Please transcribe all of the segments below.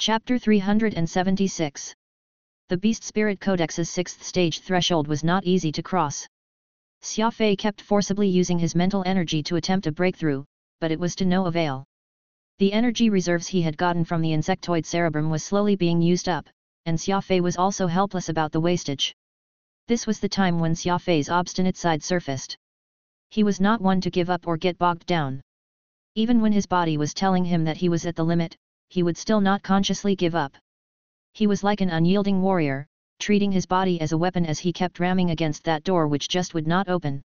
Chapter 376. The Beast Spirit Codex's sixth stage threshold was not easy to cross. Xia Fei kept forcibly using his mental energy to attempt a breakthrough, but it was to no avail. The energy reserves he had gotten from the insectoid cerebrum was slowly being used up, and Xia Fei was also helpless about the wastage. This was the time when Xia Fei's obstinate side surfaced. He was not one to give up or get bogged down. Even when his body was telling him that he was at the limit, he would still not consciously give up. He was like an unyielding warrior, treating his body as a weapon as he kept ramming against that door which just would not open.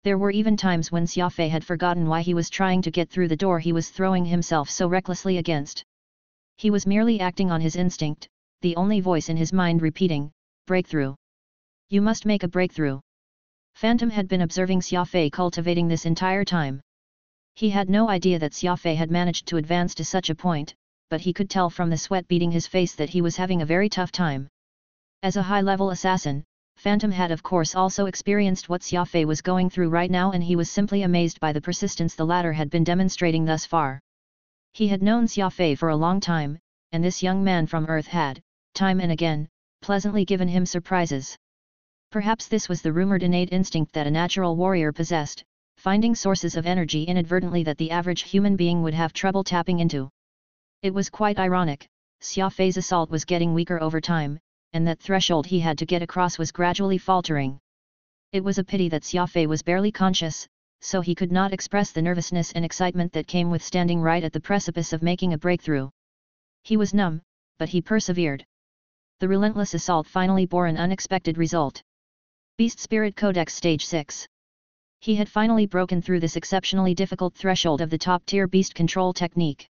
There were even times when Xia Fei had forgotten why he was trying to get through the door he was throwing himself so recklessly against. He was merely acting on his instinct, the only voice in his mind repeating, "Breakthrough. You must make a breakthrough." Phantom had been observing Xia Fei cultivating this entire time. He had no idea that Xia Fei had managed to advance to such a point, but he could tell from the sweat beading his face that he was having a very tough time. As a high-level assassin, Phantom had of course also experienced what Xia Fei was going through right now, and he was simply amazed by the persistence the latter had been demonstrating thus far. He had known Xia Fei for a long time, and this young man from Earth had, time and again, pleasantly given him surprises. Perhaps this was the rumored innate instinct that a natural warrior possessed, finding sources of energy inadvertently that the average human being would have trouble tapping into. It was quite ironic, Xia Fei's assault was getting weaker over time, and that threshold he had to get across was gradually faltering. It was a pity that Xia Fei was barely conscious, so he could not express the nervousness and excitement that came with standing right at the precipice of making a breakthrough. He was numb, but he persevered. The relentless assault finally bore an unexpected result. Beast Spirit Codex Stage 6. He had finally broken through this exceptionally difficult threshold of the top-tier beast control technique.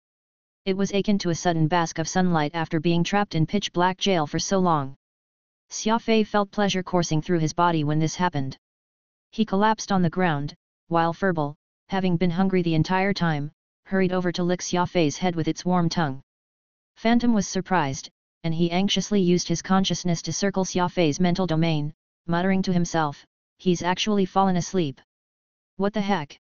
It was akin to a sudden bask of sunlight after being trapped in pitch-black jail for so long. Xia Fei felt pleasure coursing through his body when this happened. He collapsed on the ground, while Furball, having been hungry the entire time, hurried over to lick Xia Fei's head with its warm tongue. Phantom was surprised, and he anxiously used his consciousness to circle Xia Fei's mental domain, muttering to himself, "He's actually fallen asleep. What the heck?"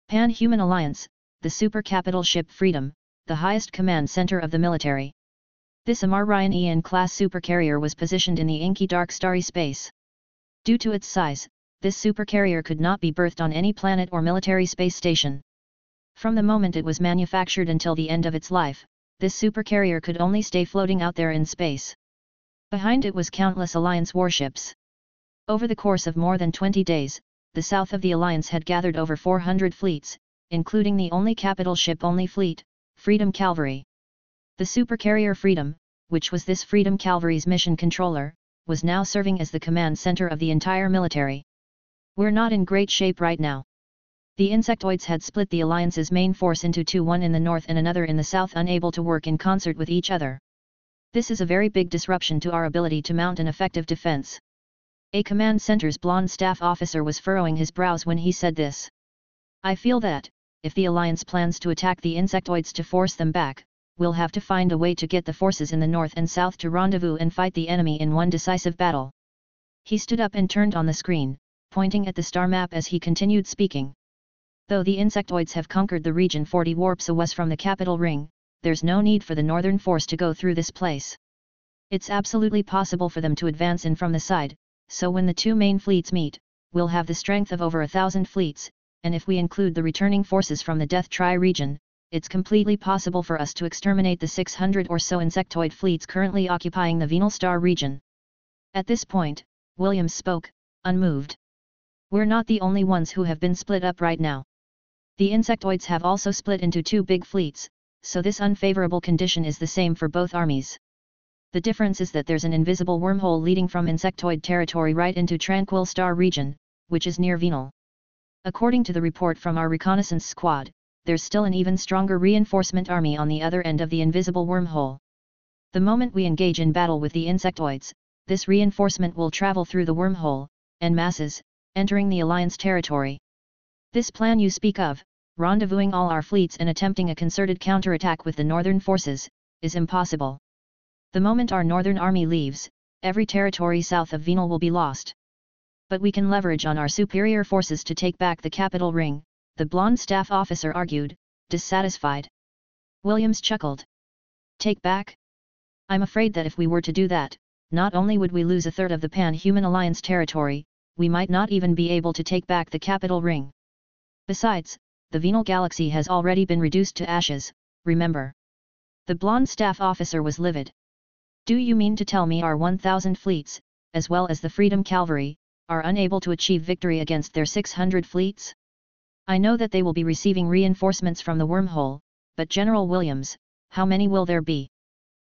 Pan-Human Alliance, the super capital ship Freedom, the highest command center of the military. This Amar-Ryan-class supercarrier was positioned in the inky dark starry space. Due to its size, this supercarrier could not be berthed on any planet or military space station. From the moment it was manufactured until the end of its life, this supercarrier could only stay floating out there in space. Behind it was countless Alliance warships. Over the course of more than 20 days, the south of the Alliance had gathered over 400 fleets, including the only capital ship-only fleet, Freedom Cavalry. The supercarrier Freedom, which was this Freedom Cavalry's mission controller, was now serving as the command center of the entire military. "We're not in great shape right now." The insectoids had split the Alliance's main force into two, one in the north and another in the south, unable to work in concert with each other. "This is a very big disruption to our ability to mount an effective defense." A command center's blonde staff officer was furrowing his brows when he said this. "I feel that, if the Alliance plans to attack the insectoids to force them back, we'll have to find a way to get the forces in the north and south to rendezvous and fight the enemy in one decisive battle." He stood up and turned on the screen, pointing at the star map as he continued speaking. "Though the insectoids have conquered the region 40 warps away from the capital ring, there's no need for the northern force to go through this place. It's absolutely possible for them to advance in from the side, so when the two main fleets meet, we'll have the strength of over 1,000 fleets, and if we include the returning forces from the Death Tri-region, it's completely possible for us to exterminate the 600 or so insectoid fleets currently occupying the Venal Star region." At this point, Williams spoke, unmoved. "We're not the only ones who have been split up right now. The insectoids have also split into two big fleets, so this unfavorable condition is the same for both armies. The difference is that there's an invisible wormhole leading from insectoid territory right into Tranquil Star region, which is near Venal. According to the report from our reconnaissance squad, there's still an even stronger reinforcement army on the other end of the invisible wormhole. The moment we engage in battle with the insectoids, this reinforcement will travel through the wormhole, en masses, entering the Alliance territory. This plan you speak of, rendezvousing all our fleets and attempting a concerted counterattack with the northern forces, is impossible. The moment our northern army leaves, every territory south of Venal will be lost. But we can leverage on our superior forces to take back the capital ring," the blonde staff officer argued, dissatisfied. Williams chuckled. "Take back? I'm afraid that if we were to do that, not only would we lose a third of the Pan-Human Alliance territory, we might not even be able to take back the capital ring. Besides, the venal galaxy has already been reduced to ashes, remember. The blonde staff officer was livid. Do you mean to tell me our 1,000 fleets, as well as the Freedom Cavalry, are unable to achieve victory against their 600 fleets? I know that they will be receiving reinforcements from the wormhole, but General Williams, how many will there be?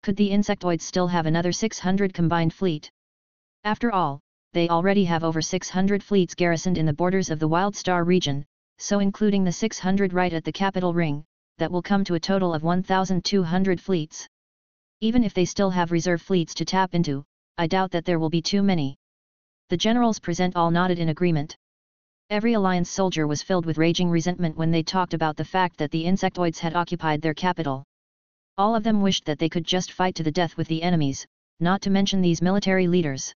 Could the insectoids still have another 600 combined fleet? After all, they already have over 600 fleets garrisoned in the borders of the Wild Star region, so including the 600 right at the capital ring, that will come to a total of 1,200 fleets. Even if they still have reserve fleets to tap into, I doubt that there will be too many. The generals present all nodded in agreement. Every alliance soldier was filled with raging resentment when they talked about the fact that the insectoids had occupied their capital. All of them wished that they could just fight to the death with the enemies, not to mention these military leaders.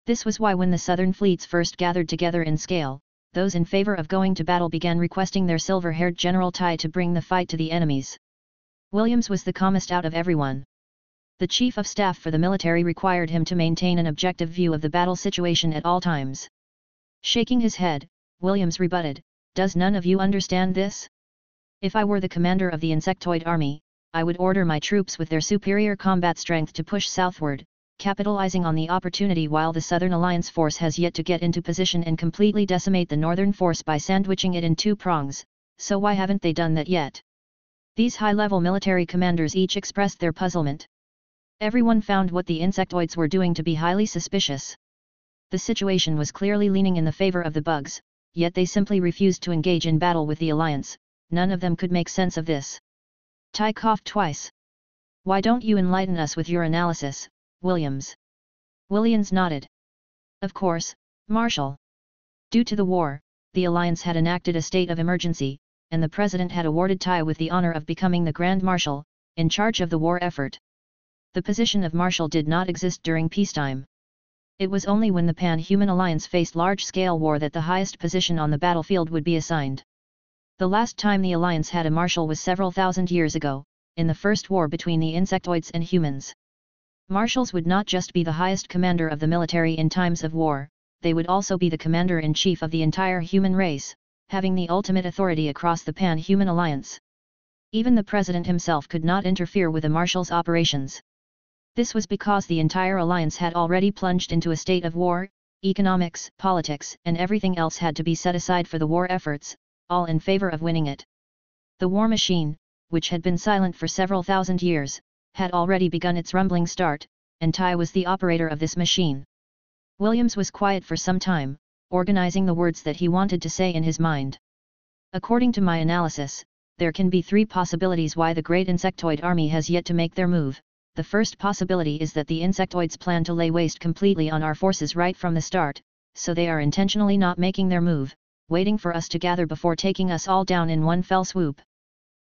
This was why when the southern fleets first gathered together in scale, those in favor of going to battle began requesting their silver-haired General Tai to bring the fight to the enemies. Williams was the calmest out of everyone. The Chief of Staff for the military required him to maintain an objective view of the battle situation at all times. Shaking his head, Williams rebutted, "Does none of you understand this? If I were the commander of the insectoid army, I would order my troops with their superior combat strength to push southward, capitalizing on the opportunity while the Southern Alliance force has yet to get into position and completely decimate the Northern force by sandwiching it in two prongs, so why haven't they done that yet?" These high-level military commanders each expressed their puzzlement. Everyone found what the insectoids were doing to be highly suspicious. The situation was clearly leaning in the favor of the bugs, yet they simply refused to engage in battle with the Alliance. None of them could make sense of this. Tai coughed twice. "Why don't you enlighten us with your analysis, Williams?" Williams nodded. "Of course, Marshal. Due to the war, the Alliance had enacted a state of emergency, and the President had awarded Tai with the honor of becoming the Grand Marshal, in charge of the war effort. The position of Marshal did not exist during peacetime. It was only when the Pan-Human Alliance faced large-scale war that the highest position on the battlefield would be assigned. The last time the Alliance had a Marshal was several thousand years ago, in the first war between the insectoids and humans. Marshals would not just be the highest commander of the military in times of war, they would also be the commander-in-chief of the entire human race, having the ultimate authority across the Pan-Human Alliance. Even the President himself could not interfere with a Marshal's operations. This was because the entire alliance had already plunged into a state of war. Economics, politics, and everything else had to be set aside for the war efforts, all in favor of winning it. The war machine, which had been silent for several thousand years, had already begun its rumbling start, and Tai was the operator of this machine. Williams was quiet for some time, organizing the words that he wanted to say in his mind. "According to my analysis, there can be three possibilities why the great insectoid army has yet to make their move. The first possibility is that the insectoids plan to lay waste completely on our forces right from the start, so they are intentionally not making their move, waiting for us to gather before taking us all down in one fell swoop.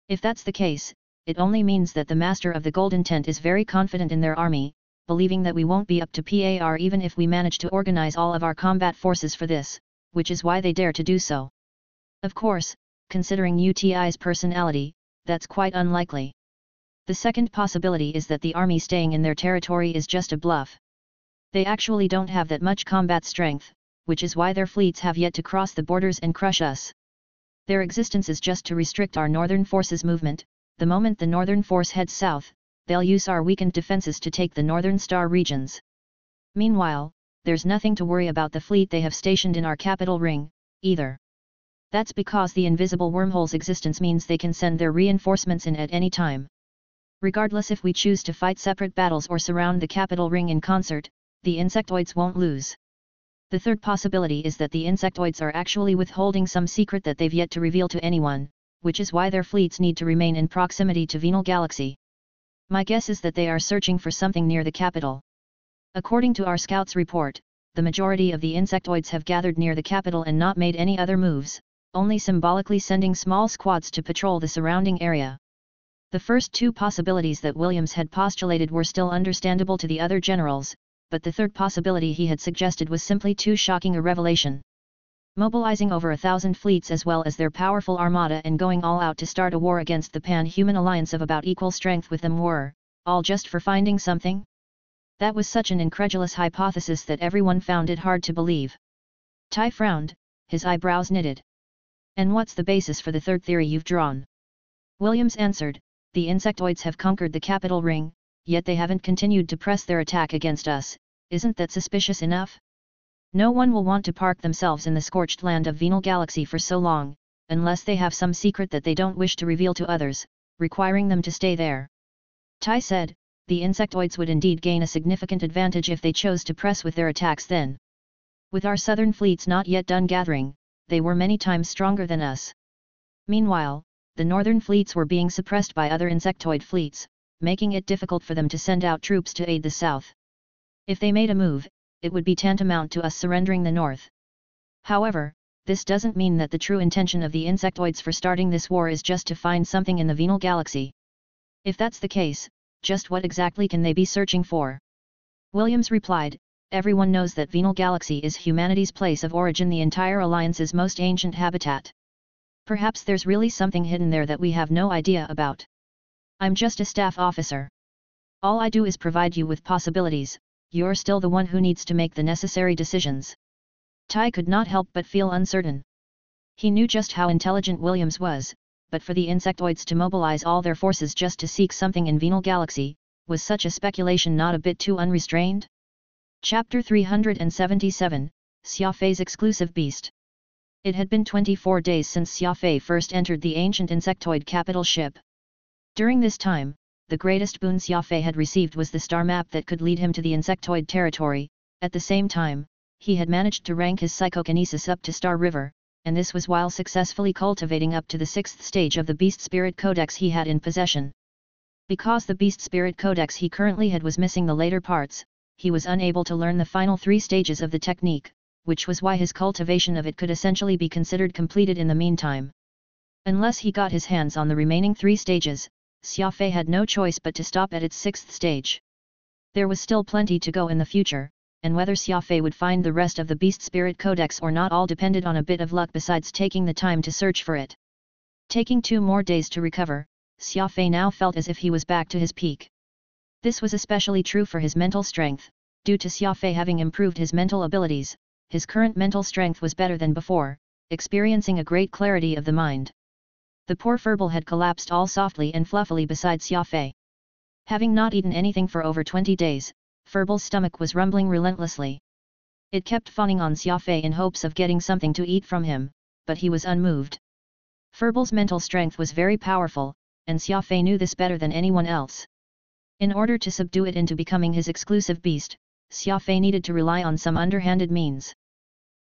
If that's the case, it only means that the master of the Golden Tent is very confident in their army, believing that we won't be up to par even if we manage to organize all of our combat forces for this, which is why they dare to do so. Of course, considering UTI's personality, that's quite unlikely. The second possibility is that the army staying in their territory is just a bluff. They actually don't have that much combat strength, which is why their fleets have yet to cross the borders and crush us. Their existence is just to restrict our northern forces' movement. The moment the northern force heads south, they'll use our weakened defenses to take the northern star regions. Meanwhile, there's nothing to worry about the fleet they have stationed in our capital ring, either. That's because the invisible wormhole's existence means they can send their reinforcements in at any time. Regardless if we choose to fight separate battles or surround the capital ring in concert, the insectoids won't lose. The third possibility is that the insectoids are actually withholding some secret that they've yet to reveal to anyone, which is why their fleets need to remain in proximity to Venal Galaxy. My guess is that they are searching for something near the capital. According to our scouts' report, the majority of the insectoids have gathered near the capital and not made any other moves, only symbolically sending small squads to patrol the surrounding area. The first two possibilities that Williams had postulated were still understandable to the other generals, but the third possibility he had suggested was simply too shocking a revelation. Mobilizing over 1,000 fleets as well as their powerful armada and going all out to start a war against the Pan-Human Alliance of about equal strength with them were, All just for finding something? That was such an incredulous hypothesis that everyone found it hard to believe. Tai frowned, his eyebrows knitted. And what's the basis for the third theory you've drawn? Williams answered, the insectoids have conquered the capital ring, yet they haven't continued to press their attack against us. Isn't that suspicious enough? No one will want to park themselves in the scorched land of Venal Galaxy for so long, unless they have some secret that they don't wish to reveal to others, requiring them to stay there. Tai said, the insectoids would indeed gain a significant advantage if they chose to press with their attacks then. With our southern fleets not yet done gathering, they were many times stronger than us. Meanwhile, the northern fleets were being suppressed by other insectoid fleets, making it difficult for them to send out troops to aid the south. If they made a move, it would be tantamount to us surrendering the north. However, this doesn't mean that the true intention of the insectoids for starting this war is just to find something in the Venal Galaxy. If that's the case, just what exactly can they be searching for? Williams replied, everyone knows that Venal Galaxy is humanity's place of origin, the entire Alliance's most ancient habitat. Perhaps there's really something hidden there that we have no idea about. I'm just a staff officer. All I do is provide you with possibilities, you're still the one who needs to make the necessary decisions. Tai could not help but feel uncertain. He knew just how intelligent Williams was, but for the insectoids to mobilize all their forces just to seek something in Venal Galaxy, was such a speculation not a bit too unrestrained? Chapter 377, Xia Fei's exclusive beast. It had been 24 days since Xia Fei first entered the ancient insectoid capital ship. During this time, the greatest boon Xia Fei had received was the star map that could lead him to the insectoid territory. At the same time, he had managed to rank his psychokinesis up to Star River, and this was while successfully cultivating up to the 6th stage of the Beast Spirit Codex he had in possession. Because the Beast Spirit Codex he currently had was missing the later parts, he was unable to learn the final 3 stages of the technique, which was why his cultivation of it could essentially be considered completed in the meantime. Unless he got his hands on the remaining 3 stages, Xia Fei had no choice but to stop at its 6th stage. There was still plenty to go in the future, and whether Xia Fei would find the rest of the Beast Spirit Codex or not all depended on a bit of luck besides taking the time to search for it. Taking 2 more days to recover, Xia Fei now felt as if he was back to his peak. This was especially true for his mental strength. Due to Xia Fei having improved his mental abilities, his current mental strength was better than before, experiencing a great clarity of the mind. The poor Furball had collapsed all softly and fluffily beside Xia Fei. Having not eaten anything for over 20 days, Furball's stomach was rumbling relentlessly. It kept fawning on Xia Fei in hopes of getting something to eat from him, but he was unmoved. Furball's mental strength was very powerful, and Xia Fei knew this better than anyone else. In order to subdue it into becoming his exclusive beast, Xia Fei needed to rely on some underhanded means.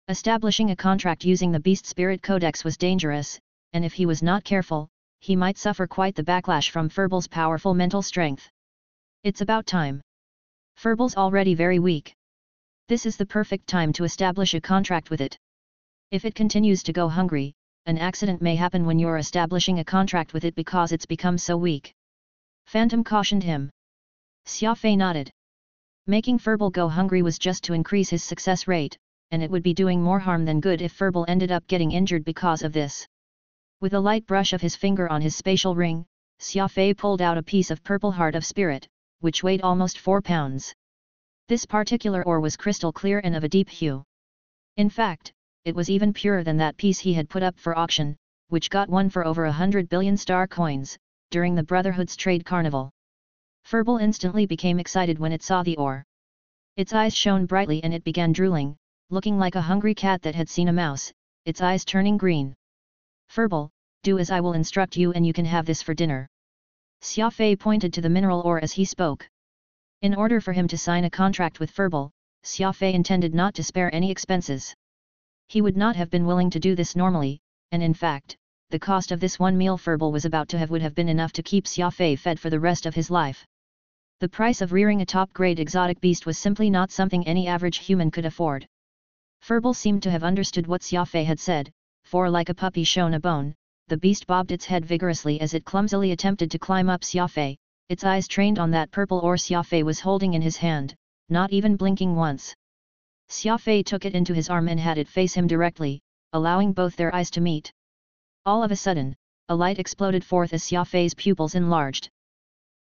Establishing a contract using the Beast Spirit Codex was dangerous, and if he was not careful, he might suffer quite the backlash from Furball's powerful mental strength. It's about time. Furball's already very weak. This is the perfect time to establish a contract with it. If it continues to go hungry, an accident may happen when you're establishing a contract with it because it's become so weak. Phantom cautioned him. Xia Fei nodded. Making Furball go hungry was just to increase his success rate, and it would be doing more harm than good if Furball ended up getting injured because of this. With a light brush of his finger on his spatial ring, Xia Fei pulled out a piece of purple heart of spirit, which weighed almost 4 pounds. This particular ore was crystal clear and of a deep hue. In fact, it was even purer than that piece he had put up for auction, which got one for over 100 billion star coins, during the Brotherhood's trade carnival. Furball instantly became excited when it saw the ore. Its eyes shone brightly and it began drooling, looking like a hungry cat that had seen a mouse, its eyes turning green. Furball, do as I will instruct you and you can have this for dinner. Xia Fei pointed to the mineral ore as he spoke. In order for him to sign a contract with Furball, Xia Fei intended not to spare any expenses. He would not have been willing to do this normally, and in fact, the cost of this one meal Furball was about to have would have been enough to keep Xia Fei fed for the rest of his life. The price of rearing a top-grade exotic beast was simply not something any average human could afford. Furball seemed to have understood what Xia Fei had said, for like a puppy shown a bone, the beast bobbed its head vigorously as it clumsily attempted to climb up Xia Fei, its eyes trained on that purple ore Xia Fei was holding in his hand, not even blinking once. Xia Fei took it into his arm and had it face him directly, allowing both their eyes to meet. All of a sudden, a light exploded forth as Xia Fei's pupils enlarged.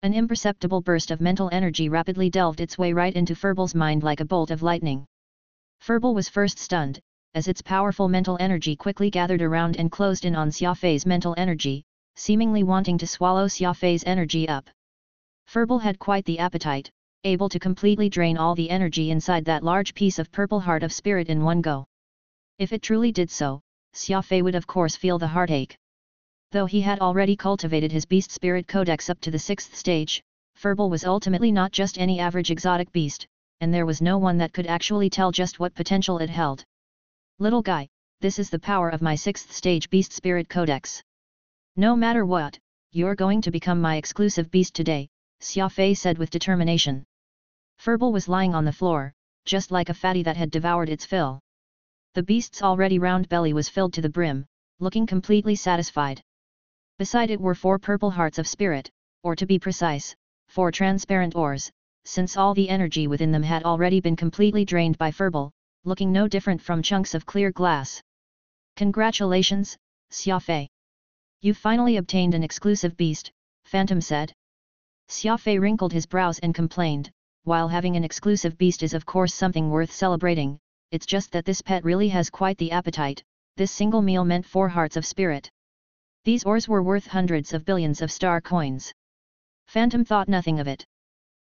An imperceptible burst of mental energy rapidly delved its way right into Furbal's mind like a bolt of lightning. Furbal was first stunned, as its powerful mental energy quickly gathered around and closed in on Xia Fei's mental energy, seemingly wanting to swallow Xia Fei's energy up. Furbal had quite the appetite, able to completely drain all the energy inside that large piece of purple heart of spirit in one go. If it truly did so, Xia Fei would of course feel the heartache. Though he had already cultivated his beast spirit codex up to the 6th stage, Furbal was ultimately not just any average exotic beast, and there was no one that could actually tell just what potential it held. Little guy, this is the power of my 6th stage beast spirit codex. No matter what, you're going to become my exclusive beast today, Xia Fei said with determination. Furbal was lying on the floor, just like a fatty that had devoured its fill. The beast's already round belly was filled to the brim, looking completely satisfied. Beside it were 4 purple hearts of spirit, or to be precise, 4 transparent ores, since all the energy within them had already been completely drained by Furbal, looking no different from chunks of clear glass. Congratulations, Xia Fei. You've finally obtained an exclusive beast, Phantom said. Xia Fei wrinkled his brows and complained, while having an exclusive beast is of course something worth celebrating, it's just that this pet really has quite the appetite. This single meal meant 4 hearts of spirit. These ores were worth hundreds of billions of star coins. Phantom thought nothing of it.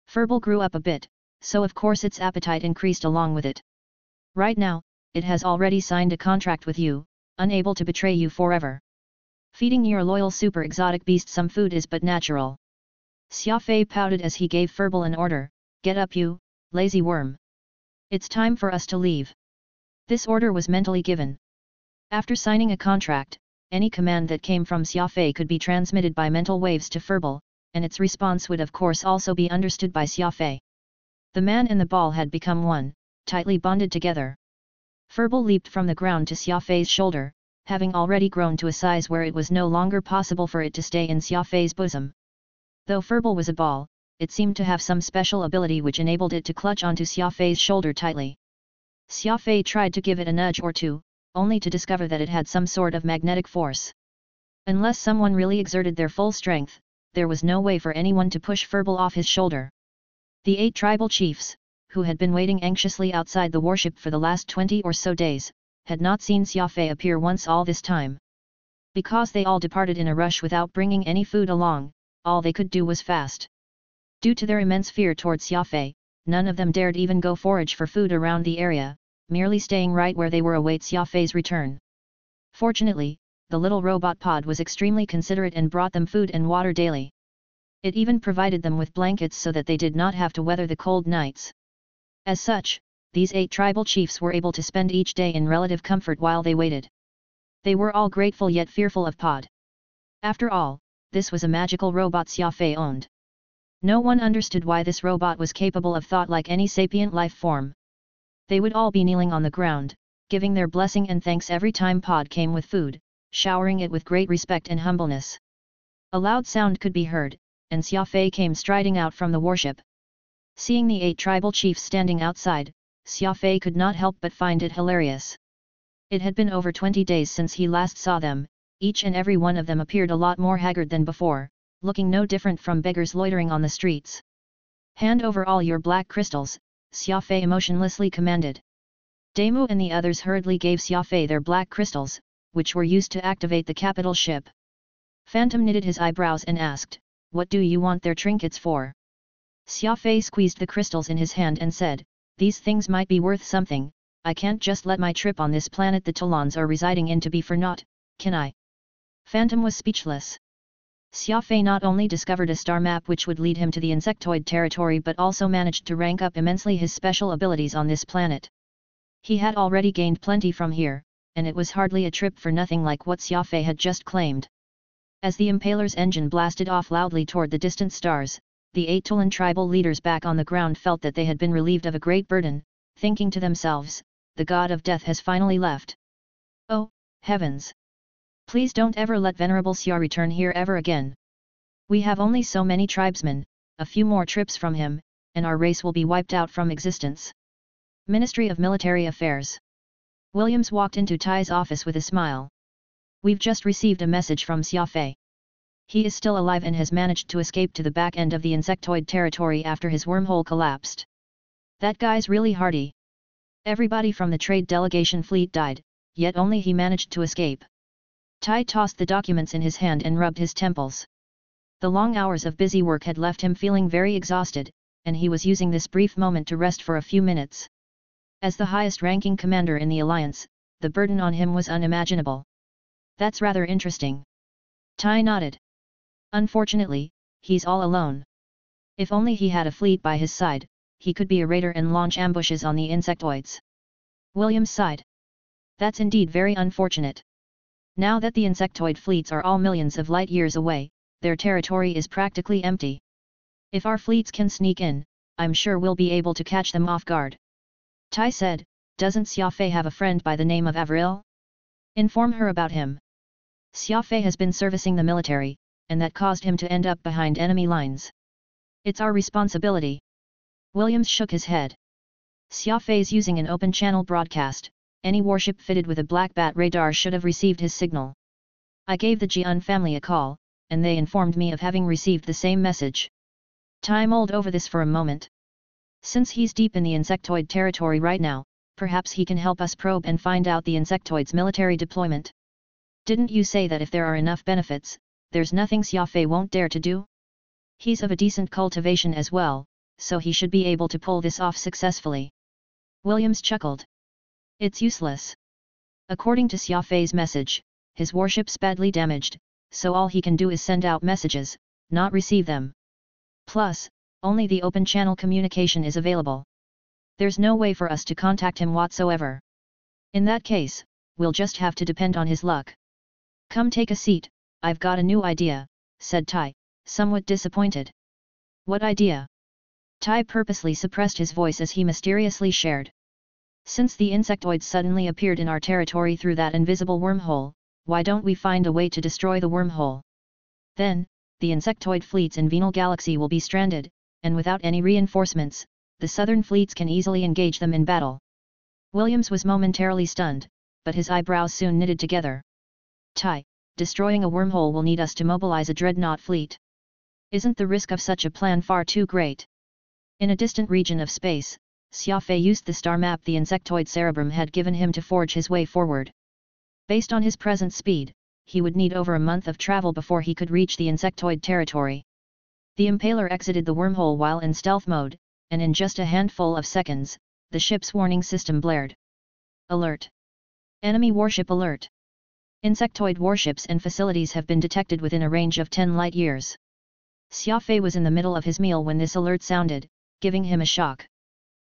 Furbal grew up a bit, so of course its appetite increased along with it. Right now, it has already signed a contract with you, unable to betray you forever. Feeding your loyal super exotic beast some food is but natural. Xia Fei pouted as he gave Furbal an order, get up you, lazy worm. It's time for us to leave. This order was mentally given. After signing a contract, any command that came from Xia Fei could be transmitted by mental waves to Furbal, and its response would of course also be understood by Xia Fei. The man and the ball had become one, tightly bonded together. Furbal leaped from the ground to Xia Fei's shoulder, having already grown to a size where it was no longer possible for it to stay in Xia Fei's bosom. Though Furbal was a ball, it seemed to have some special ability which enabled it to clutch onto Xia Fei's shoulder tightly. Xia Fei tried to give it a nudge or two, only to discover that it had some sort of magnetic force. Unless someone really exerted their full strength, there was no way for anyone to push Furbal off his shoulder. The 8 tribal chiefs, who had been waiting anxiously outside the warship for the last 20 or so days, had not seen Xia Fei appear once all this time. Because they all departed in a rush without bringing any food along, all they could do was fast. Due to their immense fear towards Xia Fei, none of them dared even go forage for food around the area, merely staying right where they were await Xia Fei's return. Fortunately, the little robot pod was extremely considerate and brought them food and water daily. It even provided them with blankets so that they did not have to weather the cold nights. As such, these 8 tribal chiefs were able to spend each day in relative comfort while they waited. They were all grateful yet fearful of Pod. After all, this was a magical robot Xia Fei owned. No one understood why this robot was capable of thought like any sapient life form. They would all be kneeling on the ground, giving their blessing and thanks every time Pod came with food, showering it with great respect and humbleness. A loud sound could be heard, and Xia Fei came striding out from the warship. Seeing the 8 tribal chiefs standing outside, Xia Fei could not help but find it hilarious. It had been over 20 days since he last saw them, each and every one of them appeared a lot more haggard than before, looking no different from beggars loitering on the streets. Hand over all your black crystals, Xia Fei emotionlessly commanded. Damu and the others hurriedly gave Xia Fei their black crystals, which were used to activate the capital ship. Phantom knitted his eyebrows and asked, "What do you want their trinkets for?" Xia Fei squeezed the crystals in his hand and said, "These things might be worth something, I can't just let my trip on this planet the Talons are residing in to be for naught, can I?" Phantom was speechless. Xia Fei not only discovered a star map which would lead him to the insectoid territory but also managed to rank up immensely his special abilities on this planet. He had already gained plenty from here, and it was hardly a trip for nothing like what Xia Fei had just claimed. As the Impaler's engine blasted off loudly toward the distant stars, the 8 Tulan tribal leaders back on the ground felt that they had been relieved of a great burden, thinking to themselves, the god of death has finally left. Oh, heavens! Please don't ever let Venerable Xia return here ever again. We have only so many tribesmen, a few more trips from him, and our race will be wiped out from existence. Ministry of Military Affairs. Williams walked into Tai's office with a smile. We've just received a message from Xia Fei. He is still alive and has managed to escape to the back end of the insectoid territory after his wormhole collapsed. That guy's really hardy. Everybody from the trade delegation fleet died, yet only he managed to escape. Tai tossed the documents in his hand and rubbed his temples. The long hours of busy work had left him feeling very exhausted, and he was using this brief moment to rest for a few minutes. As the highest-ranking commander in the Alliance, the burden on him was unimaginable. That's rather interesting. Tai nodded. Unfortunately, he's all alone. If only he had a fleet by his side, he could be a raider and launch ambushes on the insectoids. William sighed. That's indeed very unfortunate. Now that the insectoid fleets are all millions of light years away, their territory is practically empty. If our fleets can sneak in, I'm sure we'll be able to catch them off guard. Tai said, doesn't Xia Fei have a friend by the name of Avril? Inform her about him. Xia Fei has been servicing the military, and that caused him to end up behind enemy lines. It's our responsibility. Williams shook his head. Xia Fei's using an open channel broadcast. Any warship fitted with a black bat radar should have received his signal. I gave the Jian family a call, and they informed me of having received the same message. Tai mulled over this for a moment. Since he's deep in the insectoid territory right now, perhaps he can help us probe and find out the insectoid's military deployment. Didn't you say that if there are enough benefits, there's nothing Xia Fei won't dare to do? He's of a decent cultivation as well, so he should be able to pull this off successfully. Williams chuckled. It's useless. According to Xia Fei's message, his warship's badly damaged, so all he can do is send out messages, not receive them. Plus, only the open channel communication is available. There's no way for us to contact him whatsoever. In that case, we'll just have to depend on his luck. Come take a seat, I've got a new idea, said Tai, somewhat disappointed. What idea? Tai purposely suppressed his voice as he mysteriously shared. Since the insectoids suddenly appeared in our territory through that invisible wormhole, why don't we find a way to destroy the wormhole? Then, the insectoid fleets in Venal Galaxy will be stranded, and without any reinforcements, the southern fleets can easily engage them in battle. Williams was momentarily stunned, but his eyebrows soon knitted together. Tai, destroying a wormhole will need us to mobilize a dreadnought fleet. Isn't the risk of such a plan far too great? In a distant region of space, Xia Fei used the star map the insectoid cerebrum had given him to forge his way forward. Based on his present speed, he would need over a month of travel before he could reach the insectoid territory. The Impaler exited the wormhole while in stealth mode, and in just a handful of seconds, the ship's warning system blared. Alert! Enemy warship alert! Insectoid warships and facilities have been detected within a range of 10 light years. Xia Fei was in the middle of his meal when this alert sounded, giving him a shock.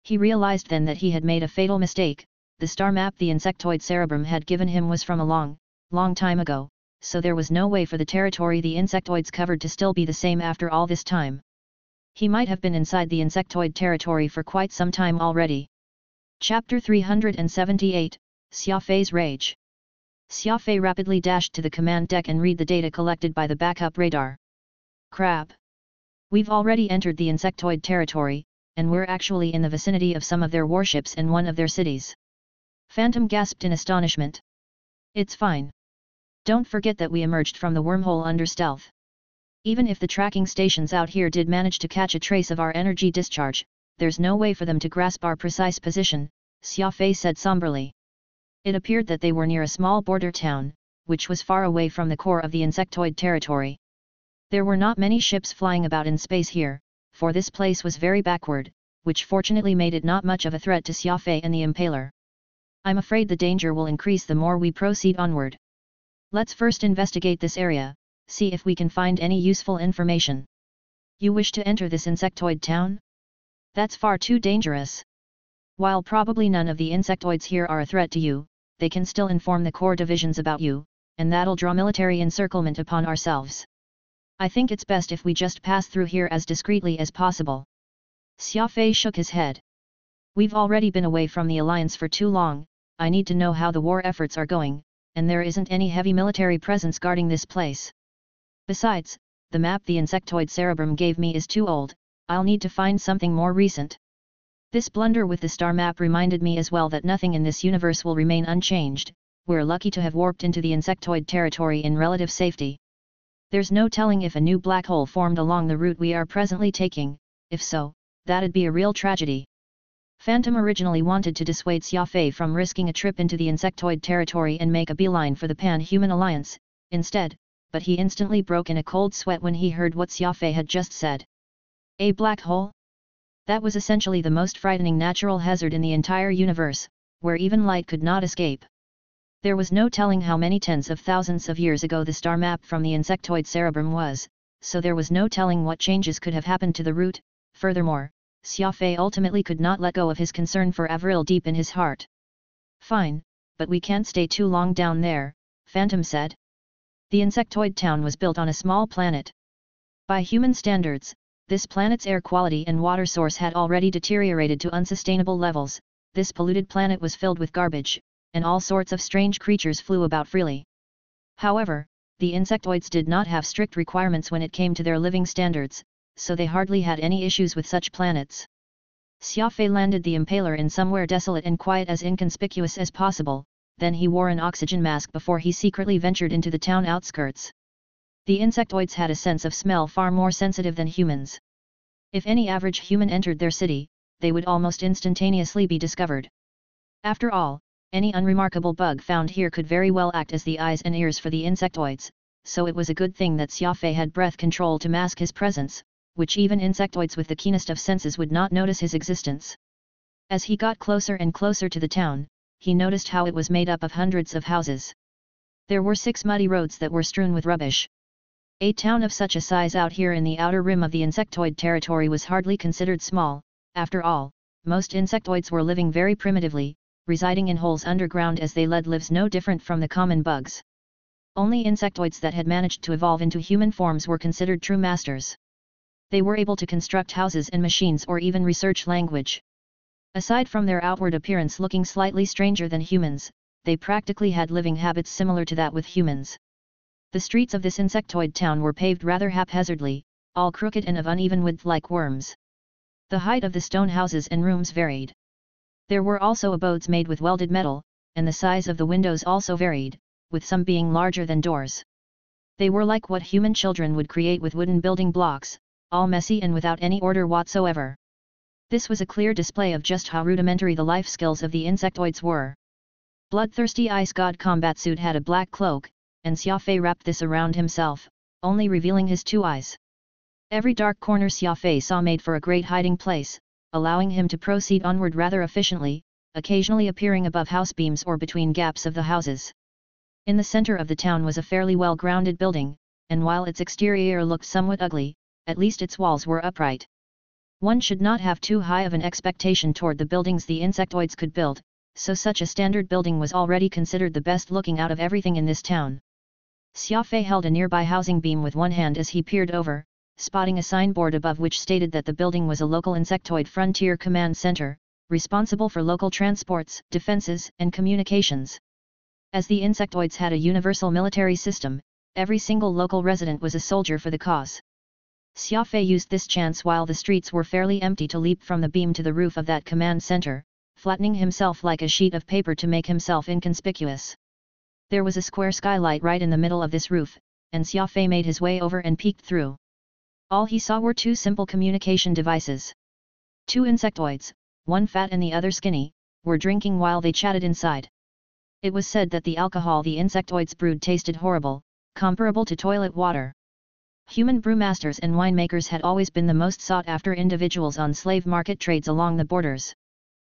He realized then that he had made a fatal mistake. The star map the insectoid cerebrum had given him was from a long time ago, so there was no way for the territory the insectoids covered to still be the same after all this time. He might have been inside the insectoid territory for quite some time already. Chapter 378, Xia Fei's Rage. Xia Fei rapidly dashed to the command deck and read the data collected by the backup radar. Crap! We've already entered the insectoid territory, and we're actually in the vicinity of some of their warships and one of their cities. Phantom gasped in astonishment. It's fine. Don't forget that we emerged from the wormhole under stealth. Even if the tracking stations out here did manage to catch a trace of our energy discharge, there's no way for them to grasp our precise position, Xia Fei said somberly. It appeared that they were near a small border town, which was far away from the core of the insectoid territory. There were not many ships flying about in space here, for this place was very backward, which fortunately made it not much of a threat to Xia Fei and the Impaler. I'm afraid the danger will increase the more we proceed onward. Let's first investigate this area, see if we can find any useful information. You wish to enter this insectoid town? That's far too dangerous. While probably none of the insectoids here are a threat to you, they can still inform the core divisions about you, and that'll draw military encirclement upon ourselves. I think it's best if we just pass through here as discreetly as possible. Xia Fei shook his head. We've already been away from the Alliance for too long. I need to know how the war efforts are going, and there isn't any heavy military presence guarding this place. Besides, the map the insectoid cerebrum gave me is too old, I'll need to find something more recent. This blunder with the star map reminded me as well that nothing in this universe will remain unchanged. We're lucky to have warped into the insectoid territory in relative safety. There's no telling if a new black hole formed along the route we are presently taking. If so, that'd be a real tragedy. Phantom originally wanted to dissuade Xia Fei from risking a trip into the insectoid territory and make a beeline for the Pan-Human Alliance, instead, but he instantly broke in a cold sweat when he heard what Xia Fei had just said. A black hole? That was essentially the most frightening natural hazard in the entire universe, where even light could not escape. There was no telling how many tens of thousands of years ago the star map from the insectoid cerebrum was, so there was no telling what changes could have happened to the route. Furthermore, Xia Fei ultimately could not let go of his concern for Avril deep in his heart. Fine, but we can't stay too long down there, Phantom said. The insectoid town was built on a small planet. By human standards, this planet's air quality and water source had already deteriorated to unsustainable levels. This polluted planet was filled with garbage, and all sorts of strange creatures flew about freely. However, the insectoids did not have strict requirements when it came to their living standards, so they hardly had any issues with such planets. Xia Fei landed the impaler in somewhere desolate and quiet, as inconspicuous as possible, then he wore an oxygen mask before he secretly ventured into the town outskirts. The insectoids had a sense of smell far more sensitive than humans. If any average human entered their city, they would almost instantaneously be discovered. After all, any unremarkable bug found here could very well act as the eyes and ears for the insectoids, so it was a good thing that Xia Fei had breath control to mask his presence, which even insectoids with the keenest of senses would not notice his existence. As he got closer and closer to the town, he noticed how it was made up of hundreds of houses. There were 6 muddy roads that were strewn with rubbish. A town of such a size out here in the outer rim of the insectoid territory was hardly considered small. After all, most insectoids were living very primitively, residing in holes underground as they led lives no different from the common bugs. Only insectoids that had managed to evolve into human forms were considered true masters. They were able to construct houses and machines or even research language. Aside from their outward appearance looking slightly stranger than humans, they practically had living habits similar to that with humans. The streets of this insectoid town were paved rather haphazardly, all crooked and of uneven width like worms. The height of the stone houses and rooms varied. There were also abodes made with welded metal, and the size of the windows also varied, with some being larger than doors. They were like what human children would create with wooden building blocks, all messy and without any order whatsoever. This was a clear display of just how rudimentary the life skills of the insectoids were. Bloodthirsty Ice God Combat Suit had a black cloak, and Xia Fei wrapped this around himself, only revealing his 2 eyes. Every dark corner Xia Fei saw made for a great hiding place, allowing him to proceed onward rather efficiently, occasionally appearing above house beams or between gaps of the houses. In the center of the town was a fairly well-grounded building, and while its exterior looked somewhat ugly, at least its walls were upright. One should not have too high of an expectation toward the buildings the insectoids could build, so such a standard building was already considered the best looking out of everything in this town. Xia Fei held a nearby housing beam with one hand as he peered over, spotting a signboard above which stated that the building was a local insectoid frontier command center, responsible for local transports, defenses, and communications. As the insectoids had a universal military system, every single local resident was a soldier for the cause. Xia Fei used this chance while the streets were fairly empty to leap from the beam to the roof of that command center, flattening himself like a sheet of paper to make himself inconspicuous. There was a square skylight right in the middle of this roof, and Xia Fei made his way over and peeked through. All he saw were 2 simple communication devices. 2 insectoids, one fat and the other skinny, were drinking while they chatted inside. It was said that the alcohol the insectoids brewed tasted horrible, comparable to toilet water. Human brewmasters and winemakers had always been the most sought-after individuals on slave market trades along the borders.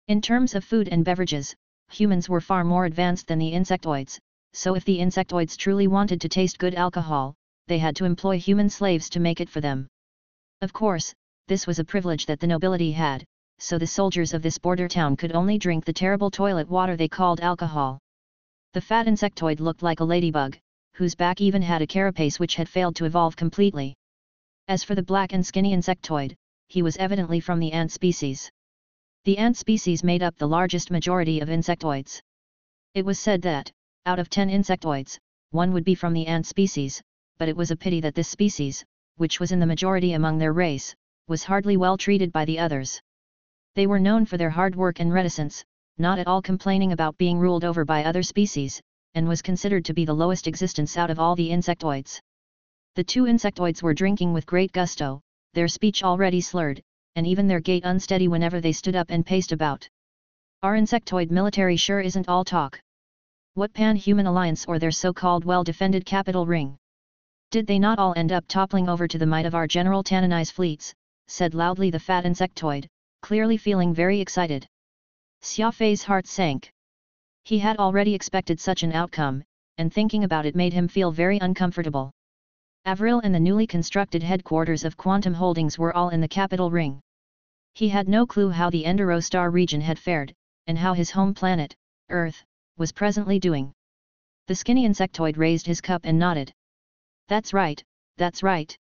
In terms of food and beverages, humans were far more advanced than the insectoids, so if the insectoids truly wanted to taste good alcohol, they had to employ human slaves to make it for them. Of course, this was a privilege that the nobility had, so the soldiers of this border town could only drink the terrible toilet water they called alcohol. The fat insectoid looked like a ladybug, whose back even had a carapace which had failed to evolve completely. As for the black and skinny insectoid, he was evidently from the ant species. The ant species made up the largest majority of insectoids. It was said that, out of 10 insectoids, 1 would be from the ant species, but it was a pity that this species, which was in the majority among their race, was hardly well treated by the others. They were known for their hard work and reticence, not at all complaining about being ruled over by other species, and was considered to be the lowest existence out of all the insectoids. The two insectoids were drinking with great gusto, their speech already slurred, and even their gait unsteady whenever they stood up and paced about. Our insectoid military sure isn't all talk. What pan-human alliance or their so-called well-defended capital ring? Did they not all end up toppling over to the might of our General Tananai's fleets? Said loudly the fat insectoid, clearly feeling very excited. Xia Fei's heart sank. He had already expected such an outcome, and thinking about it made him feel very uncomfortable. Avril and the newly constructed headquarters of Quantum Holdings were all in the capital ring. He had no clue how the Enduro Star region had fared, and how his home planet, Earth, was presently doing. The skinny insectoid raised his cup and nodded. That's right, that's right.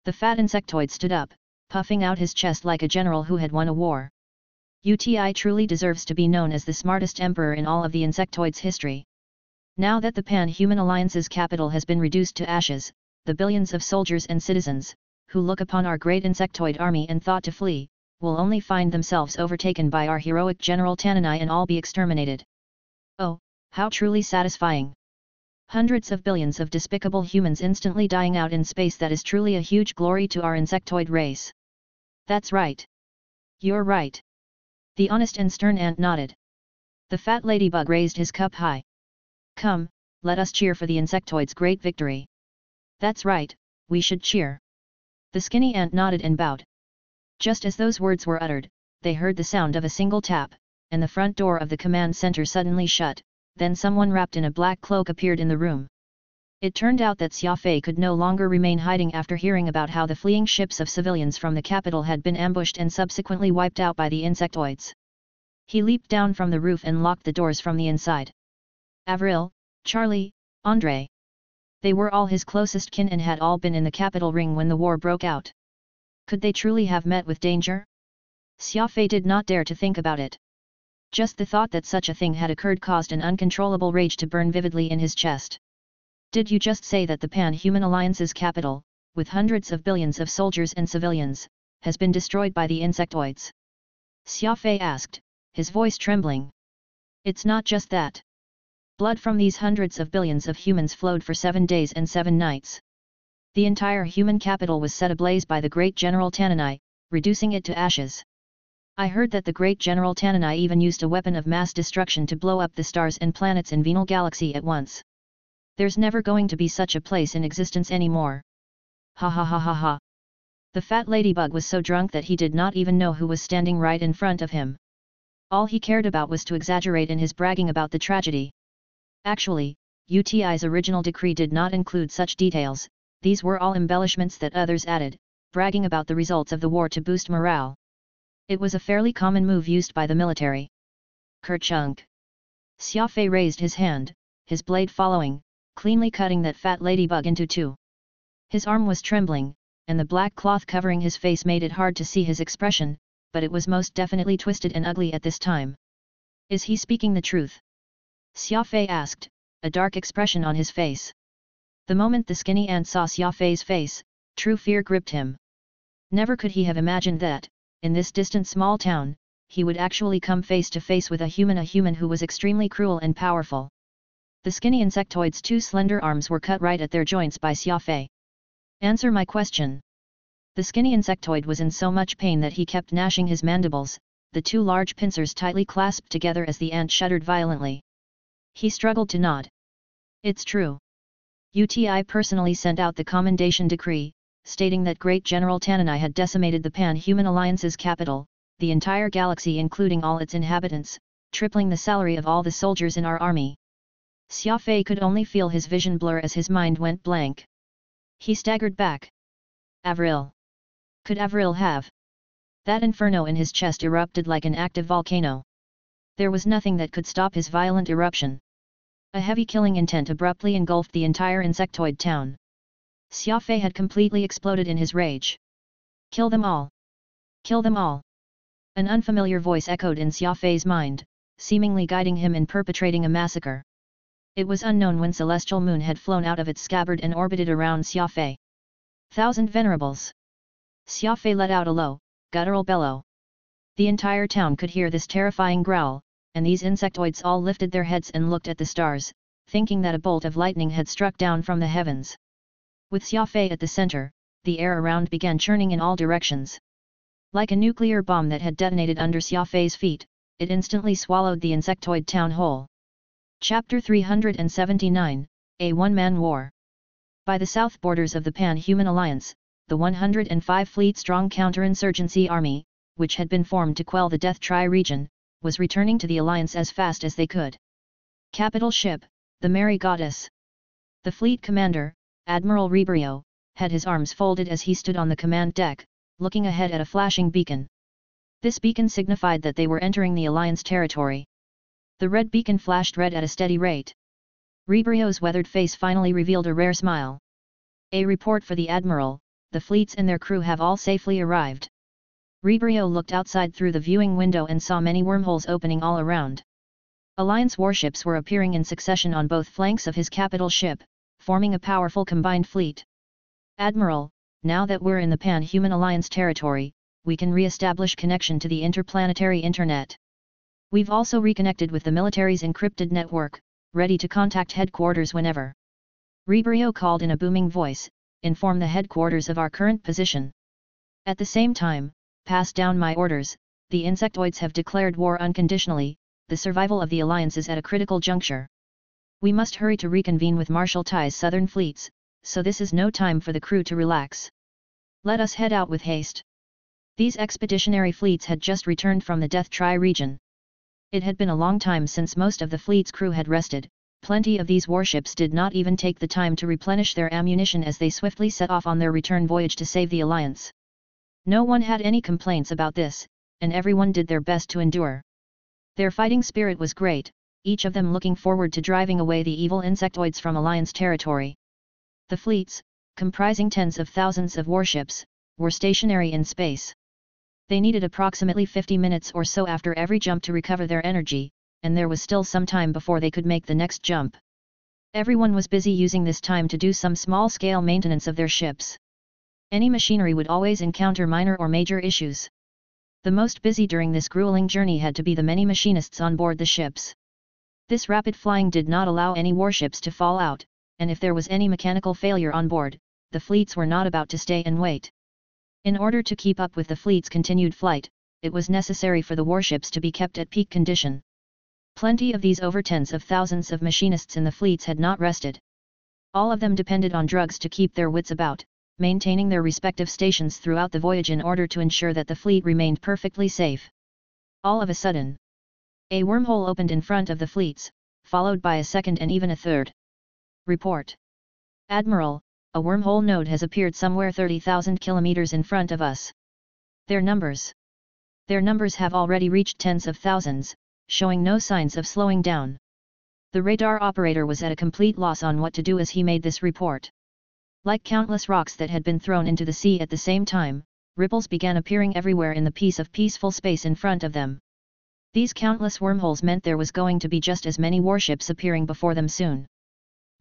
The fat insectoid stood up, puffing out his chest like a general who had won a war. UTI truly deserves to be known as the smartest emperor in all of the insectoid's history. Now that the Pan-Human Alliance's capital has been reduced to ashes, the billions of soldiers and citizens, who look upon our great insectoid army and thought to flee, will only find themselves overtaken by our heroic General Tananai and all be exterminated. Oh, how truly satisfying! Hundreds of billions of despicable humans instantly dying out in space, that is truly a huge glory to our insectoid race. That's right. You're right. The honest and stern ant nodded. The fat ladybug raised his cup high. Come, let us cheer for the insectoid's great victory. That's right, we should cheer. The skinny ant nodded and bowed. Just as those words were uttered, they heard the sound of a single tap, and the front door of the command center suddenly shut, then someone wrapped in a black cloak appeared in the room. It turned out that Xia Fei could no longer remain hiding after hearing about how the fleeing ships of civilians from the capital had been ambushed and subsequently wiped out by the insectoids. He leaped down from the roof and locked the doors from the inside. Avril, Charlie, André. They were all his closest kin and had all been in the capital ring when the war broke out. Could they truly have met with danger? Xia Fei did not dare to think about it. Just the thought that such a thing had occurred caused an uncontrollable rage to burn vividly in his chest. Did you just say that the Pan-Human Alliance's capital, with hundreds of billions of soldiers and civilians, has been destroyed by the insectoids? Xia Fei asked, his voice trembling. It's not just that. Blood from these hundreds of billions of humans flowed for 7 days and 7 nights. The entire human capital was set ablaze by the great General Tananai, reducing it to ashes. I heard that the great General Tananai even used a weapon of mass destruction to blow up the stars and planets in Venal Galaxy at once. There's never going to be such a place in existence anymore. Ha ha ha ha ha. The fat ladybug was so drunk that he did not even know who was standing right in front of him. All he cared about was to exaggerate in his bragging about the tragedy. Actually, UTI's original decree did not include such details, these were all embellishments that others added, bragging about the results of the war to boost morale. It was a fairly common move used by the military. Kerchunk! Xia Fei raised his hand, his blade following, cleanly cutting that fat ladybug into 2. His arm was trembling, and the black cloth covering his face made it hard to see his expression, but it was most definitely twisted and ugly at this time. Is he speaking the truth? Xia Fei asked, a dark expression on his face. The moment the skinny ant saw Xia Fei's face, true fear gripped him. Never could he have imagined that, in this distant small town, he would actually come face to face with a human who was extremely cruel and powerful. The skinny insectoid's 2 slender arms were cut right at their joints by Xia Fei. Answer my question. The skinny insectoid was in so much pain that he kept gnashing his mandibles, the 2 large pincers tightly clasped together as the ant shuddered violently. He struggled to nod. It's true. UTI personally sent out the commendation decree, stating that Great General Tananai had decimated the Pan-Human Alliance's capital, the entire galaxy including all its inhabitants, tripling the salary of all the soldiers in our army. Xia Fei could only feel his vision blur as his mind went blank. He staggered back. Avril. Could Avril have? That inferno in his chest erupted like an active volcano. There was nothing that could stop his violent eruption. A heavy killing intent abruptly engulfed the entire insectoid town. Xia Fei had completely exploded in his rage. Kill them all! Kill them all! An unfamiliar voice echoed in Xia Fei's mind, seemingly guiding him in perpetrating a massacre. It was unknown when Celestial Moon had flown out of its scabbard and orbited around Xia Fei. 1,000 venerables! Xia Fei let out a low, guttural bellow. The entire town could hear this terrifying growl, and these insectoids all lifted their heads and looked at the stars, thinking that a bolt of lightning had struck down from the heavens. With Xia Fei at the center, the air around began churning in all directions. Like a nuclear bomb that had detonated under Xia Fei's feet, it instantly swallowed the insectoid town whole. Chapter 379, A One-Man War. By the south borders of the Pan-Human Alliance, the 105-fleet-strong counterinsurgency army, which had been formed to quell the Death Tri-region, was returning to the Alliance as fast as they could. Capital ship, the Mary Goddess. The fleet commander, Admiral Ribrio, had his arms folded as he stood on the command deck, looking ahead at a flashing beacon. This beacon signified that they were entering the Alliance territory. The red beacon flashed red at a steady rate. Ribrio's weathered face finally revealed a rare smile. A report for the Admiral, the fleets and their crew have all safely arrived. Ribrio looked outside through the viewing window and saw many wormholes opening all around. Alliance warships were appearing in succession on both flanks of his capital ship, forming a powerful combined fleet. Admiral, now that we're in the Pan-Human Alliance territory, we can re-establish connection to the interplanetary internet. We've also reconnected with the military's encrypted network, ready to contact headquarters whenever. Ribrio called in a booming voice, inform the headquarters of our current position. At the same time, pass down my orders, the insectoids have declared war unconditionally, the survival of the Alliance is at a critical juncture. We must hurry to reconvene with Marshal Tai's southern fleets, so this is no time for the crew to relax. Let us head out with haste. These expeditionary fleets had just returned from the Death Tri-region. It had been a long time since most of the fleet's crew had rested. Plenty of these warships did not even take the time to replenish their ammunition as they swiftly set off on their return voyage to save the Alliance. No one had any complaints about this, and everyone did their best to endure. Their fighting spirit was great, each of them looking forward to driving away the evil insectoids from Alliance territory. The fleets, comprising tens of thousands of warships, were stationary in space. They needed approximately 50 minutes or so after every jump to recover their energy, and there was still some time before they could make the next jump. Everyone was busy using this time to do some small-scale maintenance of their ships. Any machinery would always encounter minor or major issues. The most busy during this grueling journey had to be the many machinists on board the ships. This rapid flying did not allow any warships to fall out, and if there was any mechanical failure on board, the fleets were not about to stay and wait. In order to keep up with the fleet's continued flight, it was necessary for the warships to be kept at peak condition. Plenty of these over tens of thousands of machinists in the fleets had not rested. All of them depended on drugs to keep their wits about, maintaining their respective stations throughout the voyage in order to ensure that the fleet remained perfectly safe. All of a sudden, a wormhole opened in front of the fleets, followed by a second and even a third. Report. Admiral, a wormhole node has appeared somewhere 30,000 kilometers in front of us. Their numbers have already reached tens of thousands, showing no signs of slowing down. The radar operator was at a complete loss on what to do as he made this report. Like countless rocks that had been thrown into the sea at the same time, ripples began appearing everywhere in the piece of peaceful space in front of them. These countless wormholes meant there was going to be just as many warships appearing before them soon.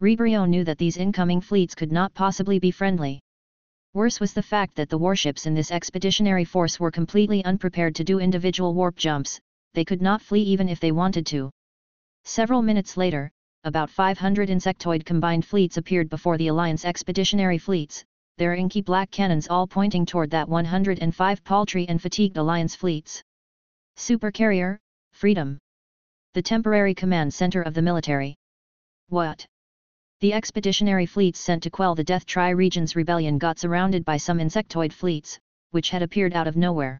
Ribrio knew that these incoming fleets could not possibly be friendly. Worse was the fact that the warships in this expeditionary force were completely unprepared to do individual warp jumps. They could not flee even if they wanted to. Several minutes later, about 500 insectoid combined fleets appeared before the Alliance expeditionary fleets, their inky black cannons all pointing toward that 105 paltry and fatigued Alliance fleets. Supercarrier, Freedom. The temporary command center of the military. What? The expeditionary fleets sent to quell the Death Tri-region's rebellion got surrounded by some insectoid fleets, which had appeared out of nowhere.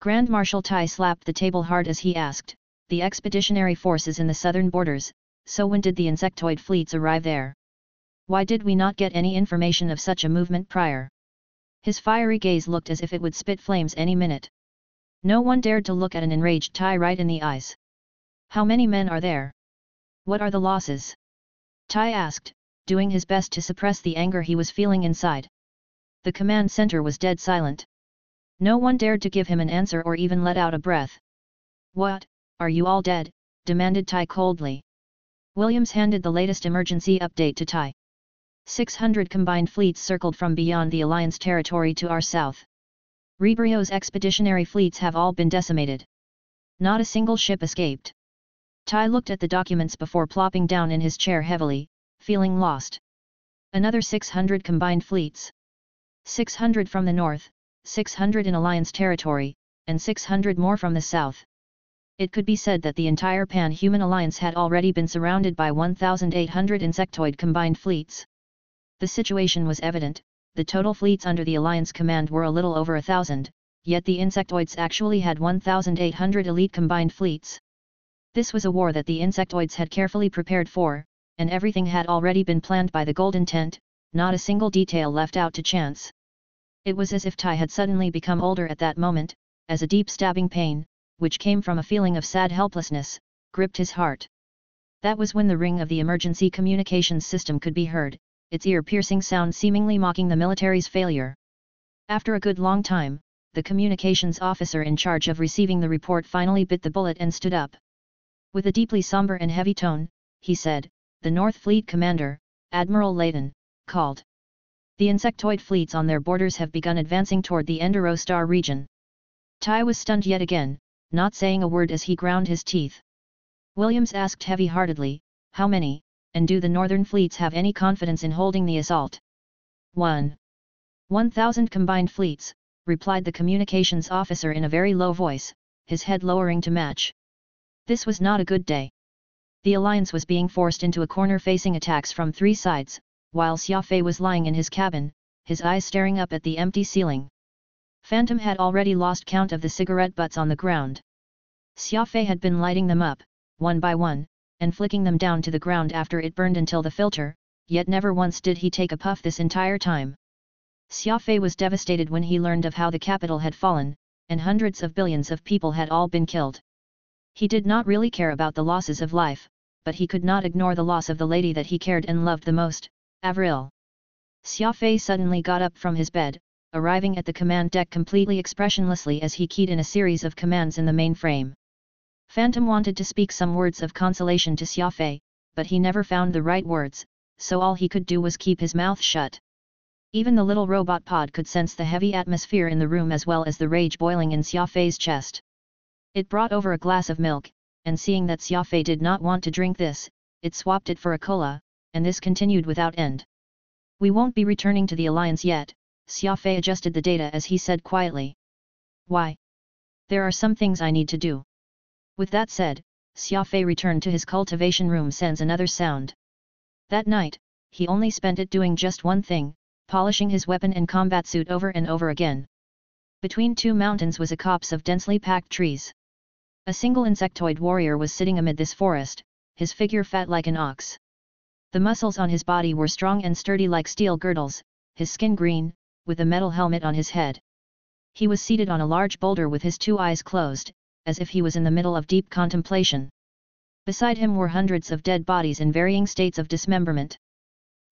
Grand Marshal Tai slapped the table hard as he asked, the expeditionary forces in the southern borders, so when did the insectoid fleets arrive there? Why did we not get any information of such a movement prior? His fiery gaze looked as if it would spit flames any minute. No one dared to look at an enraged Tai right in the eyes. How many men are there? What are the losses? Tai asked, doing his best to suppress the anger he was feeling inside. The command center was dead silent. No one dared to give him an answer or even let out a breath. What, are you all dead? Demanded Tai coldly. Williams handed the latest emergency update to Tai. 600 combined fleets circled from beyond the Alliance territory to our south. Ribrio's expeditionary fleets have all been decimated. Not a single ship escaped. Tai looked at the documents before plopping down in his chair heavily, feeling lost. Another 600 combined fleets. 600 from the north, 600 in alliance territory, and 600 more from the south. It could be said that the entire pan-human alliance had already been surrounded by 1,800 insectoid combined fleets. The situation was evident, the total fleets under the alliance command were a little over 1,000, yet the insectoids actually had 1,800 elite combined fleets. This was a war that the insectoids had carefully prepared for, and everything had already been planned by the Golden Tent, not a single detail left out to chance. It was as if Tai had suddenly become older at that moment, as a deep stabbing pain, which came from a feeling of sad helplessness, gripped his heart. That was when the ring of the emergency communications system could be heard, its ear-piercing sound seemingly mocking the military's failure. After a good long time, the communications officer in charge of receiving the report finally bit the bullet and stood up. With a deeply somber and heavy tone, he said, "The North Fleet Commander, Admiral Layton, called. The insectoid fleets on their borders have begun advancing toward the Enduro Star region." Tai was stunned yet again, not saying a word as he ground his teeth. Williams asked heavy-heartedly, "How many, and do the northern fleets have any confidence in holding the assault?" 1,000 combined fleets, replied the communications officer in a very low voice, his head lowering to match. This was not a good day. The alliance was being forced into a corner facing attacks from three sides, while Xia Fei was lying in his cabin, his eyes staring up at the empty ceiling. Phantom had already lost count of the cigarette butts on the ground. Xia Fei had been lighting them up, one by one, and flicking them down to the ground after it burned until the filter, yet never once did he take a puff this entire time. Xia Fei was devastated when he learned of how the capital had fallen, and hundreds of billions of people had all been killed. He did not really care about the losses of life, but he could not ignore the loss of the lady that he cared and loved the most, Avril. Xia Fei suddenly got up from his bed, arriving at the command deck completely expressionlessly as he keyed in a series of commands in the mainframe. Phantom wanted to speak some words of consolation to Xia Fei, but he never found the right words, so all he could do was keep his mouth shut. Even the little robot pod could sense the heavy atmosphere in the room as well as the rage boiling in Xia Fei's chest. It brought over a glass of milk, and seeing that Xia Fei did not want to drink this, it swapped it for a cola, and this continued without end. "We won't be returning to the alliance yet," Xia Fei adjusted the data as he said quietly. "Why? There are some things I need to do." With that said, Xia Fei returned to his cultivation room sans another sound. That night, he only spent it doing just one thing, polishing his weapon and combat suit over and over again. Between two mountains was a copse of densely packed trees. A single insectoid warrior was sitting amid this forest, his figure fat like an ox. The muscles on his body were strong and sturdy like steel girdles, his skin green, with a metal helmet on his head. He was seated on a large boulder with his two eyes closed, as if he was in the middle of deep contemplation. Beside him were hundreds of dead bodies in varying states of dismemberment.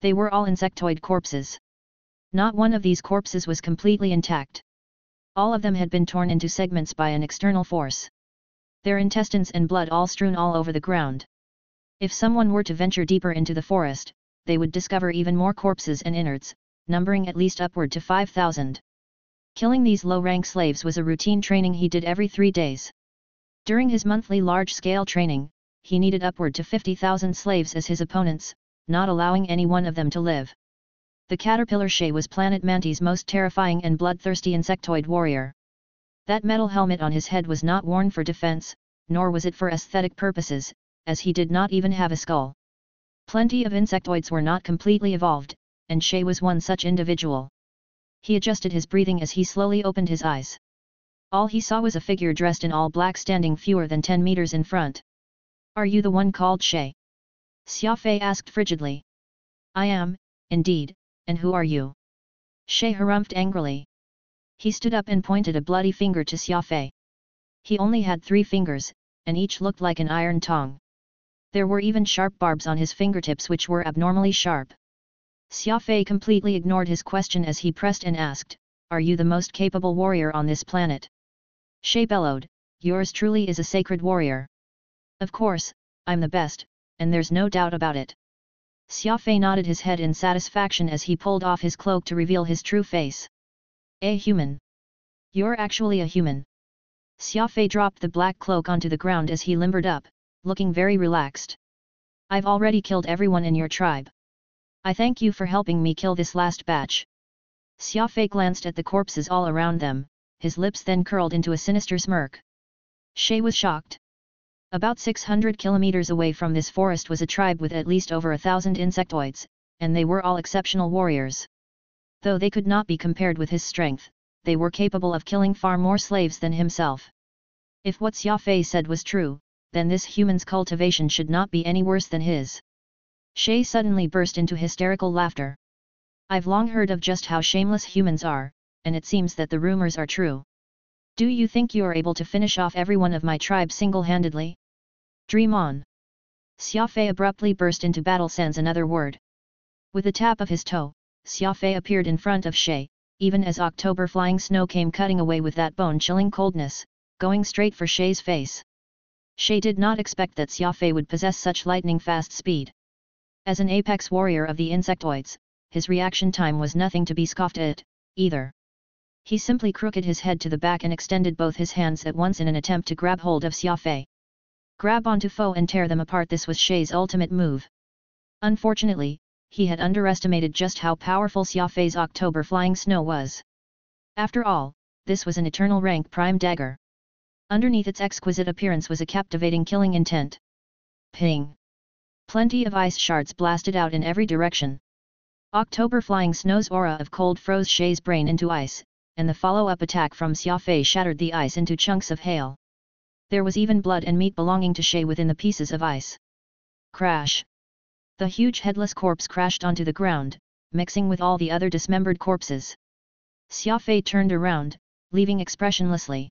They were all insectoid corpses. Not one of these corpses was completely intact. All of them had been torn into segments by an external force. Their intestines and blood all strewn all over the ground. If someone were to venture deeper into the forest, they would discover even more corpses and innards, numbering at least upward to 5,000. Killing these low-rank slaves was a routine training he did every 3 days. During his monthly large-scale training, he needed upward to 50,000 slaves as his opponents, not allowing any one of them to live. The caterpillar Shay was Planet Manti's most terrifying and bloodthirsty insectoid warrior. That metal helmet on his head was not worn for defense, nor was it for aesthetic purposes, as he did not even have a skull. Plenty of insectoids were not completely evolved, and Shay was one such individual. He adjusted his breathing as he slowly opened his eyes. All he saw was a figure dressed in all black standing fewer than 10 meters in front. "Are you the one called Shay?" Xia Fei asked frigidly. "I am, indeed, and who are you?" Shay harumphed angrily. He stood up and pointed a bloody finger to Xia Fei. He only had 3 fingers, and each looked like an iron tong. There were even sharp barbs on his fingertips which were abnormally sharp. Xia Fei completely ignored his question as he pressed and asked, "Are you the most capable warrior on this planet?" Shay bellowed, "Yours truly is a sacred warrior." "Of course, I'm the best, and there's no doubt about it." Xia Fei nodded his head in satisfaction as he pulled off his cloak to reveal his true face. "A human. You're actually a human." Xia Fei dropped the black cloak onto the ground as he limbered up, looking very relaxed. "I've already killed everyone in your tribe." I thank you for helping me kill this last batch. Xia Fei glanced at the corpses all around them, his lips then curled into a sinister smirk. Shay was shocked. About 600 kilometers away from this forest was a tribe with at least over 1,000 insectoids, and they were all exceptional warriors. Though they could not be compared with his strength, they were capable of killing far more slaves than himself. If what Xia Fei said was true, then this human's cultivation should not be any worse than his. Shay suddenly burst into hysterical laughter. I've long heard of just how shameless humans are, and it seems that the rumors are true. Do you think you are able to finish off every one of my tribe single-handedly? Dream on. Xia Fei abruptly burst into battle sans another word. With a tap of his toe, Xia Fei appeared in front of Shay, even as October flying snow came cutting away with that bone-chilling coldness, going straight for Shay's face. Shay did not expect that Xia Fei would possess such lightning-fast speed. As an apex warrior of the insectoids, his reaction time was nothing to be scoffed at, either. He simply crooked his head to the back and extended both his hands at once in an attempt to grab hold of Xia Fei. Grab onto foe and tear them apart. This was Shay's ultimate move. Unfortunately, he had underestimated just how powerful Xia Fei's October flying snow was. After all, this was an eternal rank prime dagger. Underneath its exquisite appearance was a captivating killing intent. Ping! Plenty of ice shards blasted out in every direction. October flying snow's aura of cold froze Shay's brain into ice, and the follow-up attack from Xia Fei shattered the ice into chunks of hail. There was even blood and meat belonging to Shay within the pieces of ice. Crash! The huge headless corpse crashed onto the ground, mixing with all the other dismembered corpses. Xia Fei turned around, leaving expressionlessly.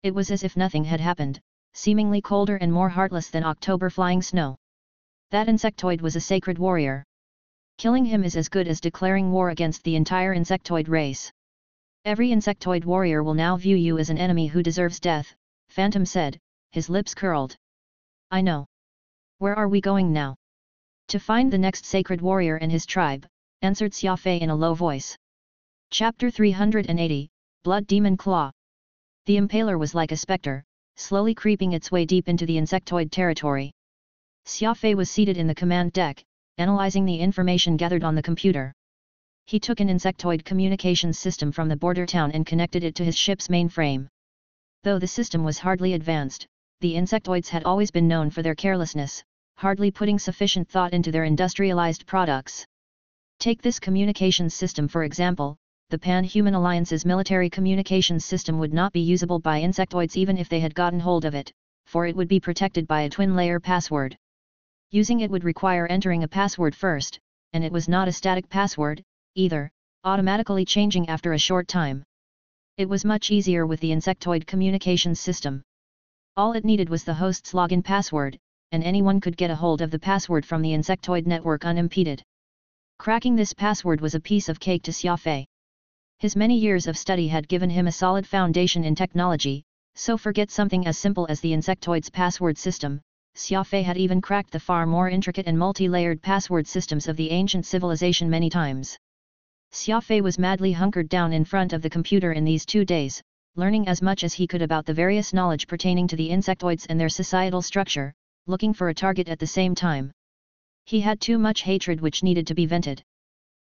It was as if nothing had happened, seemingly colder and more heartless than October flying snow. That insectoid was a sacred warrior. Killing him is as good as declaring war against the entire insectoid race. Every insectoid warrior will now view you as an enemy who deserves death, Phantom said, his lips curled. I know. Where are we going now? To find the next sacred warrior and his tribe, answered Xia Fei in a low voice. Chapter 380, Blood Demon Claw. The impaler was like a spectre, slowly creeping its way deep into the insectoid territory. Xia Fei was seated in the command deck, analyzing the information gathered on the computer. He took an insectoid communications system from the border town and connected it to his ship's mainframe. Though the system was hardly advanced, the insectoids had always been known for their carelessness, hardly putting sufficient thought into their industrialized products. Take this communications system for example. The Pan-Human Alliance's military communications system would not be usable by insectoids even if they had gotten hold of it, for it would be protected by a twin-layer password. Using it would require entering a password first, and it was not a static password, either, automatically changing after a short time. It was much easier with the insectoid communications system. All it needed was the host's login password, and anyone could get a hold of the password from the insectoid network unimpeded. Cracking this password was a piece of cake to Xia Fei. His many years of study had given him a solid foundation in technology, so forget something as simple as the insectoid's password system. Xia Fei had even cracked the far more intricate and multi-layered password systems of the ancient civilization many times. Xia Fei was madly hunkered down in front of the computer in these 2 days, learning as much as he could about the various knowledge pertaining to the insectoids and their societal structure, looking for a target at the same time. He had too much hatred which needed to be vented.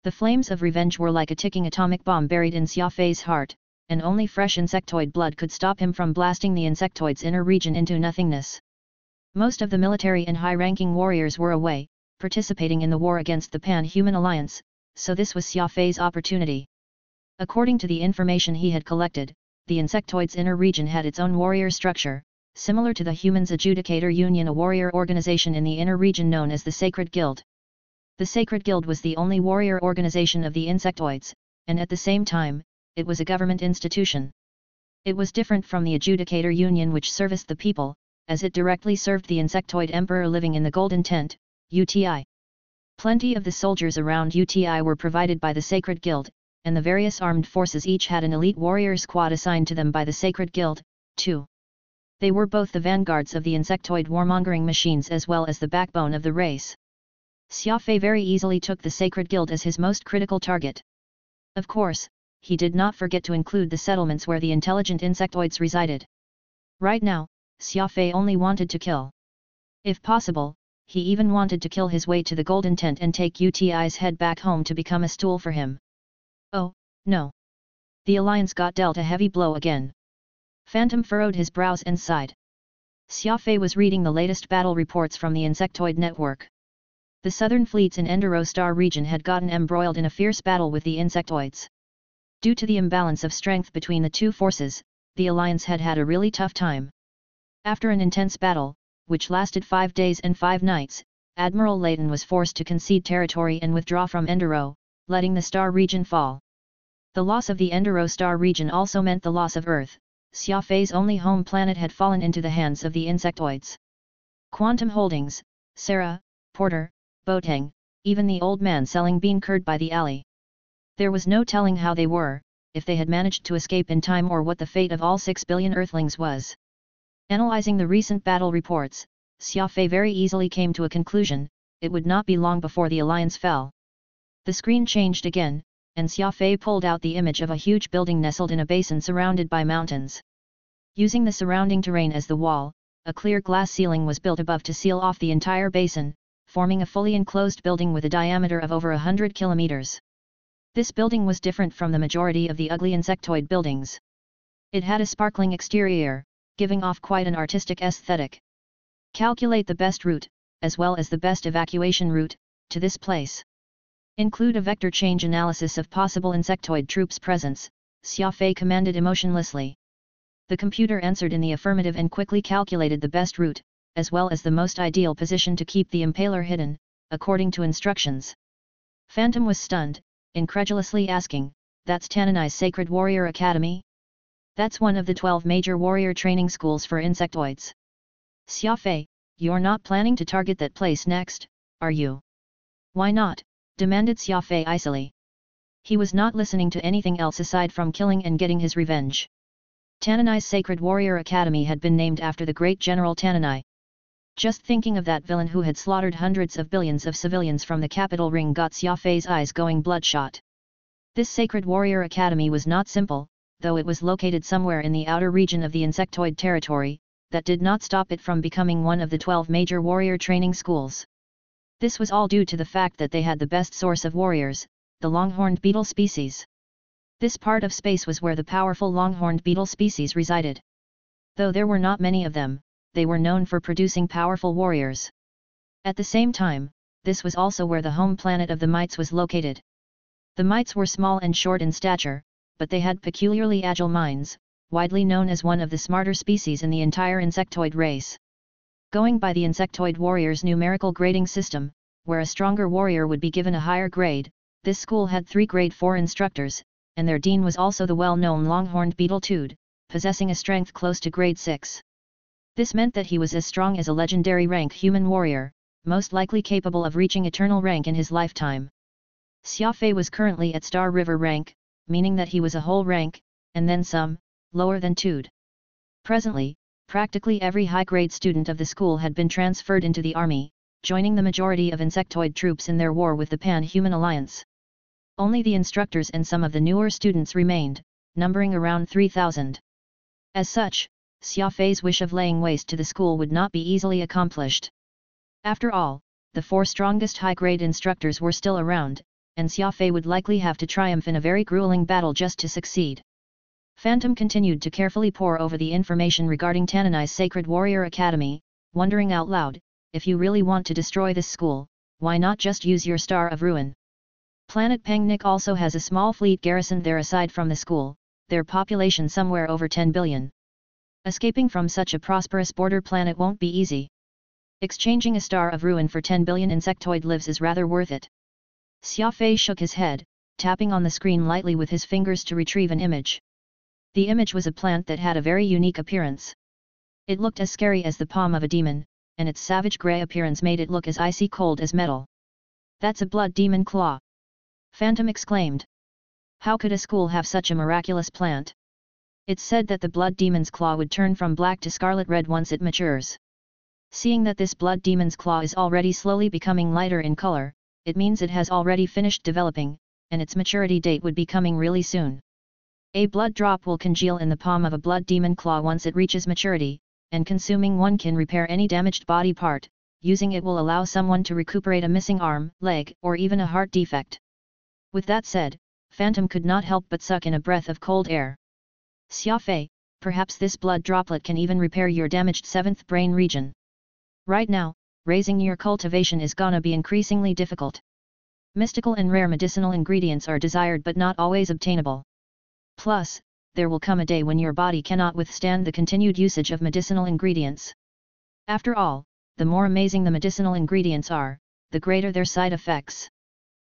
The flames of revenge were like a ticking atomic bomb buried in Xia Fei's heart, and only fresh insectoid blood could stop him from blasting the insectoid's inner region into nothingness. Most of the military and high-ranking warriors were away, participating in the war against the Pan-Human Alliance, so this was Xia Fei's opportunity. According to the information he had collected, the insectoid's inner region had its own warrior structure, similar to the Humans Adjudicator Union, a warrior organization in the inner region known as the Sacred Guild. The Sacred Guild was the only warrior organization of the insectoids, and at the same time, it was a government institution. It was different from the Adjudicator Union which serviced the people, as it directly served the insectoid emperor living in the Golden Tent, UTI. Plenty of the soldiers around UTI were provided by the Sacred Guild, and the various armed forces each had an elite warrior squad assigned to them by the Sacred Guild, too. They were both the vanguards of the insectoid warmongering machines as well as the backbone of the race. Xia Fei very easily took the Sacred Guild as his most critical target. Of course, he did not forget to include the settlements where the intelligent insectoids resided. Right now, Xia Fei only wanted to kill. If possible, he even wanted to kill his way to the golden tent and take Uti's head back home to become a stool for him. Oh, no. The alliance got dealt a heavy blow again. Phantom furrowed his brows and sighed. Xia Fei was reading the latest battle reports from the Insectoid Network. The southern fleets in Enduro Star region had gotten embroiled in a fierce battle with the insectoids. Due to the imbalance of strength between the two forces, the alliance had had a really tough time. After an intense battle, which lasted 5 days and 5 nights, Admiral Leighton was forced to concede territory and withdraw from Enduro, letting the Star region fall. The loss of the Enduro Star region also meant the loss of Earth. Xia Fei's only home planet had fallen into the hands of the insectoids. Quantum Holdings, Sarah, Porter, Boateng, even the old man selling bean curd by the alley. There was no telling how they were, if they had managed to escape in time, or what the fate of all 6 billion Earthlings was. Analyzing the recent battle reports, Xia Fei very easily came to a conclusion: it would not be long before the alliance fell. The screen changed again, and Xia Fei pulled out the image of a huge building nestled in a basin surrounded by mountains. Using the surrounding terrain as the wall, a clear glass ceiling was built above to seal off the entire basin, forming a fully enclosed building with a diameter of over 100 kilometers. This building was different from the majority of the ugly insectoid buildings. It had a sparkling exterior, giving off quite an artistic aesthetic. Calculate the best route, as well as the best evacuation route, to this place. Include a vector change analysis of possible insectoid troops' presence, Xia Fei commanded emotionlessly. The computer answered in the affirmative and quickly calculated the best route, as well as the most ideal position to keep the impaler hidden, according to instructions. Phantom was stunned, incredulously asking, "That's Tananai's Sacred Warrior Academy?" "That's one of the 12 major warrior training schools for insectoids." "Xia Fei, you're not planning to target that place next, are you?" "Why not?" demanded Xia Fei icily. He was not listening to anything else aside from killing and getting his revenge. Tananai's Sacred Warrior Academy had been named after the great General Tananai. Just thinking of that villain who had slaughtered hundreds of billions of civilians from the capital ring got Xia Fei's eyes going bloodshot. This Sacred Warrior Academy was not simple, though it was located somewhere in the outer region of the insectoid territory. That did not stop it from becoming one of the 12 major warrior training schools. This was all due to the fact that they had the best source of warriors, the longhorned beetle species. This part of space was where the powerful longhorned beetle species resided. Though there were not many of them, they were known for producing powerful warriors. At the same time, this was also where the home planet of the mites was located. The mites were small and short in stature, but they had peculiarly agile minds, widely known as one of the smarter species in the entire insectoid race. Going by the insectoid warriors' numerical grading system, where a stronger warrior would be given a higher grade, this school had 3 grade 4 instructors, and their dean was also the well-known longhorned beetle Tude, possessing a strength close to grade 6. This meant that he was as strong as a legendary rank human warrior, most likely capable of reaching eternal rank in his lifetime. Xia Fei was currently at Star River rank, meaning that he was a whole rank, and then some, lower than Tude. Presently, practically every high-grade student of the school had been transferred into the army, joining the majority of insectoid troops in their war with the Pan-Human Alliance. Only the instructors and some of the newer students remained, numbering around 3,000. As such, Xia Fei's wish of laying waste to the school would not be easily accomplished. After all, the 4 strongest high-grade instructors were still around, and Xia Fei would likely have to triumph in a very grueling battle just to succeed. Phantom continued to carefully pore over the information regarding Tananai's Sacred Warrior Academy, wondering out loud, if you really want to destroy this school, why not just use your Star of Ruin? Planet Pangnik also has a small fleet garrisoned there aside from the school, their population somewhere over 10 billion. Escaping from such a prosperous border planet won't be easy. Exchanging a Star of Ruin for 10 billion insectoid lives is rather worth it. Xia Fei shook his head, tapping on the screen lightly with his fingers to retrieve an image. The image was a plant that had a very unique appearance. It looked as scary as the palm of a demon, and its savage grey appearance made it look as icy cold as metal. "That's a blood demon claw!" Phantom exclaimed. "How could a school have such a miraculous plant?" "It's said that the blood demon's claw would turn from black to scarlet red once it matures. Seeing that this blood demon's claw is already slowly becoming lighter in color, it means it has already finished developing, and its maturity date would be coming really soon. A blood drop will congeal in the palm of a blood demon claw once it reaches maturity, and consuming one can repair any damaged body part, using it will allow someone to recuperate a missing arm, leg, or even a heart defect. With that said, Phantom could not help but suck in a breath of cold air. Xia Fei, perhaps this blood droplet can even repair your damaged 7th brain region. Right now, raising your cultivation is gonna be increasingly difficult. Mystical and rare medicinal ingredients are desired but not always obtainable. Plus, there will come a day when your body cannot withstand the continued usage of medicinal ingredients. After all, the more amazing the medicinal ingredients are, the greater their side effects.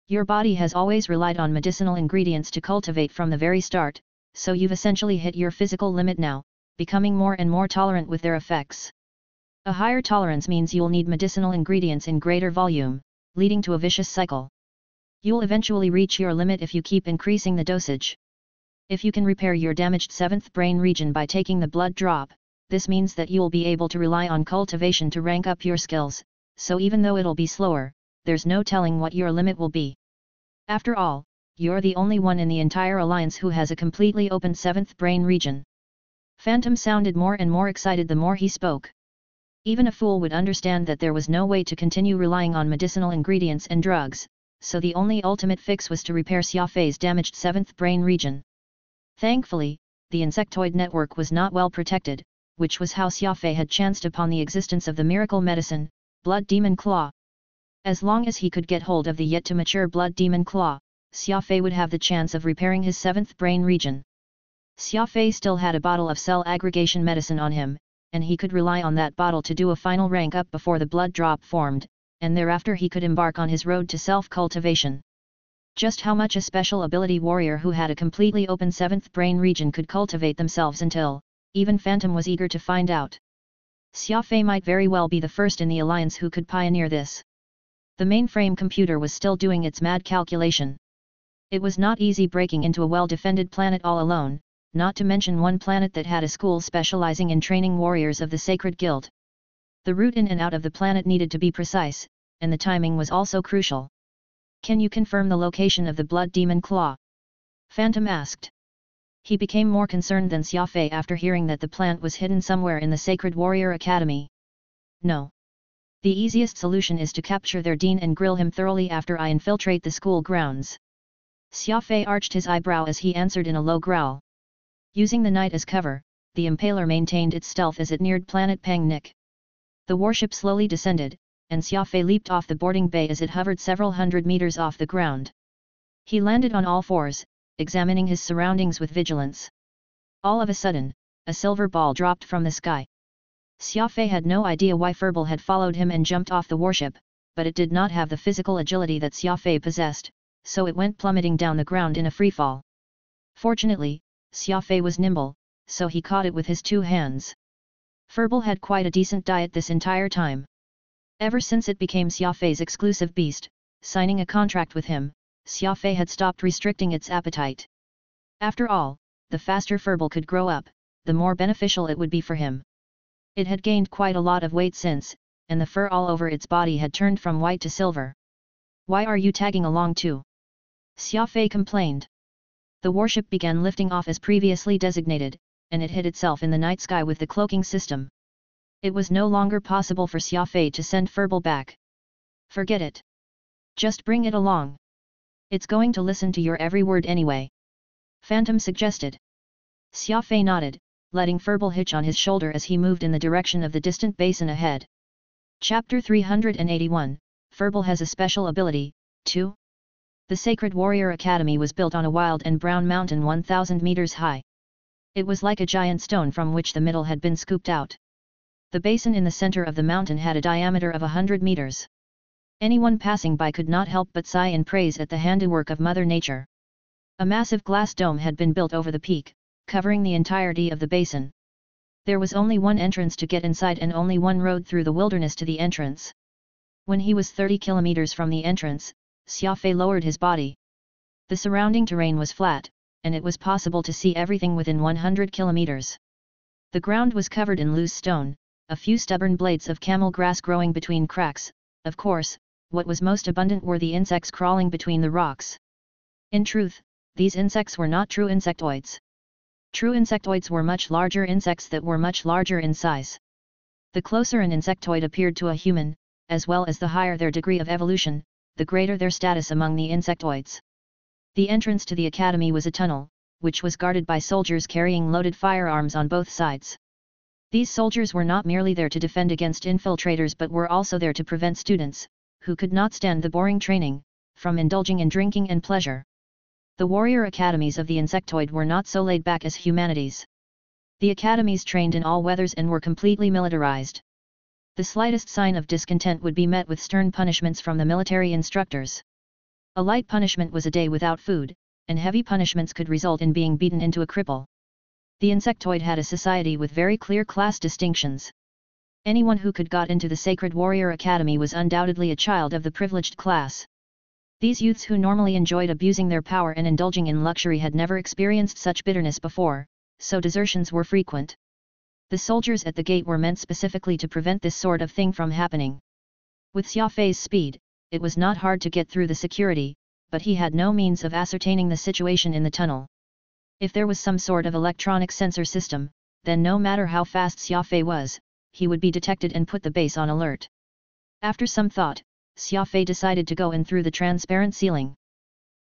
Your body has always relied on medicinal ingredients to cultivate from the very start, so you've essentially hit your physical limit now, becoming more and more tolerant with their effects. A higher tolerance means you'll need medicinal ingredients in greater volume, leading to a vicious cycle. You'll eventually reach your limit if you keep increasing the dosage. If you can repair your damaged 7th brain region by taking the blood drop, this means that you'll be able to rely on cultivation to rank up your skills, so even though it'll be slower, there's no telling what your limit will be. After all, you're the only one in the entire alliance who has a completely open 7th brain region. Phantom sounded more and more excited the more he spoke. Even a fool would understand that there was no way to continue relying on medicinal ingredients and drugs, so the only ultimate fix was to repair Xia Fei's damaged 7th brain region. Thankfully, the insectoid network was not well protected, which was how Xia Fei had chanced upon the existence of the miracle medicine, Blood Demon Claw. As long as he could get hold of the yet-to-mature Blood Demon Claw, Xia Fei would have the chance of repairing his 7th brain region. Xia Fei still had a bottle of cell aggregation medicine on him, and he could rely on that bottle to do a final rank up before the blood drop formed, and thereafter he could embark on his road to self-cultivation. Just how much a special ability warrior who had a completely open 7th brain region could cultivate themselves until, even Phantom was eager to find out. Xia Fei might very well be the first in the alliance who could pioneer this. The mainframe computer was still doing its mad calculation. It was not easy breaking into a well-defended planet all alone, not to mention one planet that had a school specializing in training warriors of the Sacred Guild. The route in and out of the planet needed to be precise, and the timing was also crucial. Can you confirm the location of the Blood Demon Claw? Phantom asked. He became more concerned than Xia Fei after hearing that the plant was hidden somewhere in the Sacred Warrior Academy. No. The easiest solution is to capture their dean and grill him thoroughly after I infiltrate the school grounds. Xia Fei arched his eyebrow as he answered in a low growl. Using the night as cover, the impaler maintained its stealth as it neared planet Pangnik. The warship slowly descended, and Xia Fei leaped off the boarding bay as it hovered several hundred meters off the ground. He landed on all fours, examining his surroundings with vigilance. All of a sudden, a silver ball dropped from the sky. Xia Fei had no idea why Furball had followed him and jumped off the warship, but it did not have the physical agility that Xia Fei possessed, so it went plummeting down the ground in a freefall. Fortunately, Xia Fei was nimble, so he caught it with his 2 hands. Furball had quite a decent diet this entire time. Ever since it became Xia Fei's exclusive beast, signing a contract with him, Xia Fei had stopped restricting its appetite. After all, the faster Furball could grow up, the more beneficial it would be for him. It had gained quite a lot of weight since, and the fur all over its body had turned from white to silver. Why are you tagging along too? Xia Fei complained. The warship began lifting off as previously designated, and it hid itself in the night sky with the cloaking system. It was no longer possible for Xia Fei to send Furball back. Forget it. Just bring it along. It's going to listen to your every word anyway. Phantom suggested. Xia Fei nodded, letting Furball hitch on his shoulder as he moved in the direction of the distant basin ahead. Chapter 381, Furball has a special ability, 2. The Sacred Warrior Academy was built on a wild and brown mountain 1,000 meters high. It was like a giant stone from which the middle had been scooped out. The basin in the center of the mountain had a diameter of 100 meters. Anyone passing by could not help but sigh in praise at the handiwork of Mother Nature. A massive glass dome had been built over the peak, covering the entirety of the basin. There was only one entrance to get inside and only one road through the wilderness to the entrance. When he was 30 kilometers from the entrance, Xia Fei lowered his body. The surrounding terrain was flat, and it was possible to see everything within 100 kilometers. The ground was covered in loose stone, a few stubborn blades of camel grass growing between cracks. Of course, what was most abundant were the insects crawling between the rocks. In truth, these insects were not true insectoids. True insectoids were much larger insects that were much larger in size. The closer an insectoid appeared to a human, as well as the higher their degree of evolution, the greater their status among the insectoids. The entrance to the academy was a tunnel, which was guarded by soldiers carrying loaded firearms on both sides. These soldiers were not merely there to defend against infiltrators but were also there to prevent students, who could not stand the boring training, from indulging in drinking and pleasure. The warrior academies of the insectoid were not so laid back as humanities. The academies trained in all weathers and were completely militarized. The slightest sign of discontent would be met with stern punishments from the military instructors. A light punishment was a day without food, and heavy punishments could result in being beaten into a cripple. The insectoid had a society with very clear class distinctions. Anyone who could got into the Sacred Warrior Academy was undoubtedly a child of the privileged class. These youths who normally enjoyed abusing their power and indulging in luxury had never experienced such bitterness before, so desertions were frequent. The soldiers at the gate were meant specifically to prevent this sort of thing from happening. With Xia Fei's speed, it was not hard to get through the security, but he had no means of ascertaining the situation in the tunnel. If there was some sort of electronic sensor system, then no matter how fast Xia Fei was, he would be detected and put the base on alert. After some thought, Xia Fei decided to go in through the transparent ceiling.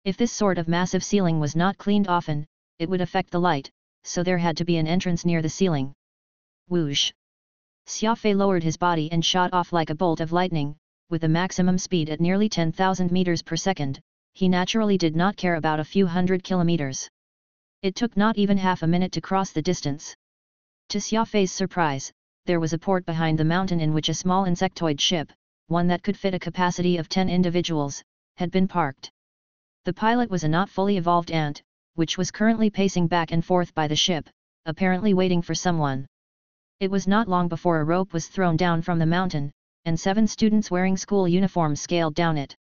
If this sort of massive ceiling was not cleaned often, it would affect the light, so there had to be an entrance near the ceiling. Whoosh! Xia Fei lowered his body and shot off like a bolt of lightning, with a maximum speed at nearly 10,000 meters per second. He naturally did not care about a few hundred kilometers. It took not even half a minute to cross the distance. To Xia Fei's surprise, there was a port behind the mountain in which a small insectoid ship, one that could fit a capacity of 10 individuals, had been parked. The pilot was a not fully evolved ant, which was currently pacing back and forth by the ship, apparently waiting for someone. It was not long before a rope was thrown down from the mountain, and 7 students wearing school uniforms scaled down it.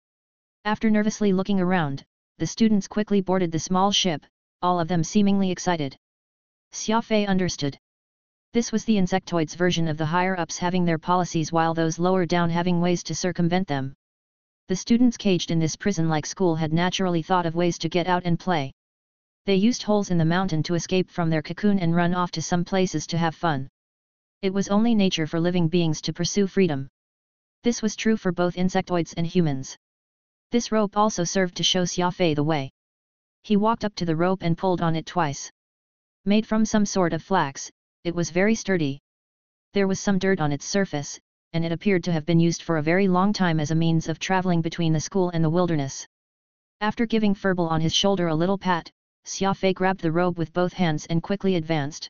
After nervously looking around, the students quickly boarded the small ship, all of them seemingly excited. Xia Fei understood. This was the insectoids' version of the higher-ups having their policies while those lower down having ways to circumvent them. The students caged in this prison-like school had naturally thought of ways to get out and play. They used holes in the mountain to escape from their cocoon and run off to some places to have fun. It was only nature for living beings to pursue freedom. This was true for both insectoids and humans. This rope also served to show Xia Fei the way. He walked up to the rope and pulled on it twice. Made from some sort of flax, it was very sturdy. There was some dirt on its surface, and it appeared to have been used for a very long time as a means of traveling between the school and the wilderness. After giving Furball on his shoulder a little pat, Xia Fei grabbed the rope with both hands and quickly advanced.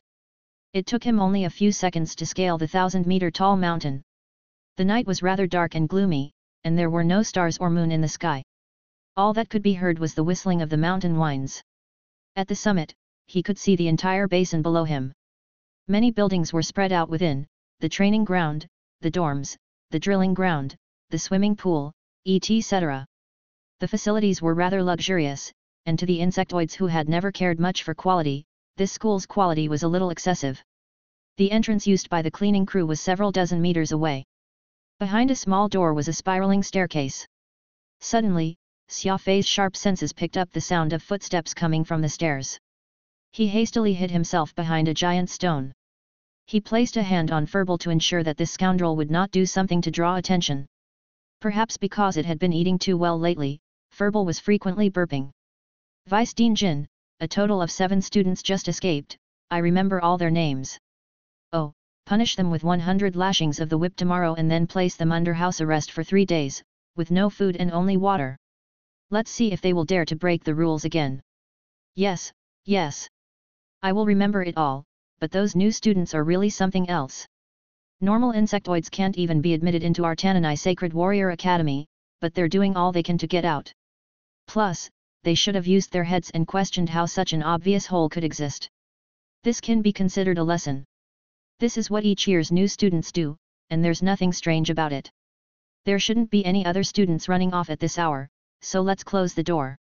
It took him only a few seconds to scale the 1,000-meter-tall mountain. The night was rather dark and gloomy, and there were no stars or moon in the sky. All that could be heard was the whistling of the mountain winds. At the summit, he could see the entire basin below him. Many buildings were spread out within, the training ground, the dorms, the drilling ground, the swimming pool, etc. The facilities were rather luxurious, and to the insectoids who had never cared much for quality, this school's quality was a little excessive. The entrance used by the cleaning crew was several dozen meters away. Behind a small door was a spiraling staircase. Suddenly, Xia Fei's sharp senses picked up the sound of footsteps coming from the stairs. He hastily hid himself behind a giant stone. He placed a hand on Furball to ensure that this scoundrel would not do something to draw attention. Perhaps because it had been eating too well lately, Furball was frequently burping. Vice Dean Jin, a total of 7 students just escaped, I remember all their names. Oh, punish them with 100 lashings of the whip tomorrow and then place them under house arrest for 3 days, with no food and only water. Let's see if they will dare to break the rules again. Yes, yes. I will remember it all, but those new students are really something else. Normal insectoids can't even be admitted into Artanani Sacred Warrior Academy, but they're doing all they can to get out. Plus, they should have used their heads and questioned how such an obvious hole could exist. This can be considered a lesson. This is what each year's new students do, and there's nothing strange about it. There shouldn't be any other students running off at this hour, so let's close the door.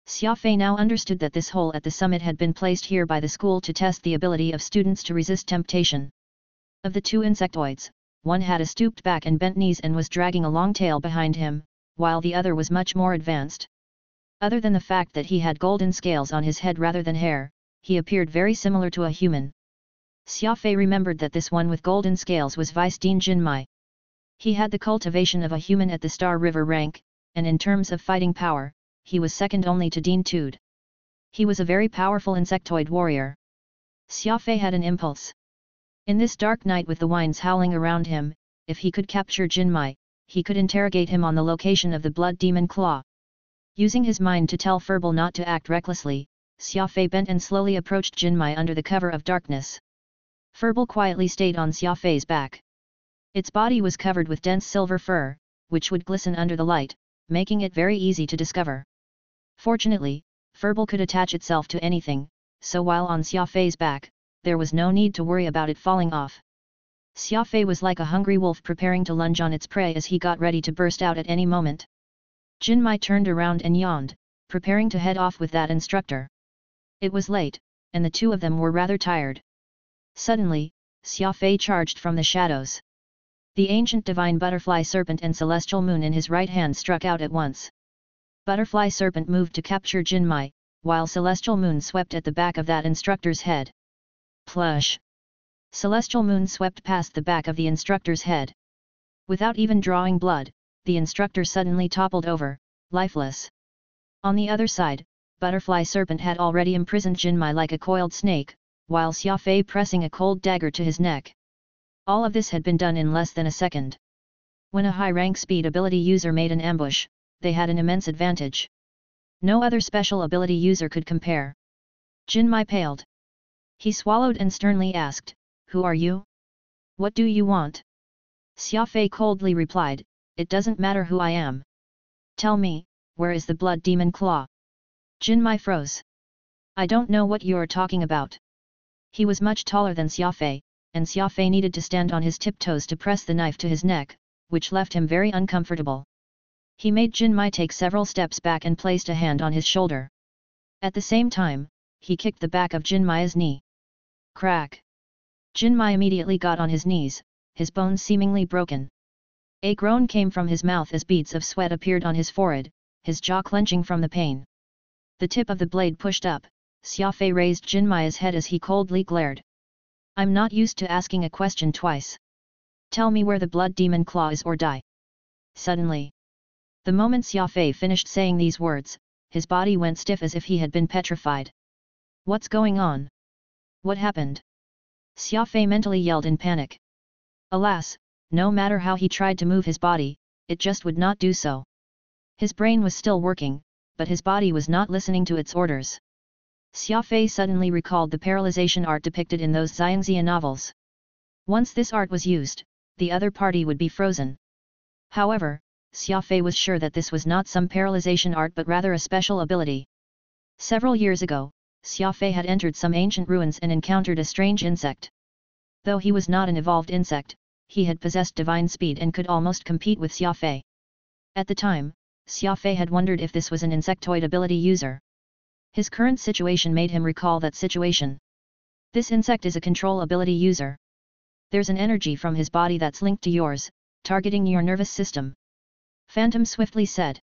Xia Fei now understood that this hole at the summit had been placed here by the school to test the ability of students to resist temptation. Of the 2 insectoids, one had a stooped back and bent knees and was dragging a long tail behind him, while the other was much more advanced. Other than the fact that he had golden scales on his head rather than hair, he appeared very similar to a human. Xia Fei remembered that this one with golden scales was Vice Dean Jin Mai. He had the cultivation of a human at the Star River rank, and in terms of fighting power, he was second only to Dean Tude. He was a very powerful insectoid warrior. Xia Fei had an impulse. In this dark night with the winds howling around him, if he could capture Jinmai, he could interrogate him on the location of the blood demon claw. Using his mind to tell Furball not to act recklessly, Xia Fei bent and slowly approached Jinmai under the cover of darkness. Furball quietly stayed on Xia Fei's back. Its body was covered with dense silver fur, which would glisten under the light, making it very easy to discover. Fortunately, Furball could attach itself to anything, so while on Xia Fei's back, there was no need to worry about it falling off. Xia Fei was like a hungry wolf preparing to lunge on its prey as he got ready to burst out at any moment. Jinmai turned around and yawned, preparing to head off with that instructor. It was late, and the two of them were rather tired. Suddenly, Xia Fei charged from the shadows. The ancient divine butterfly serpent and celestial moon in his right hand struck out at once. Butterfly serpent moved to capture Jinmai, while celestial moon swept at the back of that instructor's head. Plush! Celestial moon swept past the back of the instructor's head. Without even drawing blood, the instructor suddenly toppled over, lifeless. On the other side, butterfly serpent had already imprisoned Jinmai like a coiled snake, while Xia Fei pressing a cold dagger to his neck. All of this had been done in less than a second. When a high-rank speed ability user made an ambush, they had an immense advantage. No other special ability user could compare. Jinmai paled. He swallowed and sternly asked, "Who are you? What do you want?" Xia Fei coldly replied, "It doesn't matter who I am. Tell me, where is the blood demon claw?" Jinmai froze. "I don't know what you're talking about." He was much taller than Xia Fei, and Xia Fei needed to stand on his tiptoes to press the knife to his neck, which left him very uncomfortable. He made Jinmai take several steps back and placed a hand on his shoulder. At the same time, he kicked the back of Jinmai's knee. Crack! Jinmai immediately got on his knees, his bones seemingly broken. A groan came from his mouth as beads of sweat appeared on his forehead, his jaw clenching from the pain. The tip of the blade pushed up, Xia Fei raised Jinmai's head as he coldly glared. "I'm not used to asking a question twice. Tell me where the blood demon claw is or die." Suddenly, the moment Xia Fei finished saying these words, his body went stiff as if he had been petrified. "What's going on? What happened?" Xia Fei mentally yelled in panic. Alas, no matter how he tried to move his body, it just would not do so. His brain was still working, but his body was not listening to its orders. Xia Fei suddenly recalled the paralyzation art depicted in those Xiangxia novels. Once this art was used, the other party would be frozen. However, Xia Fei was sure that this was not some paralyzation art but rather a special ability. Several years ago, Xia Fei had entered some ancient ruins and encountered a strange insect. Though he was not an evolved insect, he had possessed divine speed and could almost compete with Xia Fei. At the time, Xia Fei had wondered if this was an insectoid ability user. His current situation made him recall that situation. This insect is a control ability user. There's an energy from his body that's linked to yours, targeting your nervous system. Phantom swiftly said.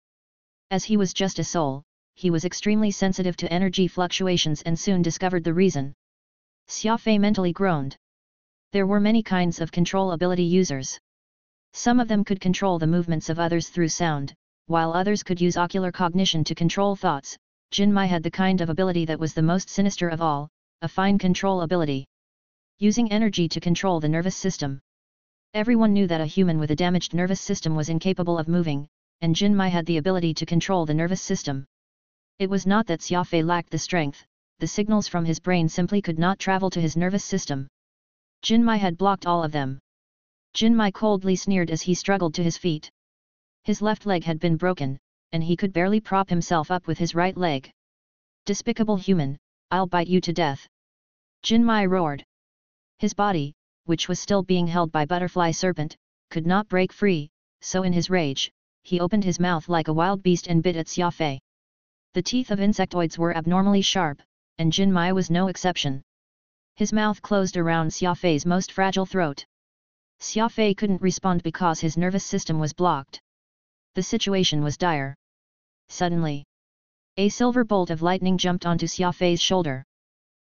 As he was just a soul, he was extremely sensitive to energy fluctuations and soon discovered the reason. Xia Fei mentally groaned. There were many kinds of control ability users. Some of them could control the movements of others through sound, while others could use ocular cognition to control thoughts. Jinmai had the kind of ability that was the most sinister of all, a fine control ability. Using energy to control the nervous system. Everyone knew that a human with a damaged nervous system was incapable of moving, and Jinmai had the ability to control the nervous system. It was not that Xia Fei lacked the strength, the signals from his brain simply could not travel to his nervous system. Jinmai had blocked all of them. Jinmai coldly sneered as he struggled to his feet. His left leg had been broken, and he could barely prop himself up with his right leg. "Despicable human, I'll bite you to death!" Jinmai roared. His body, which was still being held by butterfly serpent, could not break free, so in his rage, he opened his mouth like a wild beast and bit at Xia Fei. The teeth of insectoids were abnormally sharp, and Jinmai was no exception. His mouth closed around Xia Fei's most fragile throat. Xia Fei couldn't respond because his nervous system was blocked. The situation was dire. Suddenly, a silver bolt of lightning jumped onto Xia Fei's shoulder.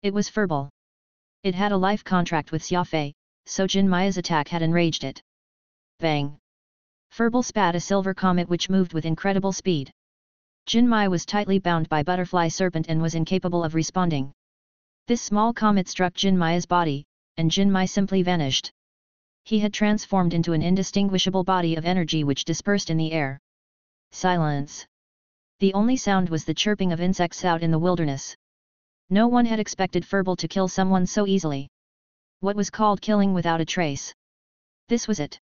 It was Furball. It had a life contract with Xia Fei, so Jinmai's attack had enraged it. Bang! Furball spat a silver comet which moved with incredible speed. Jinmai was tightly bound by butterfly serpent and was incapable of responding. This small comet struck Jinmai's body, and Jinmai simply vanished. He had transformed into an indistinguishable body of energy which dispersed in the air. Silence. The only sound was the chirping of insects out in the wilderness. No one had expected Furball to kill someone so easily. What was called killing without a trace? This was it.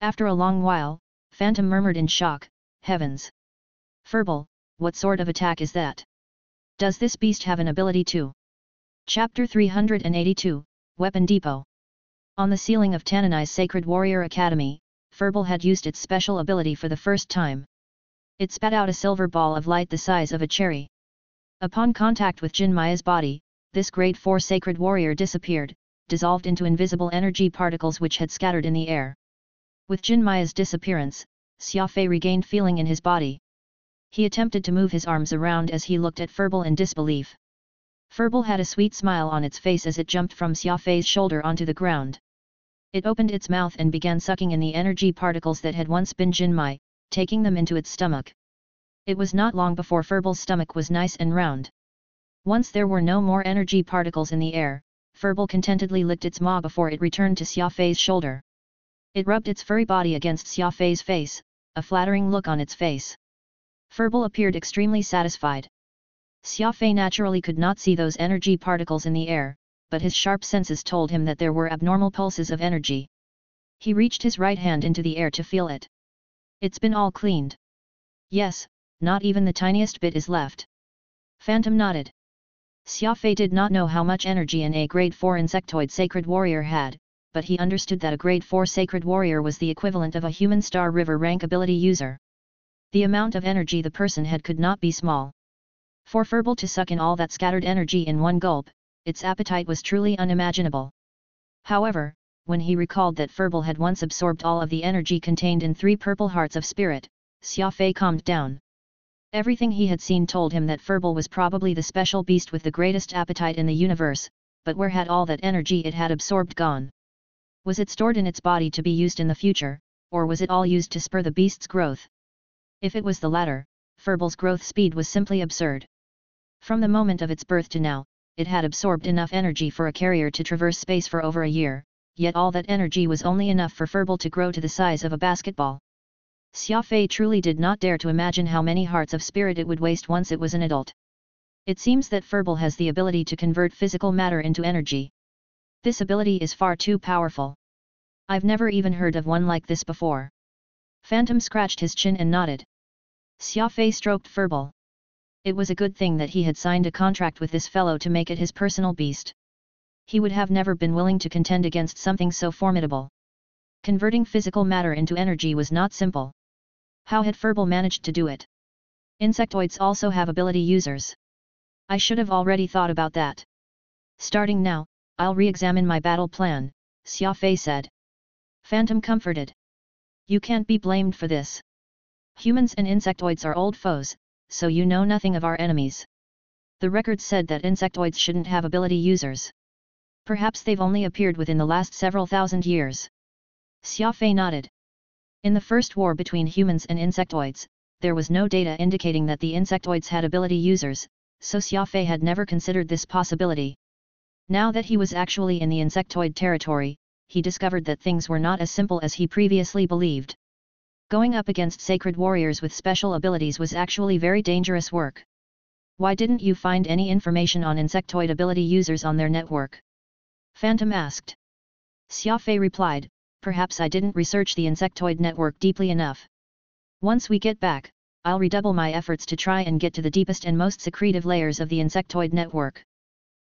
After a long while, Phantom murmured in shock, "Heavens! Furball, what sort of attack is that? Does this beast have an ability too?" Chapter 382, Weapon Depot. On the ceiling of Tananai's Sacred Warrior Academy, Furball had used its special ability for the first time. It spat out a silver ball of light the size of a cherry. Upon contact with Jinmai's body, this Grade 4 Sacred Warrior disappeared, dissolved into invisible energy particles which had scattered in the air. With Jinmai's disappearance, Xia Fei regained feeling in his body. He attempted to move his arms around as he looked at Furball in disbelief. Furball had a sweet smile on its face as it jumped from Xia Fei's shoulder onto the ground. It opened its mouth and began sucking in the energy particles that had once been Jinmai, taking them into its stomach. It was not long before Furball's stomach was nice and round. Once there were no more energy particles in the air, Furball contentedly licked its maw before it returned to Xia Fei's shoulder. It rubbed its furry body against Xia Fei's face, a flattering look on its face. Furball appeared extremely satisfied. Xia Fei naturally could not see those energy particles in the air, but his sharp senses told him that there were abnormal pulses of energy. He reached his right hand into the air to feel it. "It's been all cleaned." "Yes, not even the tiniest bit is left." Phantom nodded. Xia Fei did not know how much energy a Grade 4 insectoid Sacred Warrior had, but he understood that a Grade 4 Sacred Warrior was the equivalent of a human Star River rank ability user. The amount of energy the person had could not be small. For Furball to suck in all that scattered energy in one gulp, its appetite was truly unimaginable. However, when he recalled that Furball had once absorbed all of the energy contained in 3 purple hearts of spirit, Xia Fei calmed down. Everything he had seen told him that Furball was probably the special beast with the greatest appetite in the universe, but where had all that energy it had absorbed gone? Was it stored in its body to be used in the future, or was it all used to spur the beast's growth? If it was the latter, Furball's growth speed was simply absurd. From the moment of its birth to now, it had absorbed enough energy for a carrier to traverse space for over a year, yet all that energy was only enough for Furball to grow to the size of a basketball. Xia Fei truly did not dare to imagine how many hearts of spirit it would waste once it was an adult. It seems that Furball has the ability to convert physical matter into energy. This ability is far too powerful. I've never even heard of one like this before. Phantom scratched his chin and nodded. Xia Fei stroked Furball. It was a good thing that he had signed a contract with this fellow to make it his personal beast. He would have never been willing to contend against something so formidable. Converting physical matter into energy was not simple. How had Furball managed to do it? Insectoids also have ability users. I should have already thought about that. Starting now, I'll re-examine my battle plan, Xia Fei said. Phantom comforted. You can't be blamed for this. Humans and insectoids are old foes, so you know nothing of our enemies. The records said that insectoids shouldn't have ability users. Perhaps they've only appeared within the last several thousand years. Xia Fei nodded. In the first war between humans and insectoids, there was no data indicating that the insectoids had ability users, so Xia Fei had never considered this possibility. Now that he was actually in the insectoid territory, he discovered that things were not as simple as he previously believed. Going up against sacred warriors with special abilities was actually very dangerous work. Why didn't you find any information on insectoid ability users on their network? Phantom asked. Xia Fei replied, perhaps I didn't research the insectoid network deeply enough. Once we get back, I'll redouble my efforts to try and get to the deepest and most secretive layers of the insectoid network.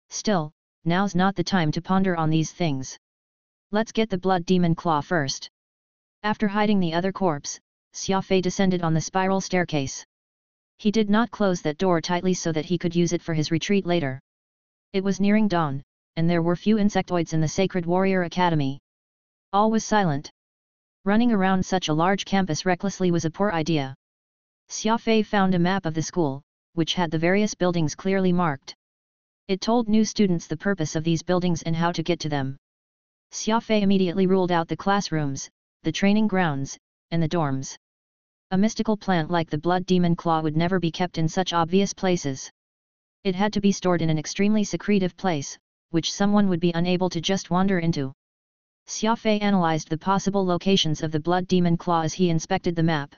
Still, now's not the time to ponder on these things. Let's get the blood demon claw first. After hiding the other corpse, Xia Fei descended on the spiral staircase. He did not close that door tightly so that he could use it for his retreat later. It was nearing dawn, and there were few insectoids in the Sacred Warrior Academy. All was silent. Running around such a large campus recklessly was a poor idea. Xia Fei found a map of the school, which had the various buildings clearly marked. It told new students the purpose of these buildings and how to get to them. Xia Fei immediately ruled out the classrooms, the training grounds, and the dorms. A mystical plant like the blood demon claw would never be kept in such obvious places. It had to be stored in an extremely secretive place, which someone would be unable to just wander into. Xia Fei analyzed the possible locations of the blood demon claw as he inspected the map.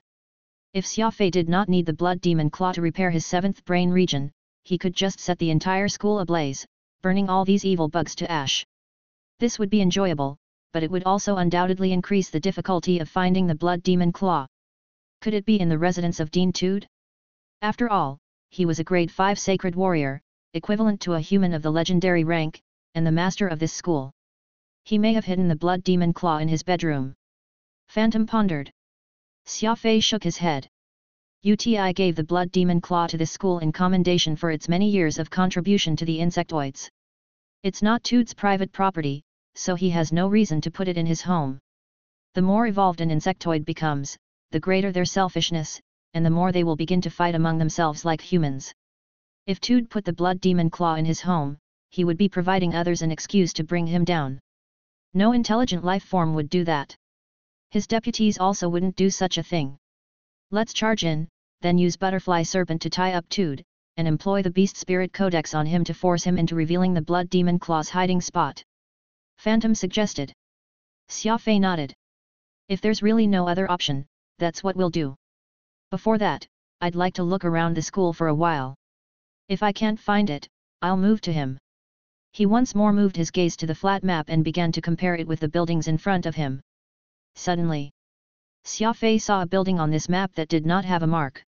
If Xia Fei did not need the blood demon claw to repair his seventh brain region, he could just set the entire school ablaze, burning all these evil bugs to ash. This would be enjoyable, but it would also undoubtedly increase the difficulty of finding the blood demon claw. Could it be in the residence of Dean Tude? After all, he was a grade 5 sacred warrior, equivalent to a human of the legendary rank, and the master of this school. He may have hidden the blood demon claw in his bedroom. Phantom pondered. Xia Fei shook his head. UTI gave the blood demon claw to this school in commendation for its many years of contribution to the insectoids. It's not Tude's private property, so he has no reason to put it in his home. The more evolved an insectoid becomes, the greater their selfishness, and the more they will begin to fight among themselves like humans. If Tude put the blood demon claw in his home, he would be providing others an excuse to bring him down. No intelligent life form would do that. His deputies also wouldn't do such a thing. Let's charge in, then use Butterfly Serpent to tie up Tude, and employ the Beast Spirit Codex on him to force him into revealing the blood demon claw's hiding spot. Phantom suggested. Xia Fei nodded. If there's really no other option, that's what we'll do. Before that, I'd like to look around the school for a while. If I can't find it, I'll move to him. He once more moved his gaze to the flat map and began to compare it with the buildings in front of him. Suddenly, Xia Fei saw a building on this map that did not have a mark.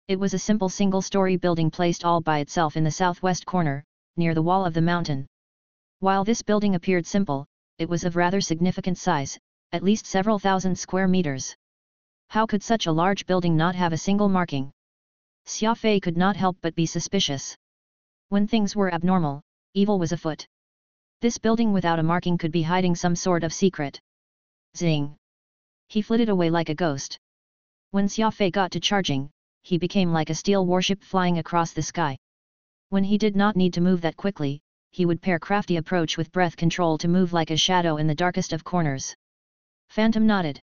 It was a simple single-story building placed all by itself in the southwest corner, near the wall of the mountain. While this building appeared simple, it was of rather significant size, at least several thousand square meters. How could such a large building not have a single marking? Xia Fei could not help but be suspicious. When things were abnormal, evil was afoot. This building without a marking could be hiding some sort of secret. Zing! He flitted away like a ghost. When Xia Fei got to charging, he became like a steel warship flying across the sky. When he did not need to move that quickly, he would pair crafty approach with breath control to move like a shadow in the darkest of corners. Phantom nodded.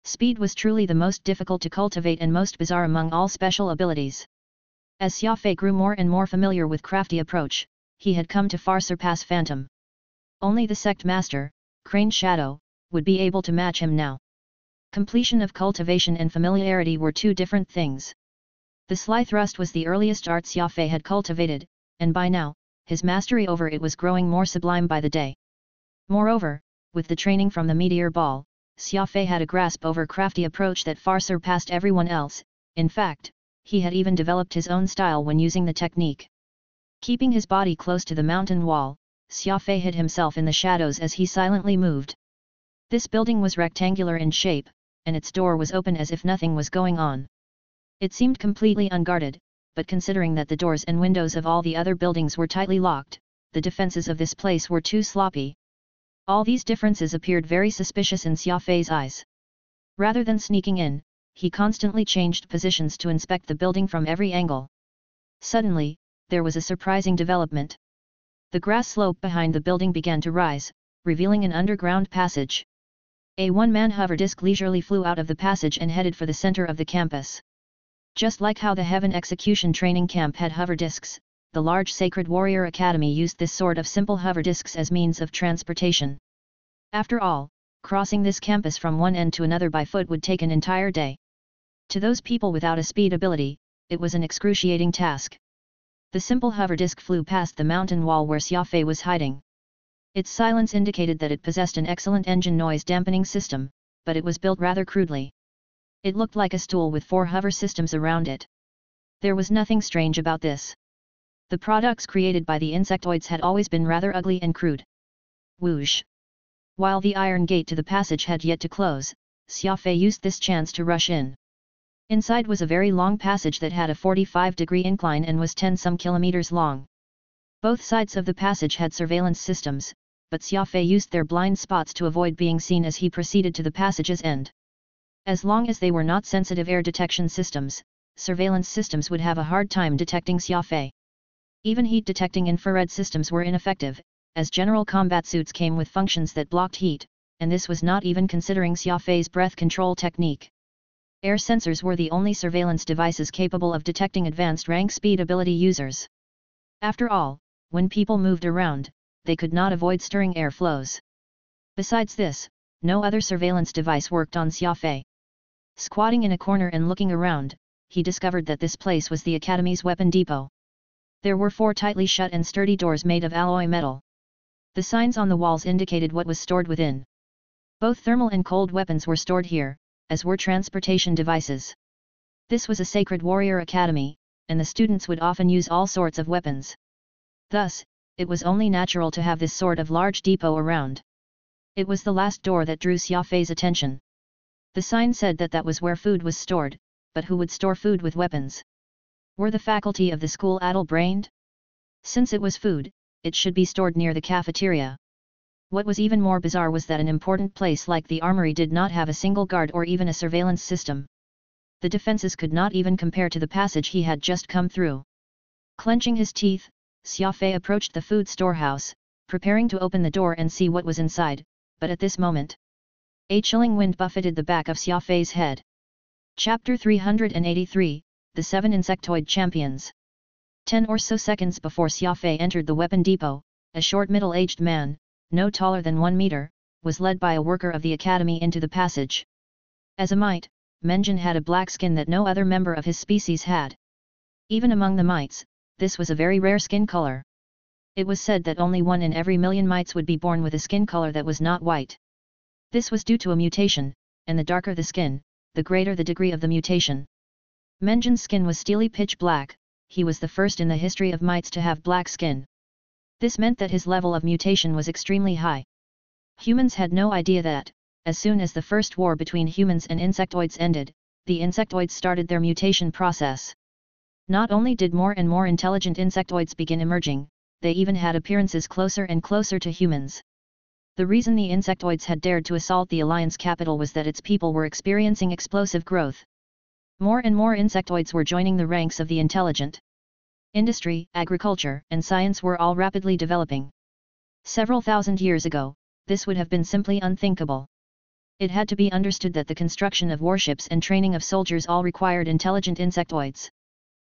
Speed was truly the most difficult to cultivate and most bizarre among all special abilities. As Xia Fei grew more and more familiar with crafty approach, he had come to far surpass Phantom. Only the sect master, Crane Shadow, would be able to match him now. Completion of cultivation and familiarity were two different things. The sly thrust was the earliest art Xia Fei had cultivated, and by now, his mastery over it was growing more sublime by the day. Moreover, with the training from the meteor ball, Xia Fei had a grasp over crafty approach that far surpassed everyone else. In fact, he had even developed his own style when using the technique. Keeping his body close to the mountain wall, Xia Fei hid himself in the shadows as he silently moved. This building was rectangular in shape, and its door was open as if nothing was going on. It seemed completely unguarded, but considering that the doors and windows of all the other buildings were tightly locked, the defenses of this place were too sloppy. All these differences appeared very suspicious in Xia Fei's eyes. Rather than sneaking in, he constantly changed positions to inspect the building from every angle. Suddenly, there was a surprising development. The grass slope behind the building began to rise, revealing an underground passage. A one-man hover disc leisurely flew out of the passage and headed for the center of the campus. Just like how the Heaven Execution Training Camp had hover discs, the large Sacred Warrior Academy used this sort of simple hover discs as means of transportation. After all, crossing this campus from one end to another by foot would take an entire day. To those people without a speed ability, it was an excruciating task. The simple hover disc flew past the mountain wall where Xia Fei was hiding. Its silence indicated that it possessed an excellent engine noise dampening system, but it was built rather crudely. It looked like a stool with 4 hover systems around it. There was nothing strange about this. The products created by the insectoids had always been rather ugly and crude. Whoosh! While the iron gate to the passage had yet to close, Xia Fei used this chance to rush in. Inside was a very long passage that had a 45-degree incline and was 10-some kilometers long. Both sides of the passage had surveillance systems, but Xia Fei used their blind spots to avoid being seen as he proceeded to the passage's end. As long as they were not sensitive air detection systems, surveillance systems would have a hard time detecting Xia Fei. Even heat-detecting infrared systems were ineffective, as general combat suits came with functions that blocked heat, and this was not even considering Xia Fei's breath control technique. Air sensors were the only surveillance devices capable of detecting advanced rank speed ability users. After all, when people moved around, they could not avoid stirring air flows. Besides this, no other surveillance device worked on Xia Fei. Squatting in a corner and looking around, he discovered that this place was the Academy's weapon depot. There were 4 tightly shut and sturdy doors made of alloy metal. The signs on the walls indicated what was stored within. Both thermal and cold weapons were stored here, as were transportation devices. This was a sacred warrior academy, and the students would often use all sorts of weapons. Thus, it was only natural to have this sort of large depot around. It was the last door that drew Xia Fei's attention. The sign said that was where food was stored, but who would store food with weapons? Were the faculty of the school addle-brained? Since it was food, it should be stored near the cafeteria. What was even more bizarre was that an important place like the armory did not have a single guard or even a surveillance system. The defenses could not even compare to the passage he had just come through. Clenching his teeth, Xia Fei approached the food storehouse, preparing to open the door and see what was inside, but at this moment, a chilling wind buffeted the back of Xia Fei's head. Chapter 383, The 7 Insectoid Champions. 10 or so seconds before Xia Fei entered the weapon depot, a short middle-aged man, no taller than 1 meter, was led by a worker of the academy into the passage. As a mite, Menjin had a black skin that no other member of his species had. Even among the mites, this was a very rare skin color. It was said that only 1 in every million mites would be born with a skin color that was not white. This was due to a mutation, and the darker the skin, the greater the degree of the mutation. Menjin's skin was steely pitch black. He was the first in the history of mites to have black skin. This meant that his level of mutation was extremely high. Humans had no idea that, as soon as the first war between humans and insectoids ended, the insectoids started their mutation process. Not only did more and more intelligent insectoids begin emerging, they even had appearances closer and closer to humans. The reason the insectoids had dared to assault the Alliance capital was that its people were experiencing explosive growth. More and more insectoids were joining the ranks of the intelligent. Industry, agriculture, and science were all rapidly developing. Several thousand years ago, this would have been simply unthinkable. It had to be understood that the construction of warships and training of soldiers all required intelligent insectoids.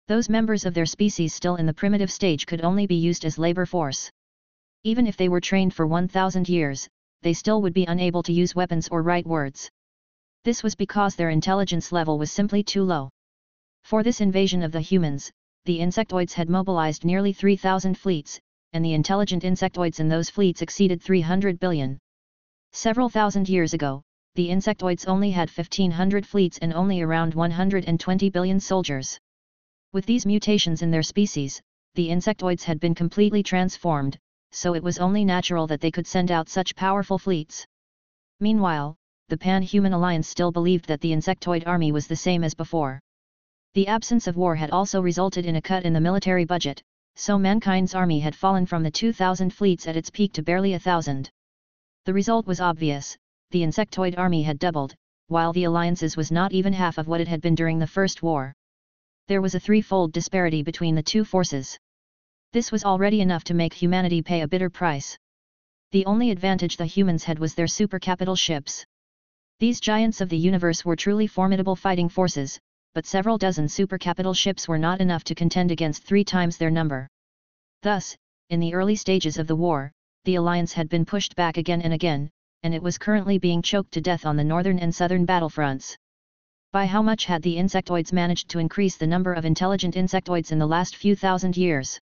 Those members of their species still in the primitive stage could only be used as labor force. Even if they were trained for 1,000 years, they still would be unable to use weapons or write words. This was because their intelligence level was simply too low. For this invasion of the humans, the insectoids had mobilized nearly 3,000 fleets, and the intelligent insectoids in those fleets exceeded 300 billion. Several thousand years ago, the insectoids only had 1,500 fleets and only around 120 billion soldiers. With these mutations in their species, the insectoids had been completely transformed, so it was only natural that they could send out such powerful fleets. Meanwhile, the Pan-Human Alliance still believed that the insectoid army was the same as before. The absence of war had also resulted in a cut in the military budget, so mankind's army had fallen from the 2,000 fleets at its peak to barely 1,000. The result was obvious: the insectoid army had doubled, while the Alliance's was not even half of what it had been during the First War. There was a threefold disparity between the two forces. This was already enough to make humanity pay a bitter price. The only advantage the humans had was their super-capital ships. These giants of the universe were truly formidable fighting forces, but several dozen super-capital ships were not enough to contend against 3 times their number. Thus, in the early stages of the war, the Alliance had been pushed back again and again, and it was currently being choked to death on the northern and southern battlefronts. By how much had the insectoids managed to increase the number of intelligent insectoids in the last few thousand years?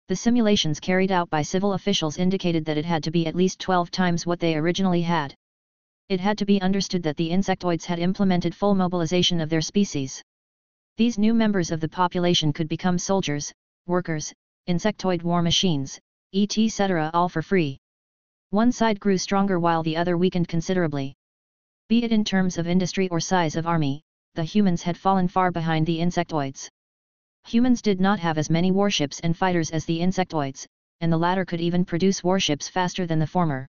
The simulations carried out by civil officials indicated that it had to be at least 12 times what they originally had. It had to be understood that the insectoids had implemented full mobilization of their species. These new members of the population could become soldiers, workers, insectoid war machines, etc. all for free. One side grew stronger while the other weakened considerably. Be it in terms of industry or size of army, the humans had fallen far behind the insectoids. Humans did not have as many warships and fighters as the insectoids, and the latter could even produce warships faster than the former.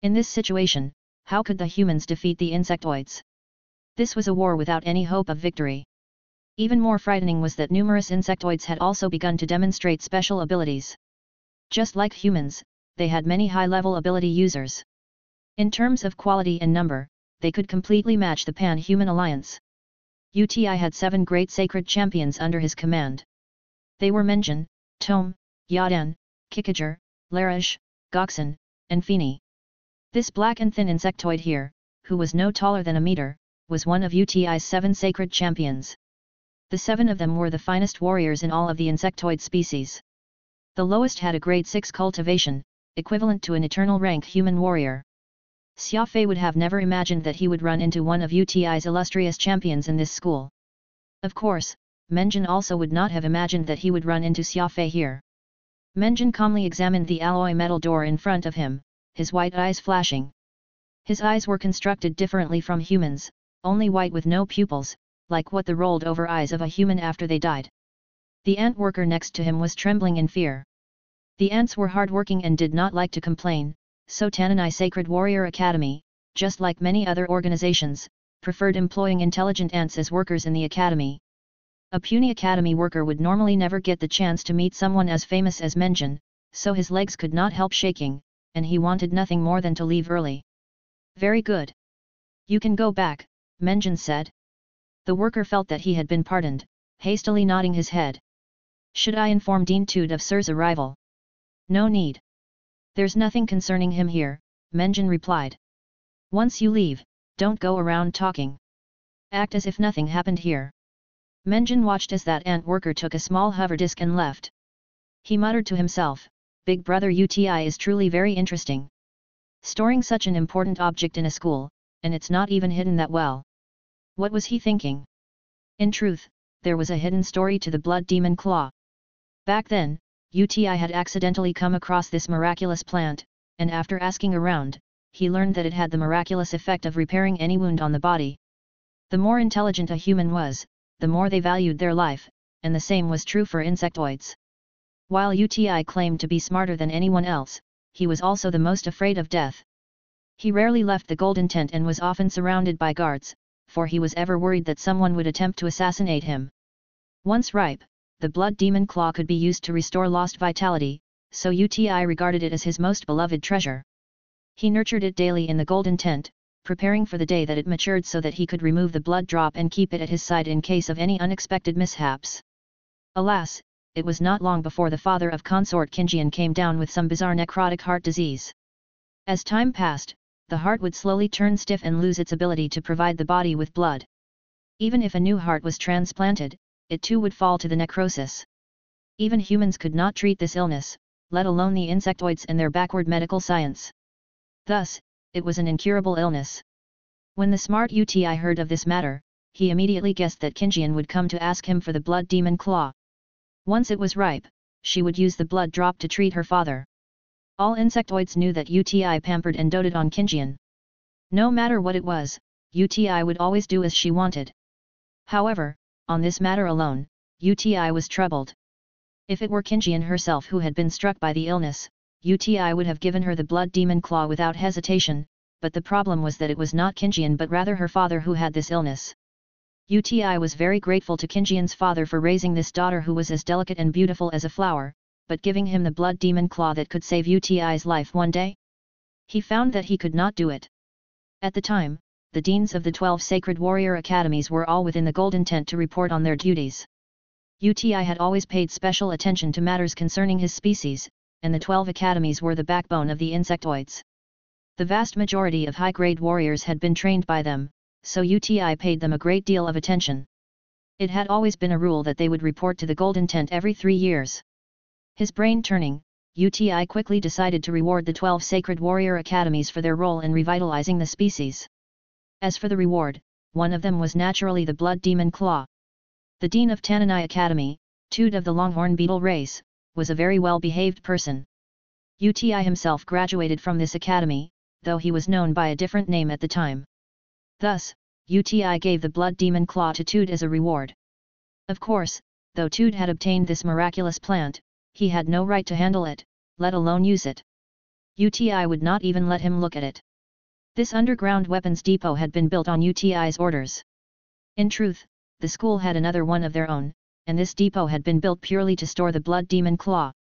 In this situation, how could the humans defeat the insectoids? This was a war without any hope of victory. Even more frightening was that numerous insectoids had also begun to demonstrate special abilities. Just like humans, they had many high-level ability users. In terms of quality and number, they could completely match the Pan-Human Alliance. UTI had 7 great sacred champions under his command. They were Menjin, Tome, Yadan, Kikager, Larish, Goxin, and Fini. This black and thin insectoid here, who was no taller than a meter, was one of UTI's 7 sacred champions. The 7 of them were the finest warriors in all of the insectoid species. The lowest had a grade 6 cultivation, equivalent to an eternal rank human warrior. Xia Fei would have never imagined that he would run into one of UTI's illustrious champions in this school. Of course, Menjin also would not have imagined that he would run into Xia Fei here. Menjin calmly examined the alloy metal door in front of him, his white eyes flashing. His eyes were constructed differently from humans, only white with no pupils, like what the rolled-over eyes of a human after they died. The ant worker next to him was trembling in fear. The ants were hard-working and did not like to complain, so Tananai Sacred Warrior Academy, just like many other organizations, preferred employing intelligent ants as workers in the academy. A puny academy worker would normally never get the chance to meet someone as famous as Menjin, so his legs could not help shaking, and he wanted nothing more than to leave early. Very good. You can go back, Menjin said. The worker felt that he had been pardoned, hastily nodding his head. Should I inform Dean Tude of Sir's arrival? No need. There's nothing concerning him here, Menjin replied. Once you leave, don't go around talking. Act as if nothing happened here. Menjin watched as that ant worker took a small hover disk and left. He muttered to himself, Big Brother UTI is truly very interesting. Storing such an important object in a school, and it's not even hidden that well. What was he thinking? In truth, there was a hidden story to the blood demon claw. Back then, UTI had accidentally come across this miraculous plant, and after asking around, he learned that it had the miraculous effect of repairing any wound on the body. The more intelligent a human was, the more they valued their life, and the same was true for insectoids. While UTI claimed to be smarter than anyone else, he was also the most afraid of death. He rarely left the golden tent and was often surrounded by guards, for he was ever worried that someone would attempt to assassinate him. Once ripe, the blood demon claw could be used to restore lost vitality, so UTI regarded it as his most beloved treasure. He nurtured it daily in the golden tent, preparing for the day that it matured so that he could remove the blood drop and keep it at his side in case of any unexpected mishaps. Alas, it was not long before the father of consort Qinjian came down with some bizarre necrotic heart disease. As time passed, the heart would slowly turn stiff and lose its ability to provide the body with blood. Even if a new heart was transplanted, it too would fall to the necrosis. Even humans could not treat this illness, let alone the insectoids and their backward medical science. Thus, it was an incurable illness. When the smart UTI heard of this matter, he immediately guessed that Qinjian would come to ask him for the blood demon claw. Once it was ripe, she would use the blood drop to treat her father. All insectoids knew that UTI pampered and doted on Qinjian. No matter what it was, UTI would always do as she wanted. However, on this matter alone, UTI was troubled. If it were Qinjian herself who had been struck by the illness, UTI would have given her the blood demon claw without hesitation, but the problem was that it was not Qinjian but rather her father who had this illness. UTI was very grateful to Qinjian's father for raising this daughter who was as delicate and beautiful as a flower, but giving him the blood demon claw that could save UTI's life one day? He found that he could not do it. At the time, the deans of the 12 sacred warrior academies were all within the golden tent to report on their duties. UTI had always paid special attention to matters concerning his species, and the 12 academies were the backbone of the insectoids. The vast majority of high-grade warriors had been trained by them, so UTI paid them a great deal of attention. It had always been a rule that they would report to the golden tent every 3 years. His brain turning, UTI quickly decided to reward the 12 sacred warrior academies for their role in revitalizing the species. As for the reward, one of them was naturally the blood demon claw. The dean of Tananai Academy, Tude of the Longhorn Beetle race, was a very well-behaved person. UTI himself graduated from this academy, though he was known by a different name at the time. Thus, UTI gave the blood demon claw to Tude as a reward. Of course, though Tude had obtained this miraculous plant, he had no right to handle it, let alone use it. UTI would not even let him look at it. This underground weapons depot had been built on UTI's orders. In truth, the school had another one of their own, and this depot had been built purely to store the blood demon claw.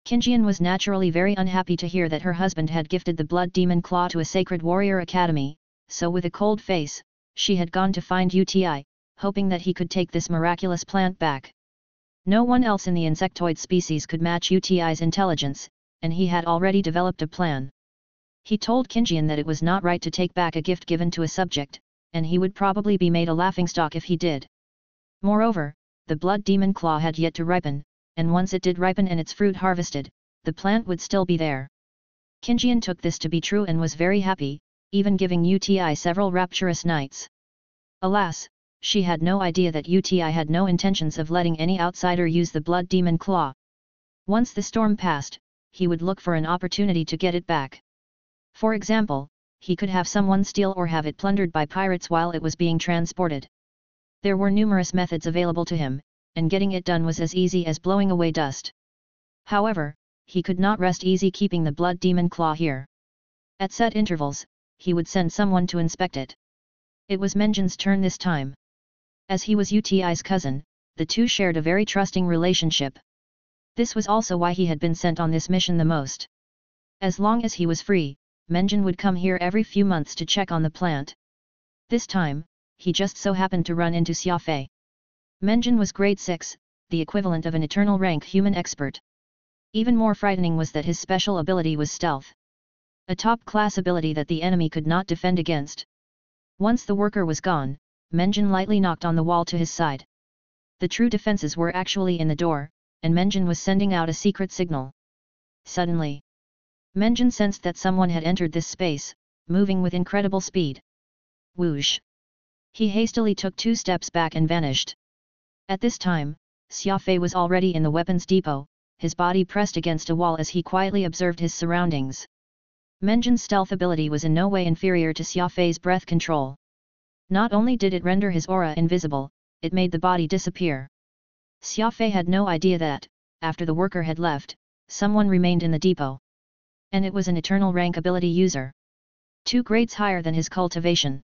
Qinjian was naturally very unhappy to hear that her husband had gifted the blood demon claw to a sacred warrior academy, so with a cold face, she had gone to find Uti, hoping that he could take this miraculous plant back. No one else in the insectoid species could match Uti's intelligence, and he had already developed a plan. He told Qinjian that it was not right to take back a gift given to a subject, and he would probably be made a laughingstock if he did. Moreover, the blood demon claw had yet to ripen, and once it did ripen and its fruit harvested, the plant would still be there. Qinjian took this to be true and was very happy, even giving Uti several rapturous nights. Alas, she had no idea that Uti had no intentions of letting any outsider use the blood demon claw. Once the storm passed, he would look for an opportunity to get it back. For example, he could have someone steal or have it plundered by pirates while it was being transported. There were numerous methods available to him, and getting it done was as easy as blowing away dust. However, he could not rest easy keeping the blood demon claw here. At set intervals, he would send someone to inspect it. It was Menjin's turn this time. As he was Uti's cousin, the two shared a very trusting relationship. This was also why he had been sent on this mission the most. As long as he was free, Menjin would come here every few months to check on the plant. This time, he just so happened to run into Xia Fei. Menjin was grade 6, the equivalent of an eternal rank human expert. Even more frightening was that his special ability was stealth. A top-class ability that the enemy could not defend against. Once the worker was gone, Menjin lightly knocked on the wall to his side. The true defenses were actually in the door, and Menjin was sending out a secret signal. Suddenly, Menjin sensed that someone had entered this space, moving with incredible speed. Whoosh! He hastily took 2 steps back and vanished. At this time, Xia Fei was already in the weapons depot, his body pressed against a wall as he quietly observed his surroundings. Menjin's stealth ability was in no way inferior to Xia Fei's breath control. Not only did it render his aura invisible, it made the body disappear. Xia Fei had no idea that, after the worker had left, someone remained in the depot. And it was an eternal rank ability user. 2 grades higher than his cultivation.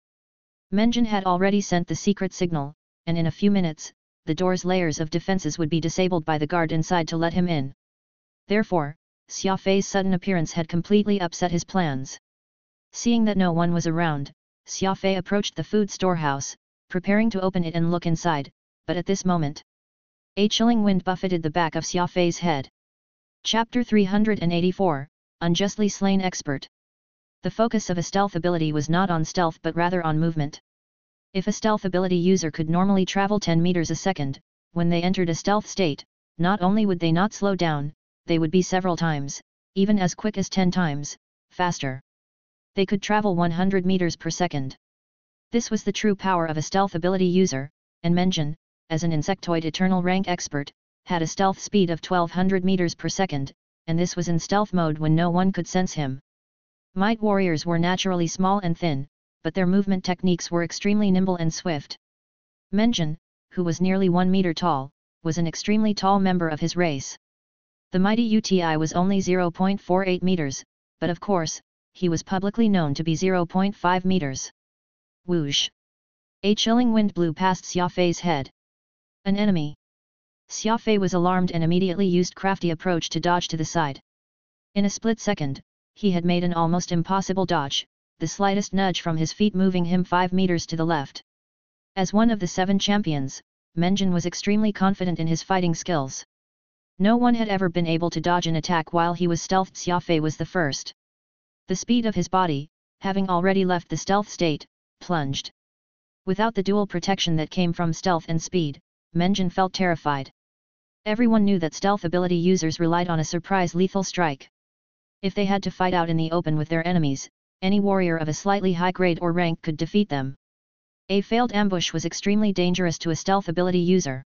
Menjin had already sent the secret signal, and in a few minutes, the door's layers of defenses would be disabled by the guard inside to let him in. Therefore, Xia Fei's sudden appearance had completely upset his plans. Seeing that no one was around, Xia Fei approached the food storehouse, preparing to open it and look inside, but at this moment, a chilling wind buffeted the back of Xia Fei's head. Chapter 384, Unjustly Slain Expert. The focus of a stealth ability was not on stealth but rather on movement. If a stealth ability user could normally travel 10 meters a second, when they entered a stealth state, not only would they not slow down, they would be several times, even as quick as 10 times, faster. They could travel 100 meters per second. This was the true power of a stealth ability user, and Menjin, as an insectoid eternal rank expert, had a stealth speed of 1200 meters per second, and this was in stealth mode when no one could sense him. Might warriors were naturally small and thin, but their movement techniques were extremely nimble and swift. Menjin, who was nearly 1 meter tall, was an extremely tall member of his race. The mighty Uti was only 0.48 meters, but of course, he was publicly known to be 0.5 meters. Whoosh! A chilling wind blew past Xia Fei's head. An enemy. Xia Fei was alarmed and immediately used crafty approach to dodge to the side. In a split second, he had made an almost impossible dodge, the slightest nudge from his feet moving him 5 meters to the left. As one of the 7 champions, Menjin was extremely confident in his fighting skills. No one had ever been able to dodge an attack while he was stealthed. Xia Fei was the first. The speed of his body, having already left the stealth state, plunged. Without the dual protection that came from stealth and speed, Menjin felt terrified. Everyone knew that stealth ability users relied on a surprise lethal strike. If they had to fight out in the open with their enemies, any warrior of a slightly high grade or rank could defeat them. A failed ambush was extremely dangerous to a stealth ability user.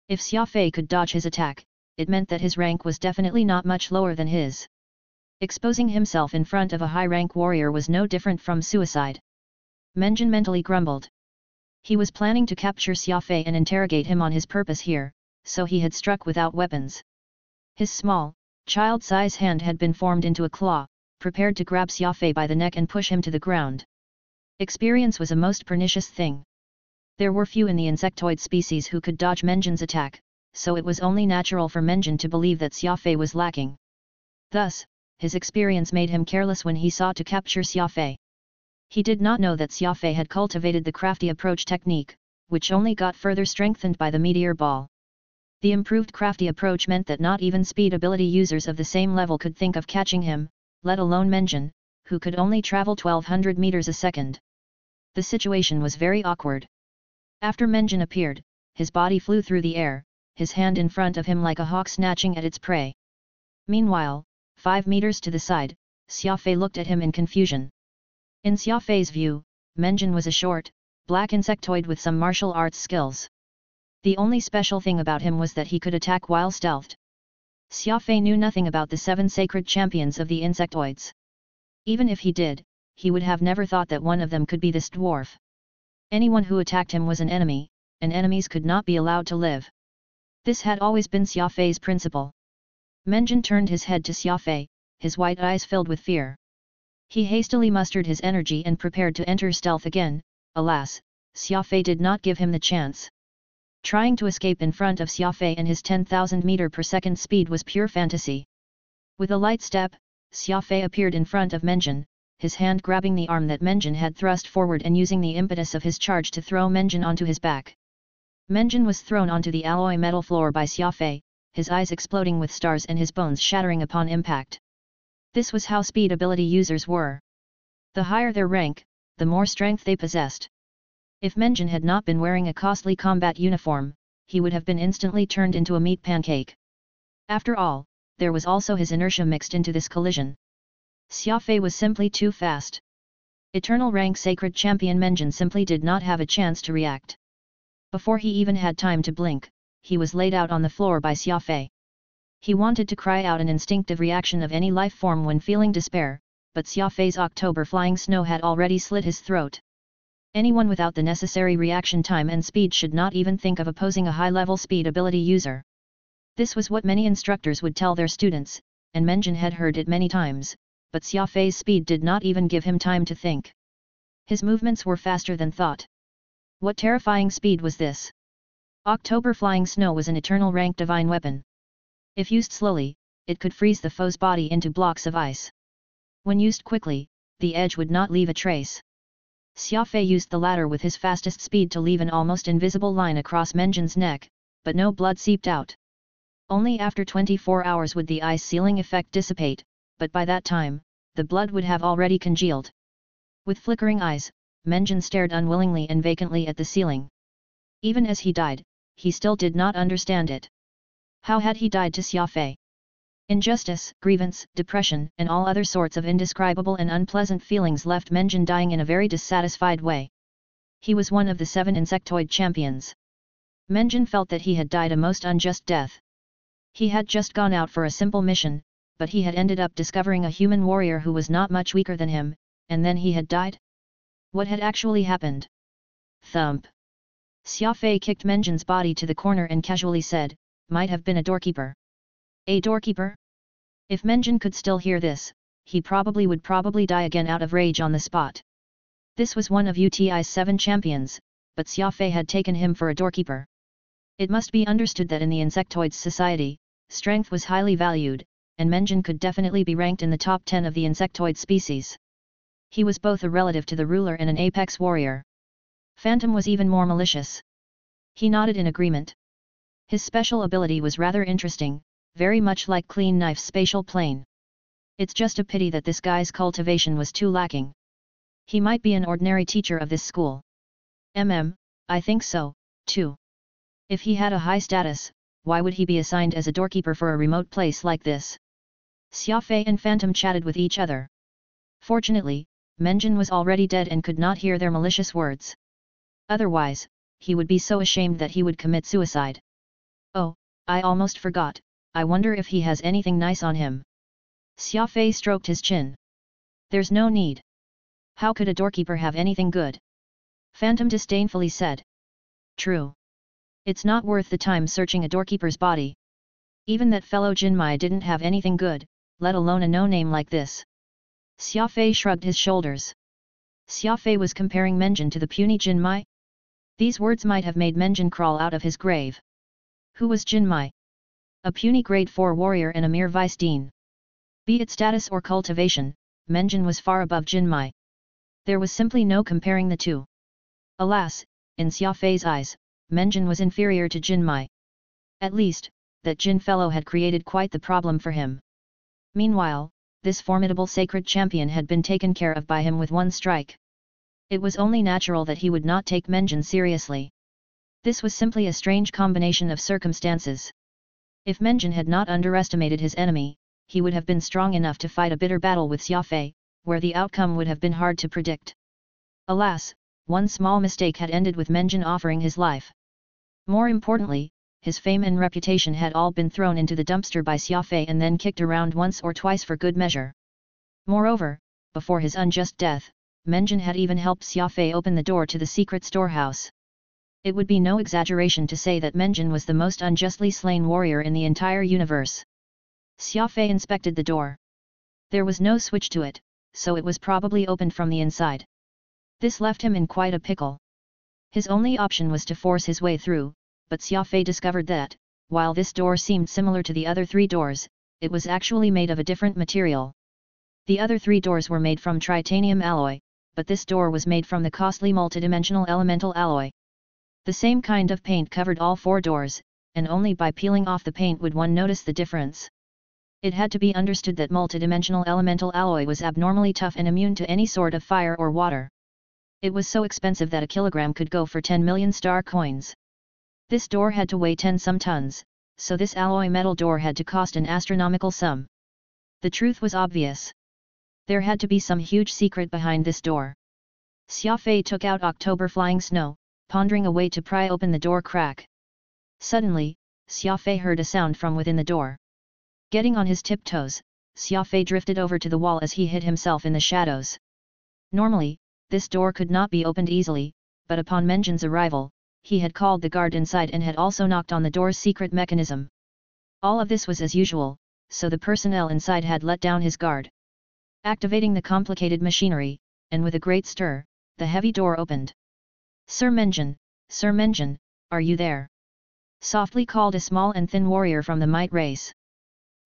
If Xia Fei could dodge his attack, it meant that his rank was definitely not much lower than his. Exposing himself in front of a high-rank warrior was no different from suicide. Menjin mentally grumbled. He was planning to capture Xia Fei and interrogate him on his purpose here, so he had struck without weapons. His small, child-size hand had been formed into a claw, prepared to grab Xia Fei by the neck and push him to the ground. Experience was a most pernicious thing. There were few in the insectoid species who could dodge Menjin's attack, so it was only natural for Menjin to believe that Xia Fei was lacking. Thus, his experience made him careless when he sought to capture Xia Fei. He did not know that Xia Fei had cultivated the crafty approach technique, which only got further strengthened by the meteor ball. The improved crafty approach meant that not even speed ability users of the same level could think of catching him, let alone Menjin, who could only travel 1200 meters a second. The situation was very awkward. After Menjin appeared, his body flew through the air, his hand in front of him like a hawk snatching at its prey. Meanwhile, 5 meters to the side, Xia Fei looked at him in confusion. In Xia Fei's view, Menjin was a short, black insectoid with some martial arts skills. The only special thing about him was that he could attack while stealthed. Xia Fei knew nothing about the 7 sacred champions of the insectoids. Even if he did, he would have never thought that one of them could be this dwarf. Anyone who attacked him was an enemy, and enemies could not be allowed to live. This had always been Xia Fei's principle. Menjin turned his head to Xia Fei, his white eyes filled with fear. He hastily mustered his energy and prepared to enter stealth again. Alas, Xia Fei did not give him the chance. Trying to escape in front of Xia Fei and his 10,000 meter per second speed was pure fantasy. With a light step, Xia Fei appeared in front of Menjin, his hand grabbing the arm that Menjin had thrust forward and using the impetus of his charge to throw Menjin onto his back. Menjin was thrown onto the alloy metal floor by Xia Fei, his eyes exploding with stars and his bones shattering upon impact. This was how speed ability users were. The higher their rank, the more strength they possessed. If Menjin had not been wearing a costly combat uniform, he would have been instantly turned into a meat pancake. After all, there was also his inertia mixed into this collision. Xia Fei was simply too fast. Eternal rank sacred champion Menjin simply did not have a chance to react. Before he even had time to blink, he was laid out on the floor by Xia Fei. He wanted to cry out an instinctive reaction of any life form when feeling despair, but Xia Fei's October flying snow had already slit his throat. Anyone without the necessary reaction time and speed should not even think of opposing a high-level speed ability user. This was what many instructors would tell their students, and Menjin had heard it many times, but Xia Fei's speed did not even give him time to think. His movements were faster than thought. What terrifying speed was this? October flying snow was an eternal rank divine weapon. If used slowly, it could freeze the foe's body into blocks of ice. When used quickly, the edge would not leave a trace. Xia Fei used the latter with his fastest speed to leave an almost invisible line across Menjin's neck, but no blood seeped out. Only after 24 hours would the ice sealing effect dissipate, but by that time, the blood would have already congealed. With flickering eyes, Menjin stared unwillingly and vacantly at the ceiling. Even as he died, he still did not understand it. How had he died to Xia Fei? Injustice, grievance, depression, and all other sorts of indescribable and unpleasant feelings left Menjin dying in a very dissatisfied way. He was one of the 7 insectoid champions. Menjin felt that he had died a most unjust death. He had just gone out for a simple mission, but he had ended up discovering a human warrior who was not much weaker than him, and then he had died? What had actually happened? Thump. Xia Fei kicked Menjin's body to the corner and casually said, "Might have been a doorkeeper." A doorkeeper? If Menjin could still hear this, he would probably die again out of rage on the spot. This was one of UTI's 7 champions, but Xia Fei had taken him for a doorkeeper. It must be understood that in the insectoids society, strength was highly valued, and Menjin could definitely be ranked in the top 10 of the insectoid species. He was both a relative to the ruler and an apex warrior. Phantom was even more malicious. He nodded in agreement. His special ability was rather interesting, very much like Clean Knife's spatial plane. It's just a pity that this guy's cultivation was too lacking. He might be an ordinary teacher of this school. I think so, too. If he had a high status, why would he be assigned as a doorkeeper for a remote place like this? Xia Fei and Phantom chatted with each other. Fortunately, Menjin was already dead and could not hear their malicious words. Otherwise, he would be so ashamed that he would commit suicide. Oh, I almost forgot, I wonder if he has anything nice on him. Xia Fei stroked his chin. There's no need. How could a doorkeeper have anything good? Phantom disdainfully said. True. It's not worth the time searching a doorkeeper's body. Even that fellow Jinmai didn't have anything good, let alone a no-name like this. Xia Fei shrugged his shoulders. Xia Fei was comparing Menjin to the puny Jinmai? These words might have made Menjin crawl out of his grave. Who was Jinmai? A puny grade 4 warrior and a mere vice dean. Be it status or cultivation, Menjin was far above Jinmai. There was simply no comparing the two. Alas, in Xia Fei's eyes, Menjin was inferior to Jinmai. At least, that Jin fellow had created quite the problem for him. Meanwhile, this formidable sacred champion had been taken care of by him with one strike. It was only natural that he would not take Menjin seriously. This was simply a strange combination of circumstances. If Menjin had not underestimated his enemy, he would have been strong enough to fight a bitter battle with Xia Fei, where the outcome would have been hard to predict. Alas, one small mistake had ended with Menjin offering his life. More importantly, his fame and reputation had all been thrown into the dumpster by Xia Fei and then kicked around once or twice for good measure. Moreover, before his unjust death, Menjin had even helped Xia Fei open the door to the secret storehouse. It would be no exaggeration to say that Menjin was the most unjustly slain warrior in the entire universe. Xia Fei inspected the door. There was no switch to it, so it was probably opened from the inside. This left him in quite a pickle. His only option was to force his way through, but Xia Fei discovered that, while this door seemed similar to the other 3 doors, it was actually made of a different material. The other 3 doors were made from tritanium alloy, but this door was made from the costly multidimensional elemental alloy. The same kind of paint covered all 4 doors, and only by peeling off the paint would one notice the difference. It had to be understood that multidimensional elemental alloy was abnormally tough and immune to any sort of fire or water. It was so expensive that a kilogram could go for 10 million star coins. This door had to weigh 10 some tons, so this alloy metal door had to cost an astronomical sum. The truth was obvious. There had to be some huge secret behind this door. Xia Fei took out October flying snow, pondering a way to pry open the door crack. Suddenly, Xia Fei heard a sound from within the door. Getting on his tiptoes, Xia Fei drifted over to the wall as he hid himself in the shadows. Normally, this door could not be opened easily, but upon Menjin's arrival, he had called the guard inside and had also knocked on the door's secret mechanism. All of this was as usual, so the personnel inside had let down his guard. Activating the complicated machinery, and with a great stir, the heavy door opened. Sir Menjin, are you there?" softly called a small and thin warrior from the Might race.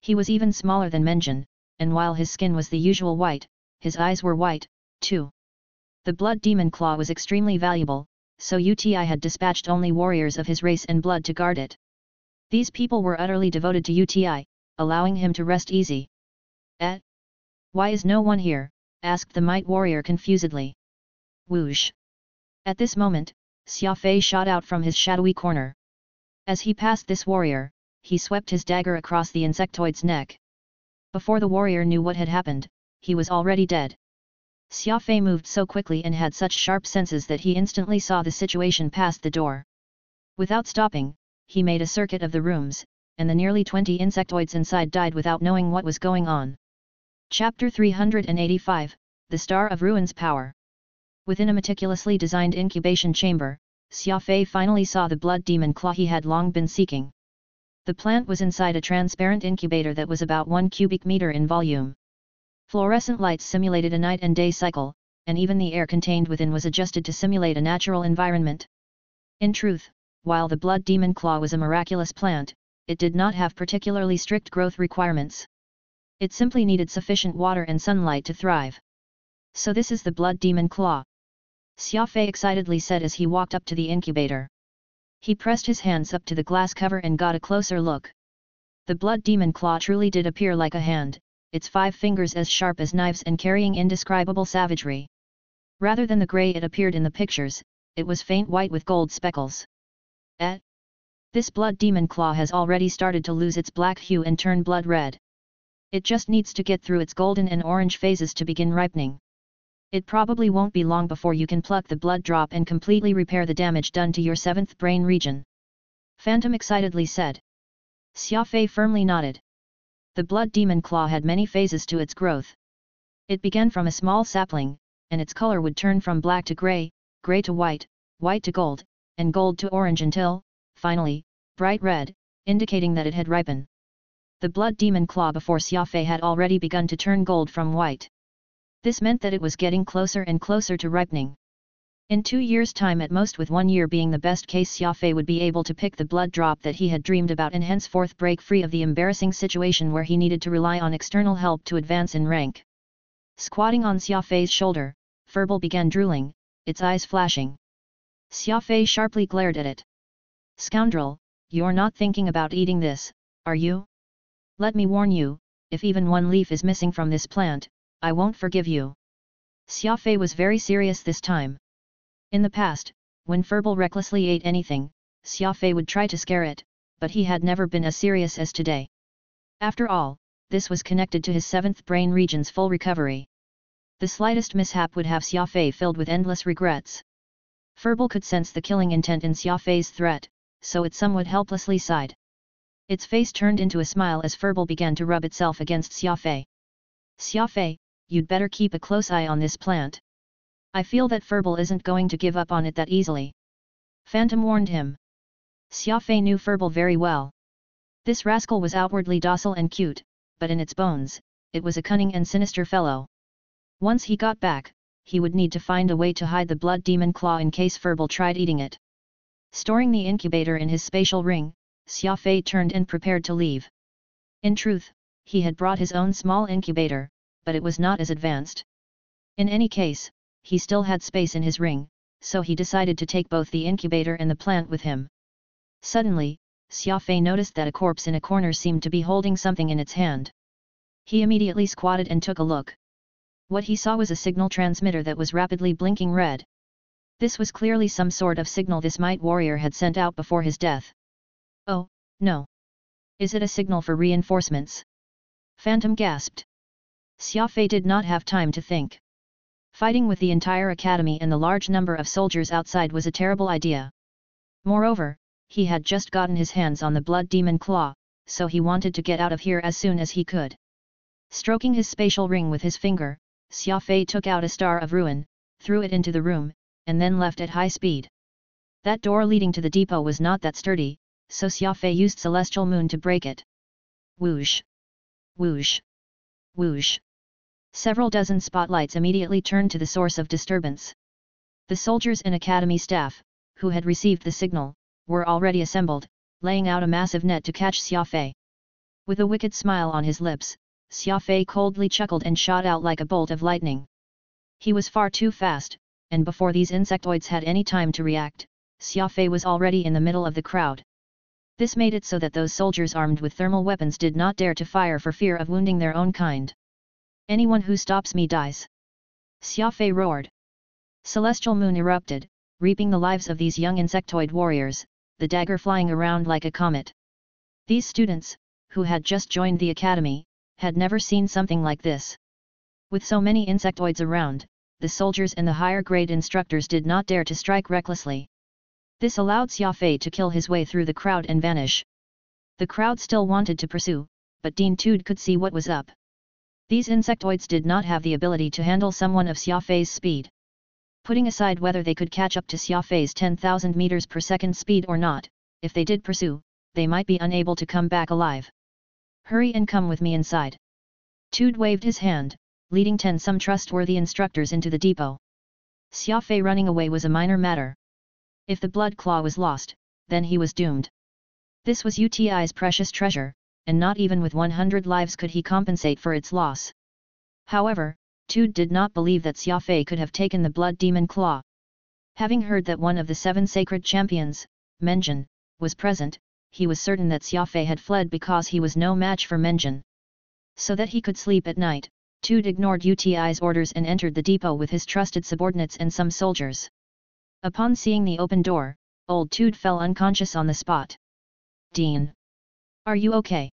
He was even smaller than Menjin, and while his skin was the usual white, his eyes were white, too. The blood demon claw was extremely valuable, so UTI had dispatched only warriors of his race and blood to guard it. These people were utterly devoted to UTI, allowing him to rest easy. Why is no one here?" asked the Might warrior confusedly. Whoosh! At this moment, Xia Fei shot out from his shadowy corner. As he passed this warrior, he swept his dagger across the insectoid's neck. Before the warrior knew what had happened, he was already dead. Xia Fei moved so quickly and had such sharp senses that he instantly saw the situation past the door. Without stopping, he made a circuit of the rooms, and the nearly 20 insectoids inside died without knowing what was going on. Chapter 385, The Star of Ruin's Power. Within a meticulously designed incubation chamber, Xia Fei finally saw the blood demon claw he had long been seeking. The plant was inside a transparent incubator that was about 1 cubic meter in volume. Fluorescent lights simulated a night and day cycle, and even the air contained within was adjusted to simulate a natural environment. In truth, while the blood demon claw was a miraculous plant, it did not have particularly strict growth requirements. It simply needed sufficient water and sunlight to thrive. "So this is the blood demon claw," Xia Fei excitedly said as he walked up to the incubator. He pressed his hands up to the glass cover and got a closer look. The blood demon claw truly did appear like a hand, its 5 fingers as sharp as knives and carrying indescribable savagery. Rather than the grey it appeared in the pictures, it was faint white with gold speckles. This blood demon claw has already started to lose its black hue and turn blood red. It just needs to get through its golden and orange phases to begin ripening. It probably won't be long before you can pluck the blood drop and completely repair the damage done to your 7th brain region," Phantom excitedly said. Xia Fei firmly nodded. The blood demon claw had many phases to its growth. It began from a small sapling, and its color would turn from black to grey, grey to white, white to gold, and gold to orange until, finally, bright red, indicating that it had ripened. The blood demon claw before Xia Fei had already begun to turn gold from white. This meant that it was getting closer and closer to ripening. In 2 years' time, at most with 1 year being the best case, Xia Fei would be able to pick the blood drop that he had dreamed about and henceforth break free of the embarrassing situation where he needed to rely on external help to advance in rank. Squatting on Xia Fei's shoulder, Furball began drooling, its eyes flashing. Xia Fei sharply glared at it. "Scoundrel, you're not thinking about eating this, are you? Let me warn you, if even one leaf is missing from this plant, I won't forgive you." Xia Fei was very serious this time. In the past, when Furball recklessly ate anything, Xia Fei would try to scare it, but he had never been as serious as today. After all, this was connected to his 7th brain region's full recovery. The slightest mishap would have Xia Fei filled with endless regrets. Furball could sense the killing intent in Xia Fei's threat, so it somewhat helplessly sighed. Its face turned into a smile as Furball began to rub itself against Xia Fei. "Xia Fei, you'd better keep a close eye on this plant. I feel that Furball isn't going to give up on it that easily," Phantom warned him. Xia Fei knew Furball very well. This rascal was outwardly docile and cute, but in its bones, it was a cunning and sinister fellow. Once he got back, he would need to find a way to hide the blood demon claw in case Furball tried eating it. Storing the incubator in his spatial ring, Xia Fei turned and prepared to leave. In truth, he had brought his own small incubator, but it was not as advanced. In any case, he still had space in his ring, so he decided to take both the incubator and the plant with him. Suddenly, Xia Fei noticed that a corpse in a corner seemed to be holding something in its hand. He immediately squatted and took a look. What he saw was a signal transmitter that was rapidly blinking red. This was clearly some sort of signal this Might Warrior had sent out before his death. "Oh, no. Is it a signal for reinforcements?" Phantom gasped. Xia Fei did not have time to think. Fighting with the entire academy and the large number of soldiers outside was a terrible idea. Moreover, he had just gotten his hands on the blood demon claw, so he wanted to get out of here as soon as he could. Stroking his spatial ring with his finger, Xia Fei took out a star of ruin, threw it into the room, and then left at high speed. That door leading to the depot was not that sturdy, so Xia Fei used Celestial Moon to break it. Whoosh! Whoosh! Whoosh! Several dozen spotlights immediately turned to the source of disturbance. The soldiers and academy staff, who had received the signal, were already assembled, laying out a massive net to catch Xia Fei. With a wicked smile on his lips, Xia Fei coldly chuckled and shot out like a bolt of lightning. He was far too fast, and before these insectoids had any time to react, Xia Fei was already in the middle of the crowd. This made it so that those soldiers armed with thermal weapons did not dare to fire for fear of wounding their own kind. "Anyone who stops me dies!" Xia Fei roared. Celestial Moon erupted, reaping the lives of these young insectoid warriors, the dagger flying around like a comet. These students, who had just joined the academy, had never seen something like this. With so many insectoids around, the soldiers and the higher grade instructors did not dare to strike recklessly. This allowed Xia Fei to kill his way through the crowd and vanish. The crowd still wanted to pursue, but Dean Tude could see what was up. These insectoids did not have the ability to handle someone of Xia Fei's speed. Putting aside whether they could catch up to Xia Fei's 10,000 meters per second speed or not, if they did pursue, they might be unable to come back alive. "Hurry and come with me inside." Tude waved his hand, leading some trustworthy instructors into the depot. Xia Fei running away was a minor matter. If the blood claw was lost, then he was doomed. This was UTI's precious treasure, and not even with 100 lives could he compensate for its loss. However, Tude did not believe that Xia Fei could have taken the blood demon claw. Having heard that one of the 7 sacred champions, Menjin, was present, he was certain that Xia Fei had fled because he was no match for Menjin. So that he could sleep at night, Tude ignored UTI's orders and entered the depot with his trusted subordinates and some soldiers. Upon seeing the open door, old Tude fell unconscious on the spot. "Dean! Are you okay?"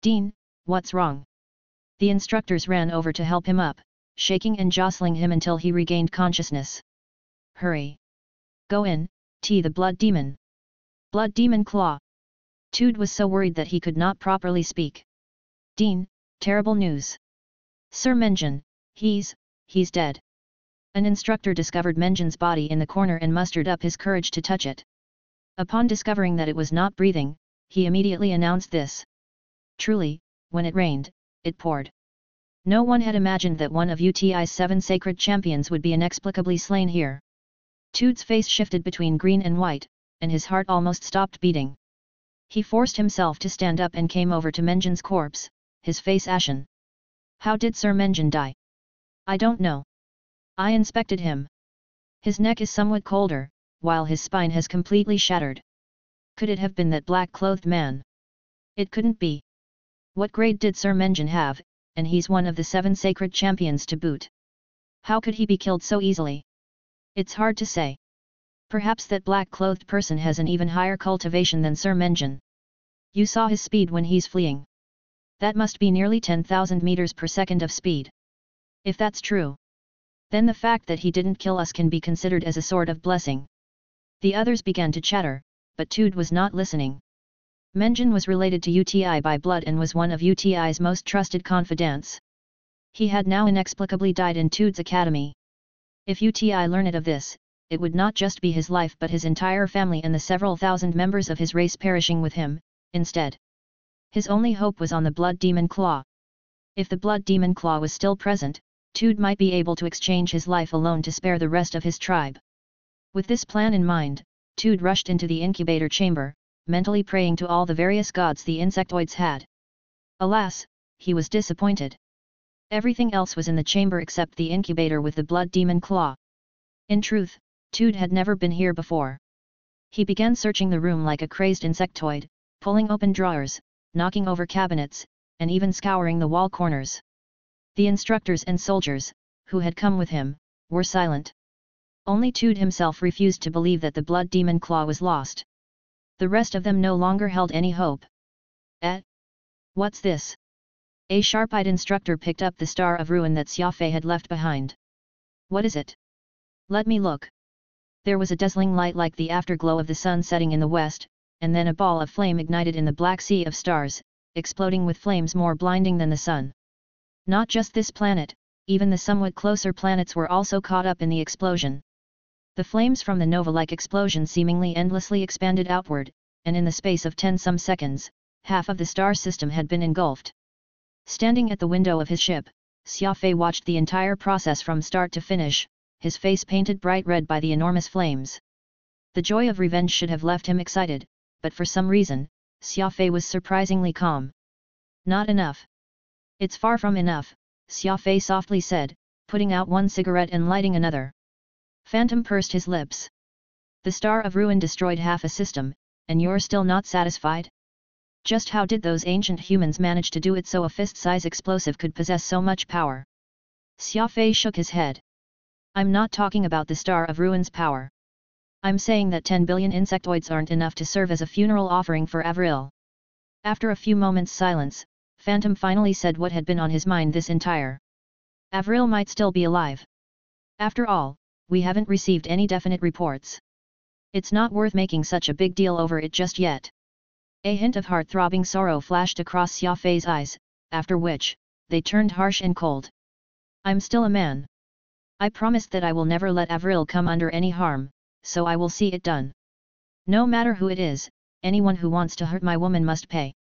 "Dean, what's wrong?" The instructors ran over to help him up, shaking and jostling him until he regained consciousness. "Hurry! Go in, the blood demon! Blood demon claw!" Tude was so worried that he could not properly speak. "Dean, terrible news. Sir Menjin, he's dead." An instructor discovered Menjin's body in the corner and mustered up his courage to touch it. Upon discovering that it was not breathing, he immediately announced this. Truly, when it rained, it poured. No one had imagined that one of UTI's 7 sacred champions would be inexplicably slain here. Tude's face shifted between green and white, and his heart almost stopped beating. He forced himself to stand up and came over to Menjin's corpse, his face ashen. How did Sir Menjin die? I don't know. I inspected him. His neck is somewhat colder, while his spine has completely shattered. Could it have been that black-clothed man? It couldn't be. What grade did Sir Menjin have, and he's one of the 7 sacred champions to boot? How could he be killed so easily? It's hard to say. Perhaps that black-clothed person has an even higher cultivation than Sir Menjin. You saw his speed when he's fleeing. That must be nearly 10,000 meters per second of speed. If that's true, then the fact that he didn't kill us can be considered as a sort of blessing. The others began to chatter, but Tude was not listening. Menjin was related to UTI by blood and was one of UTI's most trusted confidants. He had now inexplicably died in Tude's academy. If UTI learned of this, it would not just be his life but his entire family and the several thousand members of his race perishing with him, instead. His only hope was on the Blood Demon Claw. If the Blood Demon Claw was still present, Tude might be able to exchange his life alone to spare the rest of his tribe. With this plan in mind, Tude rushed into the incubator chamber, mentally praying to all the various gods the insectoids had. Alas, he was disappointed. Everything else was in the chamber except the incubator with the Blood Demon Claw. In truth, Tude had never been here before. He began searching the room like a crazed insectoid, pulling open drawers, knocking over cabinets, and even scouring the wall corners. The instructors and soldiers, who had come with him, were silent. Only Tude himself refused to believe that the Blood Demon Claw was lost. The rest of them no longer held any hope. What's this? A sharp-eyed instructor picked up the Star of Ruin that Xia Fei had left behind. What is it? Let me look. There was a dazzling light like the afterglow of the sun setting in the west, and then a ball of flame ignited in the black sea of stars, exploding with flames more blinding than the sun. Not just this planet, even the somewhat closer planets were also caught up in the explosion. The flames from the nova-like explosion seemingly endlessly expanded outward, and in the space of 10-some seconds, half of the star system had been engulfed. Standing at the window of his ship, Xia Fei watched the entire process from start to finish, his face painted bright red by the enormous flames. The joy of revenge should have left him excited, but for some reason, Xia Fei was surprisingly calm. Not enough. It's far from enough, Xia Fei softly said, putting out one cigarette and lighting another. Phantom pursed his lips. The Star of Ruin destroyed half a system, and you're still not satisfied? Just how did those ancient humans manage to do it so a fist-size explosive could possess so much power? Xia Fei shook his head. I'm not talking about the Star of Ruin's power. I'm saying that 10 billion insectoids aren't enough to serve as a funeral offering for Avril. After a few moments' silence, Phantom finally said what had been on his mind this entire. Avril might still be alive. After all, we haven't received any definite reports. It's not worth making such a big deal over it just yet. A hint of heart-throbbing sorrow flashed across Xia Fei's eyes, after which, they turned harsh and cold. I'm still a man. I promised that I will never let Avril come under any harm, so I will see it done. No matter who it is, anyone who wants to hurt my woman must pay.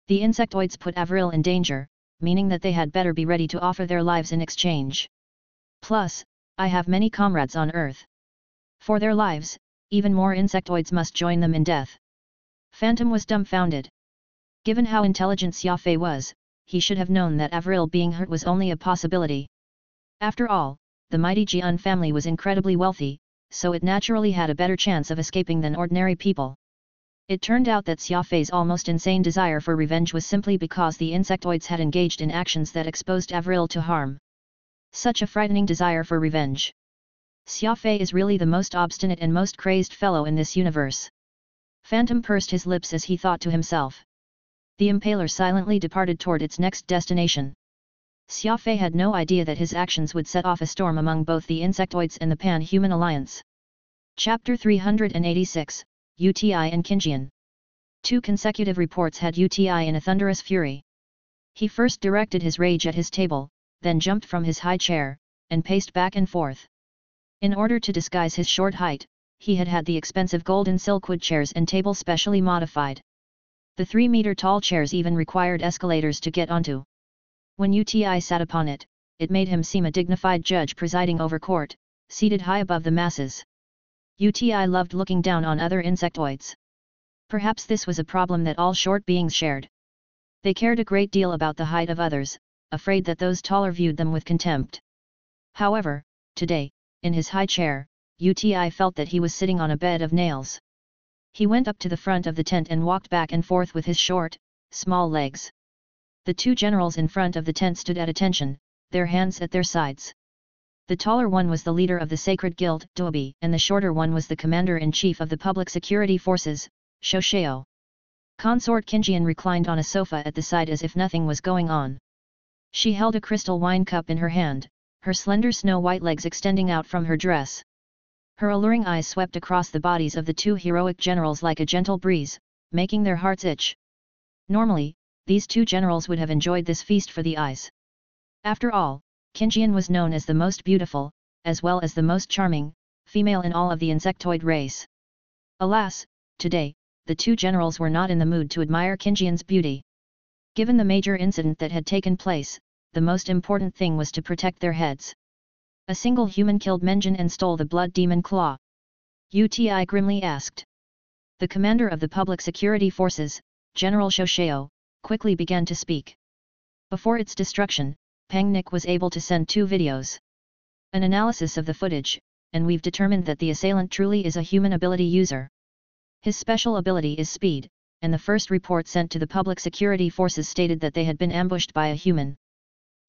The insectoids put Avril in danger, meaning that they had better be ready to offer their lives in exchange. Plus, I have many comrades on Earth. For their lives, even more insectoids must join them in death. Phantom was dumbfounded. Given how intelligent Xia Fei was, he should have known that Avril being hurt was only a possibility. After all, the mighty Jian family was incredibly wealthy, so it naturally had a better chance of escaping than ordinary people. It turned out that Xia Fei's almost insane desire for revenge was simply because the insectoids had engaged in actions that exposed Avril to harm. Such a frightening desire for revenge. Xia Fei is really the most obstinate and most crazed fellow in this universe. Phantom pursed his lips as he thought to himself. The impaler silently departed toward its next destination. Xia Fei had no idea that his actions would set off a storm among both the insectoids and the Pan-Human Alliance. Chapter 386, UTI and Qinjian. 2 consecutive reports had UTI in a thunderous fury. He first directed his rage at his table, then jumped from his high chair, and paced back and forth. In order to disguise his short height, he had had the expensive golden silkwood chairs and table specially modified. The 3-meter-tall chairs even required escalators to get onto. When UTI sat upon it, it made him seem a dignified judge presiding over court, seated high above the masses. UTI loved looking down on other insectoids. Perhaps this was a problem that all short beings shared. They cared a great deal about the height of others, afraid that those taller viewed them with contempt. However, today, in his high chair, UTI felt that he was sitting on a bed of nails. He went up to the front of the tent and walked back and forth with his short, small legs. The two generals in front of the tent stood at attention, their hands at their sides. The taller one was the leader of the Sacred Guild, Duobi, and the shorter one was the commander-in-chief of the Public Security Forces, Xiao. Consort Qinjian reclined on a sofa at the side as if nothing was going on. She held a crystal wine cup in her hand, her slender snow-white legs extending out from her dress. Her alluring eyes swept across the bodies of the two heroic generals like a gentle breeze, making their hearts itch. Normally, these two generals would have enjoyed this feast for the eyes. After all, Qinjian was known as the most beautiful, as well as the most charming, female in all of the insectoid race. Alas, today, the two generals were not in the mood to admire Qinjian's beauty. Given the major incident that had taken place, the most important thing was to protect their heads. A single human killed Menjin and stole the blood demon claw. UTI grimly asked. The commander of the public security forces, General Xiao, quickly began to speak. Before its destruction, Pangnik was able to send 2 videos. An analysis of the footage, and we've determined that the assailant truly is a human ability user. His special ability is speed, and the first report sent to the public security forces stated that they had been ambushed by a human.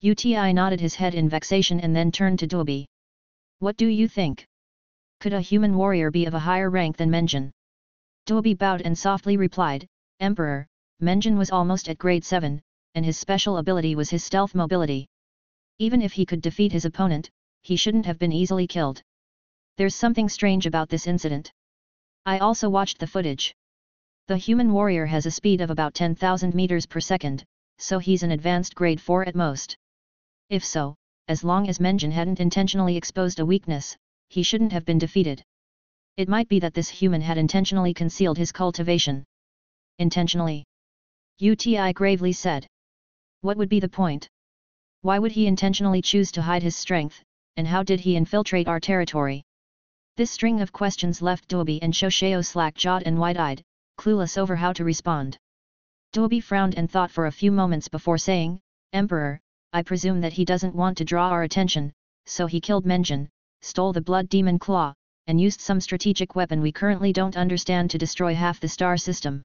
UTI nodded his head in vexation and then turned to Duobi. What do you think? Could a human warrior be of a higher rank than Menjin? Duobi bowed and softly replied, Emperor, Menjin was almost at grade 7, and his special ability was his stealth mobility. Even if he could defeat his opponent, he shouldn't have been easily killed. There's something strange about this incident. I also watched the footage. The human warrior has a speed of about 10,000 meters per second, so he's an advanced grade 4 at most. If so, as long as Menjin hadn't intentionally exposed a weakness, he shouldn't have been defeated. It might be that this human had intentionally concealed his cultivation. Intentionally? UTI gravely said. What would be the point? Why would he intentionally choose to hide his strength, and how did he infiltrate our territory? This string of questions left Duobi and Xiao slack-jawed and wide-eyed, clueless over how to respond. Duobi frowned and thought for a few moments before saying, Emperor, I presume that he doesn't want to draw our attention, so he killed Menjin, stole the blood demon claw, and used some strategic weapon we currently don't understand to destroy half the star system.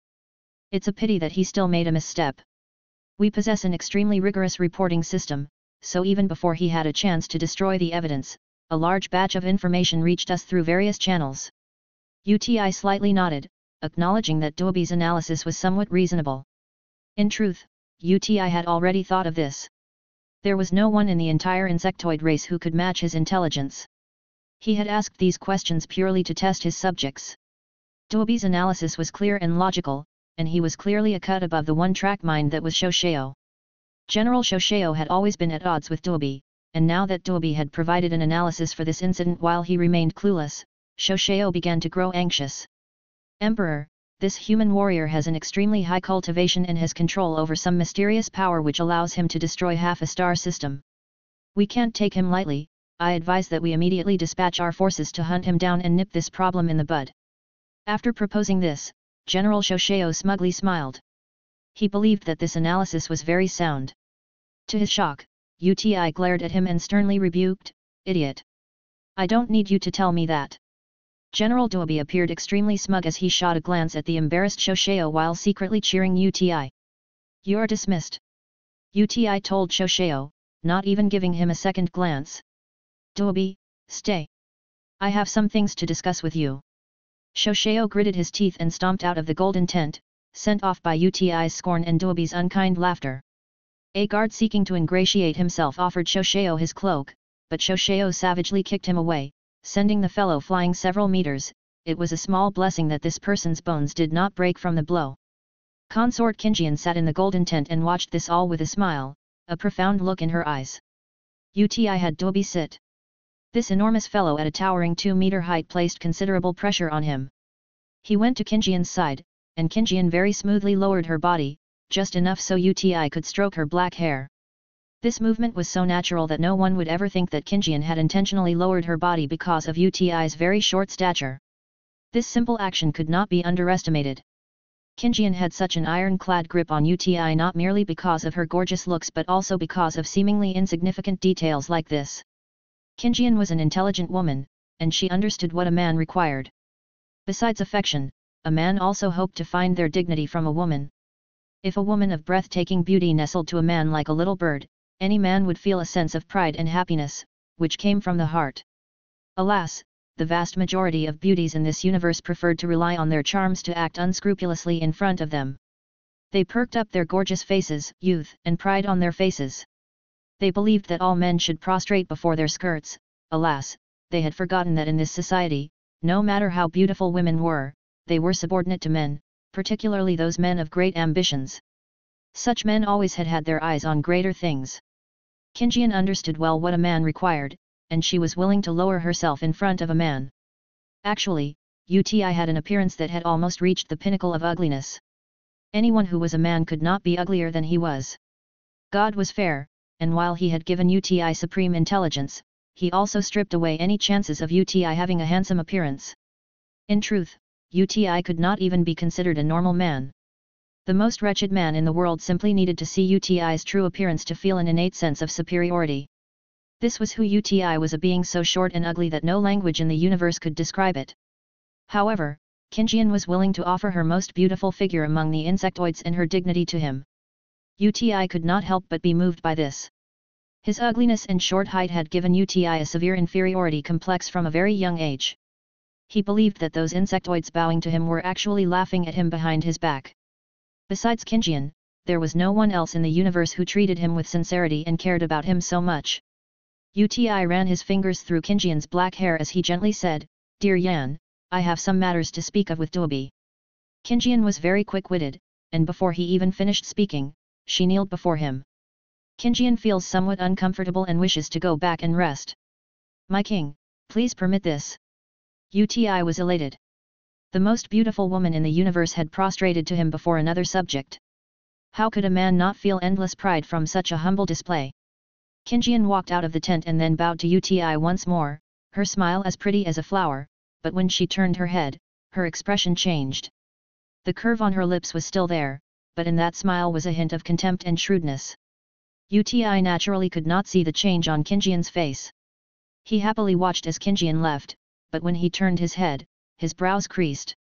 It's a pity that he still made a misstep. We possess an extremely rigorous reporting system, so even before he had a chance to destroy the evidence, a large batch of information reached us through various channels. UTI slightly nodded, acknowledging that Duobi's analysis was somewhat reasonable. In truth, UTI had already thought of this. There was no one in the entire insectoid race who could match his intelligence. He had asked these questions purely to test his subjects. Duobi's analysis was clear and logical, and he was clearly a cut above the one-track mind that was Xiao. General Xiao had always been at odds with Duobi, and now that Duobi had provided an analysis for this incident while he remained clueless, Xiao began to grow anxious. Emperor, this human warrior has an extremely high cultivation and has control over some mysterious power which allows him to destroy half a star system. We can't take him lightly. I advise that we immediately dispatch our forces to hunt him down and nip this problem in the bud. After proposing this, General Xiao smugly smiled. He believed that this analysis was very sound. To his shock, UTI glared at him and sternly rebuked, Idiot! I don't need you to tell me that. General Duobi appeared extremely smug as he shot a glance at the embarrassed Xiao while secretly cheering UTI. You're dismissed. UTI told Xiao, not even giving him a second glance. Duobi, stay. I have some things to discuss with you. Xiao gritted his teeth and stomped out of the golden tent, sent off by UTI's scorn and Duobi's unkind laughter. A guard seeking to ingratiate himself offered Xiao his cloak, but Xiao savagely kicked him away, sending the fellow flying several meters. It was a small blessing that this person's bones did not break from the blow. Consort Qinjian sat in the golden tent and watched this all with a smile, a profound look in her eyes. UTI had Duobi sit. This enormous fellow at a towering 2-meter height placed considerable pressure on him. He went to Qinjian's side, and Qinjian very smoothly lowered her body, just enough so UTI could stroke her black hair. This movement was so natural that no one would ever think that Qinjian had intentionally lowered her body because of UTI's very short stature. This simple action could not be underestimated. Qinjian had such an ironclad grip on UTI not merely because of her gorgeous looks but also because of seemingly insignificant details like this. Qinjian was an intelligent woman, and she understood what a man required. Besides affection, a man also hoped to find their dignity from a woman. If a woman of breathtaking beauty nestled to a man like a little bird, any man would feel a sense of pride and happiness, which came from the heart. Alas, the vast majority of beauties in this universe preferred to rely on their charms to act unscrupulously in front of them. They perked up their gorgeous faces, youth and pride on their faces. They believed that all men should prostrate before their skirts. Alas, they had forgotten that in this society, no matter how beautiful women were, they were subordinate to men, particularly those men of great ambitions. Such men always had their eyes on greater things. Qinjian understood well what a man required, and she was willing to lower herself in front of a man. Actually, UTI had an appearance that had almost reached the pinnacle of ugliness. Anyone who was a man could not be uglier than he was. God was fair, and while he had given UTI supreme intelligence, he also stripped away any chances of UTI having a handsome appearance. In truth, UTI could not even be considered a normal man. The most wretched man in the world simply needed to see UTI's true appearance to feel an innate sense of superiority. This was who UTI was, a being so short and ugly that no language in the universe could describe it. However, Qinjian was willing to offer her most beautiful figure among the insectoids and her dignity to him. UTI could not help but be moved by this. His ugliness and short height had given UTI a severe inferiority complex from a very young age. He believed that those insectoids bowing to him were actually laughing at him behind his back. Besides Qinjian, there was no one else in the universe who treated him with sincerity and cared about him so much. UTI ran his fingers through Qinjian's black hair as he gently said, "Dear Yan, I have some matters to speak of with Duobi." Qinjian was very quick-witted, and before he even finished speaking, she kneeled before him. Qinjian feels somewhat uncomfortable and wishes to go back and rest. "My king, please permit this." UTI was elated. The most beautiful woman in the universe had prostrated to him before another subject. How could a man not feel endless pride from such a humble display? Qinjian walked out of the tent and then bowed to UTI once more, her smile as pretty as a flower, but when she turned her head, her expression changed. The curve on her lips was still there, but in that smile was a hint of contempt and shrewdness. UTI naturally could not see the change on Qinjian's face. He happily watched as Qinjian left, but when he turned his head, his brows creased.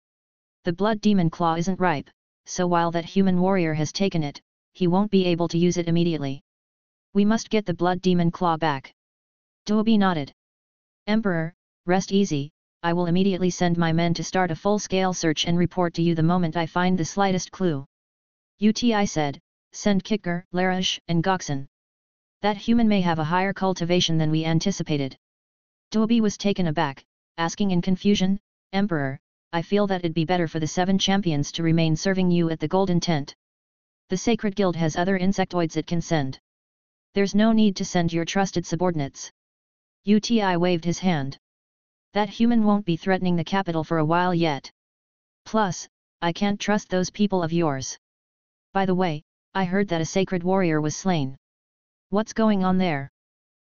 The blood demon claw isn't ripe, so while that human warrior has taken it, he won't be able to use it immediately. We must get the blood demon claw back. Duobi nodded. "Emperor, rest easy, I will immediately send my men to start a full-scale search and report to you the moment I find the slightest clue." UTI said, "Send Kicker, Larash and Goksan. That human may have a higher cultivation than we anticipated." Duobi was taken aback, asking in confusion, "Emperor, I feel that it'd be better for the 7 champions to remain serving you at the Golden Tent. The Sacred Guild has other insectoids it can send. There's no need to send your trusted subordinates." UTI waved his hand. "That human won't be threatening the capital for a while yet. Plus, I can't trust those people of yours. By the way, I heard that a sacred warrior was slain. What's going on there?"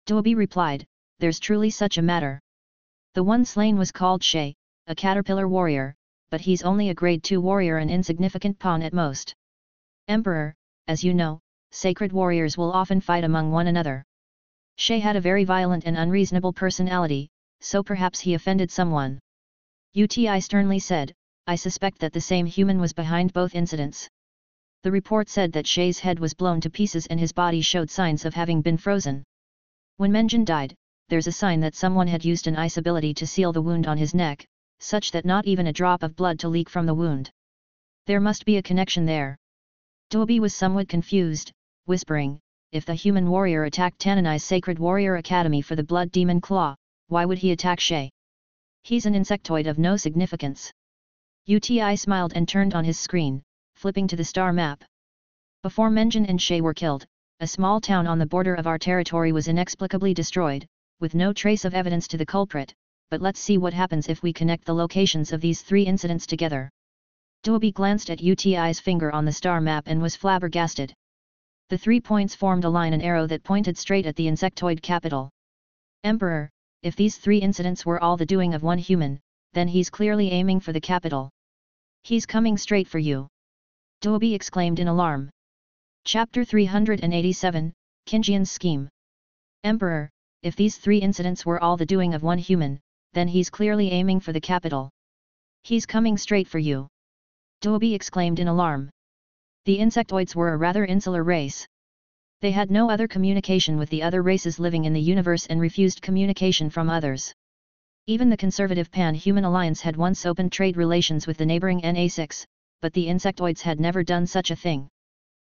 Duobi replied, "There's truly such a matter. The one slain was called Xia, a caterpillar warrior, but he's only a grade 2 warrior, an insignificant pawn at most. Emperor, as you know, sacred warriors will often fight among one another. Xia had a very violent and unreasonable personality, so perhaps he offended someone." UTI sternly said, "I suspect that the same human was behind both incidents." The report said that Xia's head was blown to pieces and his body showed signs of having been frozen. When Menjin died, there's a sign that someone had used an ice ability to seal the wound on his neck, such that not even a drop of blood to leak from the wound. There must be a connection there. Duobi was somewhat confused, whispering, "If the human warrior attacked Tananai's Sacred Warrior Academy for the Blood Demon Claw, why would he attack Xia? He's an insectoid of no significance." UTI smiled and turned on his screen, flipping to the star map. Before Menjin and Xia were killed, a small town on the border of our territory was inexplicably destroyed, with no trace of evidence to the culprit, but let's see what happens if we connect the locations of these 3 incidents together. Duobi glanced at UTI's finger on the star map and was flabbergasted. The 3 points formed a line and arrow that pointed straight at the insectoid capital. "Emperor, if these 3 incidents were all the doing of one human, then he's clearly aiming for the capital. He's coming straight for you. Duobi exclaimed in alarm. Chapter 387, Qinjian's Scheme. Emperor, if these 3 incidents were all the doing of one human, then he's clearly aiming for the capital. He's coming straight for you. Duobi exclaimed in alarm. The insectoids were a rather insular race. They had no other communication with the other races living in the universe and refused communication from others. Even the conservative Pan-Human Alliance had once opened trade relations with the neighboring Na6, but the insectoids had never done such a thing.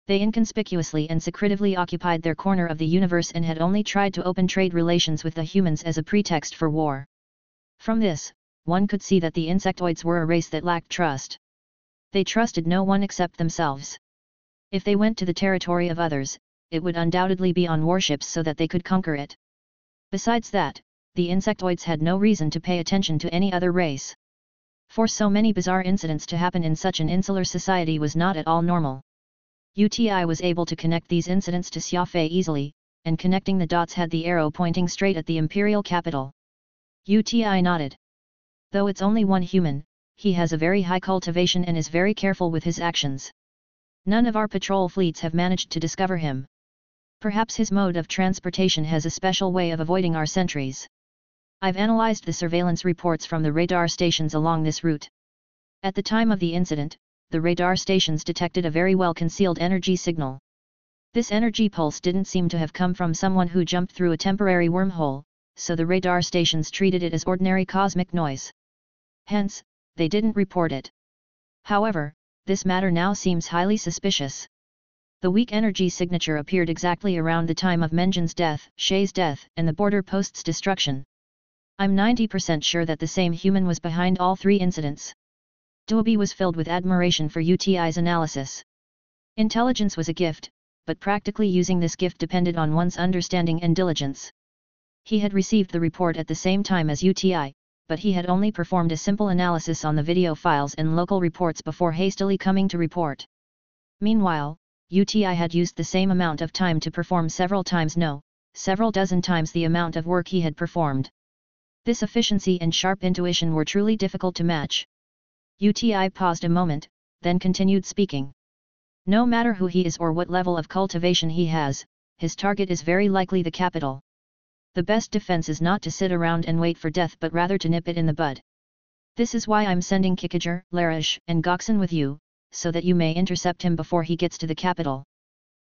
They inconspicuously and secretively occupied their corner of the universe and had only tried to open trade relations with the humans as a pretext for war. From this, one could see that the insectoids were a race that lacked trust. They trusted no one except themselves. If they went to the territory of others, it would undoubtedly be on warships so that they could conquer it. Besides that, the insectoids had no reason to pay attention to any other race. For so many bizarre incidents to happen in such an insular society was not at all normal. UTI was able to connect these incidents to Xia Fei easily, and connecting the dots had the arrow pointing straight at the imperial capital. UTI nodded. Though it's only one human, he has a very high cultivation and is very careful with his actions. None of our patrol fleets have managed to discover him. Perhaps his mode of transportation has a special way of avoiding our sentries. I've analyzed the surveillance reports from the radar stations along this route. At the time of the incident, the radar stations detected a very well-concealed energy signal. This energy pulse didn't seem to have come from someone who jumped through a temporary wormhole, so the radar stations treated it as ordinary cosmic noise. Hence, they didn't report it. However, this matter now seems highly suspicious. The weak energy signature appeared exactly around the time of Menjin's death, Shei's death, and the border post's destruction. I'm 90% sure that the same human was behind all 3 incidents. Duobi was filled with admiration for UTI's analysis. Intelligence was a gift, but practically using this gift depended on one's understanding and diligence. He had received the report at the same time as UTI, but he had only performed a simple analysis on the video files and local reports before hastily coming to report. Meanwhile, UTI had used the same amount of time to perform several dozen times the amount of work he had performed. This efficiency and sharp intuition were truly difficult to match. UTI paused a moment, then continued speaking. No matter who he is or what level of cultivation he has, his target is very likely the capital. The best defense is not to sit around and wait for death but rather to nip it in the bud. This is why I'm sending Kikager, Larish, and Goxin with you, so that you may intercept him before he gets to the capital.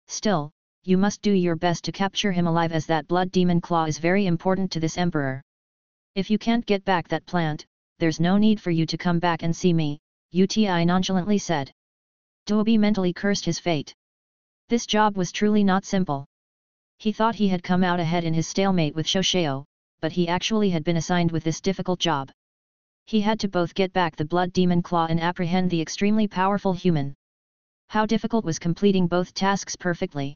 Still, you must do your best to capture him alive as that blood demon claw is very important to this emperor. If you can't get back that plant, there's no need for you to come back and see me, UTI nonchalantly said. Duobi mentally cursed his fate. This job was truly not simple. He thought he had come out ahead in his stalemate with Shosheo, but he actually had been assigned with this difficult job. He had to both get back the blood demon claw and apprehend the extremely powerful human. How difficult was completing both tasks perfectly.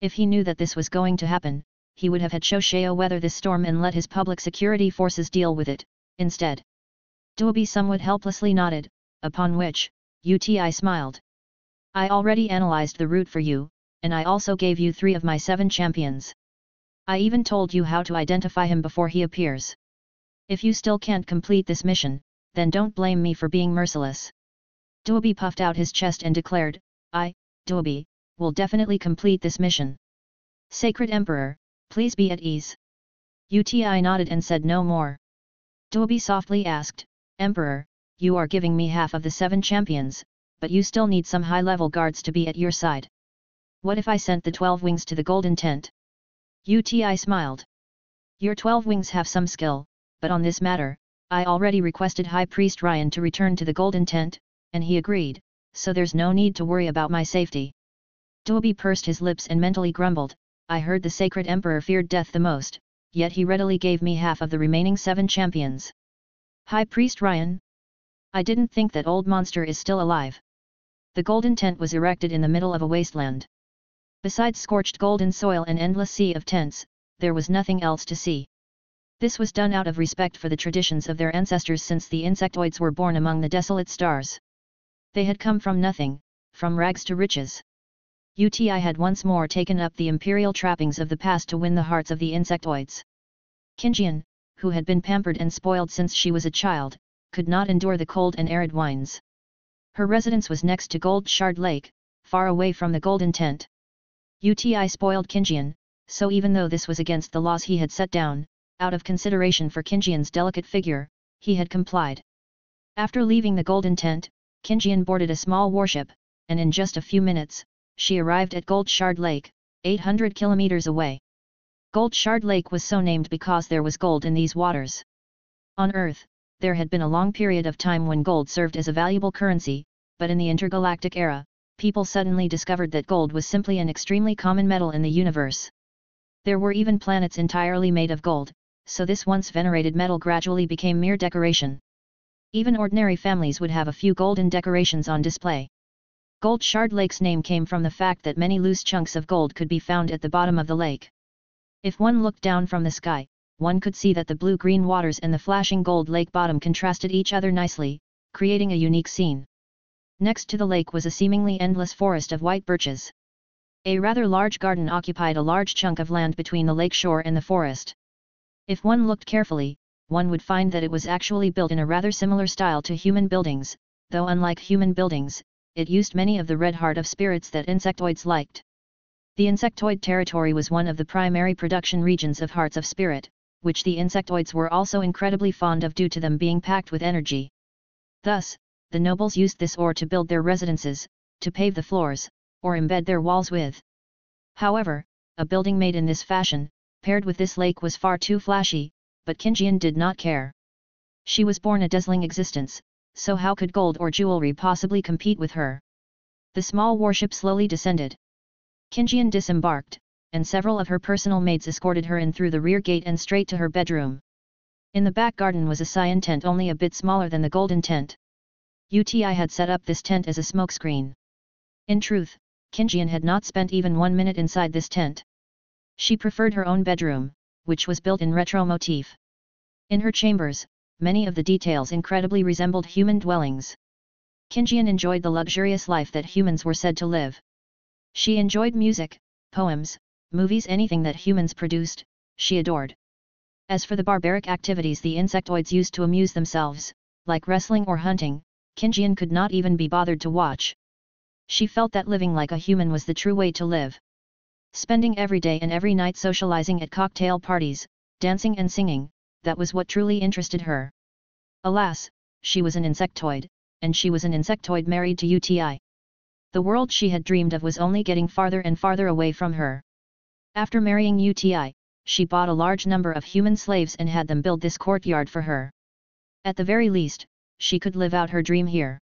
If he knew that this was going to happen, he would have had Shosheo weather this storm and let his public security forces deal with it, instead. Duobi somewhat helplessly nodded, upon which, UTI smiled. I already analyzed the route for you, and I also gave you 3 of my 7 champions. I even told you how to identify him before he appears. If you still can't complete this mission, then don't blame me for being merciless. Duobi puffed out his chest and declared, I, Duobi, will definitely complete this mission. Sacred Emperor, please be at ease. UTI nodded and said no more. Duobi softly asked, Emperor, you are giving me half of the 7 champions, but you still need some high-level guards to be at your side. What if I sent the 12 wings to the Golden Tent? UTI smiled. Your 12 wings have some skill, but on this matter, I already requested High Priest Ryan to return to the Golden Tent, and he agreed, so there's no need to worry about my safety. Duobi pursed his lips and mentally grumbled, I heard the Sacred Emperor feared death the most, yet he readily gave me half of the remaining 7 champions. High Priest Ryan? I didn't think that old monster is still alive. The Golden Tent was erected in the middle of a wasteland. Besides scorched golden soil and endless sea of tents, there was nothing else to see. This was done out of respect for the traditions of their ancestors since the insectoids were born among the desolate stars. They had come from nothing, from rags to riches. UTI had once more taken up the imperial trappings of the past to win the hearts of the insectoids. Qinjian, who had been pampered and spoiled since she was a child, could not endure the cold and arid winds. Her residence was next to Gold Shard Lake, far away from the golden tent. Uti spoiled Qingjian, so even though this was against the laws he had set down, out of consideration for Qingjian's delicate figure, he had complied. After leaving the golden tent, Qingjian boarded a small warship, and in just a few minutes, she arrived at Gold Shard Lake, 800 kilometers away. Gold Shard Lake was so named because there was gold in these waters. On Earth, there had been a long period of time when gold served as a valuable currency, but in the intergalactic era, people suddenly discovered that gold was simply an extremely common metal in the universe. There were even planets entirely made of gold, so this once venerated metal gradually became mere decoration. Even ordinary families would have a few golden decorations on display. Gold Shard Lake's name came from the fact that many loose chunks of gold could be found at the bottom of the lake. If one looked down from the sky, one could see that the blue-green waters and the flashing gold lake bottom contrasted each other nicely, creating a unique scene. Next to the lake was a seemingly endless forest of white birches. A rather large garden occupied a large chunk of land between the lake shore and the forest. If one looked carefully, one would find that it was actually built in a rather similar style to human buildings, though unlike human buildings, it used many of the red heart of spirits that insectoids liked. The insectoid territory was one of the primary production regions of hearts of spirit, which the insectoids were also incredibly fond of due to them being packed with energy. Thus, the nobles used this ore to build their residences, to pave the floors, or embed their walls with. However, a building made in this fashion, paired with this lake was far too flashy, but Qingjian did not care. She was born a dazzling existence, so how could gold or jewelry possibly compete with her? The small warship slowly descended. Qingjian disembarked, and several of her personal maids escorted her in through the rear gate and straight to her bedroom. In the back garden was a cyan tent only a bit smaller than the golden tent. Uti had set up this tent as a smokescreen. In truth, Qingjian had not spent even 1 minute inside this tent. She preferred her own bedroom, which was built in retro motif. In her chambers, many of the details incredibly resembled human dwellings. Qingjian enjoyed the luxurious life that humans were said to live. She enjoyed music, poems, movies, anything that humans produced, she adored. As for the barbaric activities the insectoids used to amuse themselves, like wrestling or hunting, Qingjian could not even be bothered to watch. She felt that living like a human was the true way to live. Spending every day and every night socializing at cocktail parties, dancing and singing, that was what truly interested her. Alas, she was an insectoid, and she was an insectoid married to Uti. The world she had dreamed of was only getting farther and farther away from her. After marrying Uti, she bought a large number of human slaves and had them build this courtyard for her. At the very least, she could live out her dream here.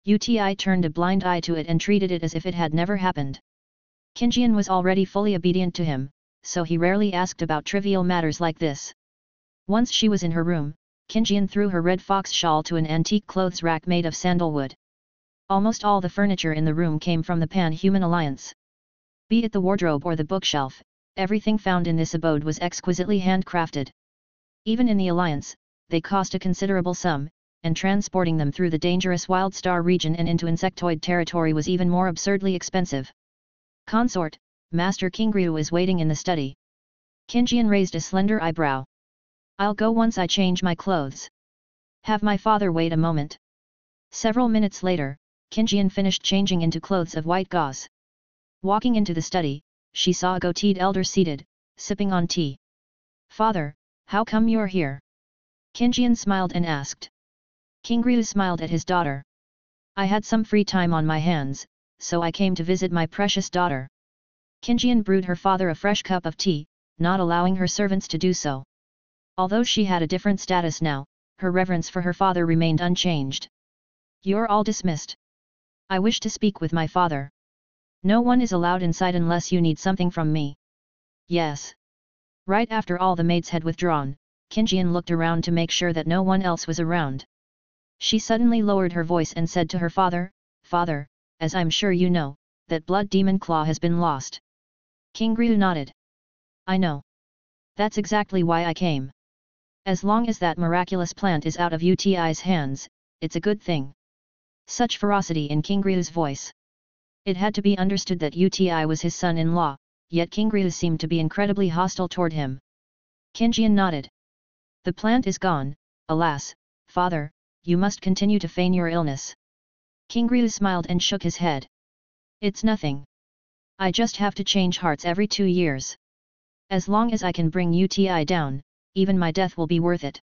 Uti turned a blind eye to it and treated it as if it had never happened. Qingjian was already fully obedient to him, so he rarely asked about trivial matters like this. Once she was in her room, Qingjian threw her red fox shawl to an antique clothes rack made of sandalwood. Almost all the furniture in the room came from the Pan-Human Alliance. Be it the wardrobe or the bookshelf, everything found in this abode was exquisitely handcrafted. Even in the Alliance, they cost a considerable sum, and transporting them through the dangerous Wildstar region and into insectoid territory was even more absurdly expensive. Consort, Master Qingriu is waiting in the study. Qingjian raised a slender eyebrow. I'll go once I change my clothes. Have my father wait a moment. Several minutes later, Qingjian finished changing into clothes of white gauze. Walking into the study, she saw a goateed elder seated, sipping on tea. Father, how come you're here? Qingjian smiled and asked. Qingriu smiled at his daughter. I had some free time on my hands, so I came to visit my precious daughter. Qingjian brewed her father a fresh cup of tea, not allowing her servants to do so. Although she had a different status now, her reverence for her father remained unchanged. You're all dismissed. I wish to speak with my father. No one is allowed inside unless you need something from me. Yes. Right after all the maids had withdrawn, Qingjian looked around to make sure that no one else was around. She suddenly lowered her voice and said to her father, Father, as I'm sure you know, that blood demon claw has been lost. Qingriu nodded. I know. That's exactly why I came. As long as that miraculous plant is out of Uti's hands, it's a good thing. Such ferocity in Qingriu's voice. It had to be understood that Uti was his son-in-law, yet Qingriu seemed to be incredibly hostile toward him. Qingjian nodded. The plant is gone, alas, father, you must continue to feign your illness. King Ryu smiled and shook his head. It's nothing. I just have to change hearts every 2 years. As long as I can bring UTI down, even my death will be worth it.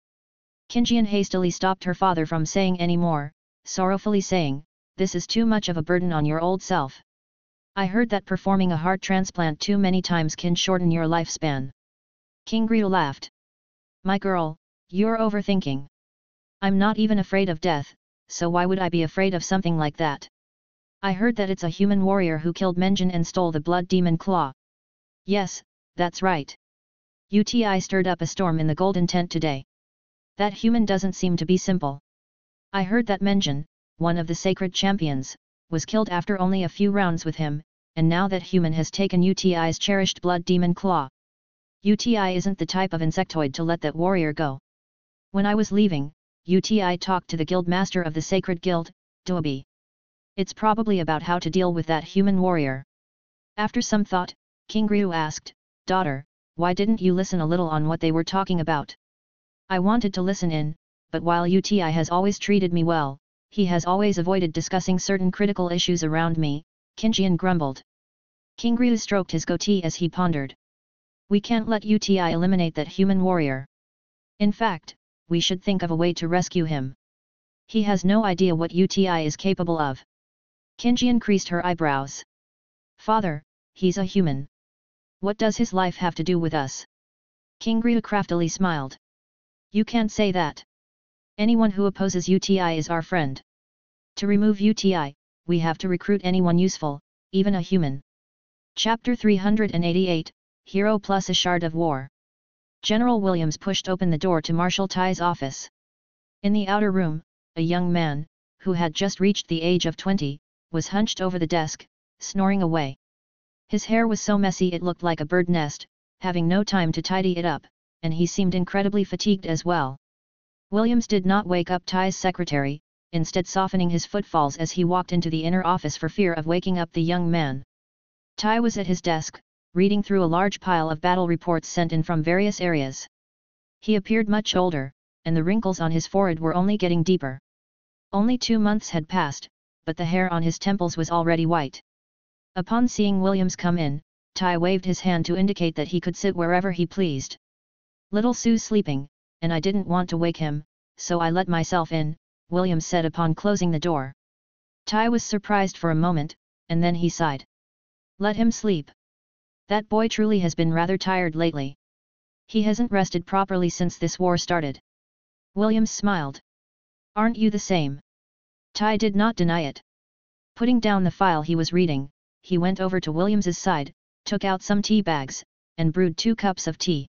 Qinjian hastily stopped her father from saying any more, sorrowfully saying, this is too much of a burden on your old self. I heard that performing a heart transplant too many times can shorten your lifespan. King Ryu laughed. My girl, you're overthinking. I'm not even afraid of death, so why would I be afraid of something like that? I heard that it's a human warrior who killed Menjin and stole the blood demon claw. Yes, that's right. UTI stirred up a storm in the golden tent today. That human doesn't seem to be simple. I heard that Menjin, one of the sacred champions, was killed after only a few rounds with him, and now that human has taken UTI's cherished blood demon claw. UTI isn't the type of insectoid to let that warrior go. When I was leaving, UTI talked to the guild master of the sacred guild, Duobi. It's probably about how to deal with that human warrior. After some thought, King Ryu asked, daughter, why didn't you listen a little on what they were talking about? I wanted to listen in, but while UTI has always treated me well, he has always avoided discussing certain critical issues around me, Qinjian grumbled. King Ryu stroked his goatee as he pondered. We can't let UTI eliminate that human warrior. In fact, we should think of a way to rescue him. He has no idea what UTI is capable of. Qinjian creased her eyebrows. Father, he's a human. What does his life have to do with us? King Ryu craftily smiled. You can't say that. Anyone who opposes UTI is our friend. To remove UTI, we have to recruit anyone useful, even a human. Chapter 388, Hero plus a Shard of War. General Williams pushed open the door to Marshal Tai's office. In the outer room, a young man, who had just reached the age of 20, was hunched over the desk, snoring away. His hair was so messy it looked like a bird nest, having no time to tidy it up, and he seemed incredibly fatigued as well. Williams did not wake up Tai's secretary, instead softening his footfalls as he walked into the inner office for fear of waking up the young man. Tai was at his desk, reading through a large pile of battle reports sent in from various areas. He appeared much older, and the wrinkles on his forehead were only getting deeper. Only 2 months had passed, but the hair on his temples was already white. Upon seeing Williams come in, Tai waved his hand to indicate that he could sit wherever he pleased. Little Sue's sleeping, and I didn't want to wake him, so I let myself in, Williams said upon closing the door. Tai was surprised for a moment, and then he sighed. Let him sleep. That boy truly has been rather tired lately. He hasn't rested properly since this war started. Williams smiled. Aren't you the same? Tai did not deny it. Putting down the file he was reading, he went over to Williams's side, took out some tea bags, and brewed 2 cups of tea.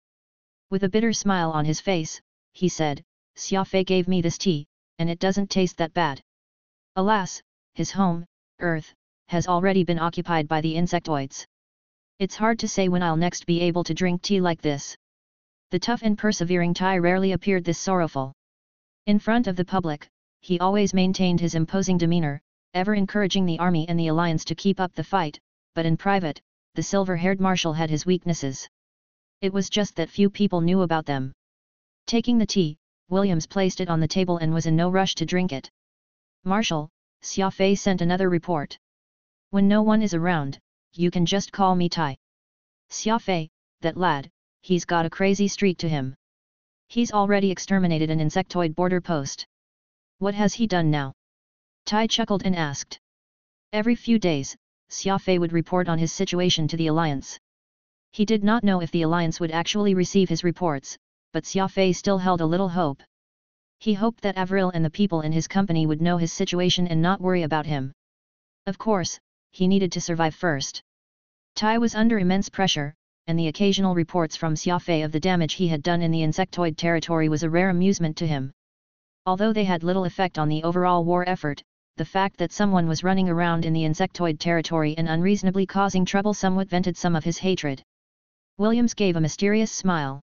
With a bitter smile on his face, he said, Xia Fei gave me this tea, and it doesn't taste that bad. Alas, his home, Earth, has already been occupied by the insectoids. It's hard to say when I'll next be able to drink tea like this. The tough and persevering Tai rarely appeared this sorrowful. In front of the public, he always maintained his imposing demeanor, ever encouraging the army and the alliance to keep up the fight, but in private, the silver-haired marshal had his weaknesses. It was just that few people knew about them. Taking the tea, Williams placed it on the table and was in no rush to drink it. Marshal, Xia Fei sent another report. When no one is around, you can just call me Tai. Xia Fei, that lad, he's got a crazy streak to him. He's already exterminated an insectoid border post. What has he done now? Tai chuckled and asked. Every few days, Xia Fei would report on his situation to the alliance. He did not know if the alliance would actually receive his reports, but Xia Fei still held a little hope. He hoped that Avril and the people in his company would know his situation and not worry about him. Of course, he needed to survive first. Tai was under immense pressure, and the occasional reports from Xia Fei of the damage he had done in the insectoid territory was a rare amusement to him. Although they had little effect on the overall war effort, the fact that someone was running around in the insectoid territory and unreasonably causing trouble somewhat vented some of his hatred. Williams gave a mysterious smile.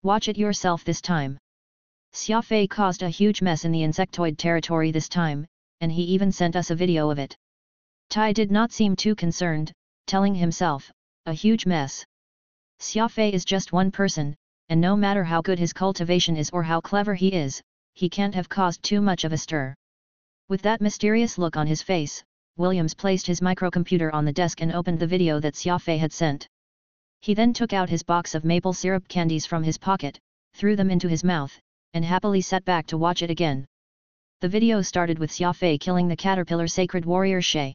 Watch it yourself this time. Xia Fei caused a huge mess in the insectoid territory this time, and he even sent us a video of it. Tai did not seem too concerned, telling himself, a huge mess. Xia Fei is just one person, and no matter how good his cultivation is or how clever he is, he can't have caused too much of a stir. With that mysterious look on his face, Williams placed his microcomputer on the desk and opened the video that Xia Fei had sent. He then took out his box of maple syrup candies from his pocket, threw them into his mouth, and happily sat back to watch it again. The video started with Xia Fei killing the caterpillar sacred warrior Xia.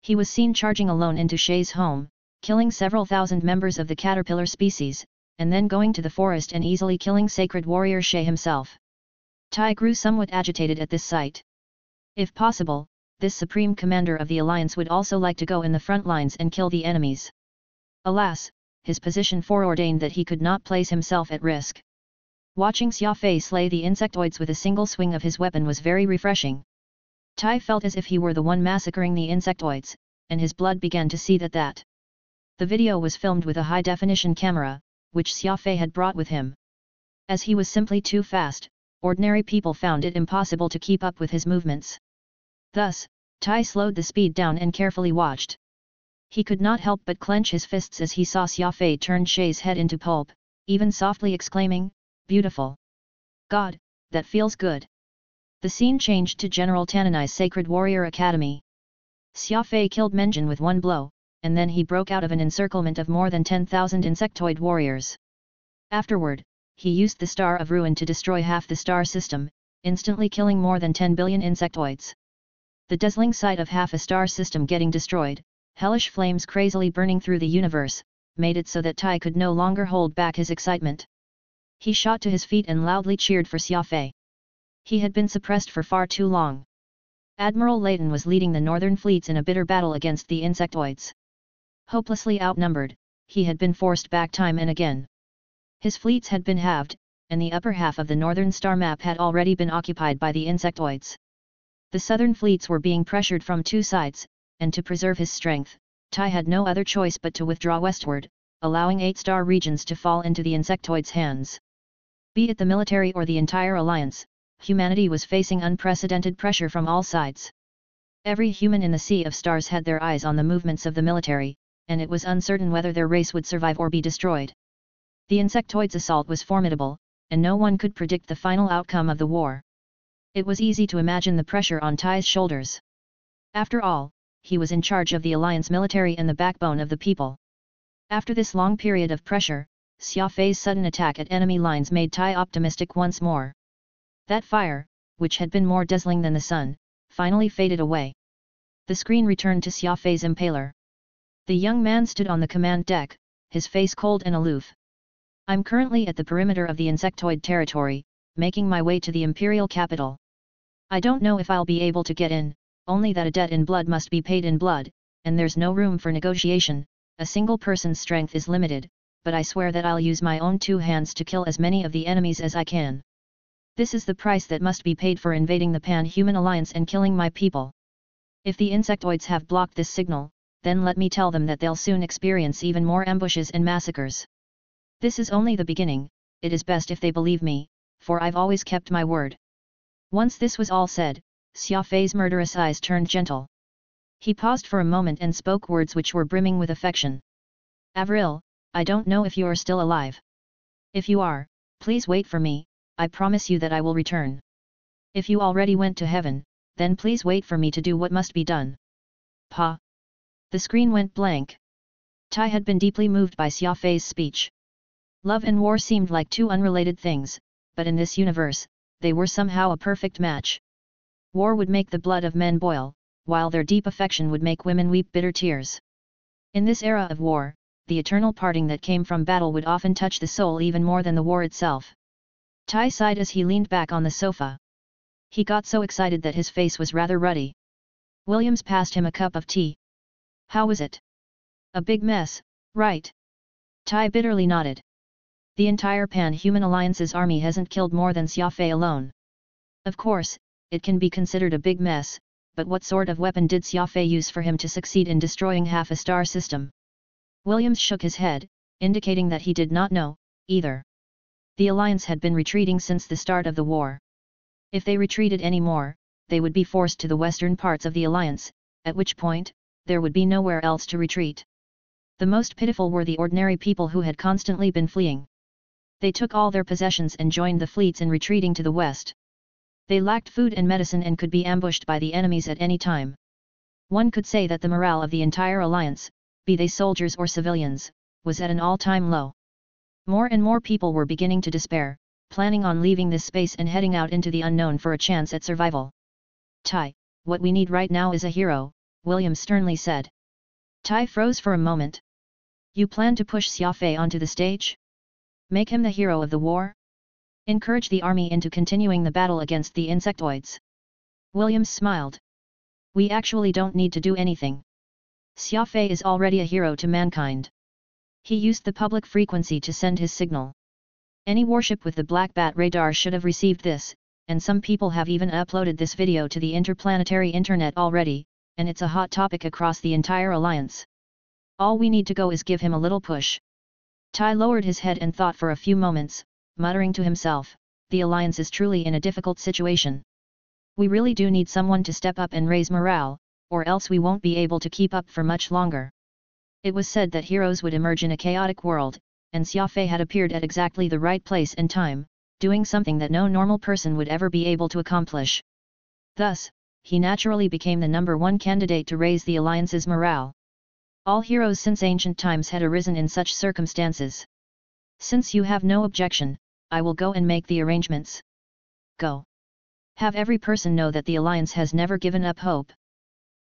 He was seen charging alone into Xia's home, killing several thousand members of the caterpillar species, and then going to the forest and easily killing sacred warrior Xia himself. Tai grew somewhat agitated at this sight. If possible, this supreme commander of the alliance would also like to go in the front lines and kill the enemies. Alas, his position foreordained that he could not place himself at risk. Watching Xia Fei slay the insectoids with a single swing of his weapon was very refreshing. Tai felt as if he were the one massacring the insectoids, and his blood began to seethe at that. The video was filmed with a high-definition camera, which Xia Fei had brought with him. As he was simply too fast, ordinary people found it impossible to keep up with his movements. Thus, Tai slowed the speed down and carefully watched. He could not help but clench his fists as he saw Xia Fei turn Xia's head into pulp, even softly exclaiming, "Beautiful! God, that feels good!" The scene changed to General Tananai's Sacred Warrior Academy. Xia Fei killed Menjin with one blow, and then he broke out of an encirclement of more than 10,000 insectoid warriors. Afterward, he used the Star of Ruin to destroy half the star system, instantly killing more than 10 billion insectoids. The dazzling sight of half a star system getting destroyed, hellish flames crazily burning through the universe, made it so that Tai could no longer hold back his excitement. He shot to his feet and loudly cheered for Xia Fei. He had been suppressed for far too long. Admiral Leighton was leading the northern fleets in a bitter battle against the insectoids. Hopelessly outnumbered, he had been forced back time and again. His fleets had been halved, and the upper half of the northern star map had already been occupied by the insectoids. The southern fleets were being pressured from two sides, and to preserve his strength, Tai had no other choice but to withdraw westward, allowing 8-star regions to fall into the insectoids' hands. Be it the military or the entire alliance, humanity was facing unprecedented pressure from all sides. Every human in the Sea of Stars had their eyes on the movements of the military, and it was uncertain whether their race would survive or be destroyed. The insectoids' assault was formidable, and no one could predict the final outcome of the war. It was easy to imagine the pressure on Tai's shoulders. After all, he was in charge of the alliance military and the backbone of the people. After this long period of pressure, Xia Fei's sudden attack at enemy lines made Tai optimistic once more. That fire, which had been more dazzling than the sun, finally faded away. The screen returned to Xia Fei's impaler. The young man stood on the command deck, his face cold and aloof. "I'm currently at the perimeter of the insectoid territory, making my way to the imperial capital. I don't know if I'll be able to get in, only that a debt in blood must be paid in blood, and there's no room for negotiation. A single person's strength is limited, but I swear that I'll use my own two hands to kill as many of the enemies as I can. This is the price that must be paid for invading the Pan-Human Alliance and killing my people. If the insectoids have blocked this signal, then let me tell them that they'll soon experience even more ambushes and massacres. This is only the beginning, it is best if they believe me, for I've always kept my word." Once this was all said, Xia Fei's murderous eyes turned gentle. He paused for a moment and spoke words which were brimming with affection. "Avril, I don't know if you are still alive. If you are, please wait for me, I promise you that I will return. If you already went to heaven, then please wait for me to do what must be done." Pa! The screen went blank. Tai had been deeply moved by Xia Fei's speech. Love and war seemed like two unrelated things, but in this universe, they were somehow a perfect match. War would make the blood of men boil, while their deep affection would make women weep bitter tears. In this era of war, the eternal parting that came from battle would often touch the soul even more than the war itself. Tai sighed as he leaned back on the sofa. He got so excited that his face was rather ruddy. Williams passed him a cup of tea. "How was it?" "A big mess, right?" Tai bitterly nodded. "The entire Pan-Human Alliance's army hasn't killed more than Xia Fei alone. Of course, it can be considered a big mess, but what sort of weapon did Xia Fei use for him to succeed in destroying half a star system?" Williams shook his head, indicating that he did not know, either. The Alliance had been retreating since the start of the war. If they retreated any more, they would be forced to the western parts of the Alliance, at which point, there would be nowhere else to retreat. The most pitiful were the ordinary people who had constantly been fleeing. They took all their possessions and joined the fleets in retreating to the west. They lacked food and medicine and could be ambushed by the enemies at any time. One could say that the morale of the entire alliance, be they soldiers or civilians, was at an all-time low. More and more people were beginning to despair, planning on leaving this space and heading out into the unknown for a chance at survival. Tai, what we need right now is a hero, William sternly said. Tai froze for a moment. You plan to push Xia Fei onto the stage? Make him the hero of the war? Encourage the army into continuing the battle against the insectoids? Williams smiled. We actually don't need to do anything. Xia Fei is already a hero to mankind. He used the public frequency to send his signal. Any warship with the Black Bat radar should have received this, and some people have even uploaded this video to the interplanetary internet already, and it's a hot topic across the entire alliance. All we need to go is give him a little push. Tai lowered his head and thought for a few moments, muttering to himself, the alliance is truly in a difficult situation. We really do need someone to step up and raise morale, or else we won't be able to keep up for much longer. It was said that heroes would emerge in a chaotic world, and Xia Fei had appeared at exactly the right place and time, doing something that no normal person would ever be able to accomplish. Thus, he naturally became the #1 candidate to raise the alliance's morale. All heroes since ancient times had arisen in such circumstances. Since you have no objection, I will go and make the arrangements. Go. Have every person know that the alliance has never given up hope.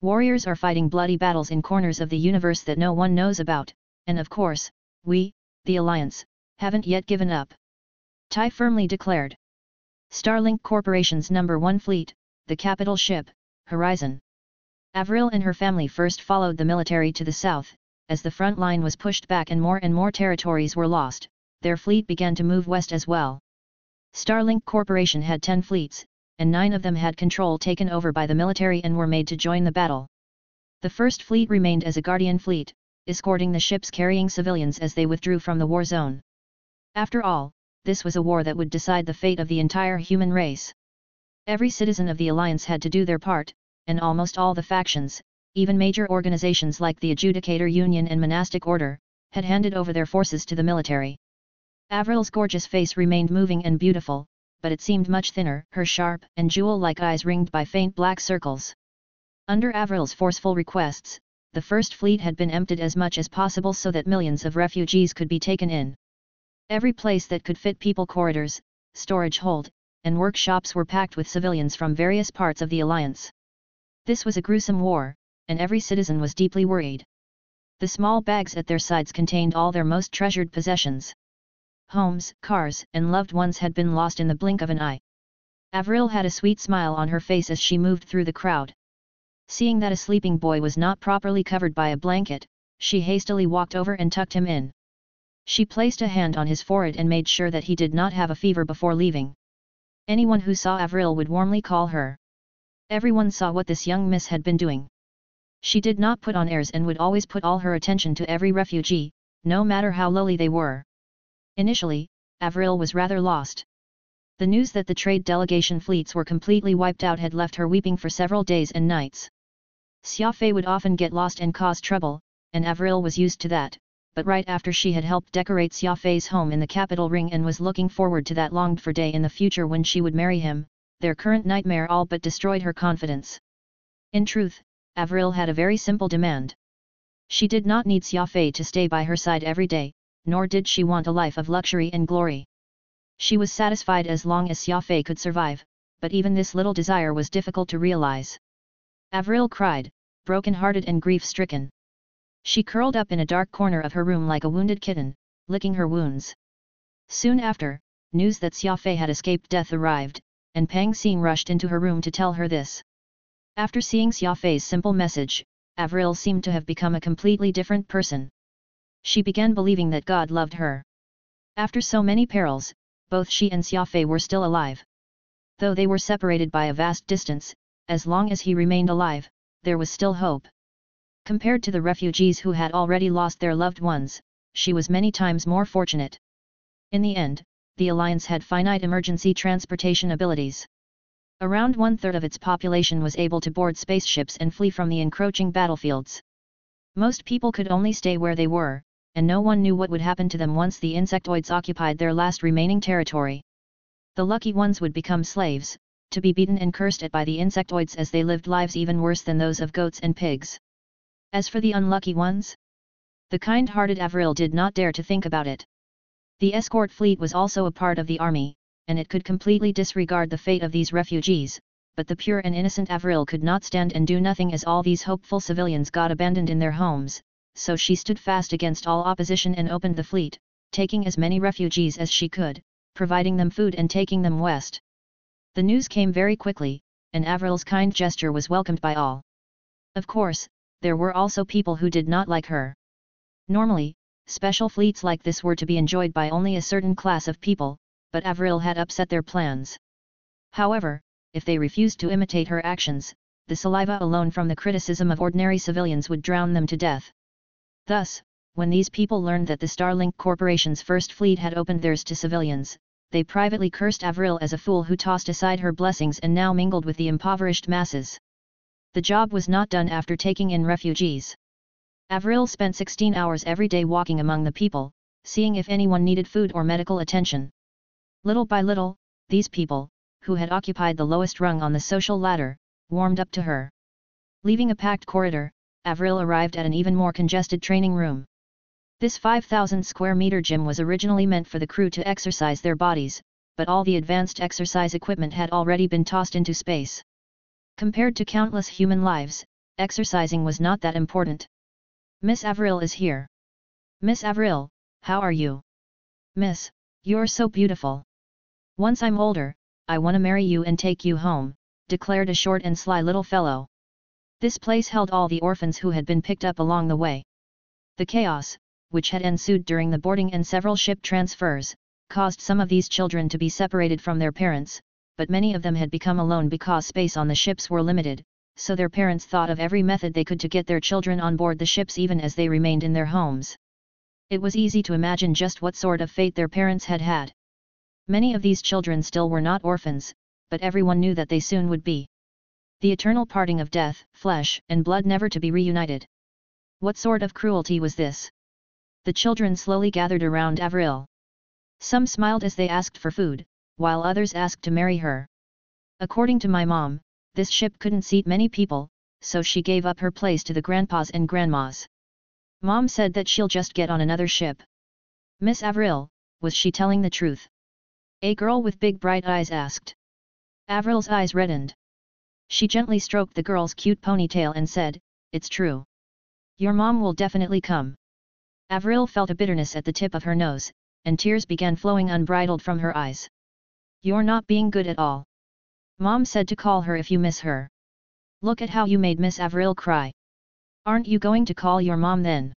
Warriors are fighting bloody battles in corners of the universe that no one knows about, and of course, we, the alliance, haven't yet given up. Tai firmly declared. Starlink Corporation's #1 fleet, the capital ship, Horizon. Avril and her family first followed the military to the south. As the front line was pushed back and more territories were lost, their fleet began to move west as well. Starlink Corporation had 10 fleets, and 9 of them had control taken over by the military and were made to join the battle. The first fleet remained as a guardian fleet, escorting the ships carrying civilians as they withdrew from the war zone. After all, this was a war that would decide the fate of the entire human race. Every citizen of the alliance had to do their part, and almost all the factions, even major organizations like the Adjudicator Union and Monastic Order, had handed over their forces to the military. Avril's gorgeous face remained moving and beautiful, but it seemed much thinner, her sharp and jewel-like eyes ringed by faint black circles. Under Avril's forceful requests, the first fleet had been emptied as much as possible so that millions of refugees could be taken in. Every place that could fit people, corridors, storage hold, and workshops were packed with civilians from various parts of the alliance. This was a gruesome war, and every citizen was deeply worried. The small bags at their sides contained all their most treasured possessions. Homes, cars, and loved ones had been lost in the blink of an eye. Avril had a sweet smile on her face as she moved through the crowd. Seeing that a sleeping boy was not properly covered by a blanket, she hastily walked over and tucked him in. She placed a hand on his forehead and made sure that he did not have a fever before leaving. Anyone who saw Avril would warmly call her. Everyone saw what this young miss had been doing. She did not put on airs and would always put all her attention to every refugee, no matter how lowly they were. Initially, Avril was rather lost. The news that the trade delegation fleets were completely wiped out had left her weeping for several days and nights. Xia Fei would often get lost and cause trouble, and Avril was used to that, but right after she had helped decorate Xia Fei's home in the capital ring and was looking forward to that longed-for day in the future when she would marry him, their current nightmare all but destroyed her confidence. In truth, Avril had a very simple demand. She did not need Xia Fei to stay by her side every day, nor did she want a life of luxury and glory. She was satisfied as long as Xia Fei could survive, but even this little desire was difficult to realize. Avril cried, broken-hearted and grief-stricken. She curled up in a dark corner of her room like a wounded kitten, licking her wounds. Soon after, news that Xia Fei had escaped death arrived, and Pang Xing rushed into her room to tell her this. After seeing Xia Fei's simple message, Avril seemed to have become a completely different person. She began believing that God loved her. After so many perils, both she and Xia Fei were still alive. Though they were separated by a vast distance, as long as he remained alive, there was still hope. Compared to the refugees who had already lost their loved ones, she was many times more fortunate. In the end, the alliance had finite emergency transportation abilities. Around 1/3 of its population was able to board spaceships and flee from the encroaching battlefields. Most people could only stay where they were, and no one knew what would happen to them once the insectoids occupied their last remaining territory. The lucky ones would become slaves, to be beaten and cursed at by the insectoids as they lived lives even worse than those of goats and pigs. As for the unlucky ones, the kind-hearted Avril did not dare to think about it. The escort fleet was also a part of the army, and it could completely disregard the fate of these refugees, but the pure and innocent Avril could not stand and do nothing as all these hopeful civilians got abandoned in their homes, so she stood fast against all opposition and opened the fleet, taking as many refugees as she could, providing them food and taking them west. The news came very quickly, and Avril's kind gesture was welcomed by all. Of course, there were also people who did not like her. Normally, special fleets like this were to be enjoyed by only a certain class of people, but Avril had upset their plans. However, if they refused to imitate her actions, the saliva alone from the criticism of ordinary civilians would drown them to death. Thus, when these people learned that the Starlink Corporation's first fleet had opened theirs to civilians, they privately cursed Avril as a fool who tossed aside her blessings and now mingled with the impoverished masses. The job was not done after taking in refugees. Avril spent 16 hours every day walking among the people, seeing if anyone needed food or medical attention. Little by little, these people, who had occupied the lowest rung on the social ladder, warmed up to her. Leaving a packed corridor, Avril arrived at an even more congested training room. This 5,000 square meter gym was originally meant for the crew to exercise their bodies, but all the advanced exercise equipment had already been tossed into space. Compared to countless human lives, exercising was not that important. Miss Avril is here. Miss Avril, how are you? Miss, you're so beautiful. Once I'm older, I want to marry you and take you home, declared a short and sly little fellow. This place held all the orphans who had been picked up along the way. The chaos, which had ensued during the boarding and several ship transfers, caused some of these children to be separated from their parents, but many of them had become alone because space on the ships were limited, so their parents thought of every method they could to get their children on board the ships even as they remained in their homes. It was easy to imagine just what sort of fate their parents had had. Many of these children still were not orphans, but everyone knew that they soon would be. The eternal parting of death, flesh and blood never to be reunited. What sort of cruelty was this? The children slowly gathered around Avril. Some smiled as they asked for food, while others asked to marry her. According to my mom, this ship couldn't seat many people, so she gave up her place to the grandpas and grandmas. Mom said that she'll just get on another ship. Miss Avril, was she telling the truth? A girl with big bright eyes asked. Avril's eyes reddened. She gently stroked the girl's cute ponytail and said, "It's true. Your mom will definitely come." Avril felt a bitterness at the tip of her nose, and tears began flowing unbridled from her eyes. "You're not being good at all. Mom said to call her if you miss her. Look at how you made Miss Avril cry. Aren't you going to call your mom then?"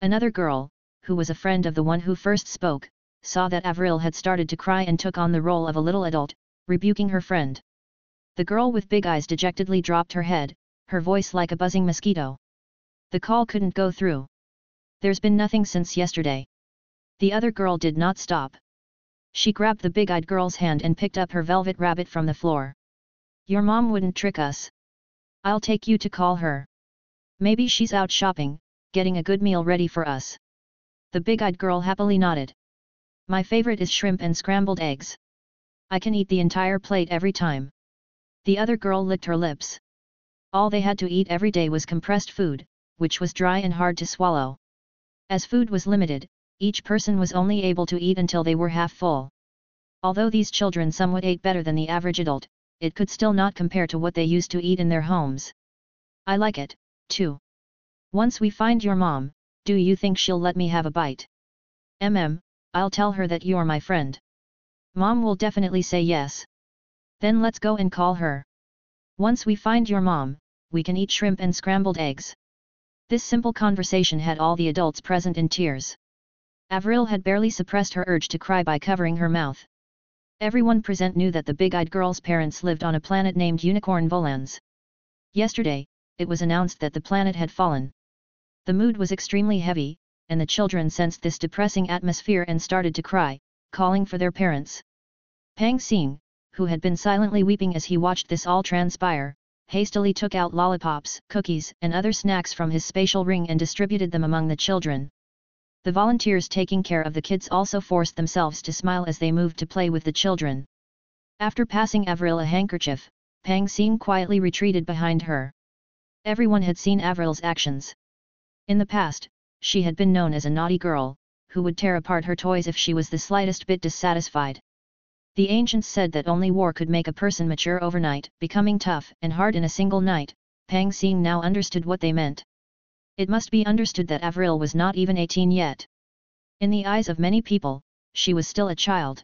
Another girl, who was a friend of the one who first spoke, saw that Avril had started to cry and took on the role of a little adult, rebuking her friend. The girl with big eyes dejectedly dropped her head, her voice like a buzzing mosquito. The call couldn't go through. There's been nothing since yesterday. The other girl did not stop. She grabbed the big-eyed girl's hand and picked up her velvet rabbit from the floor. "Your mom wouldn't trick us. I'll take you to call her. Maybe she's out shopping, getting a good meal ready for us." The big-eyed girl happily nodded. "My favorite is shrimp and scrambled eggs. I can eat the entire plate every time." The other girl licked her lips. All they had to eat every day was compressed food, which was dry and hard to swallow. As food was limited, each person was only able to eat until they were half full. Although these children somewhat ate better than the average adult, it could still not compare to what they used to eat in their homes. "I like it, too. Once we find your mom, do you think she'll let me have a bite?" I'll tell her that you're my friend. Mom will definitely say yes. Then let's go and call her. Once we find your mom, we can eat shrimp and scrambled eggs." This simple conversation had all the adults present in tears. Avril had barely suppressed her urge to cry by covering her mouth. Everyone present knew that the big-eyed girl's parents lived on a planet named Unicorn Volans. Yesterday, it was announced that the planet had fallen. The mood was extremely heavy, and the children sensed this depressing atmosphere and started to cry, calling for their parents. Pang Xing, who had been silently weeping as he watched this all transpire, hastily took out lollipops, cookies, and other snacks from his spatial ring and distributed them among the children. The volunteers taking care of the kids also forced themselves to smile as they moved to play with the children. After passing Avril a handkerchief, Pang Xing quietly retreated behind her. Everyone had seen Avril's actions. In the past, she had been known as a naughty girl, who would tear apart her toys if she was the slightest bit dissatisfied. The ancients said that only war could make a person mature overnight, becoming tough and hard in a single night. Pang Xing now understood what they meant. It must be understood that Avril was not even 18 yet. In the eyes of many people, she was still a child.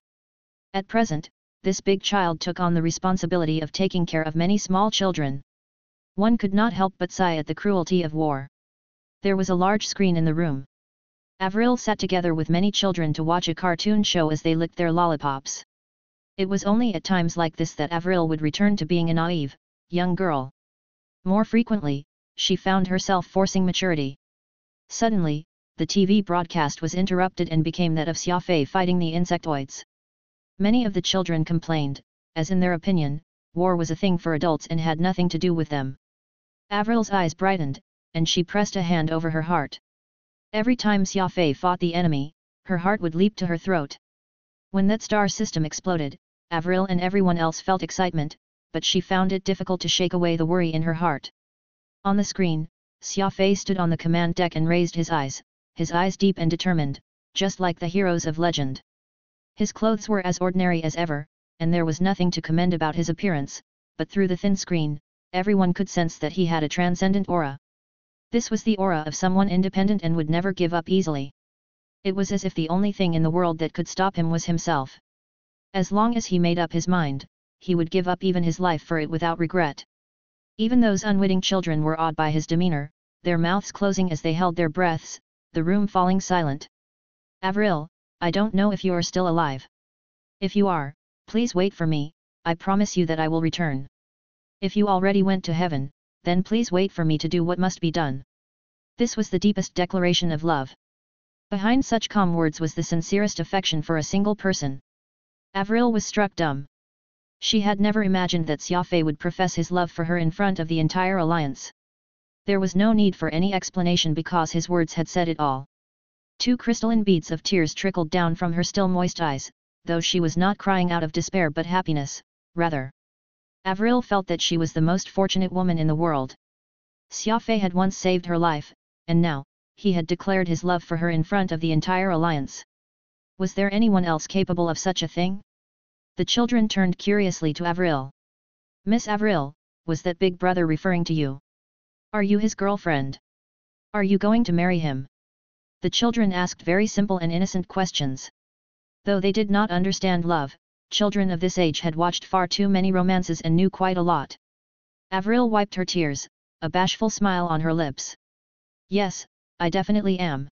At present, this big child took on the responsibility of taking care of many small children. One could not help but sigh at the cruelty of war. There was a large screen in the room. Avril sat together with many children to watch a cartoon show as they licked their lollipops. It was only at times like this that Avril would return to being a naive, young girl. More frequently, she found herself forcing maturity. Suddenly, the TV broadcast was interrupted and became that of Xia Fei fighting the insectoids. Many of the children complained, as in their opinion, war was a thing for adults and had nothing to do with them. Avril's eyes brightened, and she pressed a hand over her heart. Every time Xia Fei fought the enemy, her heart would leap to her throat. When that star system exploded, Avril and everyone else felt excitement, but she found it difficult to shake away the worry in her heart. On the screen, Xia Fei stood on the command deck and raised his eyes deep and determined, just like the heroes of legend. His clothes were as ordinary as ever, and there was nothing to commend about his appearance, but through the thin screen, everyone could sense that he had a transcendent aura. This was the aura of someone independent and would never give up easily. It was as if the only thing in the world that could stop him was himself. As long as he made up his mind, he would give up even his life for it without regret. Even those unwitting children were awed by his demeanor, their mouths closing as they held their breaths, the room falling silent. "Avril, I don't know if you are still alive. If you are, please wait for me, I promise you that I will return. If you already went to heaven, then please wait for me to do what must be done." This was the deepest declaration of love. Behind such calm words was the sincerest affection for a single person. Avril was struck dumb. She had never imagined that Xia Fei would profess his love for her in front of the entire alliance. There was no need for any explanation because his words had said it all. 2 crystalline beads of tears trickled down from her still moist eyes, though she was not crying out of despair but happiness, rather. Avril felt that she was the most fortunate woman in the world. Xia Fei had once saved her life, and now, he had declared his love for her in front of the entire alliance. Was there anyone else capable of such a thing? The children turned curiously to Avril. "Miss Avril, was that big brother referring to you? Are you his girlfriend? Are you going to marry him?" The children asked very simple and innocent questions. Though they did not understand love, children of this age had watched far too many romances and knew quite a lot. Avril wiped her tears, a bashful smile on her lips. "Yes, I definitely am."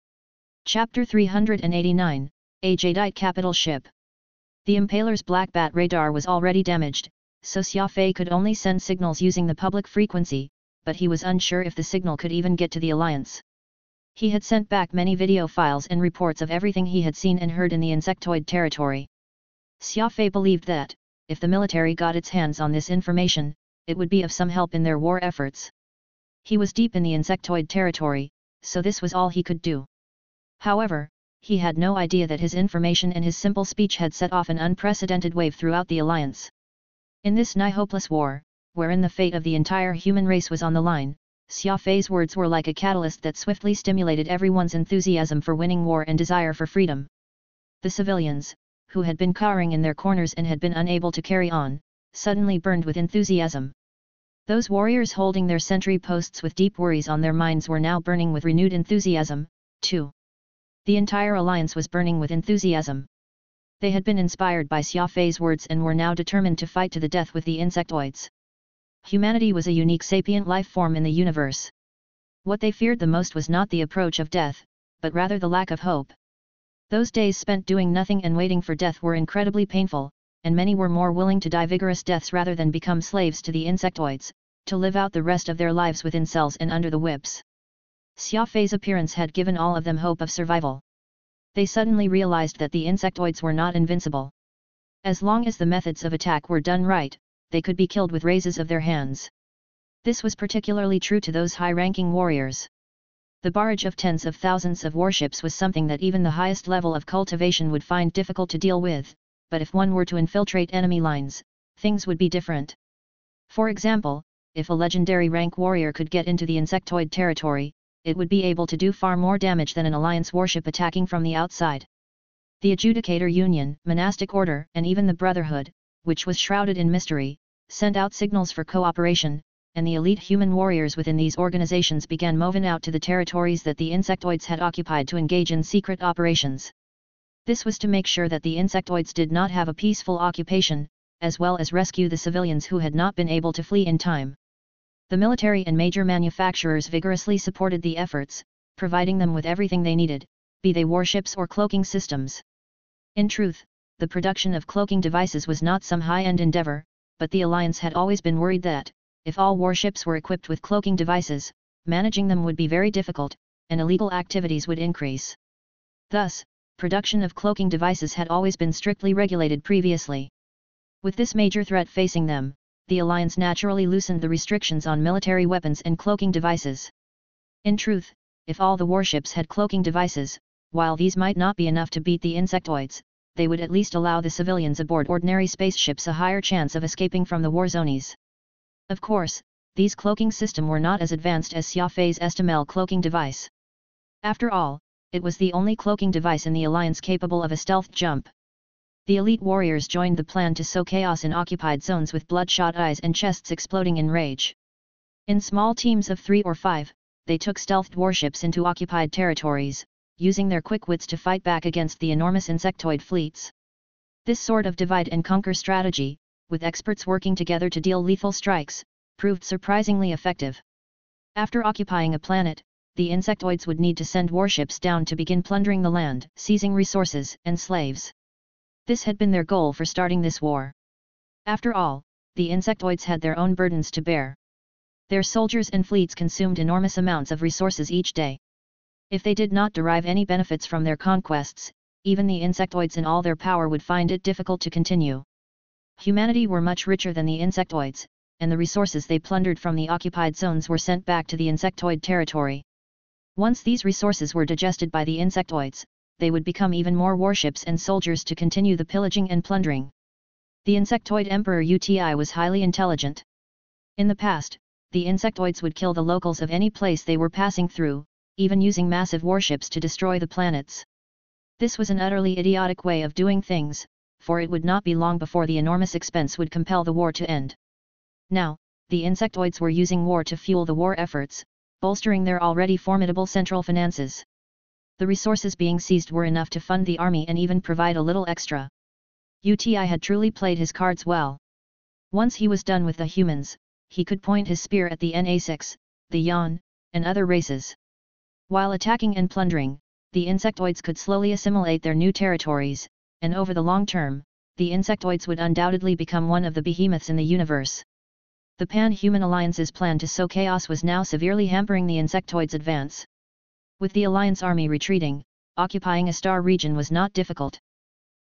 Chapter 389, A Jadeite Capital Ship. The Impaler's Black Bat radar was already damaged, so Xia Fei could only send signals using the public frequency, but he was unsure if the signal could even get to the Alliance. He had sent back many video files and reports of everything he had seen and heard in the insectoid territory. Xia Fei believed that, if the military got its hands on this information, it would be of some help in their war efforts. He was deep in the insectoid territory, so this was all he could do. However, he had no idea that his information and his simple speech had set off an unprecedented wave throughout the Alliance. In this nigh-hopeless war, wherein the fate of the entire human race was on the line, Xia Fei's words were like a catalyst that swiftly stimulated everyone's enthusiasm for winning war and desire for freedom. The civilians, who had been cowering in their corners and had been unable to carry on, suddenly burned with enthusiasm. Those warriors holding their sentry posts with deep worries on their minds were now burning with renewed enthusiasm, too. The entire alliance was burning with enthusiasm. They had been inspired by Xia Fei's words and were now determined to fight to the death with the insectoids. Humanity was a unique sapient life form in the universe. What they feared the most was not the approach of death, but rather the lack of hope. Those days spent doing nothing and waiting for death were incredibly painful, and many were more willing to die vigorous deaths rather than become slaves to the insectoids, to live out the rest of their lives within cells and under the whips. Xia Fei's appearance had given all of them hope of survival. They suddenly realized that the insectoids were not invincible. As long as the methods of attack were done right, they could be killed with raises of their hands. This was particularly true to those high-ranking warriors. The barrage of tens of thousands of warships was something that even the highest level of cultivation would find difficult to deal with, but if one were to infiltrate enemy lines, things would be different. For example, if a legendary rank warrior could get into the insectoid territory, it would be able to do far more damage than an alliance warship attacking from the outside. The Adjudicator Union, Monastic Order, and even the Brotherhood, which was shrouded in mystery, sent out signals for cooperation, and the elite human warriors within these organizations began moving out to the territories that the insectoids had occupied to engage in secret operations. This was to make sure that the insectoids did not have a peaceful occupation, as well as rescue the civilians who had not been able to flee in time. The military and major manufacturers vigorously supported the efforts, providing them with everything they needed, be they warships or cloaking systems. In truth, the production of cloaking devices was not some high-end endeavor, but the Alliance had always been worried that, if all warships were equipped with cloaking devices, managing them would be very difficult, and illegal activities would increase. Thus, production of cloaking devices had always been strictly regulated previously. With this major threat facing them, the Alliance naturally loosened the restrictions on military weapons and cloaking devices. In truth, if all the warships had cloaking devices, while these might not be enough to beat the insectoids, they would at least allow the civilians aboard ordinary spaceships a higher chance of escaping from the war zones. Of course, these cloaking systems were not as advanced as Xia Fei's STML cloaking device. After all, it was the only cloaking device in the Alliance capable of a stealth jump. The elite warriors joined the plan to sow chaos in occupied zones with bloodshot eyes and chests exploding in rage. In small teams of 3 or 5, they took stealthed warships into occupied territories, using their quick wits to fight back against the enormous insectoid fleets. This sort of divide-and-conquer strategy, with experts working together to deal lethal strikes, proved surprisingly effective. After occupying a planet, the insectoids would need to send warships down to begin plundering the land, seizing resources and slaves. This had been their goal for starting this war. After all, the insectoids had their own burdens to bear. Their soldiers and fleets consumed enormous amounts of resources each day. If they did not derive any benefits from their conquests, even the insectoids in all their power would find it difficult to continue. Humanity were much richer than the insectoids, and the resources they plundered from the occupied zones were sent back to the insectoid territory. Once these resources were digested by the insectoids, they would become even more warships and soldiers to continue the pillaging and plundering. The insectoid Emperor UTI was highly intelligent. In the past, the insectoids would kill the locals of any place they were passing through, even using massive warships to destroy the planets. This was an utterly idiotic way of doing things, for it would not be long before the enormous expense would compel the war to end. Now, the insectoids were using war to fuel the war efforts, bolstering their already formidable central finances. The resources being seized were enough to fund the army and even provide a little extra. UTI had truly played his cards well. Once he was done with the humans, he could point his spear at the Na6, the Yan, and other races. While attacking and plundering, the insectoids could slowly assimilate their new territories, and over the long term, the insectoids would undoubtedly become one of the behemoths in the universe. The Pan-Human Alliance's plan to sow chaos was now severely hampering the insectoids' advance. With the Alliance army retreating, occupying a star region was not difficult.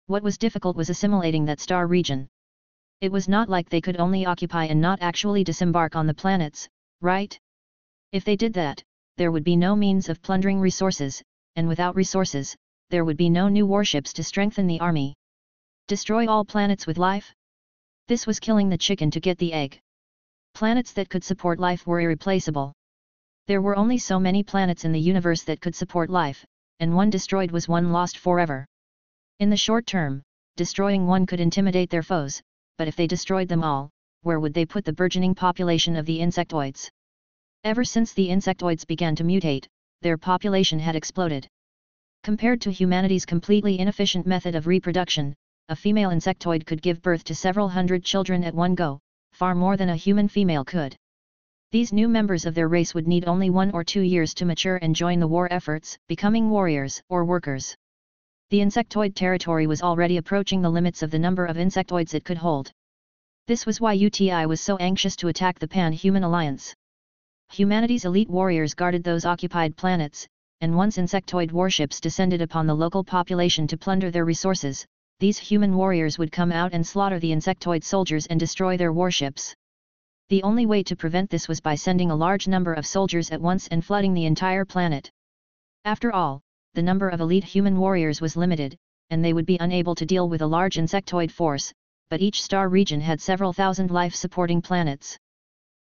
What was difficult was assimilating that star region. It was not like they could only occupy and not actually disembark on the planets, right? If they did that, there would be no means of plundering resources, and without resources, there would be no new warships to strengthen the army. Destroy all planets with life? This was killing the chicken to get the egg. Planets that could support life were irreplaceable. There were only so many planets in the universe that could support life, and one destroyed was one lost forever. In the short term, destroying one could intimidate their foes, but if they destroyed them all, where would they put the burgeoning population of the insectoids? Ever since the insectoids began to mutate, their population had exploded. Compared to humanity's completely inefficient method of reproduction, a female insectoid could give birth to several hundred children at one go, far more than a human female could. These new members of their race would need only 1 or 2 years to mature and join the war efforts, becoming warriors or workers. The insectoid territory was already approaching the limits of the number of insectoids it could hold. This was why UTI was so anxious to attack the Pan-Human Alliance. Humanity's elite warriors guarded those occupied planets, and once insectoid warships descended upon the local population to plunder their resources, these human warriors would come out and slaughter the insectoid soldiers and destroy their warships. The only way to prevent this was by sending a large number of soldiers at once and flooding the entire planet. After all, the number of elite human warriors was limited, and they would be unable to deal with a large insectoid force, but each star region had several thousand life-supporting planets.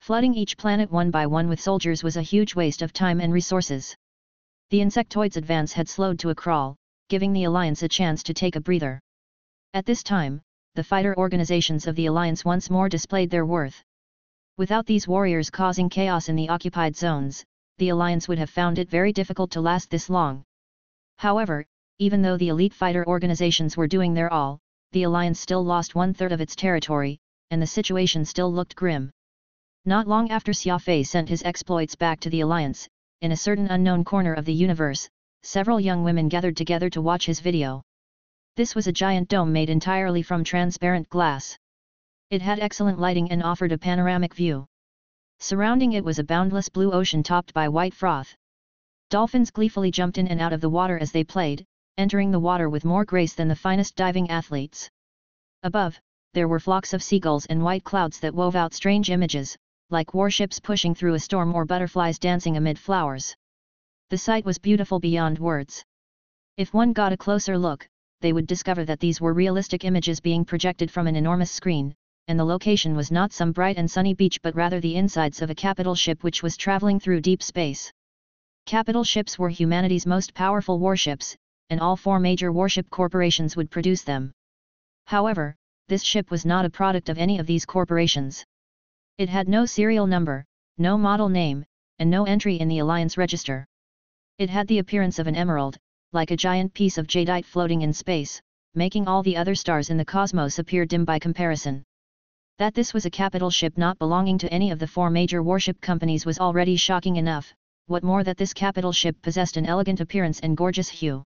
Flooding each planet one by one with soldiers was a huge waste of time and resources. The insectoid's advance had slowed to a crawl, giving the Alliance a chance to take a breather. At this time, the fighter organizations of the Alliance once more displayed their worth. Without these warriors causing chaos in the occupied zones, the Alliance would have found it very difficult to last this long. However, even though the elite fighter organizations were doing their all, the Alliance still lost 1/3 of its territory, and the situation still looked grim. Not long after Xia Fei sent his exploits back to the Alliance, in a certain unknown corner of the universe, several young women gathered together to watch his video. This was a giant dome made entirely from transparent glass. It had excellent lighting and offered a panoramic view. Surrounding it was a boundless blue ocean topped by white froth. Dolphins gleefully jumped in and out of the water as they played, entering the water with more grace than the finest diving athletes. Above, there were flocks of seagulls and white clouds that wove out strange images, like warships pushing through a storm or butterflies dancing amid flowers. The sight was beautiful beyond words. If one got a closer look, they would discover that these were realistic images being projected from an enormous screen, and the location was not some bright and sunny beach but rather the insides of a capital ship which was traveling through deep space. Capital ships were humanity's most powerful warships, and all 4 major warship corporations would produce them. However, this ship was not a product of any of these corporations. It had no serial number, no model name, and no entry in the Alliance register. It had the appearance of an emerald, like a giant piece of jadeite floating in space, making all the other stars in the cosmos appear dim by comparison. That this was a capital ship not belonging to any of the 4 major warship companies was already shocking enough, what more that this capital ship possessed an elegant appearance and gorgeous hue.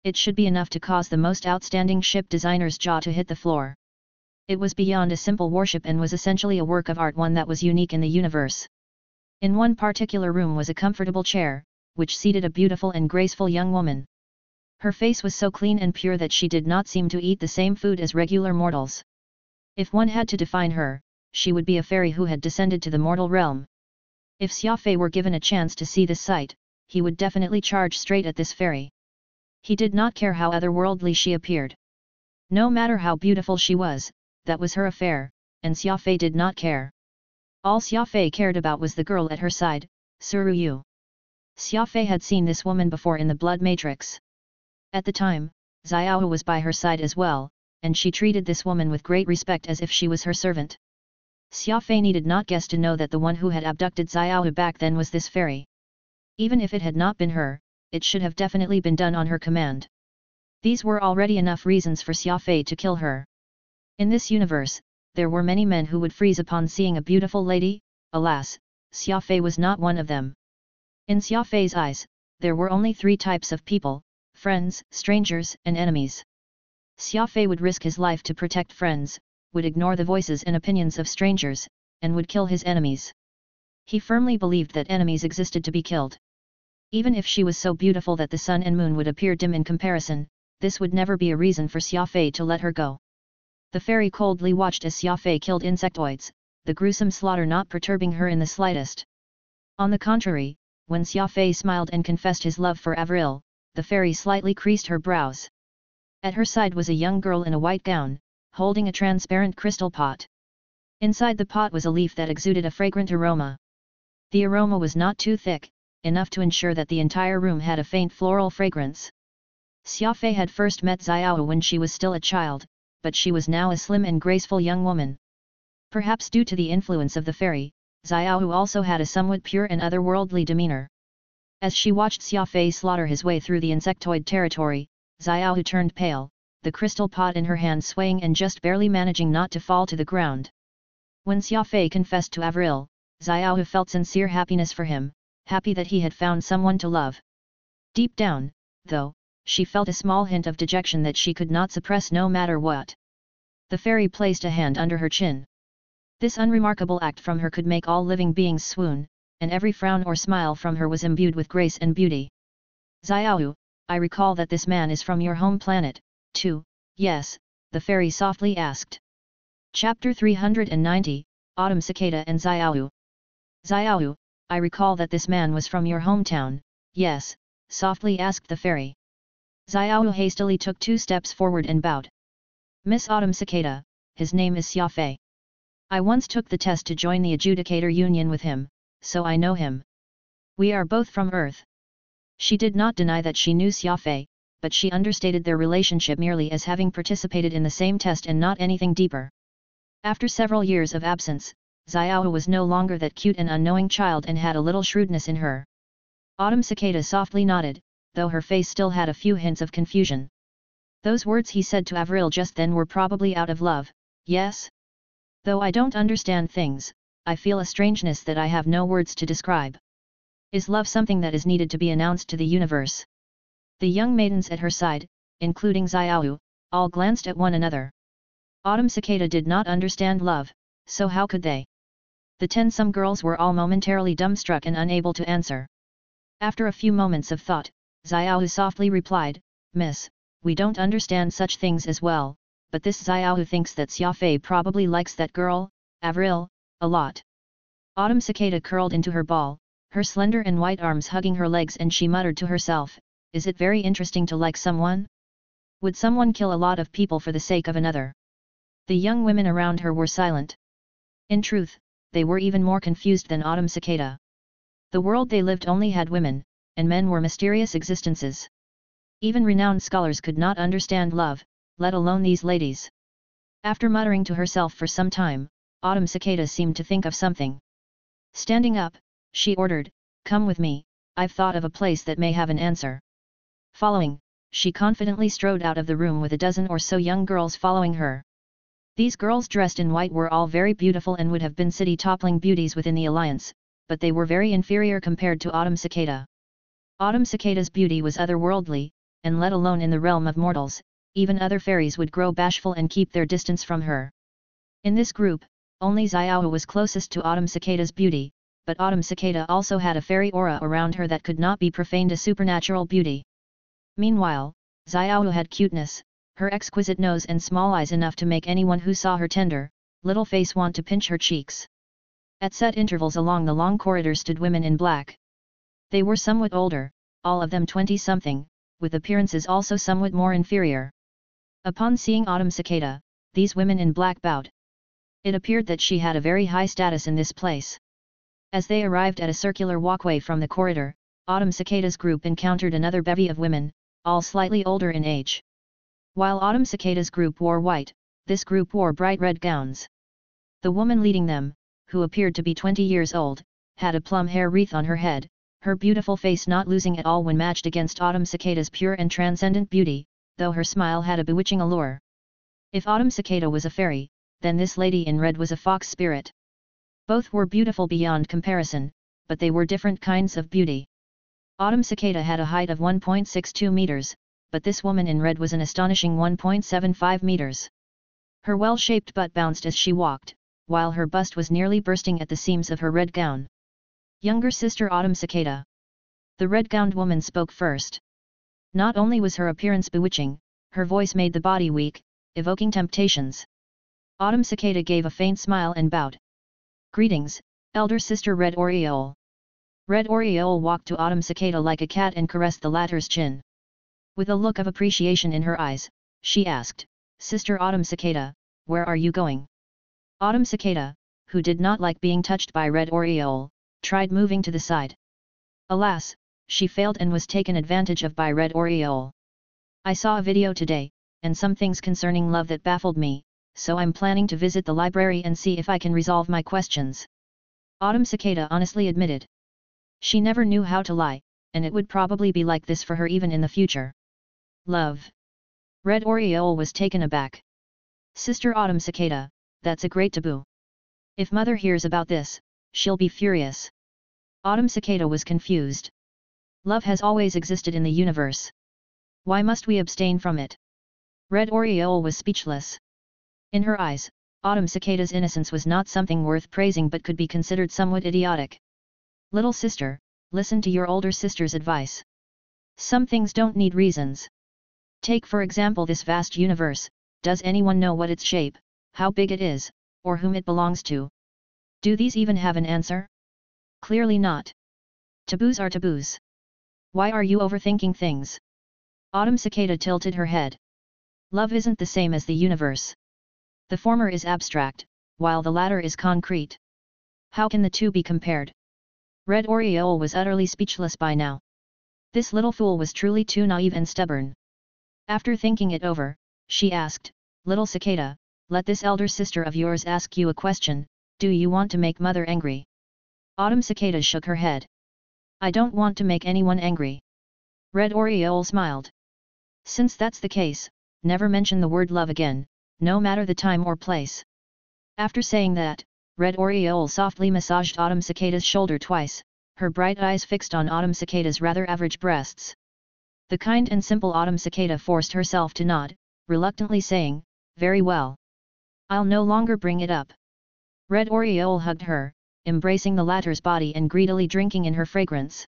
It should be enough to cause the most outstanding ship designer's jaw to hit the floor. It was beyond a simple warship and was essentially a work of art, one that was unique in the universe. In one particular room was a comfortable chair, which seated a beautiful and graceful young woman. Her face was so clean and pure that she did not seem to eat the same food as regular mortals. If one had to define her, she would be a fairy who had descended to the mortal realm. If Xia Fei were given a chance to see this sight, he would definitely charge straight at this fairy. He did not care how otherworldly she appeared. No matter how beautiful she was, that was her affair, and Xia Fei did not care. All Xia Fei cared about was the girl at her side, Suru Yu. Xia Fei had seen this woman before in the blood matrix. At the time, Xiao was by her side as well, and she treated this woman with great respect as if she was her servant. Xia Fei needed not guess to know that the one who had abducted Xiao back then was this fairy. Even if it had not been her, it should have definitely been done on her command. These were already enough reasons for Xia Fei to kill her. In this universe, there were many men who would freeze upon seeing a beautiful lady. Alas, Xia Fei was not one of them. In Xia Fei's eyes, there were only 3 types of people: friends, strangers, and enemies. Xia Fei would risk his life to protect friends, would ignore the voices and opinions of strangers, and would kill his enemies. He firmly believed that enemies existed to be killed. Even if she was so beautiful that the sun and moon would appear dim in comparison, this would never be a reason for Xia Fei to let her go. The fairy coldly watched as Xia Fei killed insectoids, the gruesome slaughter not perturbing her in the slightest. On the contrary, when Xia Fei smiled and confessed his love for Avril, the fairy slightly creased her brows. At her side was a young girl in a white gown, holding a transparent crystal pot. Inside the pot was a leaf that exuded a fragrant aroma. The aroma was not too thick, enough to ensure that the entire room had a faint floral fragrance. Xia Fei had first met Xiao when she was still a child, but she was now a slim and graceful young woman. Perhaps due to the influence of the fairy, Xiao also had a somewhat pure and otherworldly demeanor. As she watched Xia Fei slaughter his way through the insectoid territory, Xiao turned pale, the crystal pot in her hand swaying and just barely managing not to fall to the ground. When Xia Fei confessed to Avril, Xiao felt sincere happiness for him, happy that he had found someone to love. Deep down, though, she felt a small hint of dejection that she could not suppress no matter what. The fairy placed a hand under her chin. This unremarkable act from her could make all living beings swoon, and every frown or smile from her was imbued with grace and beauty. Xiao, I recall that this man is from your home planet, too. Yes, the fairy softly asked. Chapter 390, Autumn Cicada and Xiao. Xiao, I recall that this man was from your hometown. Yes, softly asked the fairy. Xiao hastily took 2 steps forward and bowed. Miss Autumn Cicada, his name is Xia Fei. I once took the test to join the adjudicator union with him, so I know him. We are both from Earth. She did not deny that she knew Xia Fei, but she understated their relationship merely as having participated in the same test and not anything deeper. After several years of absence, Xiao was no longer that cute and unknowing child and had a little shrewdness in her. Autumn Cicada softly nodded, though her face still had a few hints of confusion. Those words he said to Avril just then were probably out of love, yes? Though I don't understand things, I feel a strangeness that I have no words to describe. Is love something that is needed to be announced to the universe? The young maidens at her side, including Xiao, all glanced at one another. Autumn Cicada did not understand love, so how could they? The 10-some girls were all momentarily dumbstruck and unable to answer. After a few moments of thought, Xiao softly replied, Miss, we don't understand such things as well, but this Xiao thinks that Xia Fei probably likes that girl, Avril, a lot. Autumn Cicada curled into her ball, her slender and white arms hugging her legs, and she muttered to herself, is it very interesting to like someone? Would someone kill a lot of people for the sake of another? The young women around her were silent. In truth, they were even more confused than Autumn Cicada. The world they lived only had women, and men were mysterious existences. Even renowned scholars could not understand love, let alone these ladies. After muttering to herself for some time, Autumn Cicada seemed to think of something. Standing up, she ordered, come with me, I've thought of a place that may have an answer. Following, she confidently strode out of the room with a dozen or so young girls following her. These girls dressed in white were all very beautiful and would have been city-toppling beauties within the alliance, but they were very inferior compared to Autumn Cicada. Autumn Cicada's beauty was otherworldly, and let alone in the realm of mortals, even other fairies would grow bashful and keep their distance from her. In this group, only Xiao was closest to Autumn Cicada's beauty, but Autumn Cicada also had a fairy aura around her that could not be profaned, a supernatural beauty. Meanwhile, Xiao had cuteness, her exquisite nose and small eyes enough to make anyone who saw her tender, little face want to pinch her cheeks. At set intervals along the long corridor stood women in black. They were somewhat older, all of them 20-something, with appearances also somewhat more inferior. Upon seeing Autumn Cicada, these women in black bowed. It appeared that she had a very high status in this place. As they arrived at a circular walkway from the corridor, Autumn Cicada's group encountered another bevy of women, all slightly older in age. While Autumn Cicada's group wore white, this group wore bright red gowns. The woman leading them, who appeared to be 20 years old, had a plum hair wreath on her head, her beautiful face not losing at all when matched against Autumn Cicada's pure and transcendent beauty, though her smile had a bewitching allure. If Autumn Cicada was a fairy, then this lady in red was a fox spirit. Both were beautiful beyond comparison, but they were different kinds of beauty. Autumn Cicada had a height of 1.62 meters, but this woman in red was an astonishing 1.75 meters. Her well-shaped butt bounced as she walked, while her bust was nearly bursting at the seams of her red gown. Younger sister Autumn Cicada. The red-gowned woman spoke first. Not only was her appearance bewitching, her voice made the body weak, evoking temptations. Autumn Cicada gave a faint smile and bowed. Greetings, elder sister Red Oriole. Red Oriole walked to Autumn Cicada like a cat and caressed the latter's chin. With a look of appreciation in her eyes, she asked, Sister Autumn Cicada, where are you going? Autumn Cicada, who did not like being touched by Red Oriole, tried moving to the side. Alas, she failed and was taken advantage of by Red Oriole. I saw a video today, and some things concerning love that baffled me, so I'm planning to visit the library and see if I can resolve my questions. Autumn Cicada honestly admitted. She never knew how to lie, and it would probably be like this for her even in the future. Love. Red Oriole was taken aback. Sister Autumn Cicada, that's a great taboo. If mother hears about this, she'll be furious. Autumn Cicada was confused. Love has always existed in the universe. Why must we abstain from it? Red Oriole was speechless. In her eyes, Autumn Cicada's innocence was not something worth praising but could be considered somewhat idiotic. Little sister, listen to your older sister's advice. Some things don't need reasons. Take for example this vast universe, does anyone know what its shape, how big it is, or whom it belongs to? Do these even have an answer? Clearly not. Taboos are taboos. Why are you overthinking things? Autumn Cicada tilted her head. Love isn't the same as the universe. The former is abstract, while the latter is concrete. How can the two be compared? Red Oriole was utterly speechless by now. This little fool was truly too naive and stubborn. After thinking it over, she asked, "Little Cicada, let this elder sister of yours ask you a question, do you want to make mother angry?" Autumn Cicada shook her head. "I don't want to make anyone angry." Red Oriole smiled. "Since that's the case, never mention the word love again, no matter the time or place." After saying that, Red Oriole softly massaged Autumn Cicada's shoulder twice, her bright eyes fixed on Autumn Cicada's rather average breasts. The kind and simple Autumn Cicada forced herself to nod, reluctantly saying, "Very well. I'll no longer bring it up." Red Oriole hugged her, embracing the latter's body and greedily drinking in her fragrance.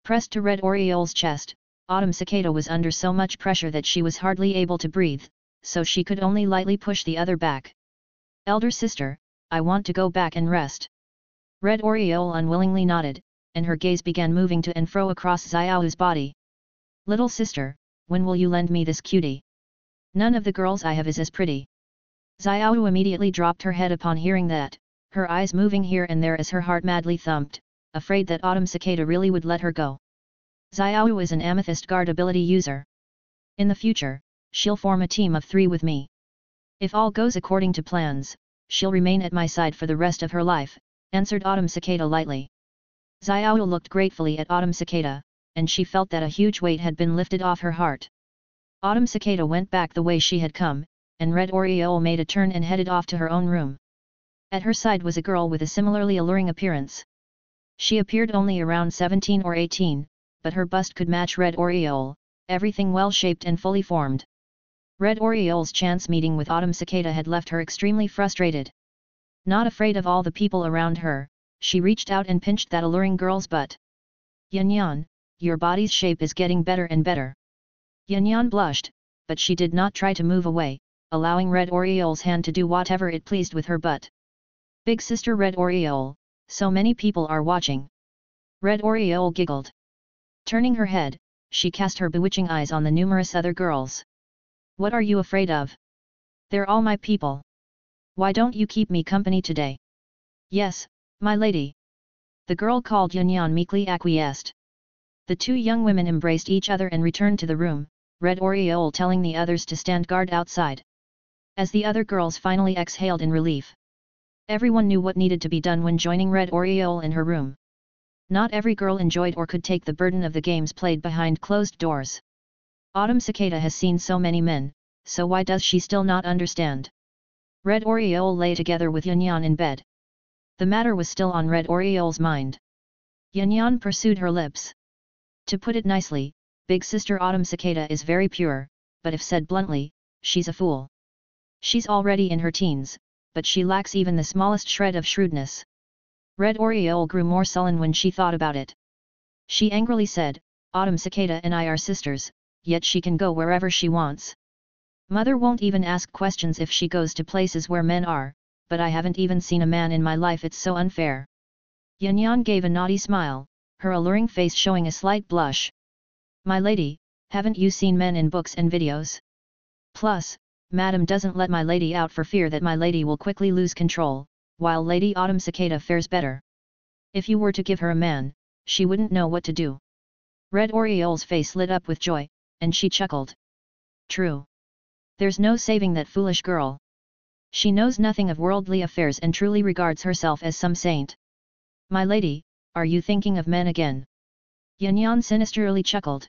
Pressed to Red Oriole's chest, Autumn Cicada was under so much pressure that she was hardly able to breathe, so she could only lightly push the other back. "Elder sister, I want to go back and rest." Red Oriole unwillingly nodded, and her gaze began moving to and fro across Xiao's body. "Little sister, when will you lend me this cutie? None of the girls I have is as pretty." Xiao immediately dropped her head upon hearing that, her eyes moving here and there as her heart madly thumped, afraid that Autumn Cicada really would let her go. Xiao is an Amethyst Guard ability user. In the future, she'll form a team of 3 with me. If all goes according to plans, she'll remain at my side for the rest of her life, answered Autumn Cicada lightly. Xiao looked gratefully at Autumn Cicada, and she felt that a huge weight had been lifted off her heart. Autumn Cicada went back the way she had come, and Red Oriole made a turn and headed off to her own room. At her side was a girl with a similarly alluring appearance. She appeared only around 17 or 18, but her bust could match Red Oriole, everything well-shaped and fully formed. Red Oriole's chance meeting with Autumn Cicada had left her extremely frustrated. Not afraid of all the people around her, she reached out and pinched that alluring girl's butt. "Yan, your body's shape is getting better and better." Yan blushed, but she did not try to move away, allowing Red Oriole's hand to do whatever it pleased with her butt. "Big sister Red Oriole, so many people are watching." Red Oriole giggled. Turning her head, she cast her bewitching eyes on the numerous other girls. "What are you afraid of? They're all my people. Why don't you keep me company today?" "Yes, my lady." The girl called Yan meekly acquiesced. The 2 young women embraced each other and returned to the room, Red Oriole telling the others to stand guard outside. As the other girls finally exhaled in relief. Everyone knew what needed to be done when joining Red Oriole in her room. Not every girl enjoyed or could take the burden of the games played behind closed doors. Autumn Cicada has seen so many men, so why does she still not understand? Red Oriole lay together with Yan in bed. The matter was still on Red Oriole's mind. Yan pursued her lips. "To put it nicely, big sister Autumn Cicada is very pure, but if said bluntly, she's a fool. She's already in her teens, but she lacks even the smallest shred of shrewdness." Red Oriole grew more sullen when she thought about it. She angrily said, "Autumn Cicada and I are sisters, yet she can go wherever she wants. Mother won't even ask questions if she goes to places where men are, but I haven't even seen a man in my life, it's so unfair." Yan gave a naughty smile, her alluring face showing a slight blush. "My lady, haven't you seen men in books and videos? Plus, Madam doesn't let my lady out for fear that my lady will quickly lose control, while Lady Autumn Cicada fares better. If you were to give her a man, she wouldn't know what to do." Red Oriole's face lit up with joy, and she chuckled. "True. There's no saving that foolish girl. She knows nothing of worldly affairs and truly regards herself as some saint." "My lady, are you thinking of men again?" Yan sinisterly chuckled.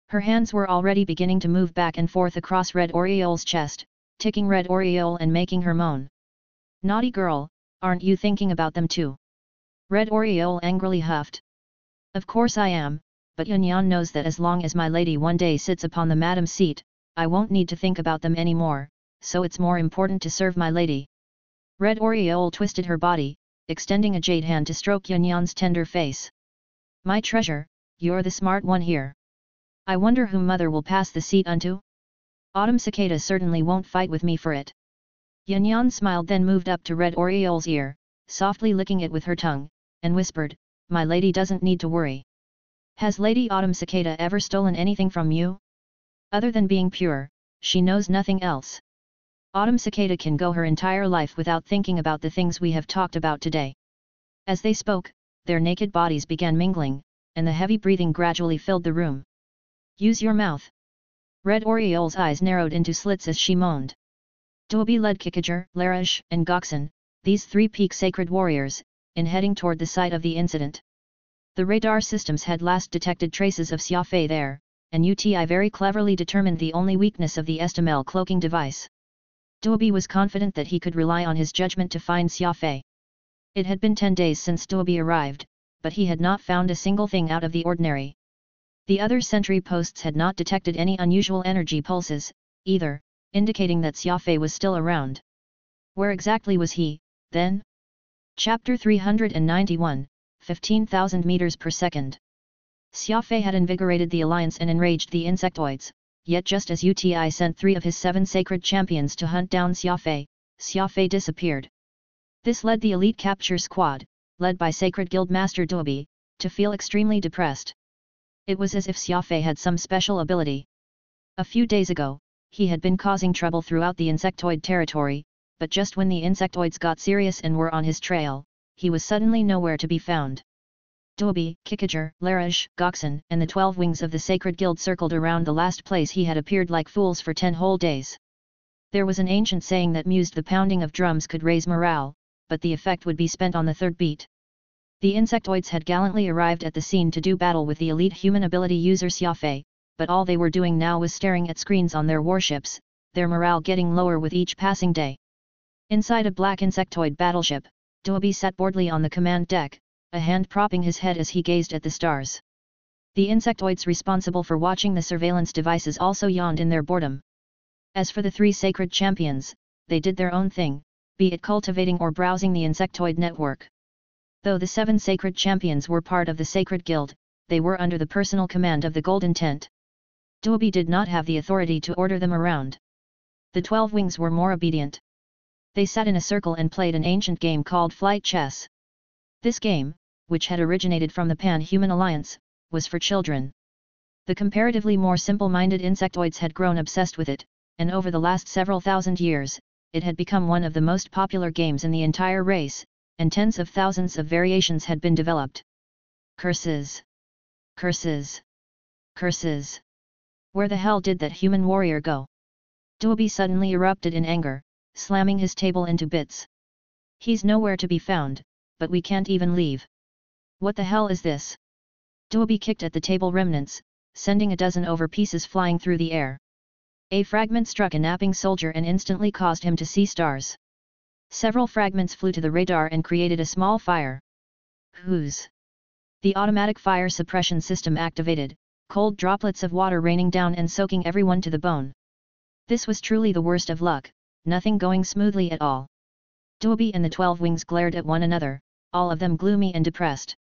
Her hands were already beginning to move back and forth across Red Oriole's chest, ticking Red Oriole and making her moan. "Naughty girl, aren't you thinking about them too?" Red Oriole angrily huffed. "Of course I am, but Yan knows that as long as my lady one day sits upon the madam seat, I won't need to think about them anymore, so it's more important to serve my lady." Red Oriole twisted her body, extending a jade hand to stroke Yan's tender face. "My treasure, you're the smart one here. I wonder whom mother will pass the seat unto? Autumn Cicada certainly won't fight with me for it." Yan smiled, then moved up to Red Oriole's ear, softly licking it with her tongue, and whispered, "My lady doesn't need to worry. Has Lady Autumn Cicada ever stolen anything from you?" Other than being pure, she knows nothing else. Autumn Cicada can go her entire life without thinking about the things we have talked about today. As they spoke, their naked bodies began mingling, and the heavy breathing gradually filled the room. Use your mouth. Red Oriole's eyes narrowed into slits as she moaned. Doabi led Kikajar, Larash, and Goksan, these three peak sacred warriors, in heading toward the site of the incident. The radar systems had last detected traces of Xia Fei there, and UTI very cleverly determined the only weakness of the Estamel cloaking device. Doabi was confident that he could rely on his judgment to find Xia Fei. It had been 10 days since Doabi arrived, but he had not found a single thing out of the ordinary. The other sentry posts had not detected any unusual energy pulses, either, indicating that Xia Fei was still around. Where exactly was he, then? Chapter 391, 15,000 meters per second. Xia Fei had invigorated the alliance and enraged the insectoids, yet just as UTI sent 3 of his 7 sacred champions to hunt down Xia Fei disappeared. This led the elite capture squad, led by Sacred Guild Master Doabi, to feel extremely depressed. It was as if Xia Fei had some special ability. A few days ago, he had been causing trouble throughout the insectoid territory, but just when the insectoids got serious and were on his trail, he was suddenly nowhere to be found. Doabi, Kikajar, Larash, Goksan, and the 12 wings of the Sacred Guild circled around the last place he had appeared like fools for 10 whole days. There was an ancient saying that mused the pounding of drums could raise morale, but the effect would be spent on the third beat. The insectoids had gallantly arrived at the scene to do battle with the elite human ability user Xia Fei, but all they were doing now was staring at screens on their warships, their morale getting lower with each passing day. Inside a black insectoid battleship, Doabi sat boredly on the command deck, a hand propping his head as he gazed at the stars. The insectoids responsible for watching the surveillance devices also yawned in their boredom. As for the 3 sacred champions, they did their own thing, be it cultivating or browsing the insectoid network. Though the 7 sacred champions were part of the Sacred Guild, they were under the personal command of the Golden Tent. Doabi did not have the authority to order them around. The 12 wings were more obedient. They sat in a circle and played an ancient game called flight chess. This game, which had originated from the Pan-Human Alliance, was for children. The comparatively more simple-minded insectoids had grown obsessed with it, and over the last several thousand years, it had become one of the most popular games in the entire race, and tens of thousands of variations had been developed. Curses! Curses! Curses! Where the hell did that human warrior go? Doabi suddenly erupted in anger, slamming his table into bits. He's nowhere to be found, but we can't even leave. What the hell is this? Doabi kicked at the table remnants, sending a dozen over pieces flying through the air. A fragment struck a napping soldier and instantly caused him to see stars. Several fragments flew to the radar and created a small fire. Whoosh! The automatic fire suppression system activated, cold droplets of water raining down and soaking everyone to the bone. This was truly the worst of luck, nothing going smoothly at all. Doabi and the 12 wings glared at one another, all of them gloomy and depressed.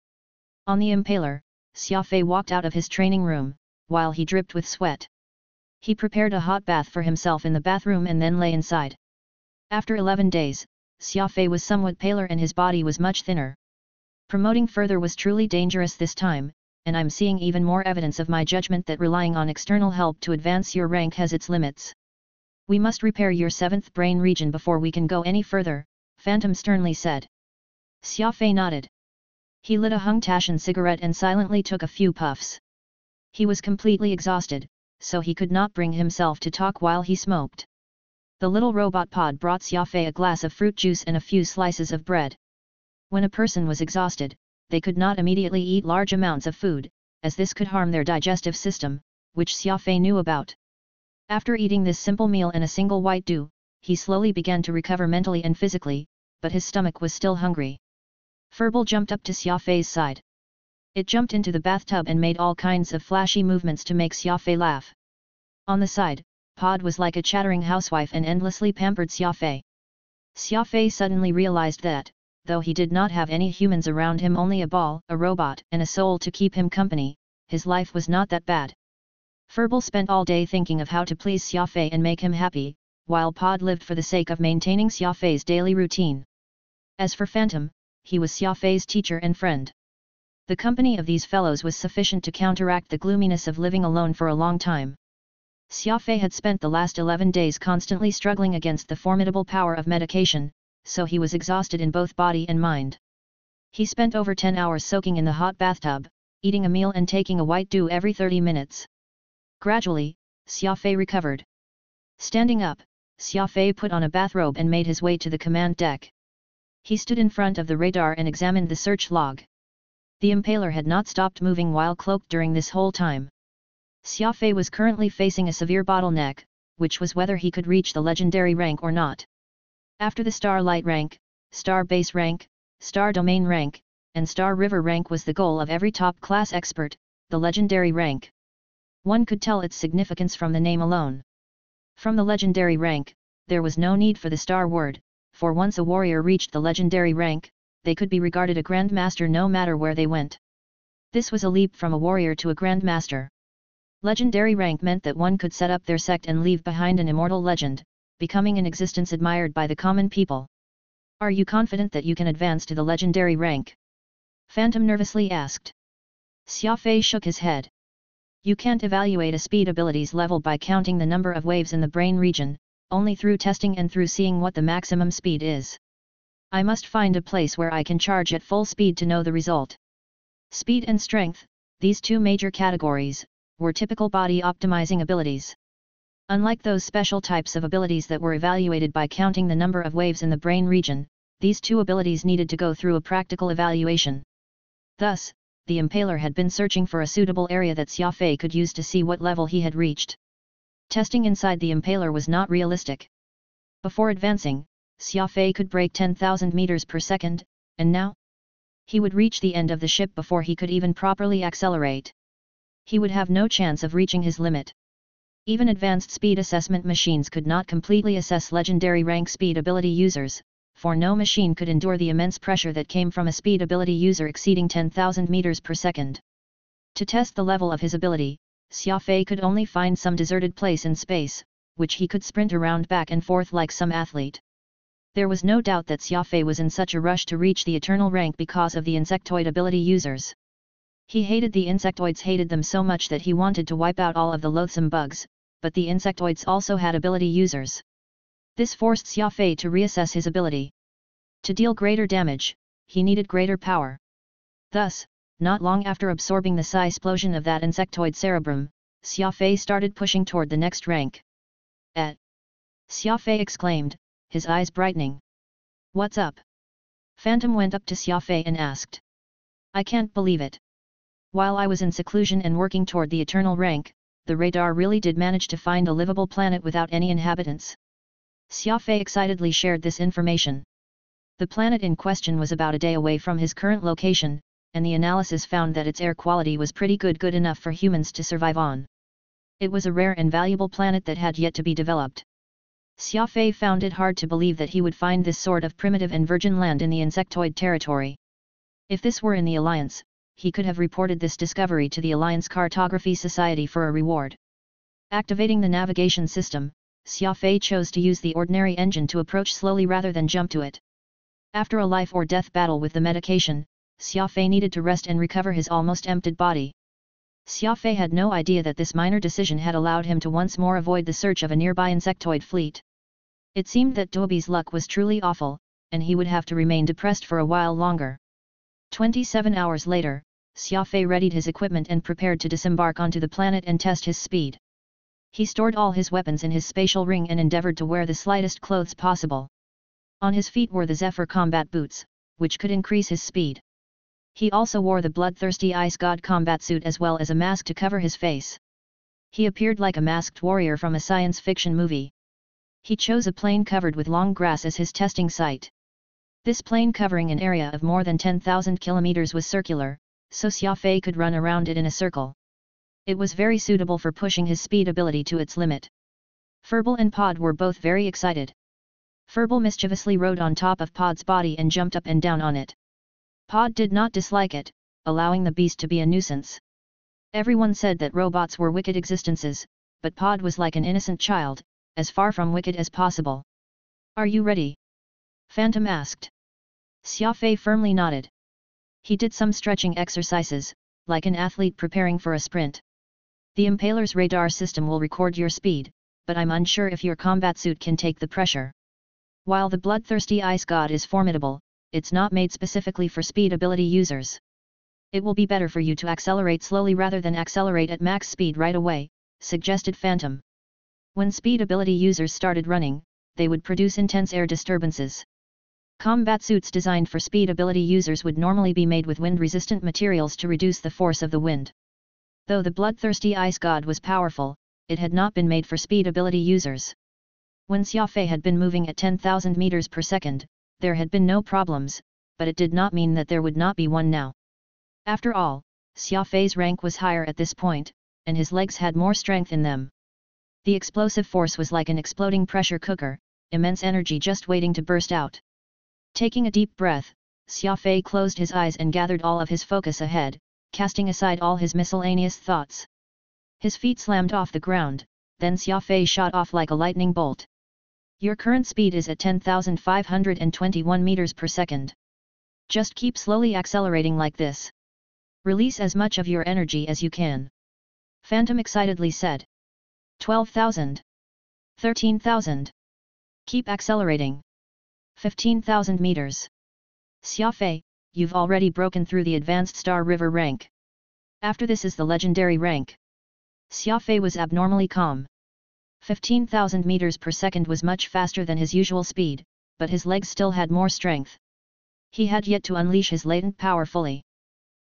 On the impaler, Xia Fei walked out of his training room, while he dripped with sweat. He prepared a hot bath for himself in the bathroom and then lay inside. After 11 days, Xia Fei was somewhat paler and his body was much thinner. Promoting further was truly dangerous this time, and I'm seeing even more evidence of my judgment that relying on external help to advance your rank has its limits. We must repair your 7th brain region before we can go any further, Phantom sternly said. Xia Fei nodded. He lit a Hung Taishan cigarette and silently took a few puffs. He was completely exhausted, so he could not bring himself to talk while he smoked. The little robot pod brought Xia Fei a glass of fruit juice and a few slices of bread. When a person was exhausted, they could not immediately eat large amounts of food, as this could harm their digestive system, which Xia Fei knew about. After eating this simple meal and a single white dew, he slowly began to recover mentally and physically, but his stomach was still hungry. Furball jumped up to Xia Fei's side. It jumped into the bathtub and made all kinds of flashy movements to make Xia Fei laugh. On the side, Pod was like a chattering housewife and endlessly pampered Xia Fei. Xia Fei suddenly realized that, though he did not have any humans around him, only a ball, a robot, and a soul to keep him company, his life was not that bad. Furball spent all day thinking of how to please Xia Fei and make him happy, while Pod lived for the sake of maintaining Xia Fei's daily routine. As for Phantom, he was Xia Fei's teacher and friend. The company of these fellows was sufficient to counteract the gloominess of living alone for a long time. Xia Fei had spent the last 11 days constantly struggling against the formidable power of medication, so he was exhausted in both body and mind. He spent over 10 hours soaking in the hot bathtub, eating a meal and taking a white dew every 30 minutes. Gradually, Xia Fei recovered. Standing up, Xia Fei put on a bathrobe and made his way to the command deck. He stood in front of the radar and examined the search log. The impaler had not stopped moving while cloaked during this whole time. Xia Fei was currently facing a severe bottleneck, which was whether he could reach the legendary rank or not. After the Star Light rank, Star Base rank, Star Domain rank, and Star River rank was the goal of every top-class expert, the legendary rank. One could tell its significance from the name alone. From the legendary rank, there was no need for the star word, for once a warrior reached the legendary rank, they could be regarded a grandmaster no matter where they went. This was a leap from a warrior to a grandmaster. Legendary rank meant that one could set up their sect and leave behind an immortal legend, becoming an existence admired by the common people. Are you confident that you can advance to the legendary rank? Phantom nervously asked. Xia Fei shook his head. You can't evaluate a speed abilities level by counting the number of waves in the brain region, only through testing and through seeing what the maximum speed is. I must find a place where I can charge at full speed to know the result. Speed and strength, these two major categories, were typical body optimizing abilities. Unlike those special types of abilities that were evaluated by counting the number of waves in the brain region, these two abilities needed to go through a practical evaluation. Thus, the impaler had been searching for a suitable area that Xia Fei could use to see what level he had reached. Testing inside the impaler was not realistic. Before advancing, Xia Fei could break 10,000 meters per second, and now? He would reach the end of the ship before he could even properly accelerate. He would have no chance of reaching his limit. Even advanced speed assessment machines could not completely assess legendary rank speed ability users, for no machine could endure the immense pressure that came from a speed ability user exceeding 10,000 meters per second. To test the level of his ability, Xia Fei could only find some deserted place in space, which he could sprint around back and forth like some athlete. There was no doubt that Xia Fei was in such a rush to reach the eternal rank because of the insectoid ability users. He hated the insectoids, hated them so much that he wanted to wipe out all of the loathsome bugs, but the insectoids also had ability users. This forced Xia Fei to reassess his ability. To deal greater damage, he needed greater power. Thus, not long after absorbing the psi explosion of that insectoid cerebrum, Xia Fei started pushing toward the next rank. Xia Fei exclaimed, his eyes brightening. What's up? Phantom went up to Xia Fei and asked. I can't believe it. While I was in seclusion and working toward the eternal rank, the radar really did manage to find a livable planet without any inhabitants. Xia Fei excitedly shared this information. The planet in question was about a day away from his current location, and the analysis found that its air quality was pretty good enough for humans to survive on. It was a rare and valuable planet that had yet to be developed. Xia Fei found it hard to believe that he would find this sort of primitive and virgin land in the insectoid territory. If this were in the Alliance, he could have reported this discovery to the Alliance Cartography Society for a reward. Activating the navigation system, Xia Fei chose to use the ordinary engine to approach slowly rather than jump to it. After a life-or-death battle with the medication, Xia Fei needed to rest and recover his almost emptied body. Xia Fei had no idea that this minor decision had allowed him to once more avoid the search of a nearby insectoid fleet. It seemed that Dobi's luck was truly awful, and he would have to remain depressed for a while longer. 27 hours later, Xia Fei readied his equipment and prepared to disembark onto the planet and test his speed. He stored all his weapons in his spatial ring and endeavored to wear the slightest clothes possible. On his feet were the Zephyr combat boots, which could increase his speed. He also wore the bloodthirsty Ice God combat suit as well as a mask to cover his face. He appeared like a masked warrior from a science fiction movie. He chose a plain covered with long grass as his testing site. This plain covering an area of more than 10,000 kilometers was circular, so Xia Fei could run around it in a circle. It was very suitable for pushing his speed ability to its limit. Furball and Pod were both very excited. Furball mischievously rode on top of Pod's body and jumped up and down on it. Pod did not dislike it, allowing the beast to be a nuisance. Everyone said that robots were wicked existences, but Pod was like an innocent child, as far from wicked as possible. Are you ready? Phantom asked. Xia Fei firmly nodded. He did some stretching exercises, like an athlete preparing for a sprint. The Impaler's radar system will record your speed, but I'm unsure if your combat suit can take the pressure. While the bloodthirsty ice god is formidable, it's not made specifically for speed ability users. It will be better for you to accelerate slowly rather than accelerate at max speed right away, suggested Phantom. When speed ability users started running, they would produce intense air disturbances. Combat suits designed for speed ability users would normally be made with wind-resistant materials to reduce the force of the wind. Though the bloodthirsty ice god was powerful, it had not been made for speed ability users. When Xia Fei had been moving at 10,000 meters per second, there had been no problems, but it did not mean that there would not be one now. After all, Xia Fei's rank was higher at this point, and his legs had more strength in them. The explosive force was like an exploding pressure cooker, immense energy just waiting to burst out. Taking a deep breath, Xia Fei closed his eyes and gathered all of his focus ahead, casting aside all his miscellaneous thoughts. His feet slammed off the ground, then Xia Fei shot off like a lightning bolt. Your current speed is at 10,521 meters per second. Just keep slowly accelerating like this. Release as much of your energy as you can. Phantom excitedly said. 12,000. 13,000. Keep accelerating. 15,000 meters. Xia Fei, you've already broken through the advanced Star River rank. After this is the legendary rank. Xia Fei was abnormally calm. 15,000 meters per second was much faster than his usual speed, but his legs still had more strength. He had yet to unleash his latent power fully.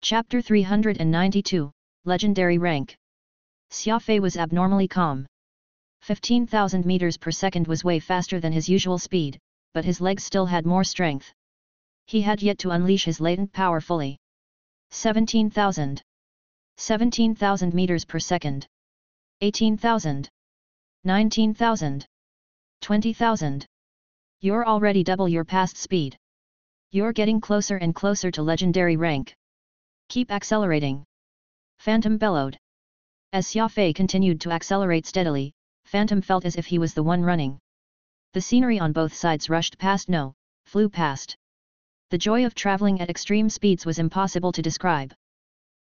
Chapter 392, Legendary Rank. Xia Fei was abnormally calm. 15,000 meters per second was way faster than his usual speed, but his legs still had more strength. He had yet to unleash his latent power fully. 17,000. 17,000 meters per second. 18,000. 19,000. 20,000. You're already double your past speed. You're getting closer and closer to legendary rank. Keep accelerating. Phantom bellowed. As Xia Fei continued to accelerate steadily, Phantom felt as if he was the one running. The scenery on both sides flew past. The joy of traveling at extreme speeds was impossible to describe.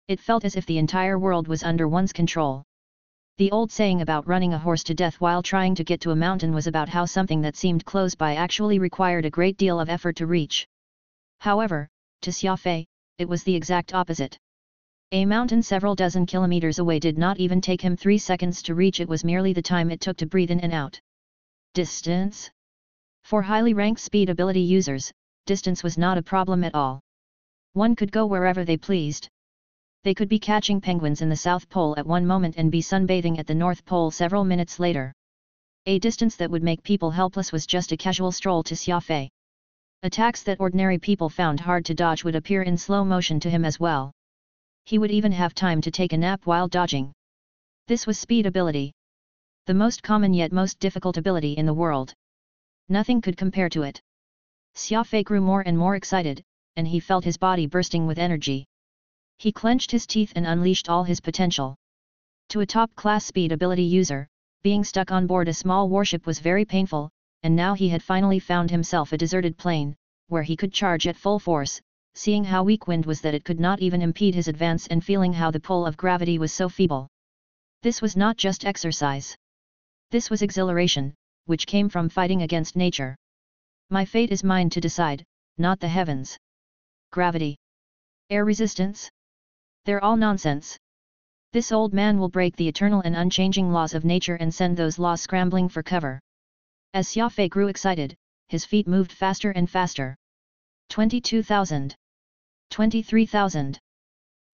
It felt as if the entire world was under one's control. The old saying about running a horse to death while trying to get to a mountain was about how something that seemed close by actually required a great deal of effort to reach. However, to Xia Fei, it was the exact opposite. A mountain several dozen kilometers away did not even take him 3 seconds to reach, it was merely the time it took to breathe in and out. Distance? For highly ranked speed ability users, distance was not a problem at all. One could go wherever they pleased. They could be catching penguins in the South Pole at one moment and be sunbathing at the North Pole several minutes later. A distance that would make people helpless was just a casual stroll to Xia Fei. Attacks that ordinary people found hard to dodge would appear in slow motion to him as well. He would even have time to take a nap while dodging. This was speed ability. The most common yet most difficult ability in the world. Nothing could compare to it. Xia Fei grew more and more excited, and he felt his body bursting with energy. He clenched his teeth and unleashed all his potential. To a top-class speed ability user, being stuck on board a small warship was very painful, and now he had finally found himself a deserted plane, where he could charge at full force, seeing how weak wind was that it could not even impede his advance and feeling how the pull of gravity was so feeble. This was not just exercise. This was exhilaration, which came from fighting against nature. My fate is mine to decide, not the heavens. Gravity. Air resistance? They're all nonsense. This old man will break the eternal and unchanging laws of nature and send those laws scrambling for cover. As Xia Fei grew excited, his feet moved faster and faster. 22,000. 23,000.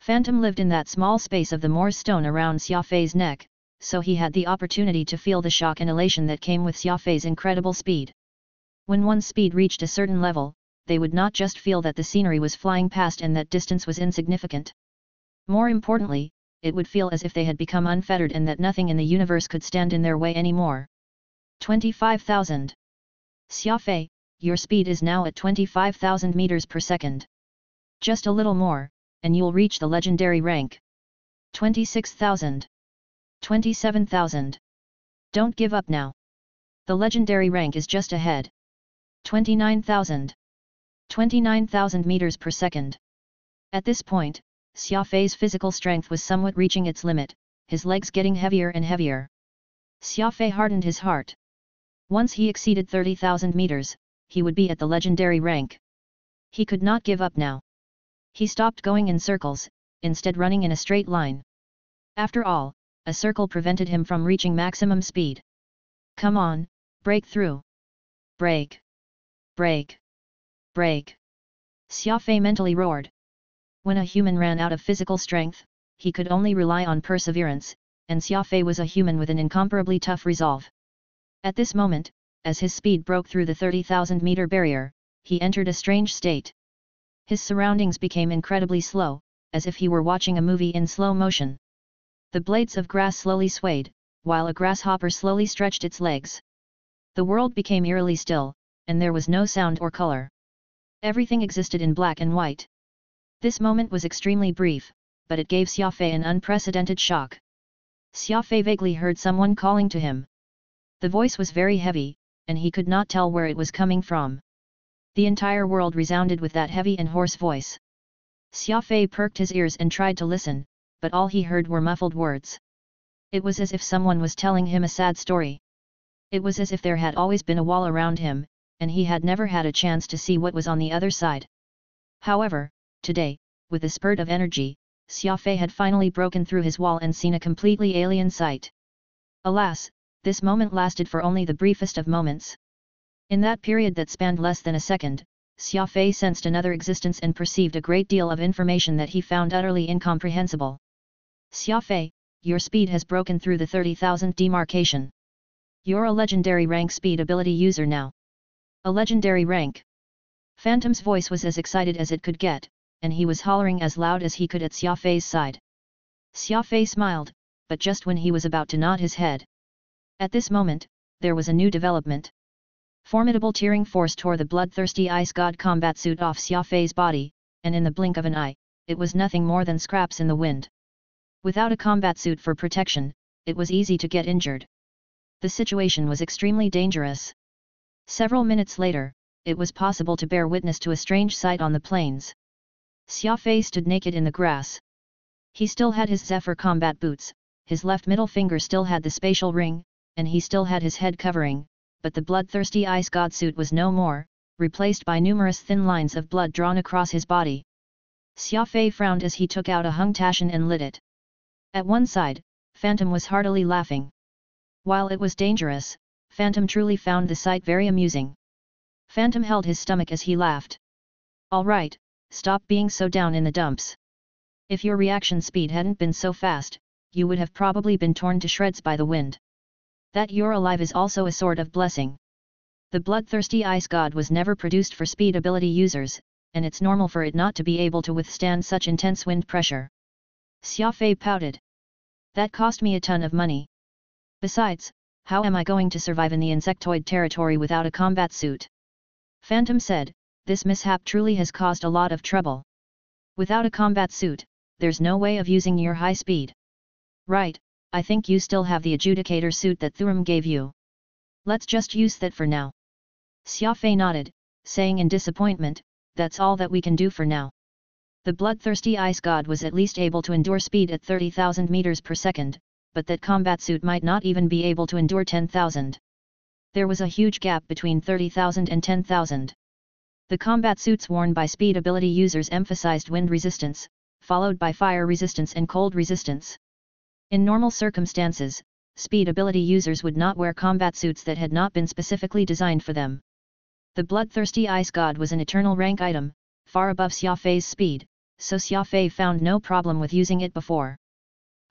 Phantom lived in that small space of the Moor's stone around Xia Fei's neck, so he had the opportunity to feel the shock and elation that came with Xia Fei's incredible speed. When one's speed reached a certain level, they would not just feel that the scenery was flying past and that distance was insignificant. More importantly, it would feel as if they had become unfettered and that nothing in the universe could stand in their way anymore. 25,000. Xia Fei, your speed is now at 25,000 meters per second. Just a little more, and you'll reach the legendary rank. 26,000. 27,000. Don't give up now. The legendary rank is just ahead. 29,000. 29,000 meters per second. At this point, Xia Fei's physical strength was somewhat reaching its limit, his legs getting heavier and heavier. Xia Fei hardened his heart. Once he exceeded 30,000 meters, he would be at the legendary rank. He could not give up now. He stopped going in circles, instead running in a straight line. After all, a circle prevented him from reaching maximum speed. Come on, break through. Break. Break. Break. Xia Fei mentally roared. When a human ran out of physical strength, he could only rely on perseverance, and Xia Fei was a human with an incomparably tough resolve. At this moment, as his speed broke through the 30,000-meter barrier, he entered a strange state. His surroundings became incredibly slow, as if he were watching a movie in slow motion. The blades of grass slowly swayed, while a grasshopper slowly stretched its legs. The world became eerily still, and there was no sound or color. Everything existed in black and white. This moment was extremely brief, but it gave Xia Fei an unprecedented shock. Xia Fei vaguely heard someone calling to him. The voice was very heavy, and he could not tell where it was coming from. The entire world resounded with that heavy and hoarse voice. Xia Fei perked his ears and tried to listen, but all he heard were muffled words. It was as if someone was telling him a sad story. It was as if there had always been a wall around him, and he had never had a chance to see what was on the other side. However, today, with a spurt of energy, Xia Fei had finally broken through his wall and seen a completely alien sight. Alas, this moment lasted for only the briefest of moments. In that period that spanned less than a second, Xia Fei sensed another existence and perceived a great deal of information that he found utterly incomprehensible. Xia Fei, your speed has broken through the 30,000 demarcation. You're a legendary rank speed ability user now. A legendary rank. Phantom's voice was as excited as it could get, and he was hollering as loud as he could at Xia Fei's side. Xia Fei smiled, but just when he was about to nod his head. At this moment, there was a new development. Formidable tearing force tore the bloodthirsty ice god combat suit off Xia Fei's body, and in the blink of an eye, it was nothing more than scraps in the wind. Without a combat suit for protection, it was easy to get injured. The situation was extremely dangerous. Several minutes later, it was possible to bear witness to a strange sight on the plains. Xia Fei stood naked in the grass. He still had his Zephyr combat boots, his left middle finger still had the spatial ring, and he still had his head covering, but the bloodthirsty ice god suit was no more, replaced by numerous thin lines of blood drawn across his body. Xia Fei frowned as he took out a hung tashan and lit it. At one side, Phantom was heartily laughing. While it was dangerous, Phantom truly found the sight very amusing. Phantom held his stomach as he laughed. All right, stop being so down in the dumps. If your reaction speed hadn't been so fast, you would have probably been torn to shreds by the wind. That you're alive is also a sort of blessing. The bloodthirsty ice god was never produced for speed ability users, and it's normal for it not to be able to withstand such intense wind pressure. Xia Fei pouted. That cost me a ton of money. Besides, how am I going to survive in the insectoid territory without a combat suit? Phantom said, this mishap truly has caused a lot of trouble. Without a combat suit, there's no way of using your high speed. Right, I think you still have the adjudicator suit that Thurum gave you. Let's just use that for now. Xia Fei nodded, saying in disappointment, that's all that we can do for now. The bloodthirsty ice god was at least able to endure speed at 30,000 meters per second, but that combat suit might not even be able to endure 10,000. There was a huge gap between 30,000 and 10,000. The combat suits worn by speed ability users emphasized wind resistance, followed by fire resistance and cold resistance. In normal circumstances, speed ability users would not wear combat suits that had not been specifically designed for them. The bloodthirsty ice god was an eternal rank item, far above Xia Fei's speed, so Xia Fei found no problem with using it before.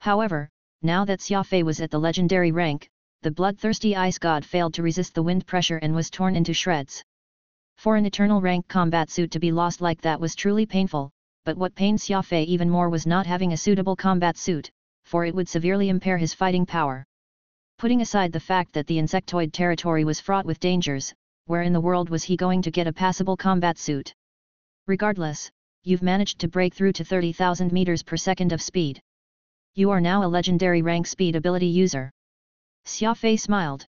However, now that Xia Fei was at the legendary rank, the bloodthirsty ice god failed to resist the wind pressure and was torn into shreds. For an eternal rank combat suit to be lost like that was truly painful, but what pained Xia Fei even more was not having a suitable combat suit, for it would severely impair his fighting power. Putting aside the fact that the insectoid territory was fraught with dangers, where in the world was he going to get a passable combat suit? Regardless, you've managed to break through to 30,000 meters per second of speed. You are now a legendary rank speed ability user. Xia Fei smiled.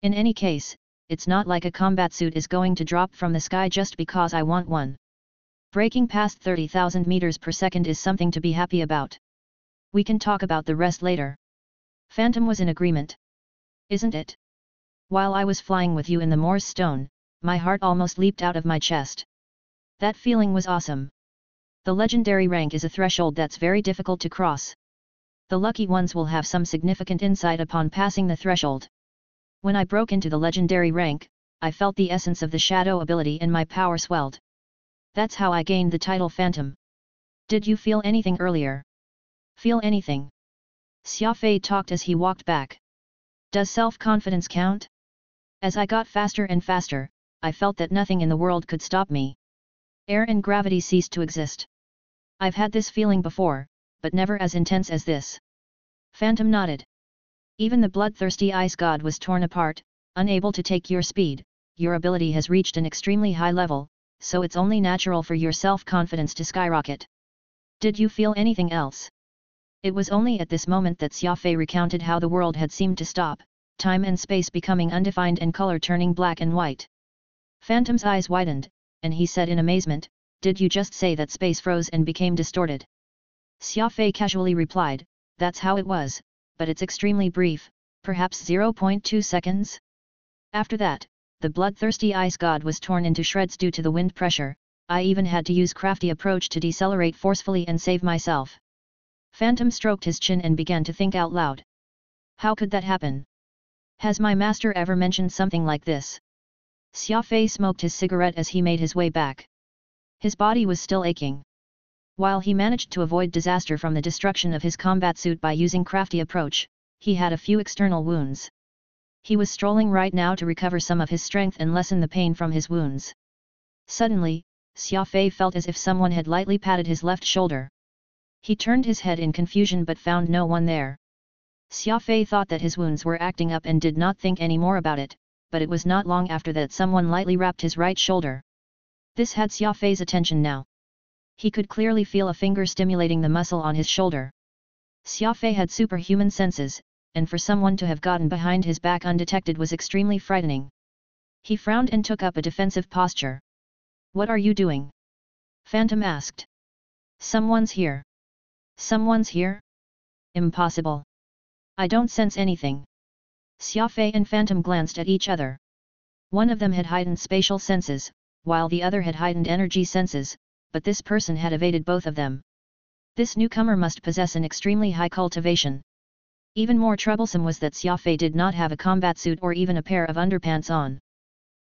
In any case, it's not like a combat suit is going to drop from the sky just because I want one. Breaking past 30,000 meters per second is something to be happy about. We can talk about the rest later. Phantom was in agreement. Isn't it? While I was flying with you in the Moor's Stone, my heart almost leaped out of my chest. That feeling was awesome. The legendary rank is a threshold that's very difficult to cross. The lucky ones will have some significant insight upon passing the threshold. When I broke into the legendary rank, I felt the essence of the shadow ability and my power swelled. That's how I gained the title Phantom. Did you feel anything earlier? Feel anything? Xia Fei talked as he walked back. Does self-confidence count? As I got faster and faster, I felt that nothing in the world could stop me. Air and gravity ceased to exist. I've had this feeling before, but never as intense as this. Phantom nodded. Even the bloodthirsty ice god was torn apart, unable to take your speed. Your ability has reached an extremely high level, so it's only natural for your self-confidence to skyrocket. Did you feel anything else? It was only at this moment that Xia Fei recounted how the world had seemed to stop, time and space becoming undefined and color turning black and white. Phantom's eyes widened, and he said in amazement, "Did you just say that space froze and became distorted?" Xia Fei casually replied, "That's how it was, but it's extremely brief, perhaps 0.2 seconds. After that, the bloodthirsty ice god was torn into shreds due to the wind pressure. I even had to use crafty approach to decelerate forcefully and save myself." Phantom stroked his chin and began to think out loud. How could that happen? Has my master ever mentioned something like this? Xia Fei smoked his cigarette as he made his way back. His body was still aching. While he managed to avoid disaster from the destruction of his combat suit by using crafty approach, he had a few external wounds. He was strolling right now to recover some of his strength and lessen the pain from his wounds. Suddenly, Xia Fei felt as if someone had lightly patted his left shoulder. He turned his head in confusion but found no one there. Xia Fei thought that his wounds were acting up and did not think any more about it, but it was not long after that someone lightly wrapped his right shoulder. This had Xia Fei's attention now. He could clearly feel a finger stimulating the muscle on his shoulder. Xia Fei had superhuman senses, and for someone to have gotten behind his back undetected was extremely frightening. He frowned and took up a defensive posture. "What are you doing?" Phantom asked. "Someone's here." "Someone's here? Impossible. I don't sense anything." Xia Fei and Phantom glanced at each other. One of them had heightened spatial senses, while the other had heightened energy senses, but this person had evaded both of them. This newcomer must possess an extremely high cultivation. Even more troublesome was that Xia Fei did not have a combat suit or even a pair of underpants on.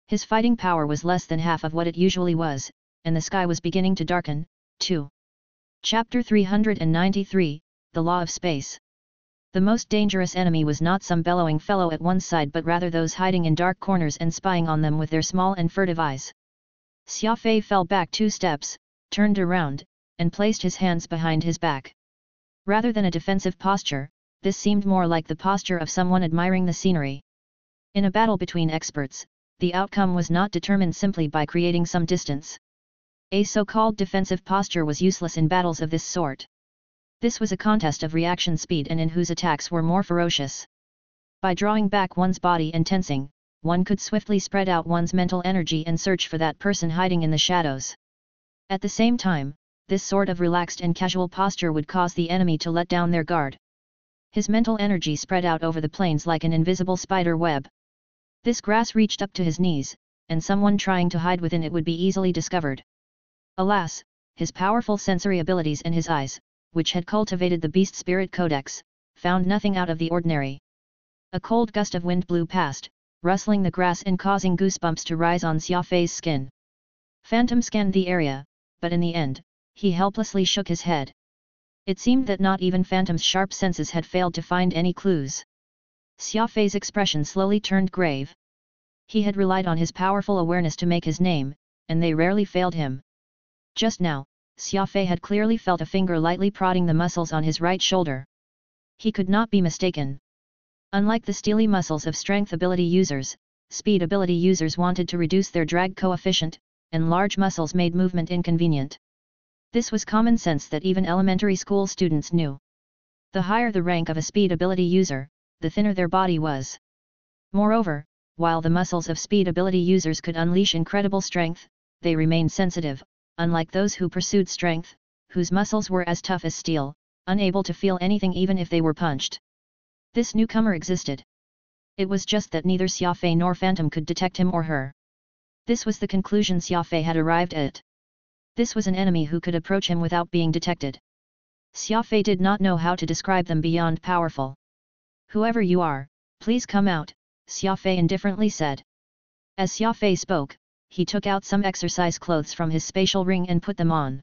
His fighting power was less than half of what it usually was, and the sky was beginning to darken, too. Chapter 393, The Law of Space. The most dangerous enemy was not some bellowing fellow at one side but rather those hiding in dark corners and spying on them with their small and furtive eyes. Xia Fei fell back 2 steps, turned around, and placed his hands behind his back. Rather than a defensive posture, this seemed more like the posture of someone admiring the scenery. In a battle between experts, the outcome was not determined simply by creating some distance. A so-called defensive posture was useless in battles of this sort. This was a contest of reaction speed and in whose attacks were more ferocious. By drawing back one's body and tensing, one could swiftly spread out one's mental energy and search for that person hiding in the shadows. At the same time, this sort of relaxed and casual posture would cause the enemy to let down their guard. His mental energy spread out over the plains like an invisible spider web. This grass reached up to his knees, and someone trying to hide within it would be easily discovered. Alas, his powerful sensory abilities and his eyes, which had cultivated the Beast Spirit Codex, found nothing out of the ordinary. A cold gust of wind blew past, rustling the grass and causing goosebumps to rise on Xia Fei's skin. Phantom scanned the area, but in the end, he helplessly shook his head. It seemed that not even Phantom's sharp senses had failed to find any clues. Xia Fei's expression slowly turned grave. He had relied on his powerful awareness to make his name, and they rarely failed him. Just now, Xia Fei had clearly felt a finger lightly prodding the muscles on his right shoulder. He could not be mistaken. Unlike the steely muscles of strength ability users, speed ability users wanted to reduce their drag coefficient, and large muscles made movement inconvenient. This was common sense that even elementary school students knew. The higher the rank of a speed ability user, the thinner their body was. Moreover, while the muscles of speed ability users could unleash incredible strength, they remained sensitive, unlike those who pursued strength, whose muscles were as tough as steel, unable to feel anything even if they were punched. This newcomer existed. It was just that neither Xia Fei nor Phantom could detect him or her. This was the conclusion Xia Fei had arrived at. This was an enemy who could approach him without being detected. Xia Fei did not know how to describe them beyond powerful. "Whoever you are, please come out," Xia Fei indifferently said. As Xia Fei spoke, he took out some exercise clothes from his spatial ring and put them on.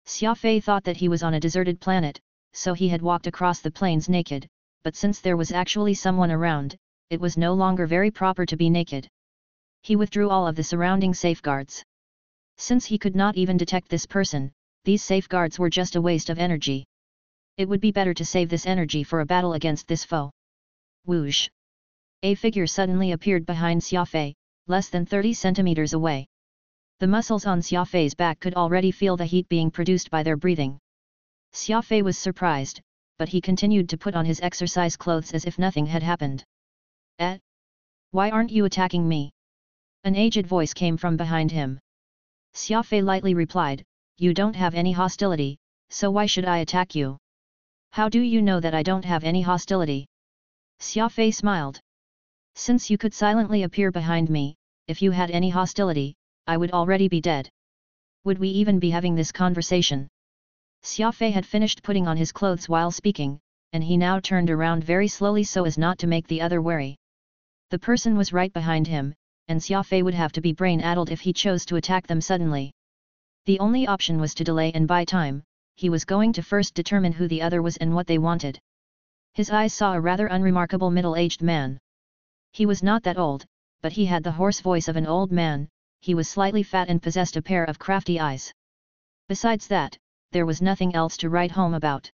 Xia Fei thought that he was on a deserted planet, so he had walked across the plains naked, but since there was actually someone around, it was no longer very proper to be naked. He withdrew all of the surrounding safeguards. Since he could not even detect this person, these safeguards were just a waste of energy. It would be better to save this energy for a battle against this foe. Whoosh! A figure suddenly appeared behind Xia Fei, less than 30 centimeters away. The muscles on Xia Fei's back could already feel the heat being produced by their breathing. Xia Fei was surprised, but he continued to put on his exercise clothes as if nothing had happened. "Eh? Why aren't you attacking me?" An aged voice came from behind him. Xia Fei lightly replied, "You don't have any hostility, so why should I attack you?" "How do you know that I don't have any hostility?" Xia Fei smiled. "Since you could silently appear behind me, if you had any hostility, I would already be dead. Would we even be having this conversation?" Xia Fei had finished putting on his clothes while speaking, and he now turned around very slowly so as not to make the other wary. The person was right behind him, and Xia Fei would have to be brain-addled if he chose to attack them suddenly. The only option was to delay and buy time. He was going to first determine who the other was and what they wanted. His eyes saw a rather unremarkable middle-aged man. He was not that old, but he had the hoarse voice of an old man. He was slightly fat and possessed a pair of crafty eyes. Besides that, there was nothing else to write home about.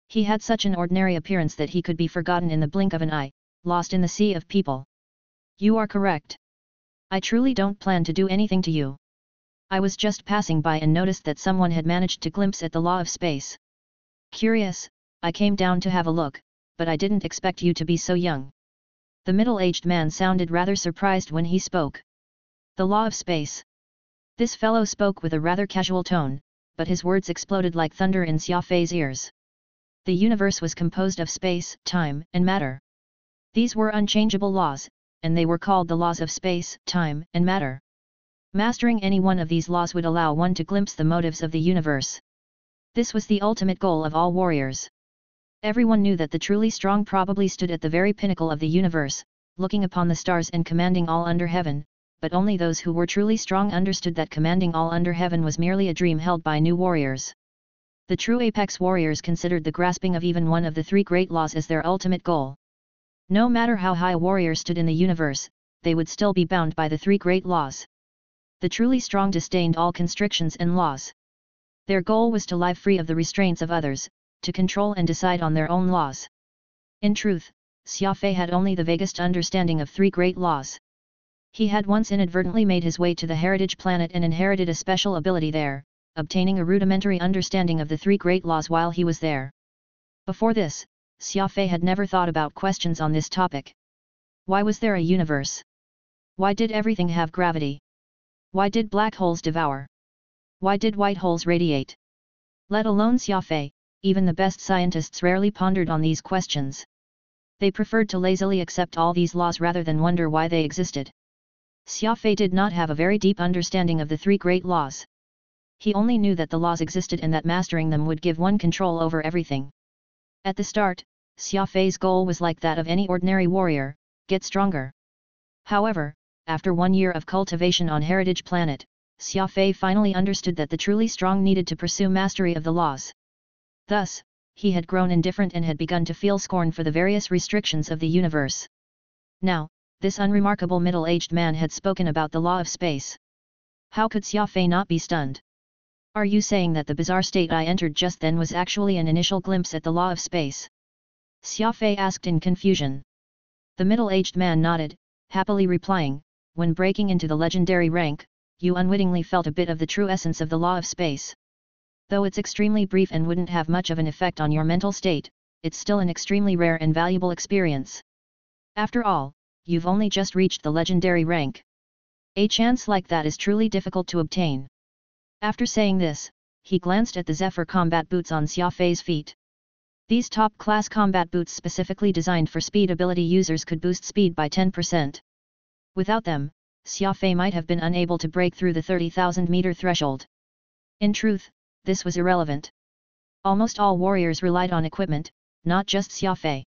He had such an ordinary appearance that he could be forgotten in the blink of an eye, lost in the sea of people. "You are correct. I truly don't plan to do anything to you. I was just passing by and noticed that someone had managed to glimpse at the law of space. Curious, I came down to have a look, but I didn't expect you to be so young." The middle-aged man sounded rather surprised when he spoke. The law of space. This fellow spoke with a rather casual tone, but his words exploded like thunder in Xia Fei's ears. The universe was composed of space, time, and matter. These were unchangeable laws, and they were called the laws of space, time, and matter. Mastering any one of these laws would allow one to glimpse the motives of the universe. This was the ultimate goal of all warriors. Everyone knew that the truly strong probably stood at the very pinnacle of the universe, looking upon the stars and commanding all under heaven, but only those who were truly strong understood that commanding all under heaven was merely a dream held by new warriors. The true apex warriors considered the grasping of even one of the three great laws as their ultimate goal. No matter how high a warrior stood in the universe, they would still be bound by the three great laws. The truly strong disdained all constrictions and laws. Their goal was to live free of the restraints of others, to control and decide on their own laws. In truth, Xia Fei had only the vaguest understanding of three great laws. He had once inadvertently made his way to the Heritage Planet and inherited a special ability there, obtaining a rudimentary understanding of the three great laws while he was there. Before this, Xia Fei had never thought about questions on this topic. Why was there a universe? Why did everything have gravity? Why did black holes devour? Why did white holes radiate? Let alone Xia Fei, even the best scientists rarely pondered on these questions. They preferred to lazily accept all these laws rather than wonder why they existed. Xia Fei did not have a very deep understanding of the three great laws. He only knew that the laws existed and that mastering them would give one control over everything. At the start, Xia Fei's goal was like that of any ordinary warrior: get stronger. However, after 1 year of cultivation on Heritage Planet, Xia Fei finally understood that the truly strong needed to pursue mastery of the laws. Thus, he had grown indifferent and had begun to feel scorn for the various restrictions of the universe. Now, this unremarkable middle-aged man had spoken about the law of space. How could Xia Fei not be stunned? "Are you saying that the bizarre state I entered just then was actually an initial glimpse at the law of space?" Xia Fei asked in confusion. The middle-aged man nodded, happily replying, "When breaking into the legendary rank, you unwittingly felt a bit of the true essence of the law of space. Though it's extremely brief and wouldn't have much of an effect on your mental state, it's still an extremely rare and valuable experience. After all, you've only just reached the legendary rank. A chance like that is truly difficult to obtain." After saying this, he glanced at the Zephyr combat boots on Xia Fei's feet. These top-class combat boots specifically designed for speed ability users could boost speed by 10%. Without them, Xia Fei might have been unable to break through the 30,000 meter threshold. In truth, this was irrelevant. Almost all warriors relied on equipment, not just Xia Fei.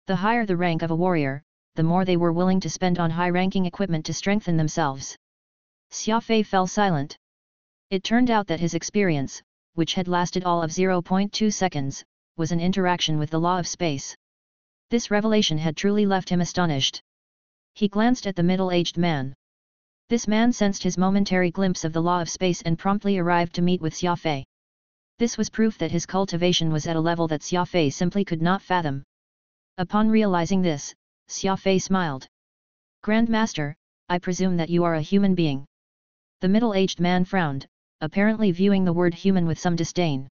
The higher the rank of a warrior, the more they were willing to spend on high-ranking equipment to strengthen themselves. Xia Fei fell silent. It turned out that his experience, which had lasted all of 0.2 seconds, was an interaction with the law of space. This revelation had truly left him astonished. He glanced at the middle-aged man. This man sensed his momentary glimpse of the law of space and promptly arrived to meet with Xia Fei. This was proof that his cultivation was at a level that Xia Fei simply could not fathom. Upon realizing this, Xia Fei smiled. "Grandmaster, I presume that you are a human being." The middle-aged man frowned, apparently viewing the word human with some disdain.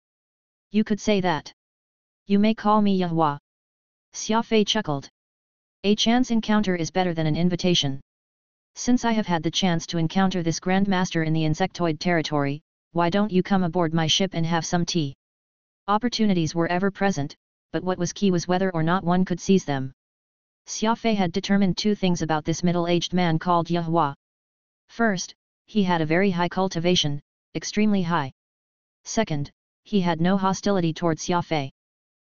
"You could say that. You may call me Yahua." Xia Fei chuckled. "A chance encounter is better than an invitation. Since I have had the chance to encounter this Grandmaster in the insectoid territory, why don't you come aboard my ship and have some tea?" Opportunities were ever present, but what was key was whether or not one could seize them. Xia Fei had determined two things about this middle-aged man called Yahua. First, he had a very high cultivation, extremely high. Second, he had no hostility towards Xia Fei.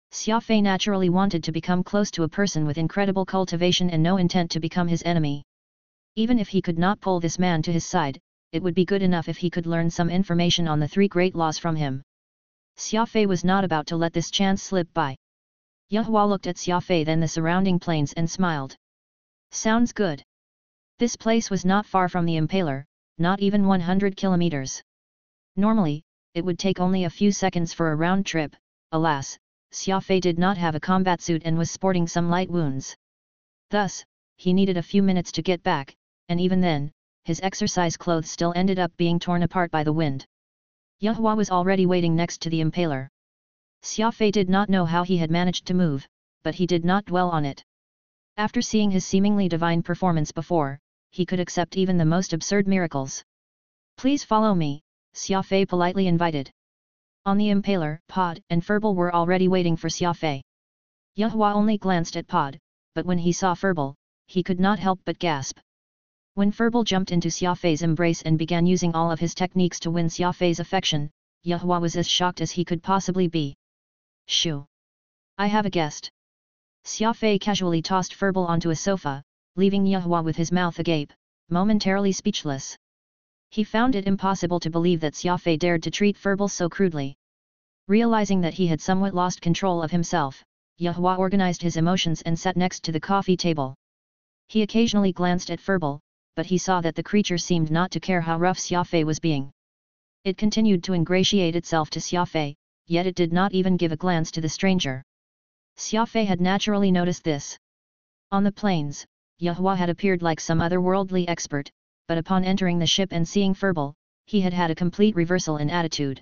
Xia Fei naturally wanted to become close to a person with incredible cultivation and no intent to become his enemy. Even if he could not pull this man to his side, it would be good enough if he could learn some information on the three great laws from him. Xia Fei was not about to let this chance slip by. Yahua looked at Xia Fei then the surrounding plains and smiled. "Sounds good." This place was not far from the Impaler, not even 100 kilometers. Normally, it would take only a few seconds for a round trip. Alas, Xia Fei did not have a combat suit and was sporting some light wounds. Thus, he needed a few minutes to get back, and even then, his exercise clothes still ended up being torn apart by the wind. Yahua was already waiting next to the Impaler. Xia Fei did not know how he had managed to move, but he did not dwell on it. After seeing his seemingly divine performance before, he could accept even the most absurd miracles. "Please follow me," Xia Fei politely invited. On the Impaler, Pod and Furball were already waiting for Xia Fei. Yahua only glanced at Pod, but when he saw Furball, he could not help but gasp. When Furball jumped into Xia Fei's embrace and began using all of his techniques to win Xia Fei's affection, Yahua was as shocked as he could possibly be. "Shoo! I have a guest." Xia Fei casually tossed Furball onto a sofa, leaving Yahua with his mouth agape, momentarily speechless. He found it impossible to believe that Xia Fei dared to treat Furball so crudely. Realizing that he had somewhat lost control of himself, Yahua organized his emotions and sat next to the coffee table. He occasionally glanced at Furball, but he saw that the creature seemed not to care how rough Xia Fei was being. It continued to ingratiate itself to Xia Fei, yet it did not even give a glance to the stranger. Xia Fei had naturally noticed this. On the plains, Yahua had appeared like some otherworldly expert, but upon entering the ship and seeing Furball, he had had a complete reversal in attitude.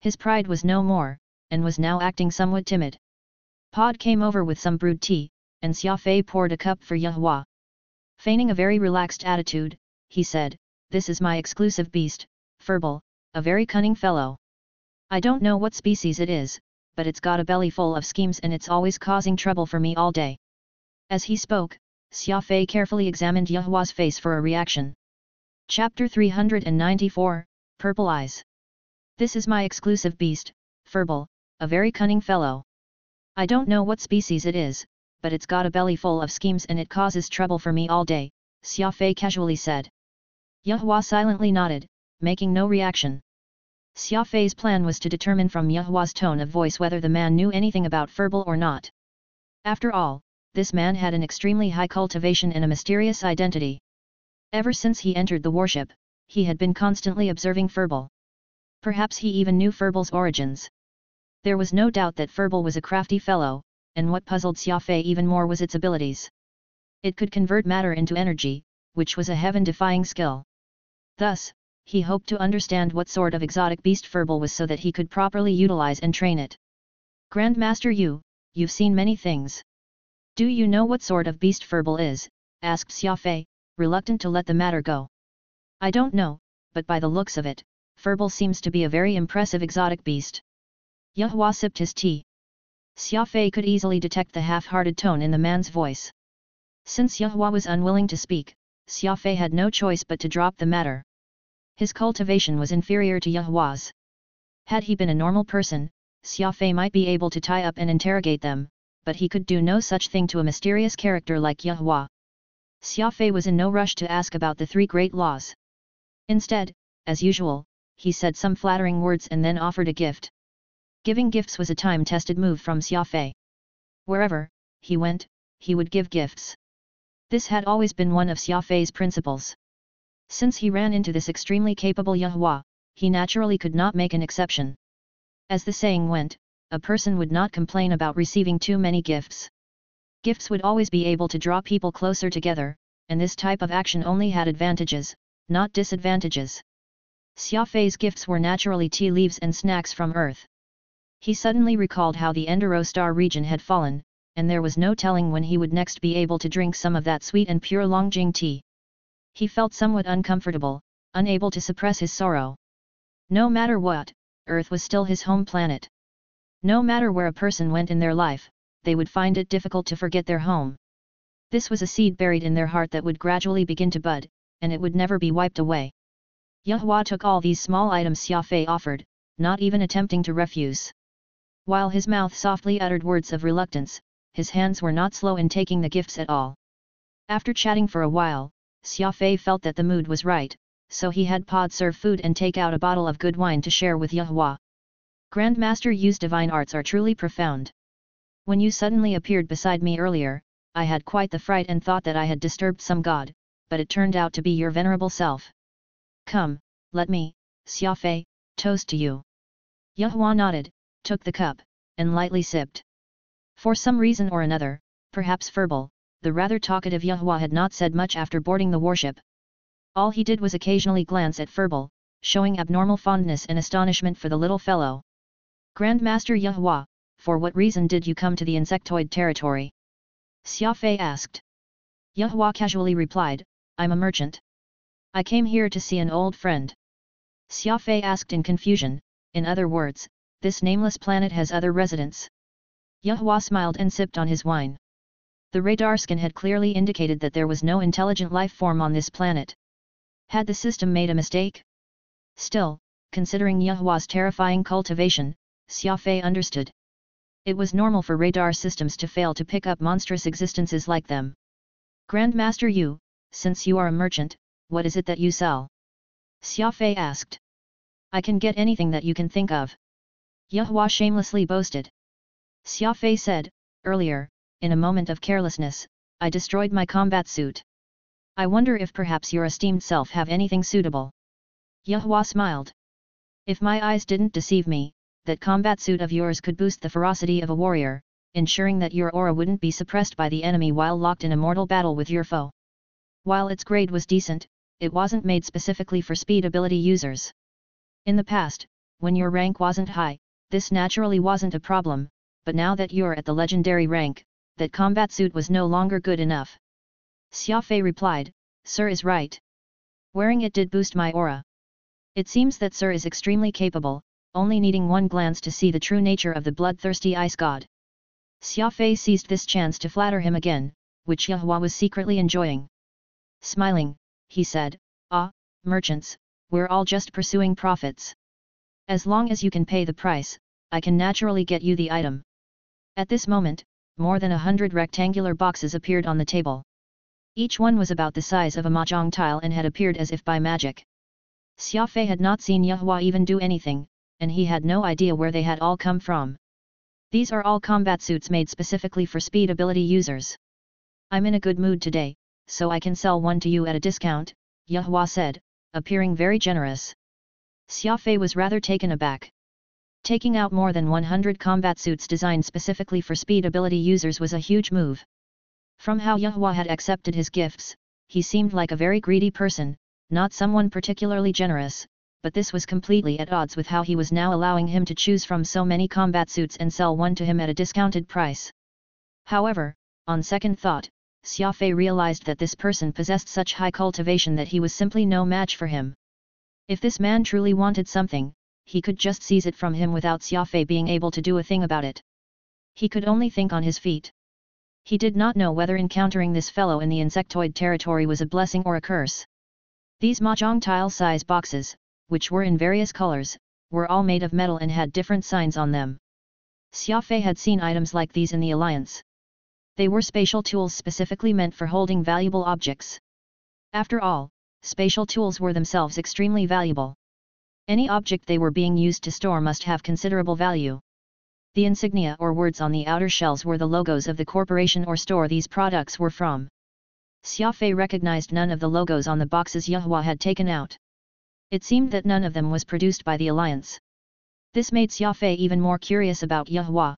His pride was no more, and was now acting somewhat timid. Pod came over with some brewed tea, and Xia Fei poured a cup for Yahua. Feigning a very relaxed attitude, he said, "This is my exclusive beast, Furball, a very cunning fellow. I don't know what species it is, but it's got a belly full of schemes and it's always causing trouble for me all day." As he spoke, Xia Fei carefully examined Yahua's face for a reaction. Chapter 394, Purple Eyes. "This is my exclusive beast, Furball, a very cunning fellow. I don't know what species it is, but it's got a belly full of schemes and it causes trouble for me all day," Xia Fei casually said. Yahua silently nodded, making no reaction. Xia Fei's plan was to determine from Yahua's tone of voice whether the man knew anything about Furball or not. After all, this man had an extremely high cultivation and a mysterious identity. Ever since he entered the warship, he had been constantly observing Furball. Perhaps he even knew Furball's origins. There was no doubt that Furball was a crafty fellow, and what puzzled Xia Fei even more was its abilities. It could convert matter into energy, which was a heaven-defying skill. Thus, he hoped to understand what sort of exotic beast Furball was so that he could properly utilize and train it. "Grandmaster, you've seen many things. Do you know what sort of beast Furball is?" asked Xia Fei, reluctant to let the matter go. "I don't know, but by the looks of it, Furball seems to be a very impressive exotic beast." Yahua sipped his tea. Xia Fei could easily detect the half-hearted tone in the man's voice. Since Yehua was unwilling to speak, Xia Fei had no choice but to drop the matter. His cultivation was inferior to Yehua's. Had he been a normal person, Xia Fei might be able to tie up and interrogate them, but he could do no such thing to a mysterious character like Yehua. Xia Fei was in no rush to ask about the 3 great laws. Instead, as usual, he said some flattering words and then offered a gift. Giving gifts was a time-tested move from Xia Fei. Wherever he went, he would give gifts. This had always been one of Xia Fei's principles. Since he ran into this extremely capable Yehua, he naturally could not make an exception. As the saying went, a person would not complain about receiving too many gifts. Gifts would always be able to draw people closer together, and this type of action only had advantages, not disadvantages. Xia Fei's gifts were naturally tea leaves and snacks from Earth. He suddenly recalled how the Enduro Star region had fallen, and there was no telling when he would next be able to drink some of that sweet and pure Longjing tea. He felt somewhat uncomfortable, unable to suppress his sorrow. No matter what, Earth was still his home planet. No matter where a person went in their life, they would find it difficult to forget their home. This was a seed buried in their heart that would gradually begin to bud, and it would never be wiped away. Yehua took all these small items Xia Fei offered, not even attempting to refuse. While his mouth softly uttered words of reluctance, his hands were not slow in taking the gifts at all. After chatting for a while, Xia Fei felt that the mood was right, so he had Pod serve food and take out a bottle of good wine to share with Yehua. Grandmaster Yu's divine arts are truly profound. When you suddenly appeared beside me earlier, I had quite the fright and thought that I had disturbed some god, but it turned out to be your venerable self. Come, let me, Xia Fei, toast to you. Yehua nodded, took the cup, and lightly sipped. For some reason or another, perhaps verbal, the rather talkative Yehua had not said much after boarding the warship. All he did was occasionally glance at Verbal, showing abnormal fondness and astonishment for the little fellow. Grandmaster Yehua, for what reason did you come to the insectoid territory? Xia Fei asked. Yehua casually replied, I'm a merchant. I came here to see an old friend. Xia Fei asked in confusion, in other words, this nameless planet has other residents. Yehua smiled and sipped on his wine. The radar scan had clearly indicated that there was no intelligent life form on this planet. Had the system made a mistake? Still, considering Yehua's terrifying cultivation, Xia Fei understood. It was normal for radar systems to fail to pick up monstrous existences like them. Grandmaster Yu, since you are a merchant, what is it that you sell? Xia Fei asked. I can get anything that you can think of. Yehua shamelessly boasted. Xia Fei said, earlier, in a moment of carelessness, I destroyed my combat suit. I wonder if perhaps your esteemed self have anything suitable. Yehua smiled. If my eyes didn't deceive me, that combat suit of yours could boost the ferocity of a warrior, ensuring that your aura wouldn't be suppressed by the enemy while locked in a mortal battle with your foe. While its grade was decent, it wasn't made specifically for speed ability users. In the past, when your rank wasn't high, this naturally wasn't a problem, but now that you're at the legendary rank, that combat suit was no longer good enough. Xia Fei replied, Sir is right. Wearing it did boost my aura. It seems that Sir is extremely capable, only needing one glance to see the true nature of the bloodthirsty ice god. Xia Fei seized this chance to flatter him again, which Yehua was secretly enjoying. Smiling, he said, merchants, we're all just pursuing profits. As long as you can pay the price, I can naturally get you the item. At this moment, more than 100 rectangular boxes appeared on the table. Each one was about the size of a mahjong tile and had appeared as if by magic. Xia Fei had not seen Yehua even do anything, and he had no idea where they had all come from. These are all combat suits made specifically for speed ability users. I'm in a good mood today, so I can sell one to you at a discount, Yehua said, appearing very generous. Xia Fei was rather taken aback. Taking out more than 100 combat suits designed specifically for speed ability users was a huge move. From how Yehua had accepted his gifts, he seemed like a very greedy person, not someone particularly generous, but this was completely at odds with how he was now allowing him to choose from so many combat suits and sell one to him at a discounted price. However, on second thought, Xia Fei realized that this person possessed such high cultivation that he was simply no match for him. If this man truly wanted something, he could just seize it from him without Xia Fei being able to do a thing about it. He could only think on his feet. He did not know whether encountering this fellow in the insectoid territory was a blessing or a curse. These mahjong tile-size boxes, which were in various colors, were all made of metal and had different signs on them. Xia Fei had seen items like these in the Alliance. They were spatial tools specifically meant for holding valuable objects. After all, spatial tools were themselves extremely valuable. Any object they were being used to store must have considerable value. The insignia or words on the outer shells were the logos of the corporation or store these products were from. Xia Fei recognized none of the logos on the boxes Yehua had taken out. It seemed that none of them was produced by the Alliance. This made Xia Fei even more curious about Yehua.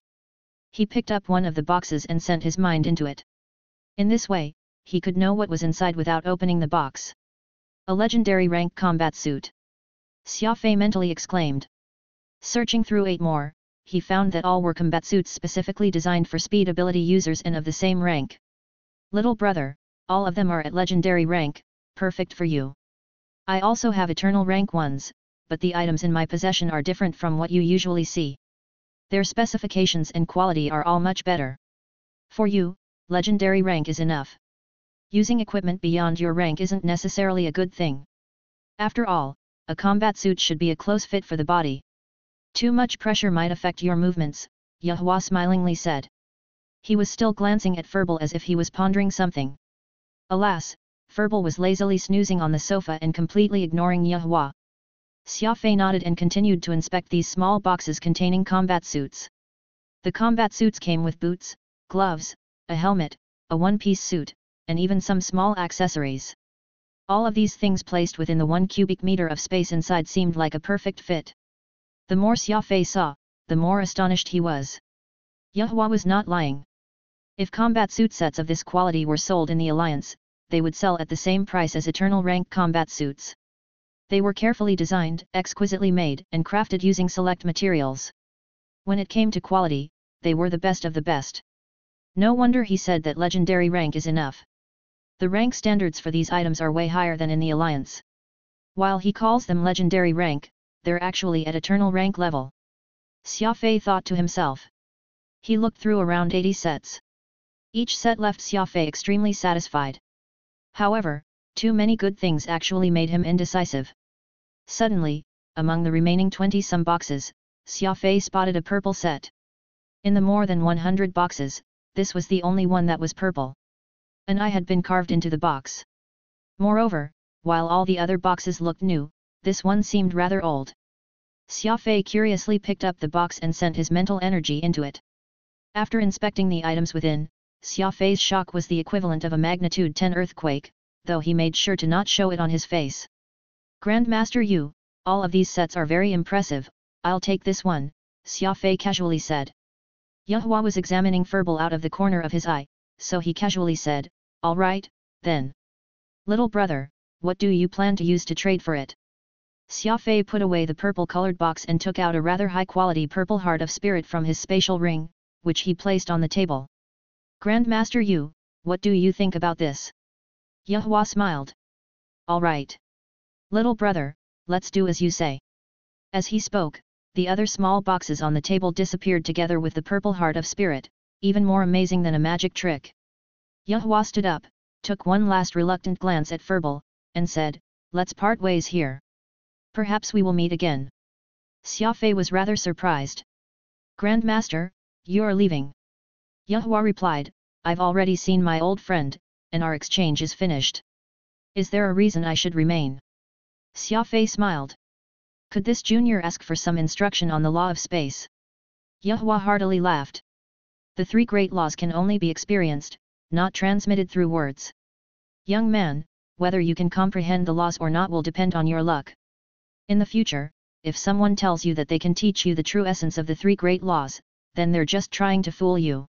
He picked up one of the boxes and sent his mind into it. In this way, he could know what was inside without opening the box. A legendary rank combat suit. Xia Fei mentally exclaimed. Searching through 8 more, he found that all were combat suits specifically designed for speed ability users and of the same rank. Little brother, all of them are at legendary rank, perfect for you. I also have eternal rank ones, but the items in my possession are different from what you usually see. Their specifications and quality are all much better. For you, legendary rank is enough. Using equipment beyond your rank isn't necessarily a good thing. After all, a combat suit should be a close fit for the body. Too much pressure might affect your movements, Yehua smilingly said. He was still glancing at Furball as if he was pondering something. Alas, Furball was lazily snoozing on the sofa and completely ignoring Yehua. Xia Fei nodded and continued to inspect these small boxes containing combat suits. The combat suits came with boots, gloves, a helmet, a one-piece suit, and even some small accessories. All of these things placed within the 1 cubic meter of space inside seemed like a perfect fit. The more Xia Fei saw, the more astonished he was. Yehua was not lying. If combat suit sets of this quality were sold in the Alliance, they would sell at the same price as eternal rank combat suits. They were carefully designed, exquisitely made, and crafted using select materials. When it came to quality, they were the best of the best. No wonder he said that legendary rank is enough. The rank standards for these items are way higher than in the Alliance. While he calls them legendary rank, they're actually at eternal rank level. Xia Fei thought to himself. He looked through around 80 sets. Each set left Xia Fei extremely satisfied. However, too many good things actually made him indecisive. Suddenly, among the remaining 20-some boxes, Xia Fei spotted a purple set. In the more than 100 boxes, this was the only one that was purple. An eye had been carved into the box. Moreover, while all the other boxes looked new, this one seemed rather old. Xia Fei curiously picked up the box and sent his mental energy into it. After inspecting the items within, Xia Fei's shock was the equivalent of a magnitude 10 earthquake, though he made sure to not show it on his face. Grandmaster Yu, all of these sets are very impressive, I'll take this one, Xia Fei casually said. Yehua was examining Furball out of the corner of his eye, so he casually said, all right, then. Little brother, what do you plan to use to trade for it? Xia Fei put away the purple-colored box and took out a rather high-quality purple heart of spirit from his spatial ring, which he placed on the table. Grandmaster Yu, what do you think about this? Yehua smiled. All right. Little brother, let's do as you say. As he spoke, the other small boxes on the table disappeared together with the purple heart of spirit, even more amazing than a magic trick. Yehua stood up, took one last reluctant glance at Furball, and said, let's part ways here. Perhaps we will meet again. Xia Fei was rather surprised. Grandmaster, you are leaving. Yehua replied, I've already seen my old friend, and our exchange is finished. Is there a reason I should remain? Xia Fei smiled. Could this junior ask for some instruction on the law of space? Yehua heartily laughed. The 3 great laws can only be experienced, not transmitted through words. Young man, whether you can comprehend the laws or not will depend on your luck. In the future, if someone tells you that they can teach you the true essence of the 3 great laws, then they're just trying to fool you.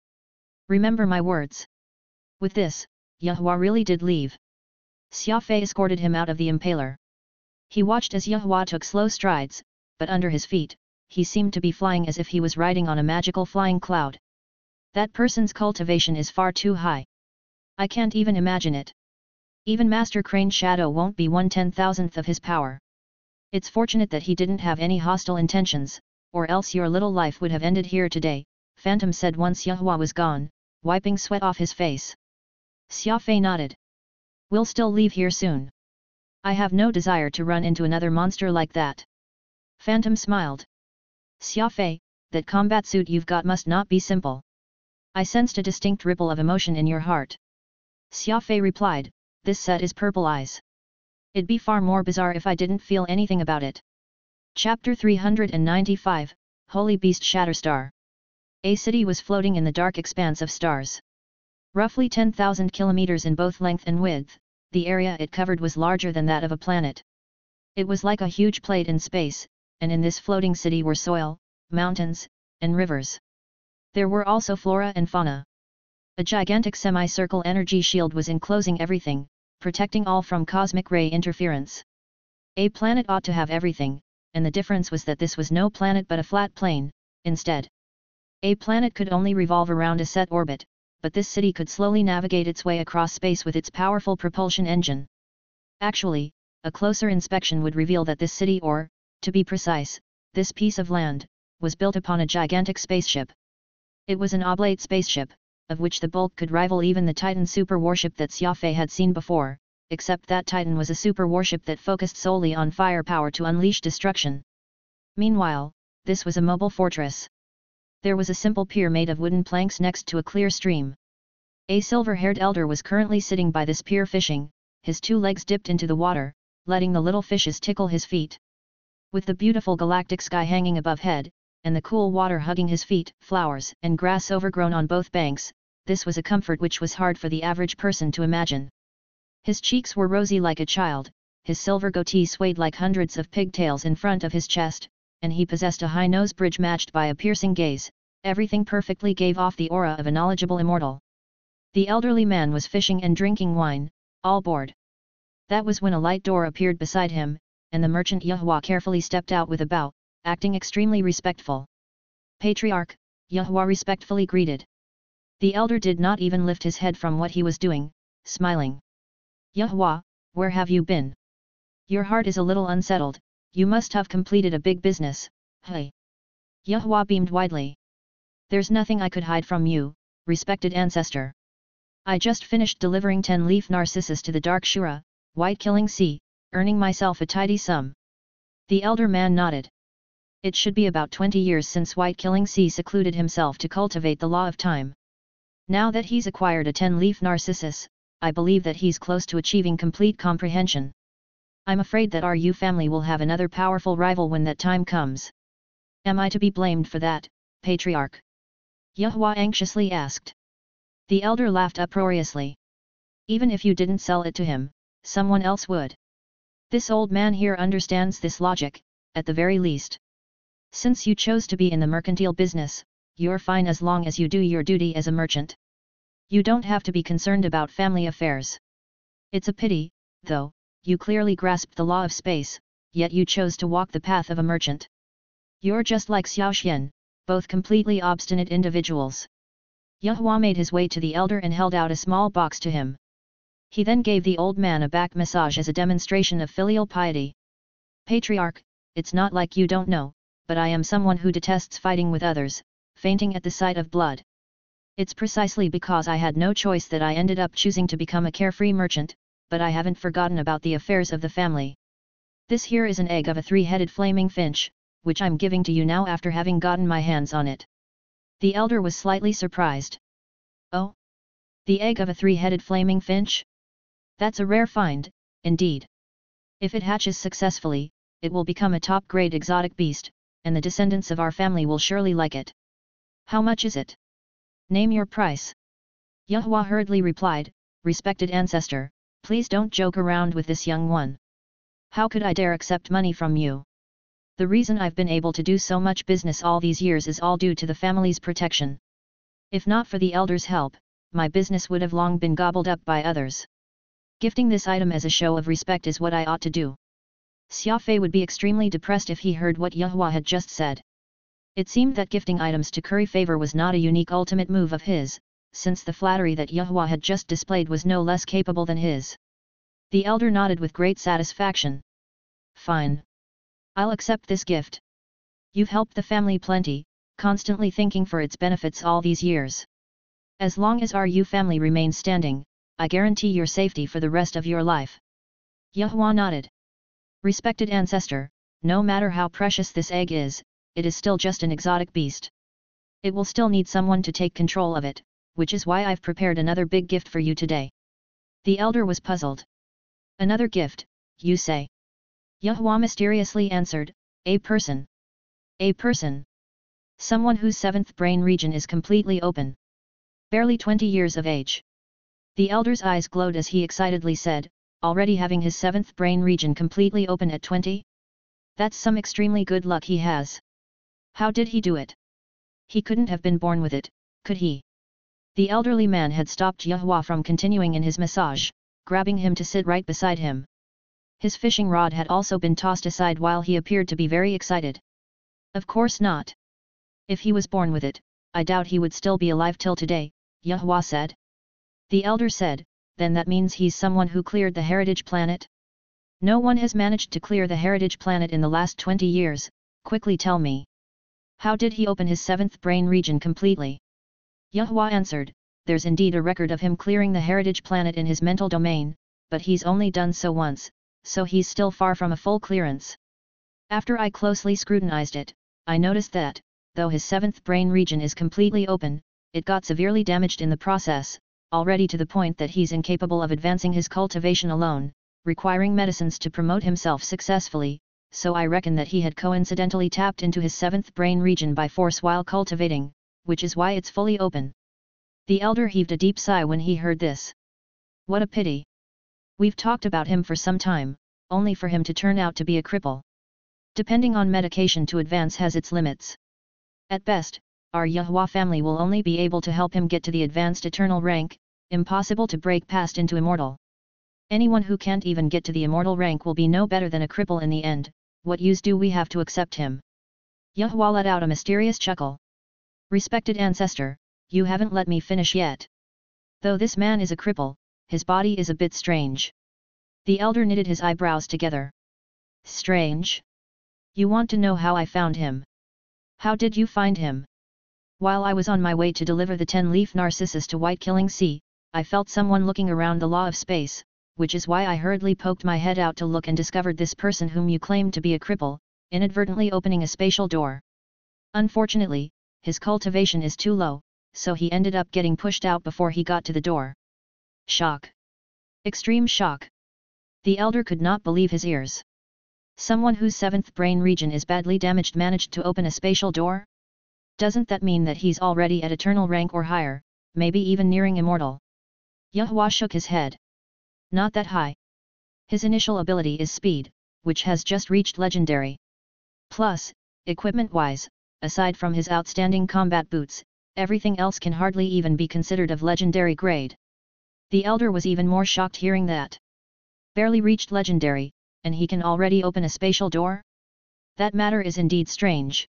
Remember my words. With this, Yehua really did leave. Xia Fei escorted him out of the impaler. He watched as Yehua took slow strides, but under his feet, he seemed to be flying as if he was riding on a magical flying cloud. That person's cultivation is far too high. I can't even imagine it. Even Master Crane Shadow won't be 1/10,000th of his power. It's fortunate that he didn't have any hostile intentions, or else your little life would have ended here today, Phantom said once Yahua was gone, wiping sweat off his face. Xia Fei nodded. We'll still leave here soon. I have no desire to run into another monster like that. Phantom smiled. Xia Fei, that combat suit you've got must not be simple. I sensed a distinct ripple of emotion in your heart. Xia Fei replied, this set is Purple Eyes. It'd be far more bizarre if I didn't feel anything about it. Chapter 395, Holy Beast Shatterstar. A city was floating in the dark expanse of stars. Roughly 10,000 kilometers in both length and width, the area it covered was larger than that of a planet. It was like a huge plate in space, and in this floating city were soil, mountains, and rivers. There were also flora and fauna. A gigantic semicircle energy shield was enclosing everything, protecting all from cosmic ray interference. A planet ought to have everything, and the difference was that this was no planet but a flat plane, instead. A planet could only revolve around a set orbit, but this city could slowly navigate its way across space with its powerful propulsion engine. Actually, a closer inspection would reveal that this city, or, to be precise, this piece of land, was built upon a gigantic spaceship. It was an oblate spaceship, of which the bulk could rival even the Titan super warship that Xia Fei had seen before, except that Titan was a super warship that focused solely on firepower to unleash destruction. Meanwhile, this was a mobile fortress. There was a simple pier made of wooden planks next to a clear stream. A silver-haired elder was currently sitting by this pier fishing, his two legs dipped into the water, letting the little fishes tickle his feet. With the beautiful galactic sky hanging above head, and the cool water hugging his feet, flowers and grass overgrown on both banks, this was a comfort which was hard for the average person to imagine. His cheeks were rosy like a child, his silver goatee swayed like hundreds of pigtails in front of his chest, and he possessed a high nose bridge matched by a piercing gaze. Everything perfectly gave off the aura of a knowledgeable immortal. The elderly man was fishing and drinking wine, all bored. That was when a light door appeared beside him, and the merchant Yahua carefully stepped out with a bow, acting extremely respectful. Patriarch, Yahua respectfully greeted. The elder did not even lift his head from what he was doing, smiling. Yahua, where have you been? Your heart is a little unsettled, you must have completed a big business, hey. Yahua beamed widely. There's nothing I could hide from you, respected ancestor. I just finished delivering 10-leaf narcissus to the Dark Shura, White Killing Sea, earning myself a tidy sum. The elder man nodded. It should be about 20 years since White Killing Sea secluded himself to cultivate the law of time. Now that he's acquired a 10-leaf narcissus, I believe that he's close to achieving complete comprehension. I'm afraid that our Yu family will have another powerful rival when that time comes. Am I to be blamed for that, Patriarch? Yahua anxiously asked. The elder laughed uproariously. Even if you didn't sell it to him, someone else would. This old man here understands this logic, at the very least. Since you chose to be in the mercantile business, you're fine as long as you do your duty as a merchant. You don't have to be concerned about family affairs. It's a pity, though, you clearly grasped the law of space, yet you chose to walk the path of a merchant. You're just like Xiaoxian, both completely obstinate individuals. Yahua made his way to the elder and held out a small box to him. He then gave the old man a back massage as a demonstration of filial piety. Patriarch, it's not like you don't know, but I am someone who detests fighting with others, fainting at the sight of blood. It's precisely because I had no choice that I ended up choosing to become a carefree merchant, but I haven't forgotten about the affairs of the family. This here is an egg of a three-headed flaming finch, which I'm giving to you now after having gotten my hands on it. The elder was slightly surprised. Oh? The egg of a three-headed flaming finch? That's a rare find, indeed. If it hatches successfully, it will become a top-grade exotic beast, and the descendants of our family will surely like it. How much is it? Name your price. Yahua hurriedly replied, respected ancestor, please don't joke around with this young one. How could I dare accept money from you? The reason I've been able to do so much business all these years is all due to the family's protection. If not for the elder's help, my business would have long been gobbled up by others. Gifting this item as a show of respect is what I ought to do. Xia Fei would be extremely depressed if he heard what Yahua had just said. It seemed that gifting items to curry favor was not a unique ultimate move of his, since the flattery that Yahua had just displayed was no less capable than his. The elder nodded with great satisfaction. Fine. I'll accept this gift. You've helped the family plenty, constantly thinking for its benefits all these years. As long as our family remains standing, I guarantee your safety for the rest of your life. Yahua nodded. Respected ancestor, no matter how precious this egg is, it is still just an exotic beast. It will still need someone to take control of it, which is why I've prepared another big gift for you today. The elder was puzzled. Another gift, you say? Yahua mysteriously answered, a person. A person. Someone whose seventh brain region is completely open. Barely 20 years of age. The elder's eyes glowed as he excitedly said, already having his seventh brain region completely open at 20? That's some extremely good luck he has. How did he do it? He couldn't have been born with it, could he? The elderly man had stopped Yahua from continuing in his massage, grabbing him to sit right beside him. His fishing rod had also been tossed aside while he appeared to be very excited. Of course not. If he was born with it, I doubt he would still be alive till today, Yahua said. The elder said, then that means he's someone who cleared the heritage planet? No one has managed to clear the heritage planet in the last 20 years, quickly tell me. How did he open his seventh brain region completely? Yahua answered, there's indeed a record of him clearing the heritage planet in his mental domain, but he's only done so once, so he's still far from a full clearance. After I closely scrutinized it, I noticed that, though his seventh brain region is completely open, it got severely damaged in the process, already to the point that he's incapable of advancing his cultivation alone, requiring medicines to promote himself successfully, so I reckon that he had coincidentally tapped into his seventh brain region by force while cultivating, which is why it's fully open. The elder heaved a deep sigh when he heard this. What a pity. We've talked about him for some time, only for him to turn out to be a cripple. Depending on medication to advance has its limits. At best, our Yahua family will only be able to help him get to the advanced eternal rank, impossible to break past into immortal. Anyone who can't even get to the immortal rank will be no better than a cripple in the end. What use do we have to accept him? Yahua let out a mysterious chuckle. Respected ancestor, you haven't let me finish yet. Though this man is a cripple, his body is a bit strange. The elder knitted his eyebrows together. Strange? You want to know how I found him? How did you find him? While I was on my way to deliver the 10-leaf narcissus to White Killing Sea, I felt someone looking around the law of space, which is why I hurriedly poked my head out to look and discovered this person whom you claim to be a cripple, inadvertently opening a spatial door. Unfortunately, his cultivation is too low, so he ended up getting pushed out before he got to the door. Shock. Extreme shock. The elder could not believe his ears. Someone whose seventh brain region is badly damaged managed to open a spatial door? Doesn't that mean that he's already at eternal rank or higher, maybe even nearing immortal? Yahua shook his head. Not that high. His initial ability is speed, which has just reached legendary. Plus, equipment-wise, aside from his outstanding combat boots, everything else can hardly even be considered of legendary grade. The elder was even more shocked hearing that. Barely reached legendary, and he can already open a spatial door? That matter is indeed strange.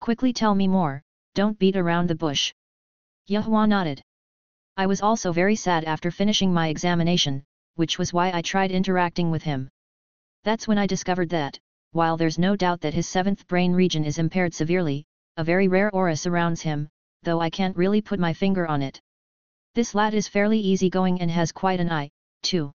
Quickly tell me more, don't beat around the bush. Yahua nodded. I was also very sad after finishing my examination, which was why I tried interacting with him. That's when I discovered that, while there's no doubt that his seventh brain region is impaired severely, a very rare aura surrounds him, though I can't really put my finger on it. This lad is fairly easygoing and has quite an eye, too.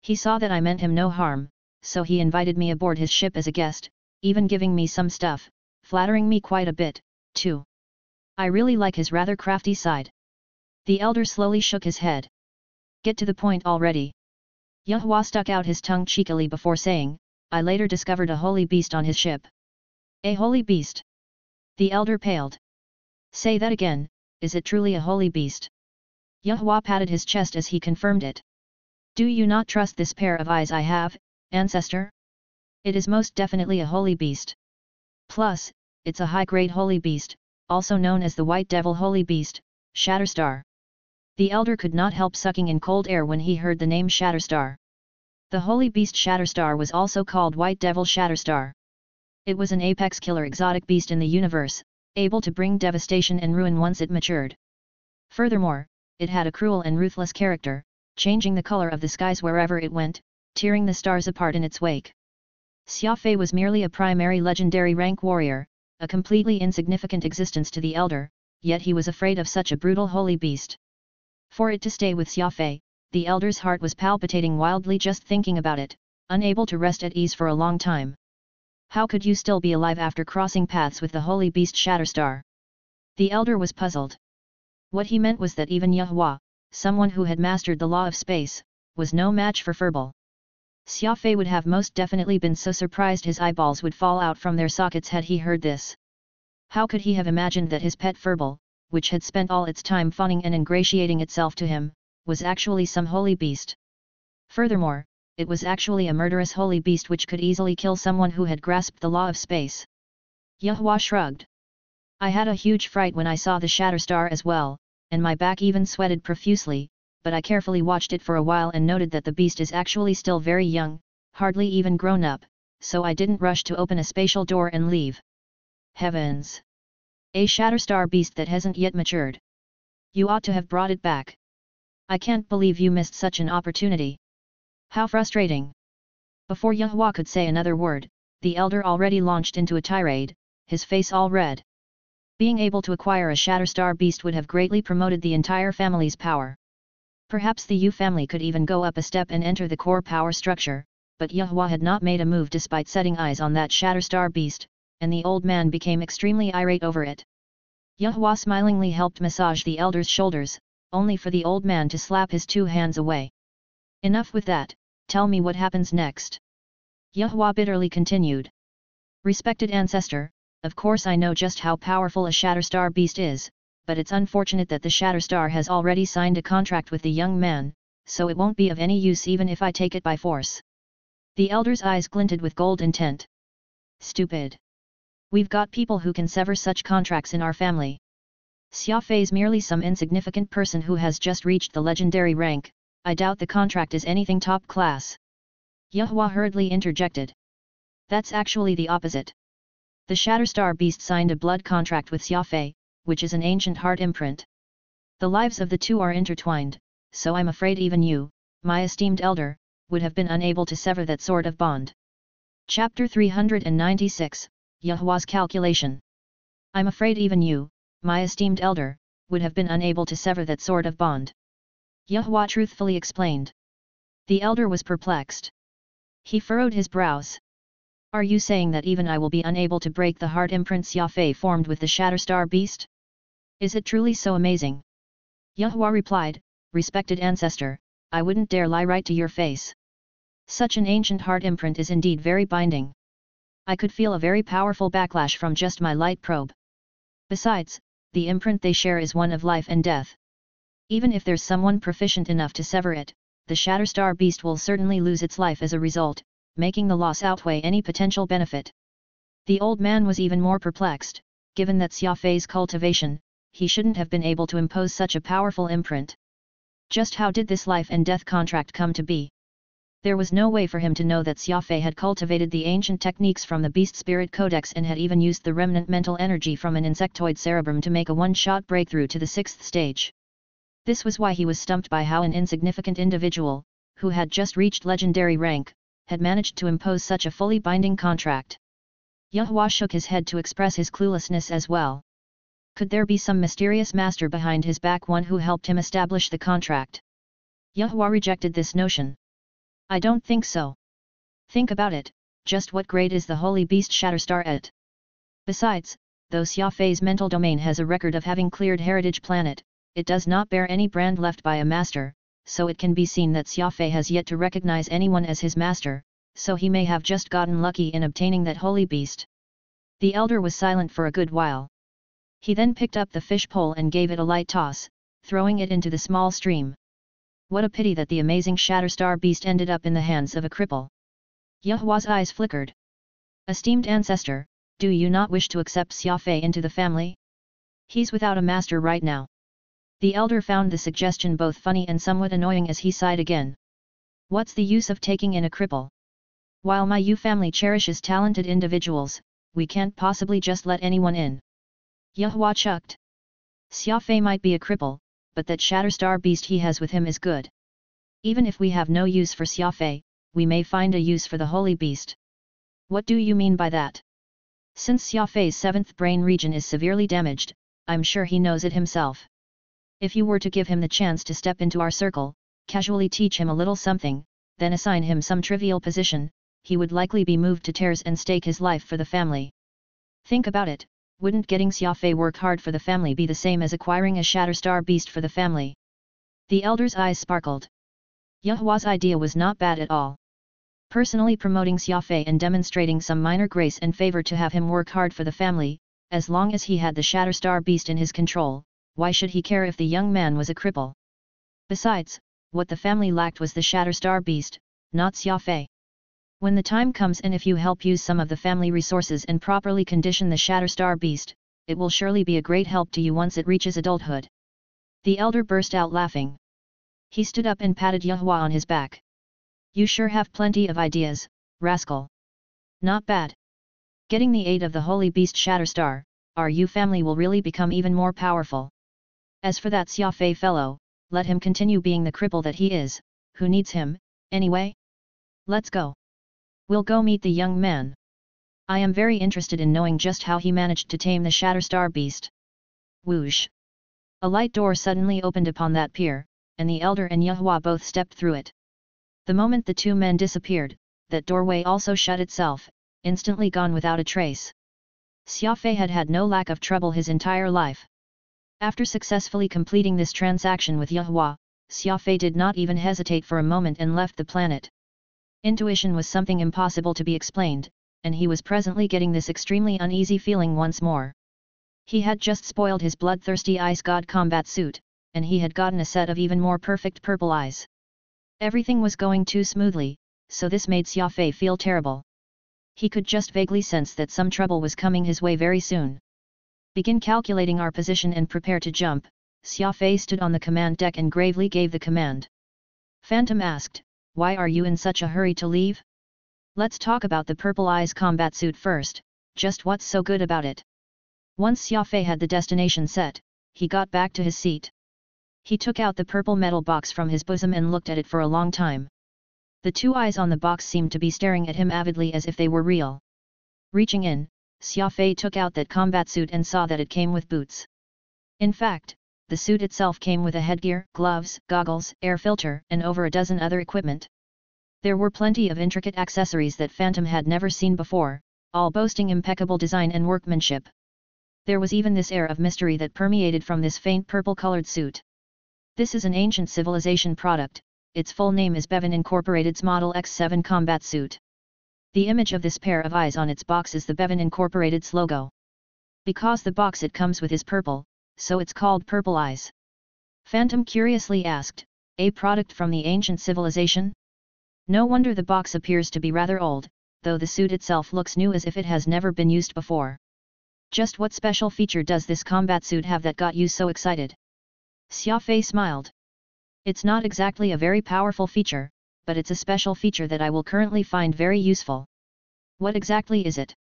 He saw that I meant him no harm, so he invited me aboard his ship as a guest, even giving me some stuff, flattering me quite a bit, too. I really like his rather crafty side. The elder slowly shook his head. Get to the point already. Yahua stuck out his tongue cheekily before saying, I later discovered a holy beast on his ship. A holy beast? The elder paled. Say that again, is it truly a holy beast? Yahua patted his chest as he confirmed it. Do you not trust this pair of eyes I have, ancestor? It is most definitely a holy beast. Plus, it's a high-grade holy beast, also known as the White Devil Holy Beast, Shatterstar. The elder could not help sucking in cold air when he heard the name Shatterstar. The holy beast Shatterstar was also called White Devil Shatterstar. It was an apex killer exotic beast in the universe, able to bring devastation and ruin once it matured. Furthermore, it had a cruel and ruthless character, changing the color of the skies wherever it went, tearing the stars apart in its wake. Xia Fei was merely a primary legendary rank warrior, a completely insignificant existence to the elder, yet he was afraid of such a brutal holy beast. For it to stay with Xia Fei, the elder's heart was palpitating wildly just thinking about it, unable to rest at ease for a long time. How could you still be alive after crossing paths with the holy beast Shatterstar? The elder was puzzled. What he meant was that even Yahua, someone who had mastered the law of space, was no match for Furball. Xia Fei would have most definitely been so surprised his eyeballs would fall out from their sockets had he heard this. How could he have imagined that his pet Furball, which had spent all its time fawning and ingratiating itself to him, was actually some holy beast? Furthermore, it was actually a murderous holy beast which could easily kill someone who had grasped the law of space. Yahua shrugged. I had a huge fright when I saw the Shatterstar as well, and my back even sweated profusely, but I carefully watched it for a while and noted that the beast is actually still very young, hardly even grown up, so I didn't rush to open a spatial door and leave. Heavens! A Shatterstar beast that hasn't yet matured. You ought to have brought it back. I can't believe you missed such an opportunity. How frustrating! Before Yahua could say another word, the elder already launched into a tirade, his face all red. Being able to acquire a Shatterstar beast would have greatly promoted the entire family's power. Perhaps the Yu family could even go up a step and enter the core power structure, but Yahua had not made a move despite setting eyes on that Shatterstar beast, and the old man became extremely irate over it. Yahua smilingly helped massage the elder's shoulders, only for the old man to slap his two hands away. Enough with that, tell me what happens next. Yahua bitterly continued. Respected ancestor, of course I know just how powerful a Shatterstar beast is, but it's unfortunate that the Shatterstar has already signed a contract with the young man, so it won't be of any use even if I take it by force. The elder's eyes glinted with gold intent. Stupid. We've got people who can sever such contracts in our family. Xia Fei's merely some insignificant person who has just reached the legendary rank, I doubt the contract is anything top class. Yahua hurriedly interjected. That's actually the opposite. The Shatterstar beast signed a blood contract with Xia Fei, which is an ancient heart imprint. The lives of the two are intertwined, so I'm afraid even you, my esteemed elder, would have been unable to sever that sort of bond. Chapter 396, Yahua's Calculation. I'm afraid even you, my esteemed elder, would have been unable to sever that sort of bond. Yahua truthfully explained. The elder was perplexed. He furrowed his brows. Are you saying that even I will be unable to break the heart imprint Xia Fei formed with the Shatterstar beast? Is it truly so amazing? Yahua replied, respected ancestor, I wouldn't dare lie right to your face. Such an ancient heart imprint is indeed very binding. I could feel a very powerful backlash from just my light probe. Besides, the imprint they share is one of life and death. Even if there's someone proficient enough to sever it, the Shatterstar beast will certainly lose its life as a result, making the loss outweigh any potential benefit. The old man was even more perplexed, given that Xia Fei's cultivation, he shouldn't have been able to impose such a powerful imprint. Just how did this life and death contract come to be? There was no way for him to know that Xia Fei had cultivated the ancient techniques from the Beast Spirit Codex and had even used the remnant mental energy from an insectoid cerebrum to make a one-shot breakthrough to the 6th stage. This was why he was stumped by how an insignificant individual, who had just reached legendary rank, had managed to impose such a fully binding contract. Yahua shook his head to express his cluelessness as well. Could there be some mysterious master behind his back, one who helped him establish the contract? Yahua rejected this notion. I don't think so. Think about it, just what grade is the holy beast Shatterstar at? Besides, though Xia Fei's mental domain has a record of having cleared Heritage Planet, it does not bear any brand left by a master, so it can be seen that Xia Fei has yet to recognize anyone as his master, so he may have just gotten lucky in obtaining that holy beast. The elder was silent for a good while. He then picked up the fish pole and gave it a light toss, throwing it into the small stream. What a pity that the amazing Shatterstar beast ended up in the hands of a cripple. Yahua's eyes flickered. Esteemed ancestor, do you not wish to accept Xia Fei into the family? He's without a master right now. The elder found the suggestion both funny and somewhat annoying as he sighed again. What's the use of taking in a cripple? While my Yu family cherishes talented individuals, we can't possibly just let anyone in. Yahua chucked. Xia Fei might be a cripple, but that Shatterstar beast he has with him is good. Even if we have no use for Xia Fei, we may find a use for the holy beast. What do you mean by that? Since Xia Fei's 7th brain region is severely damaged, I'm sure he knows it himself. If you were to give him the chance to step into our circle, casually teach him a little something, then assign him some trivial position, he would likely be moved to tears and stake his life for the family. Think about it, wouldn't getting Xia Fei work hard for the family be the same as acquiring a Shatterstar beast for the family? The elder's eyes sparkled. Yehua's idea was not bad at all. Personally promoting Xia Fei and demonstrating some minor grace and favor to have him work hard for the family, as long as he had the Shatterstar beast in his control, why should he care if the young man was a cripple? Besides, what the family lacked was the Shatterstar beast, not Xia Fei. When the time comes and if you help use some of the family resources and properly condition the Shatterstar beast, it will surely be a great help to you once it reaches adulthood. The elder burst out laughing. He stood up and patted Yehua on his back. You sure have plenty of ideas, rascal. Not bad. Getting the aid of the holy beast Shatterstar, our Yu family will really become even more powerful. As for that Xia Fei fellow, let him continue being the cripple that he is, who needs him, anyway? Let's go. We'll go meet the young man. I am very interested in knowing just how he managed to tame the Shatterstar beast. Whoosh! A light door suddenly opened upon that pier, and the elder and Yehua both stepped through it. The moment the two men disappeared, that doorway also shut itself, instantly gone without a trace. Xia Fei had had no lack of trouble his entire life. After successfully completing this transaction with Yehua, Xia Fei did not even hesitate for a moment and left the planet. Intuition was something impossible to be explained, and he was presently getting this extremely uneasy feeling once more. He had just spoiled his bloodthirsty ice god combat suit, and he had gotten a set of even more perfect purple eyes. Everything was going too smoothly, so this made Xia Fei feel terrible. He could just vaguely sense that some trouble was coming his way very soon. Begin calculating our position and prepare to jump. Xia Fei stood on the command deck and gravely gave the command. Phantom asked, why are you in such a hurry to leave? Let's talk about the purple eyes combat suit first, just what's so good about it? Once Xia Fei had the destination set, he got back to his seat. He took out the purple metal box from his bosom and looked at it for a long time. The two eyes on the box seemed to be staring at him avidly as if they were real. Reaching in, Xia Fei took out that combat suit and saw that it came with boots. In fact, the suit itself came with a headgear, gloves, goggles, air filter, and over a dozen other equipment. There were plenty of intricate accessories that Phantom had never seen before, all boasting impeccable design and workmanship. There was even this air of mystery that permeated from this faint purple-colored suit. This is an ancient civilization product. Its full name is Bevan Incorporated's Model X7 Combat Suit. The image of this pair of eyes on its box is the Bevan Incorporated's logo. Because the box it comes with is purple, so it's called Purple Eyes. Phantom curiously asked, a product from the ancient civilization? No wonder the box appears to be rather old, though the suit itself looks new as if it has never been used before. Just what special feature does this combat suit have that got you so excited? Xia Fei smiled. It's not exactly a very powerful feature, but it's a special feature that I will currently find very useful. What exactly is it?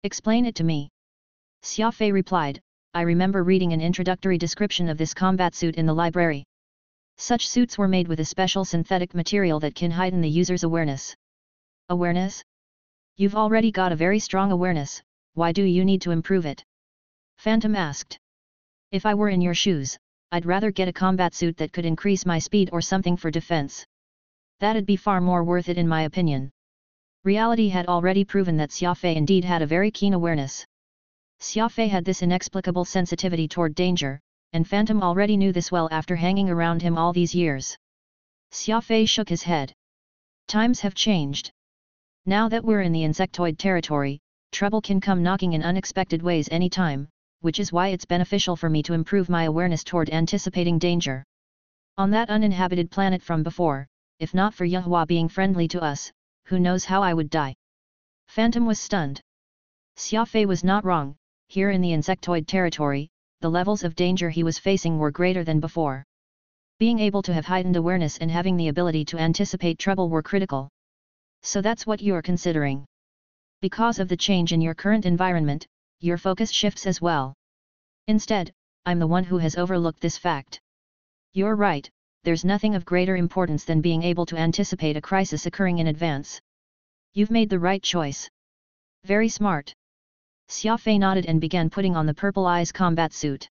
Explain it to me. Xia Fei replied, I remember reading an introductory description of this combat suit in the library. Such suits were made with a special synthetic material that can heighten the user's awareness. Awareness? You've already got a very strong awareness, why do you need to improve it? Phantom asked. If I were in your shoes, I'd rather get a combat suit that could increase my speed or something for defense. That'd be far more worth it in my opinion. Reality had already proven that Xia Fei indeed had a very keen awareness. Xia Fei had this inexplicable sensitivity toward danger, and Phantom already knew this well after hanging around him all these years. Xia Fei shook his head. Times have changed. Now that we're in the insectoid territory, trouble can come knocking in unexpected ways any time, which is why it's beneficial for me to improve my awareness toward anticipating danger. On that uninhabited planet from before, if not for Yehua being friendly to us, who knows how I would die. Phantom was stunned. Xia Fei was not wrong, here in the insectoid territory, the levels of danger he was facing were greater than before. Being able to have heightened awareness and having the ability to anticipate trouble were critical. So that's what you're considering. Because of the change in your current environment, your focus shifts as well. Instead, I'm the one who has overlooked this fact. You're right, there's nothing of greater importance than being able to anticipate a crisis occurring in advance. You've made the right choice. Very smart. Xia Fei nodded and began putting on the purple eyes combat suit.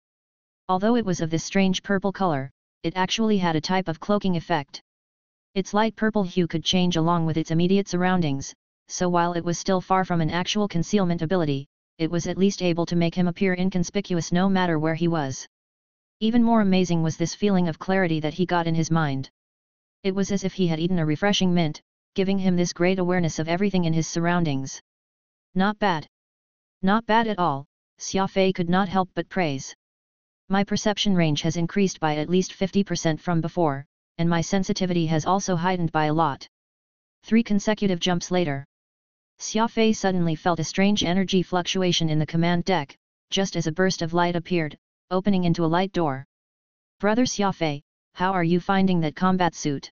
Although it was of this strange purple color, it actually had a type of cloaking effect. Its light purple hue could change along with its immediate surroundings, so while it was still far from an actual concealment ability, it was at least able to make him appear inconspicuous no matter where he was. Even more amazing was this feeling of clarity that he got in his mind. It was as if he had eaten a refreshing mint, giving him this great awareness of everything in his surroundings. Not bad. Not bad at all, Xia Fei could not help but praise. My perception range has increased by at least 50% from before, and my sensitivity has also heightened by a lot. 3 consecutive jumps later. Xia Fei suddenly felt a strange energy fluctuation in the command deck, just as a burst of light appeared, opening into a light door. Brother Xia Fei, how are you finding that combat suit?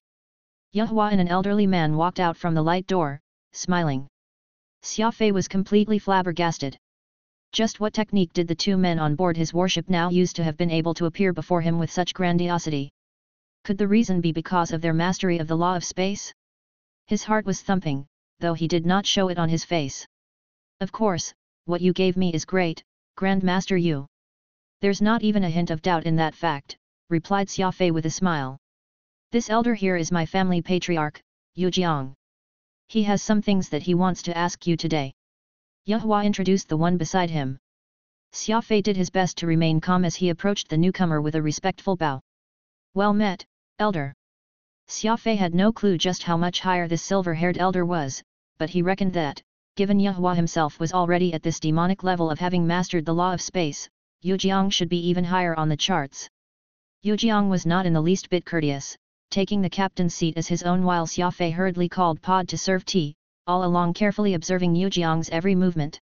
Yehua and an elderly man walked out from the light door, smiling. Xia Fei was completely flabbergasted. Just what technique did the 2 men on board his warship now use to have been able to appear before him with such grandiosity? Could the reason be because of their mastery of the law of space? His heart was thumping, though he did not show it on his face. Of course, what you gave me is great, Grandmaster Yu. There's not even a hint of doubt in that fact, replied Xia Fei with a smile. This elder here is my family patriarch, Yu Jiang. He has some things that he wants to ask you today. Yehua introduced the one beside him. Xia Fei did his best to remain calm as he approached the newcomer with a respectful bow. Well met, elder. Xia Fei had no clue just how much higher this silver-haired elder was, but he reckoned that, given Yehua himself was already at this demonic level of having mastered the law of space, Yu Jiang should be even higher on the charts. Yu Jiang was not in the least bit courteous, taking the captain's seat as his own while Xia Fei hurriedly called Pod to serve tea, all along carefully observing Yu Jiang's every movement.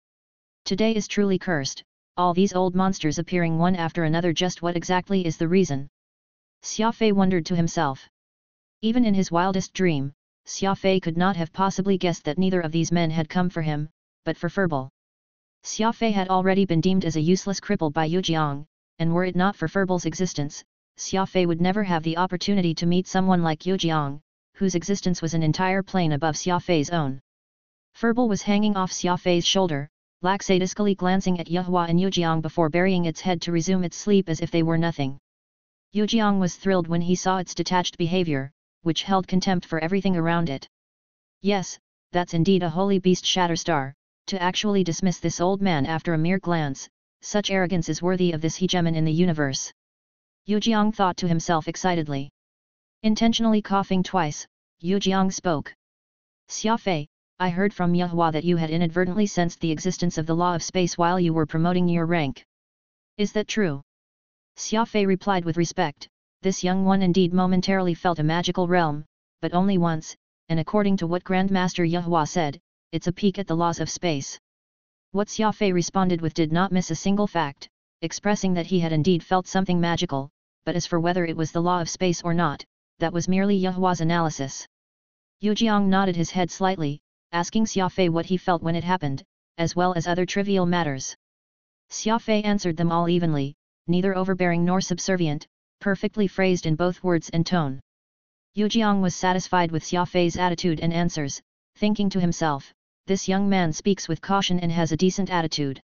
Today is truly cursed, all these old monsters appearing one after another. Just what exactly is the reason? Xia Fei wondered to himself. Even in his wildest dream, Xia Fei could not have possibly guessed that neither of these men had come for him, but for Furball. Xia Fei had already been deemed as a useless cripple by Yu Jiang, and were it not for Furball's existence, Xia Fei would never have the opportunity to meet someone like Yu Jiang, whose existence was an entire plane above Xia Fei's own. Furball was hanging off Xia Fei's shoulder, lackadaisically glancing at Yehua and Yu Jiang before burying its head to resume its sleep as if they were nothing. Yu Jiang was thrilled when he saw its detached behavior, which held contempt for everything around it. Yes, that's indeed a holy beast Shatterstar, to actually dismiss this old man after a mere glance, such arrogance is worthy of this hegemon in the universe. Yu Jiang thought to himself excitedly. Intentionally coughing twice, Yu Jiang spoke. Xia Fei, I heard from Yehua that you had inadvertently sensed the existence of the law of space while you were promoting your rank. Is that true? Xia Fei replied with respect. This young one indeed momentarily felt a magical realm, but only once, and according to what Grandmaster Yehua said, it's a peek at the laws of space. What Xia Fei responded with did not miss a single fact, expressing that he had indeed felt something magical, but as for whether it was the law of space or not, that was merely Yehua's analysis. Yu Jiang nodded his head slightly, asking Xia Fei what he felt when it happened, as well as other trivial matters. Xia Fei answered them all evenly, neither overbearing nor subservient, perfectly phrased in both words and tone. Yu Jiang was satisfied with Xia Fei's attitude and answers, thinking to himself, this young man speaks with caution and has a decent attitude.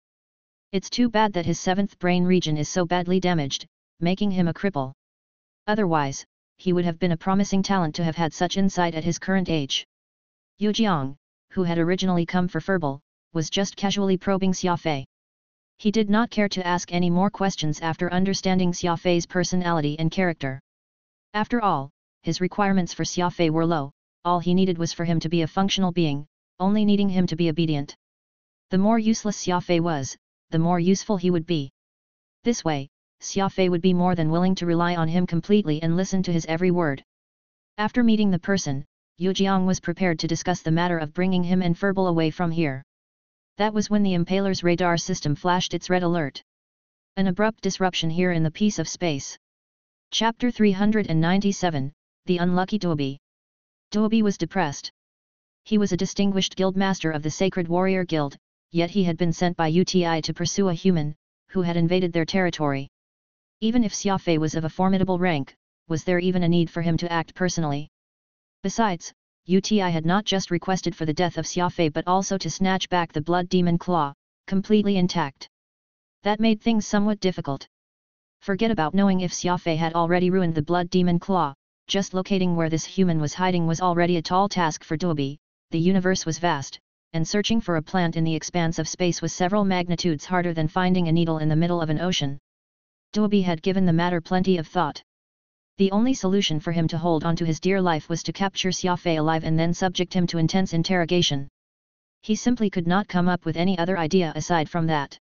It's too bad that his 7th brain region is so badly damaged, making him a cripple. Otherwise, he would have been a promising talent to have had such insight at his current age. Yu Jiang, who had originally come for Furball, was just casually probing Xia Fei. He did not care to ask any more questions after understanding Xia Fei's personality and character. After all, his requirements for Xia Fei were low, all he needed was for him to be a functional being, only needing him to be obedient. The more useless Xia Fei was, the more useful he would be. This way, Xia Fei would be more than willing to rely on him completely and listen to his every word. After meeting the person, Yu Jiang was prepared to discuss the matter of bringing him and Furball away from here. That was when the Impaler's radar system flashed its red alert. An abrupt disruption here in the peace of space. Chapter 397, The Unlucky Dobi. Dobi was depressed. He was a distinguished guildmaster of the Sacred Warrior Guild, yet he had been sent by UTI to pursue a human, who had invaded their territory. Even if Xia Fei was of a formidable rank, was there even a need for him to act personally? Besides, UTI had not just requested for the death of Xia Fei but also to snatch back the blood demon claw, completely intact. That made things somewhat difficult. Forget about knowing if Xia Fei had already ruined the blood demon claw, just locating where this human was hiding was already a tall task for Duobi. The universe was vast, and searching for a plant in the expanse of space was several magnitudes harder than finding a needle in the middle of an ocean. Duobi had given the matter plenty of thought. The only solution for him to hold on to his dear life was to capture Xia Fei alive and then subject him to intense interrogation. He simply could not come up with any other idea aside from that.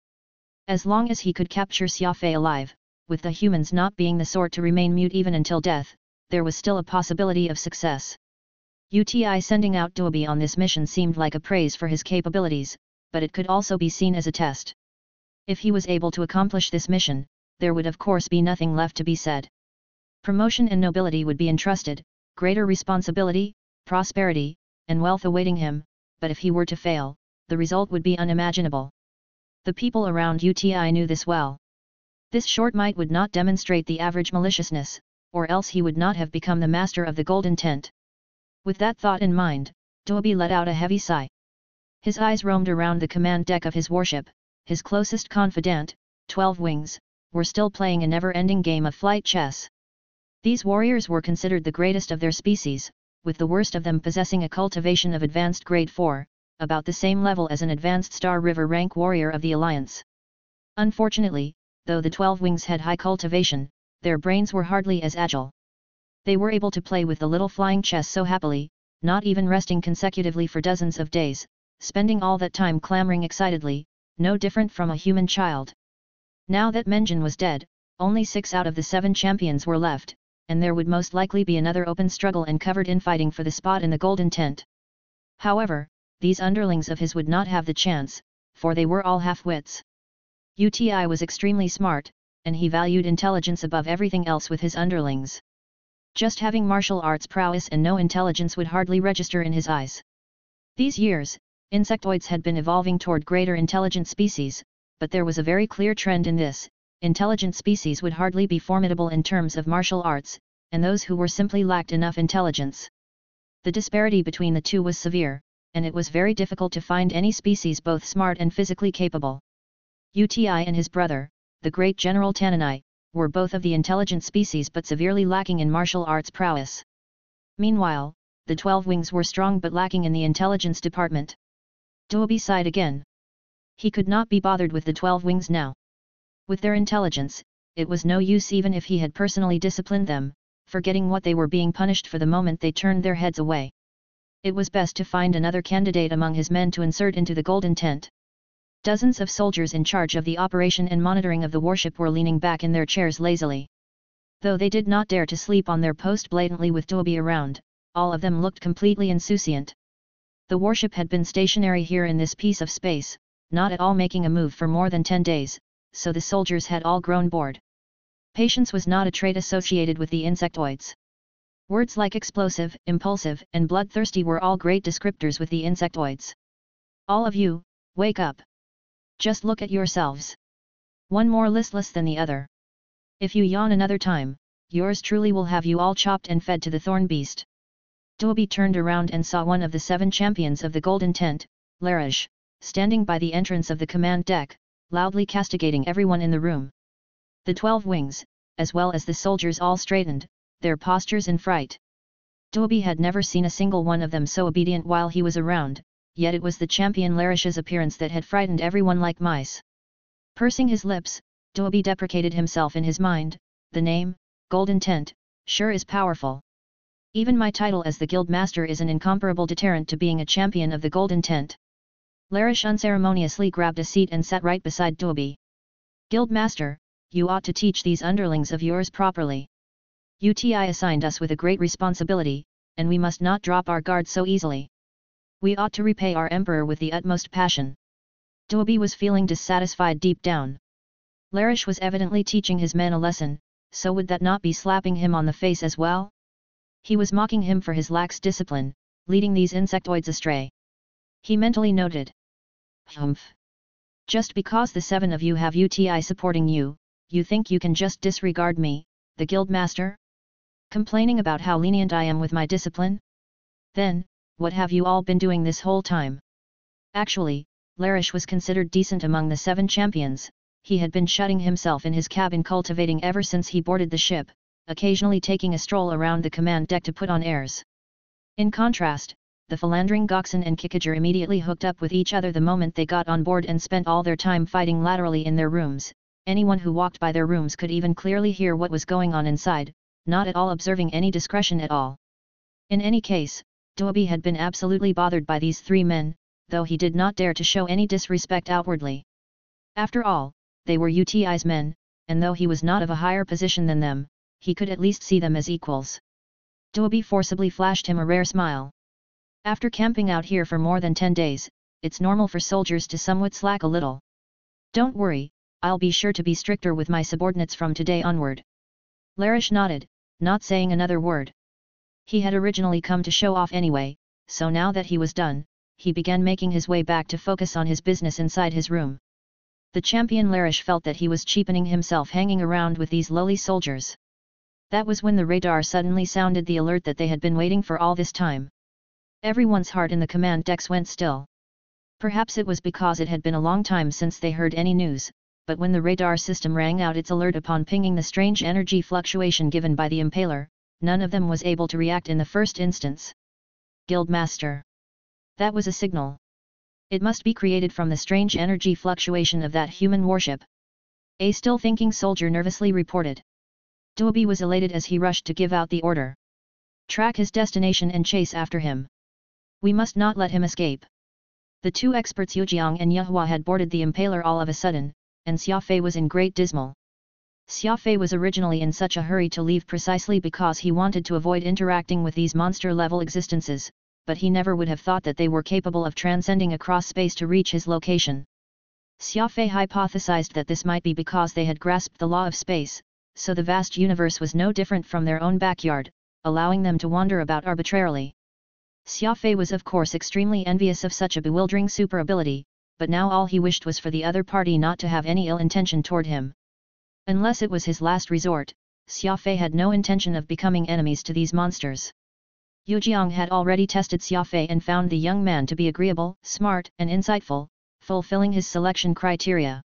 As long as he could capture Xia Fei alive, with the humans not being the sort to remain mute even until death, there was still a possibility of success. UTI sending out Duobi on this mission seemed like a praise for his capabilities, but it could also be seen as a test. If he was able to accomplish this mission, there would of course be nothing left to be said. Promotion and nobility would be entrusted, greater responsibility, prosperity, and wealth awaiting him, but if he were to fail, the result would be unimaginable. The people around UTI knew this well. This short mite would not demonstrate the average maliciousness, or else he would not have become the master of the golden tent. With that thought in mind, Duobi let out a heavy sigh. His eyes roamed around the command deck of his warship. His closest confidant, 12 Wings, were still playing a never-ending game of flight chess. These warriors were considered the greatest of their species, with the worst of them possessing a cultivation of advanced grade 4, about the same level as an advanced Star River rank warrior of the Alliance. Unfortunately, though the 12 Wings had high cultivation, their brains were hardly as agile. They were able to play with the little flying chess so happily, not even resting consecutively for dozens of days, spending all that time clamoring excitedly, no different from a human child. Now that Menjin was dead, only 6 out of the 7 champions were left, and there would most likely be another open struggle and covered infighting for the spot in the golden tent. However, these underlings of his would not have the chance, for they were all half-wits. UTI was extremely smart, and he valued intelligence above everything else with his underlings. Just having martial arts prowess and no intelligence would hardly register in his eyes. These years, insectoids had been evolving toward greater intelligent species, but there was a very clear trend in this: intelligent species would hardly be formidable in terms of martial arts, and those who were simply lacked enough intelligence. The disparity between the two was severe, and it was very difficult to find any species both smart and physically capable. UTI and his brother, the great General Tananai, were both of the intelligent species but severely lacking in martial arts prowess. Meanwhile, the 12 Wings were strong but lacking in the intelligence department. Duobi sighed again. He could not be bothered with the 12 Wings now. With their intelligence, it was no use even if he had personally disciplined them, forgetting what they were being punished for the moment they turned their heads away. It was best to find another candidate among his men to insert into the golden tent. Dozens of soldiers in charge of the operation and monitoring of the warship were leaning back in their chairs lazily. Though they did not dare to sleep on their post blatantly with Duobi around, all of them looked completely insouciant. The warship had been stationary here in this piece of space, not at all making a move for more than 10 days, so the soldiers had all grown bored. Patience was not a trait associated with the insectoids. Words like explosive, impulsive, and bloodthirsty were all great descriptors with the insectoids. All of you, wake up. Just look at yourselves. One more listless than the other. If you yawn another time, yours truly will have you all chopped and fed to the thorn beast. Duobi turned around and saw one of the 7 champions of the golden tent, Laraj, standing by the entrance of the command deck, loudly castigating everyone in the room. The 12 Wings, as well as the soldiers all straightened, their postures in fright. Duobi had never seen a single one of them so obedient while he was around, yet it was the champion Larash's appearance that had frightened everyone like mice. Pursing his lips, Duobi deprecated himself in his mind. The name, Golden Tent, sure is powerful. Even my title as the guild master is an incomparable deterrent to being a champion of the Golden Tent. Larash unceremoniously grabbed a seat and sat right beside Duobi. Guild master, you ought to teach these underlings of yours properly. UTI assigned us with a great responsibility, and we must not drop our guard so easily. We ought to repay our emperor with the utmost passion. Duobi was feeling dissatisfied deep down. Larash was evidently teaching his men a lesson, so would that not be slapping him on the face as well? He was mocking him for his lax discipline, leading these insectoids astray. He mentally noted. Humph. Just because the 7 of you have UTI supporting you, you think you can just disregard me, the guild master? Complaining about how lenient I am with my discipline? Then, what have you all been doing this whole time? Actually, Larish was considered decent among the 7 champions. He had been shutting himself in his cabin cultivating ever since he boarded the ship, occasionally taking a stroll around the command deck to put on airs. In contrast, the philandering Goxin and Kikager immediately hooked up with each other the moment they got on board and spent all their time fighting laterally in their rooms. Anyone who walked by their rooms could even clearly hear what was going on inside, not at all observing any discretion at all. In any case, Doabi had been absolutely bothered by these 3 men, though he did not dare to show any disrespect outwardly. After all, they were UTI's men, and though he was not of a higher position than them, he could at least see them as equals. Doabi forcibly flashed him a rare smile. After camping out here for more than 10 days, it's normal for soldiers to somewhat slack a little. Don't worry, I'll be sure to be stricter with my subordinates from today onward. Larish nodded, not saying another word. He had originally come to show off anyway, so now that he was done, he began making his way back to focus on his business inside his room. The champion Larish felt that he was cheapening himself hanging around with these lowly soldiers. That was when the radar suddenly sounded the alert that they had been waiting for all this time. Everyone's heart in the command decks went still. Perhaps it was because it had been a long time since they heard any news, but when the radar system rang out its alert upon pinging the strange energy fluctuation given by the impaler, none of them was able to react in the first instance. Guildmaster. That was a signal. It must be created from the strange energy fluctuation of that human warship. A still thinking soldier nervously reported. Doabi was elated as he rushed to give out the order. Track his destination and chase after him. We must not let him escape. The 2 experts Yujiang and Yehua had boarded the impaler all of a sudden, and Xia Fei was in great dismal. Xia Fei was originally in such a hurry to leave precisely because he wanted to avoid interacting with these monster-level existences, but he never would have thought that they were capable of transcending across space to reach his location. Xia Fei hypothesized that this might be because they had grasped the law of space, so the vast universe was no different from their own backyard, allowing them to wander about arbitrarily. Xia Fei was of course extremely envious of such a bewildering super ability, but now all he wished was for the other party not to have any ill intention toward him. Unless it was his last resort, Xia Fei had no intention of becoming enemies to these monsters. Yujiang had already tested Xia Fei and found the young man to be agreeable, smart, and insightful, fulfilling his selection criteria.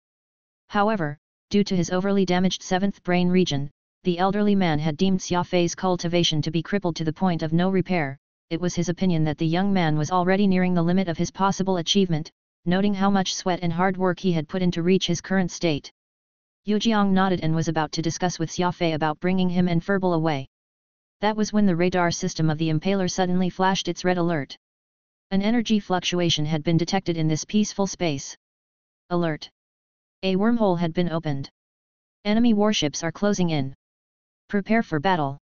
However, due to his overly damaged 7th brain region, the elderly man had deemed Xia Fei's cultivation to be crippled to the point of no repair. It was his opinion that the young man was already nearing the limit of his possible achievement, noting how much sweat and hard work he had put in to reach his current state. Yujiang nodded and was about to discuss with Xia Fei about bringing him and Furball away. That was when the radar system of the impaler suddenly flashed its red alert. An energy fluctuation had been detected in this peaceful space. Alert! A wormhole had been opened. Enemy warships are closing in. Prepare for battle.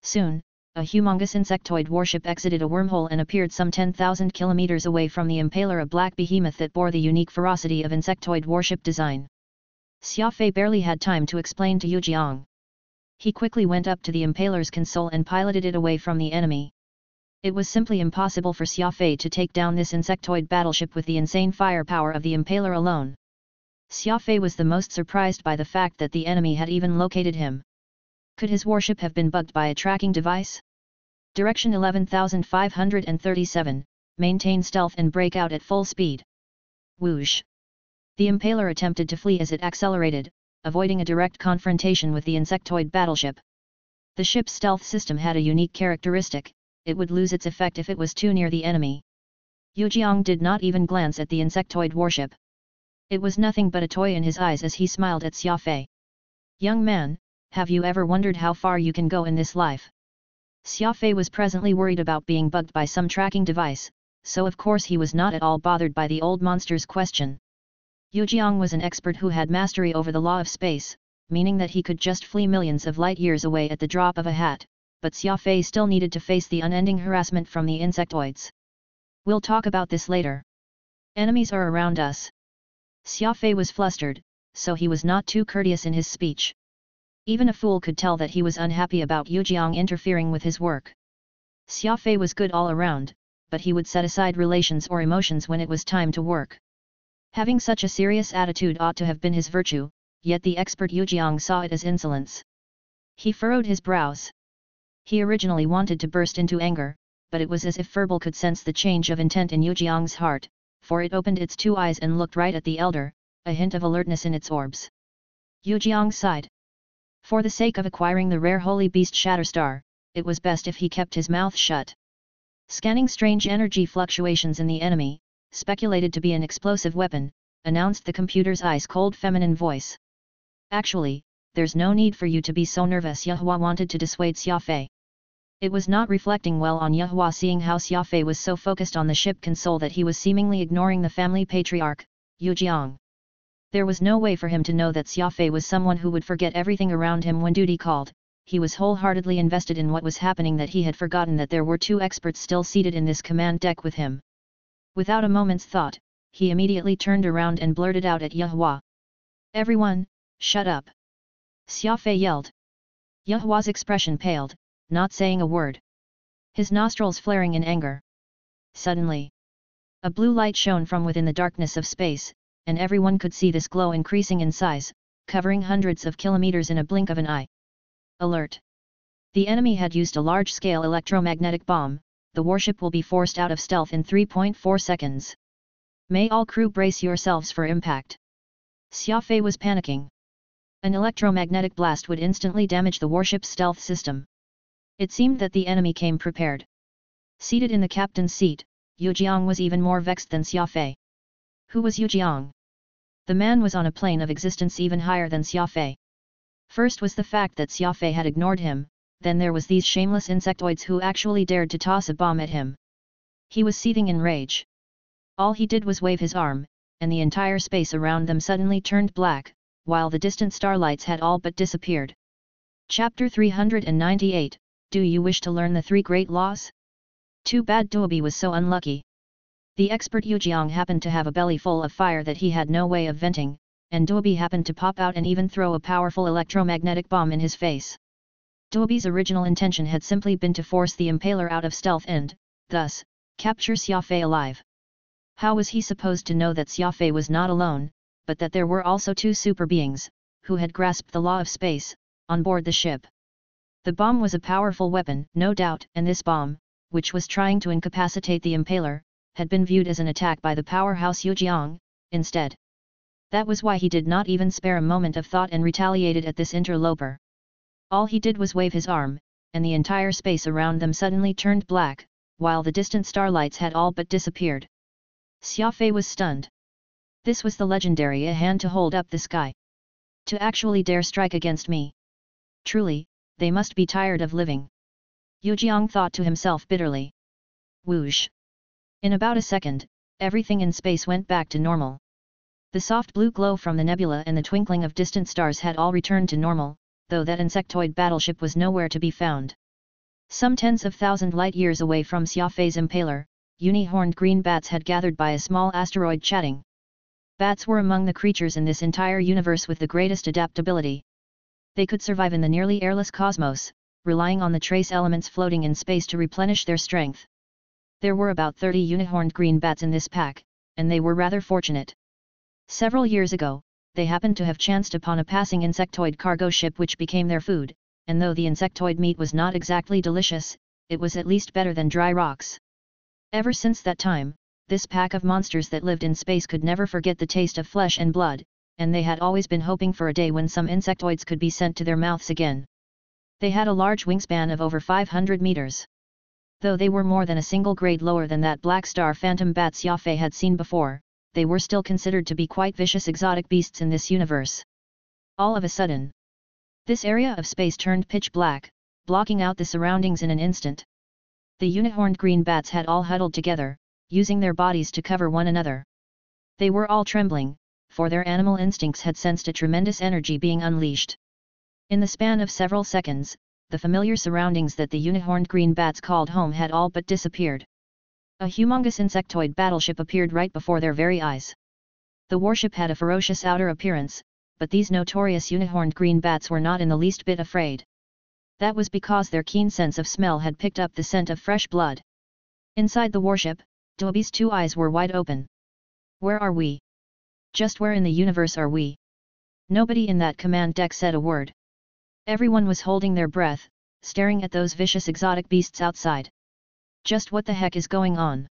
Soon, a humongous insectoid warship exited a wormhole and appeared some 10,000 kilometers away from the impaler, a black behemoth that bore the unique ferocity of insectoid warship design. Xia Fei barely had time to explain to Yujiang. He quickly went up to the impaler's console and piloted it away from the enemy. It was simply impossible for Xia Fei to take down this insectoid battleship with the insane firepower of the impaler alone. Xia Fei was the most surprised by the fact that the enemy had even located him. Could his warship have been bugged by a tracking device? Direction 11,537, maintain stealth and break out at full speed. Whoosh! The impaler attempted to flee as it accelerated, avoiding a direct confrontation with the insectoid battleship. The ship's stealth system had a unique characteristic: it would lose its effect if it was too near the enemy. Yujiang did not even glance at the insectoid warship. It was nothing but a toy in his eyes as he smiled at Xia Fei. Young man, have you ever wondered how far you can go in this life? Xia Fei was presently worried about being bugged by some tracking device, so of course he was not at all bothered by the old monster's question. Yujiang was an expert who had mastery over the law of space, meaning that he could just flee millions of light years away at the drop of a hat, but Xia Fei still needed to face the unending harassment from the insectoids. We'll talk about this later. Enemies are around us. Xia Fei was flustered, so he was not too courteous in his speech. Even a fool could tell that he was unhappy about Yujiang interfering with his work. Xia Fei was good all around, but he would set aside relations or emotions when it was time to work. Having such a serious attitude ought to have been his virtue, yet the expert Yujiang saw it as insolence. He furrowed his brows. He originally wanted to burst into anger, but it was as if Furball could sense the change of intent in Yujiang's heart, for it opened its two eyes and looked right at the elder, a hint of alertness in its orbs. Yujiang sighed. For the sake of acquiring the rare holy beast Shatterstar, it was best if he kept his mouth shut. Scanning strange energy fluctuations in the enemy, speculated to be an explosive weapon, announced the computer's ice-cold feminine voice. Actually, there's no need for you to be so nervous. Yehua wanted to dissuade Xia Fei. It was not reflecting well on Yehua seeing how Xia Fei was so focused on the ship console that he was seemingly ignoring the family patriarch, Yujiang. There was no way for him to know that Xia Fei was someone who would forget everything around him when duty called. He was wholeheartedly invested in what was happening that he had forgotten that there were two experts still seated in this command deck with him. Without a moment's thought, he immediately turned around and blurted out at Yehua. "Everyone, shut up!" Xia Fei yelled. Yehua's expression paled, not saying a word. His nostrils flaring in anger. Suddenly, a blue light shone from within the darkness of space, and everyone could see this glow increasing in size, covering hundreds of kilometers in a blink of an eye. Alert! The enemy had used a large-scale electromagnetic bomb. The warship will be forced out of stealth in 3.4 seconds. May all crew brace yourselves for impact. Xia Fei was panicking. An electromagnetic blast would instantly damage the warship's stealth system. It seemed that the enemy came prepared. Seated in the captain's seat, Yujiang was even more vexed than Xia Fei. Who was Yujiang? The man was on a plane of existence even higher than Xia Fei. First was the fact that Xia Fei had ignored him, then there was these shameless insectoids who actually dared to toss a bomb at him. He was seething in rage. All he did was wave his arm, and the entire space around them suddenly turned black, while the distant starlights had all but disappeared. Chapter 398, Do you wish to learn the three great laws? Too bad Duobi was so unlucky. The expert Yujiang happened to have a belly full of fire that he had no way of venting, and Duobi happened to pop out and even throw a powerful electromagnetic bomb in his face. Duobi's original intention had simply been to force the impaler out of stealth and, thus, capture Xia Fei alive. How was he supposed to know that Xia Fei was not alone, but that there were also two super beings, who had grasped the law of space, on board the ship? The bomb was a powerful weapon, no doubt, and this bomb, which was trying to incapacitate the impaler, had been viewed as an attack by the powerhouse Yujiang, instead. That was why he did not even spare a moment of thought and retaliated at this interloper. All he did was wave his arm, and the entire space around them suddenly turned black, while the distant starlights had all but disappeared. Xia Fei was stunned. This was the legendary a hand to hold up the sky. To actually dare strike against me. Truly, they must be tired of living. Yujiang thought to himself bitterly. Whoosh! In about a second, everything in space went back to normal. The soft blue glow from the nebula and the twinkling of distant stars had all returned to normal, though that insectoid battleship was nowhere to be found. Some tens of thousand light-years away from Xia Fei's impaler, uni-horned green bats had gathered by a small asteroid chatting. Bats were among the creatures in this entire universe with the greatest adaptability. They could survive in the nearly airless cosmos, relying on the trace elements floating in space to replenish their strength. There were about 30 uni-horned green bats in this pack, and they were rather fortunate. Several years ago, they happened to have chanced upon a passing insectoid cargo ship which became their food, and though the insectoid meat was not exactly delicious, it was at least better than dry rocks. Ever since that time, this pack of monsters that lived in space could never forget the taste of flesh and blood, and they had always been hoping for a day when some insectoids could be sent to their mouths again. They had a large wingspan of over 500 meters. Though they were more than a single grade lower than that black star phantom bat Xia Fei had seen before, they were still considered to be quite vicious exotic beasts in this universe. All of a sudden, this area of space turned pitch black, blocking out the surroundings in an instant. The uni-horned green bats had all huddled together, using their bodies to cover one another. They were all trembling, for their animal instincts had sensed a tremendous energy being unleashed. In the span of several seconds, the familiar surroundings that the uni-horned green bats called home had all but disappeared. A humongous insectoid battleship appeared right before their very eyes. The warship had a ferocious outer appearance, but these notorious uni-horned green bats were not in the least bit afraid. That was because their keen sense of smell had picked up the scent of fresh blood. Inside the warship, Duobi's two eyes were wide open. Where are we? Just where in the universe are we? Nobody in that command deck said a word. Everyone was holding their breath, staring at those vicious exotic beasts outside. Just what the heck is going on?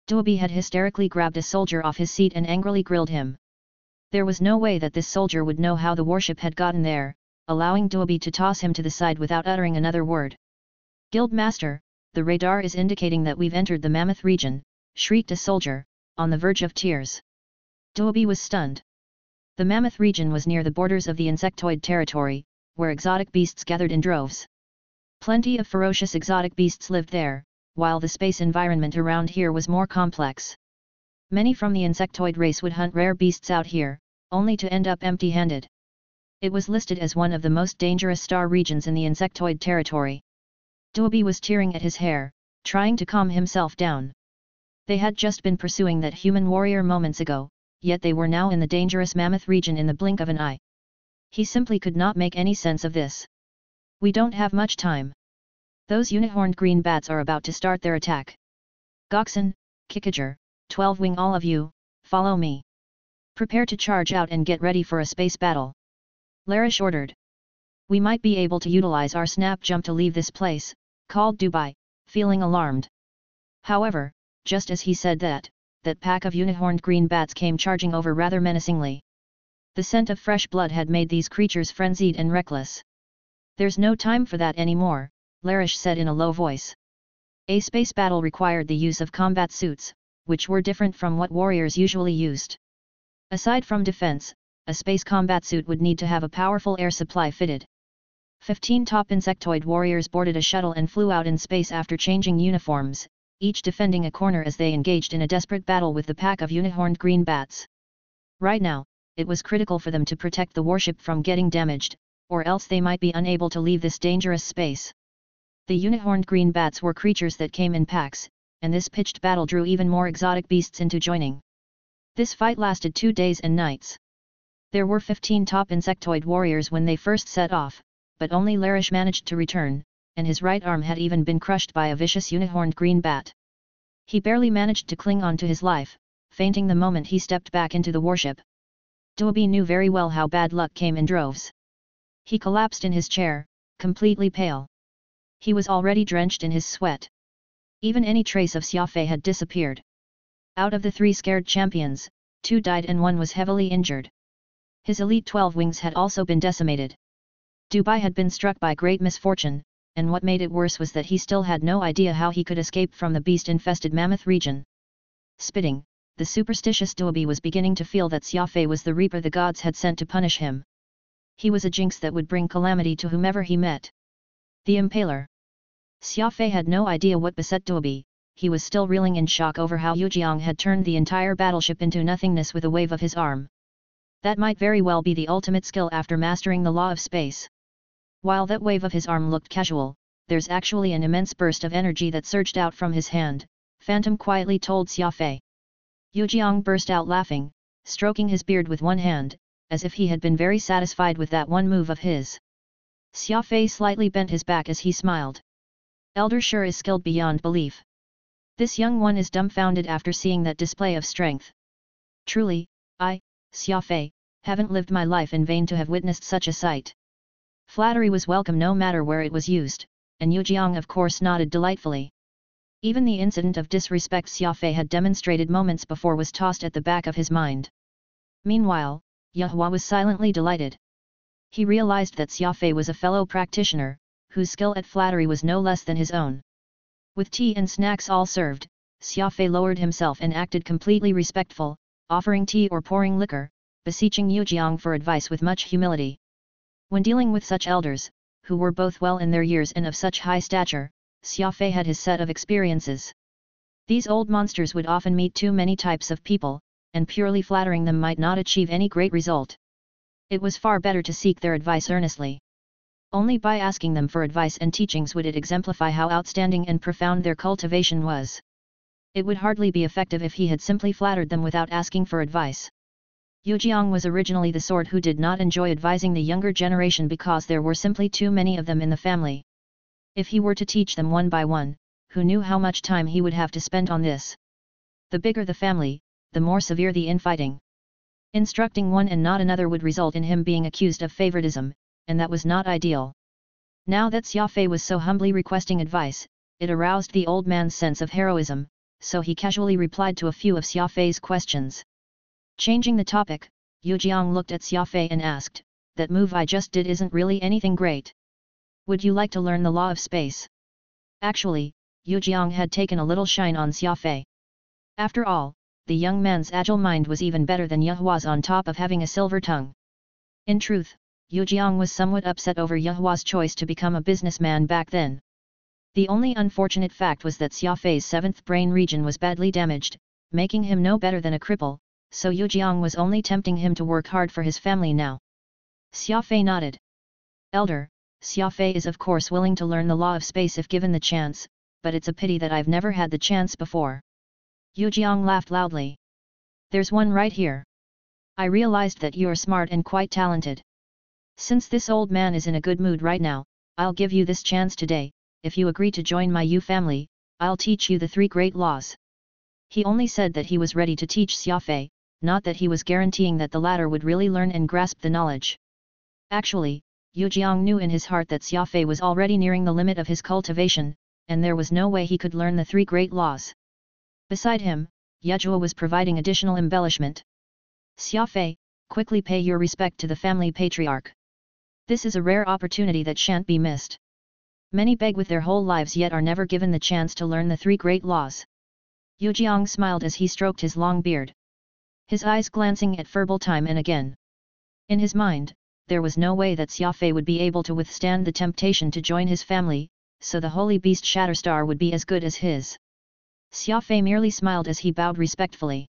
Duobi had hysterically grabbed a soldier off his seat and angrily grilled him. There was no way that this soldier would know how the warship had gotten there, allowing Duobi to toss him to the side without uttering another word. "Guildmaster, the radar is indicating that we've entered the Mammoth region," shrieked a soldier, on the verge of tears. Duobi was stunned. The Mammoth region was near the borders of the insectoid territory, where exotic beasts gathered in droves. Plenty of ferocious exotic beasts lived there, while the space environment around here was more complex. Many from the insectoid race would hunt rare beasts out here, only to end up empty-handed. It was listed as one of the most dangerous star regions in the insectoid territory. Duobi was tearing at his hair, trying to calm himself down. They had just been pursuing that human warrior moments ago, yet they were now in the dangerous Mammoth region in the blink of an eye. He simply could not make any sense of this. "We don't have much time. Those unihorned green bats are about to start their attack. Goxen, Kikager, 12-wing, all of you, follow me. Prepare to charge out and get ready for a space battle," Larish ordered. "We might be able to utilize our snap jump to leave this place," called Dubai, feeling alarmed. However, just as he said that pack of unihorned green bats came charging over rather menacingly. The scent of fresh blood had made these creatures frenzied and reckless. "There's no time for that anymore," Larish said in a low voice. A space battle required the use of combat suits, which were different from what warriors usually used. Aside from defense, a space combat suit would need to have a powerful air supply fitted. 15 top insectoid warriors boarded a shuttle and flew out in space after changing uniforms, each defending a corner as they engaged in a desperate battle with the pack of unihorned green bats. Right now, it was critical for them to protect the warship from getting damaged, or else they might be unable to leave this dangerous space. The unihorned green bats were creatures that came in packs, and this pitched battle drew even more exotic beasts into joining. This fight lasted 2 days and nights. There were 15 top insectoid warriors when they first set off, but only Larish managed to return, and his right arm had even been crushed by a vicious unihorned green bat. He barely managed to cling on to his life, fainting the moment he stepped back into the warship. Duobi knew very well how bad luck came in droves. He collapsed in his chair, completely pale. He was already drenched in his sweat. Even any trace of Xia Fei had disappeared. Out of the 3 scared champions, 2 died and 1 was heavily injured. His elite 12 wings had also been decimated. Dubai had been struck by great misfortune, and what made it worse was that he still had no idea how he could escape from the beast-infested Mammoth region. Spitting, the superstitious Duobi was beginning to feel that Xia Fei was the reaper the gods had sent to punish him. He was a jinx that would bring calamity to whomever he met. The Impaler. Xia Fei had no idea what beset Duobi. He was still reeling in shock over how Yujiang had turned the entire battleship into nothingness with a wave of his arm. That might very well be the ultimate skill after mastering the law of space. While that wave of his arm looked casual, there's actually an immense burst of energy that surged out from his hand, Phantom quietly told Xia Fei. Yujiang burst out laughing, stroking his beard with one hand, as if he had been very satisfied with that one move of his. Xia Fei slightly bent his back as he smiled. Elder sure is skilled beyond belief. This young one is dumbfounded after seeing that display of strength. Truly, I, Xia Fei, haven't lived my life in vain to have witnessed such a sight. Flattery was welcome no matter where it was used, and Yujiang of course nodded delightfully. Even the incident of disrespect Xia Fei had demonstrated moments before was tossed at the back of his mind. Meanwhile, Yahua was silently delighted. He realized that Xia Fei was a fellow practitioner, whose skill at flattery was no less than his own. With tea and snacks all served, Xia Fei lowered himself and acted completely respectful, offering tea or pouring liquor, beseeching Yujiang for advice with much humility. When dealing with such elders, who were both well in their years and of such high stature, Xia Fei had his set of experiences. These old monsters would often meet too many types of people, and purely flattering them might not achieve any great result. It was far better to seek their advice earnestly. Only by asking them for advice and teachings would it exemplify how outstanding and profound their cultivation was. It would hardly be effective if he had simply flattered them without asking for advice. Yujiang was originally the sort who did not enjoy advising the younger generation because there were simply too many of them in the family. If he were to teach them one by one, who knew how much time he would have to spend on this? The bigger the family, the more severe the infighting. Instructing one and not another would result in him being accused of favoritism, and that was not ideal. Now that Xia Fei was so humbly requesting advice, it aroused the old man's sense of heroism, so he casually replied to a few of Xia Fei's questions. Changing the topic, Yu Jiang looked at Xia Fei and asked, "That move I just did isn't really anything great. Would you like to learn the law of space?" Actually, Yu Jiang had taken a little shine on Xia Fei. After all, the young man's agile mind was even better than Yehua's on top of having a silver tongue. In truth, Yu Jiang was somewhat upset over Yehua's choice to become a businessman back then. The only unfortunate fact was that Xia Fei's seventh brain region was badly damaged, making him no better than a cripple, so Yu Jiang was only tempting him to work hard for his family now. Xia Fei nodded. "Elder, Xia Fei is of course willing to learn the law of space if given the chance, but it's a pity that I've never had the chance before." Yu Jiang laughed loudly. "There's one right here. I realized that you're smart and quite talented. Since this old man is in a good mood right now, I'll give you this chance today. If you agree to join my Yu family, I'll teach you the 3 great laws." He only said that he was ready to teach Xia Fei, not that he was guaranteeing that the latter would really learn and grasp the knowledge. Actually, Yu Jiang knew in his heart that Xia Fei was already nearing the limit of his cultivation, and there was no way he could learn the 3 great laws. Beside him, Yejua was providing additional embellishment. "Xia Fei, quickly pay your respect to the family patriarch. This is a rare opportunity that shan't be missed. Many beg with their whole lives yet are never given the chance to learn the 3 great laws." Yu Jiang smiled as he stroked his long beard, his eyes glancing at Furball time and again. In his mind, there was no way that Xia Fei would be able to withstand the temptation to join his family, so the holy beast Shatterstar would be as good as his. Xia Fei merely smiled as he bowed respectfully.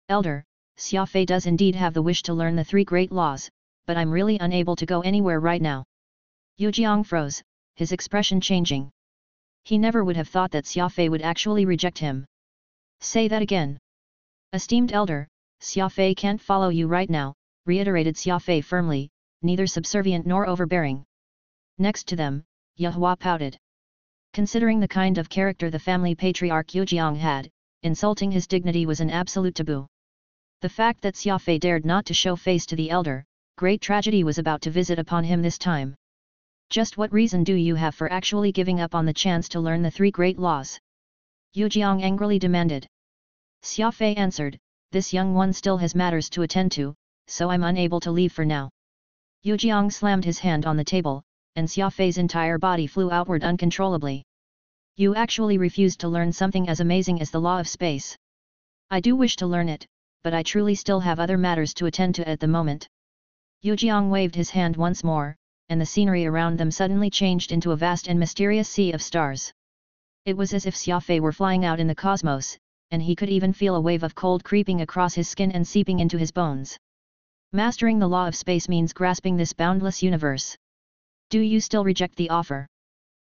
"Elder, Xia Fei does indeed have the wish to learn the 3 great laws, but I'm really unable to go anywhere right now." Yu Jiang froze, his expression changing. He never would have thought that Xia Fei would actually reject him. "Say that again." "Esteemed elder, Xia Fei can't follow you right now," reiterated Xia Fei firmly, neither subservient nor overbearing. Next to them, Yehua pouted. Considering the kind of character the family patriarch Yu Jiang had, insulting his dignity was an absolute taboo. The fact that Xia Fei dared not to show face to the elder, great tragedy was about to visit upon him this time. "Just what reason do you have for actually giving up on the chance to learn the 3 great laws?" Yu Jiang angrily demanded. Xia Fei answered, "This young one still has matters to attend to, so I'm unable to leave for now." Yu Jiang slammed his hand on the table, and Xia Fei's entire body flew outward uncontrollably. "You actually refused to learn something as amazing as the law of space." "I do wish to learn it, but I truly still have other matters to attend to at the moment." Yu Jiang waved his hand once more, and the scenery around them suddenly changed into a vast and mysterious sea of stars. It was as if Xia Fei were flying out in the cosmos, and he could even feel a wave of cold creeping across his skin and seeping into his bones. Mastering the law of space means grasping this boundless universe. Do you still reject the offer?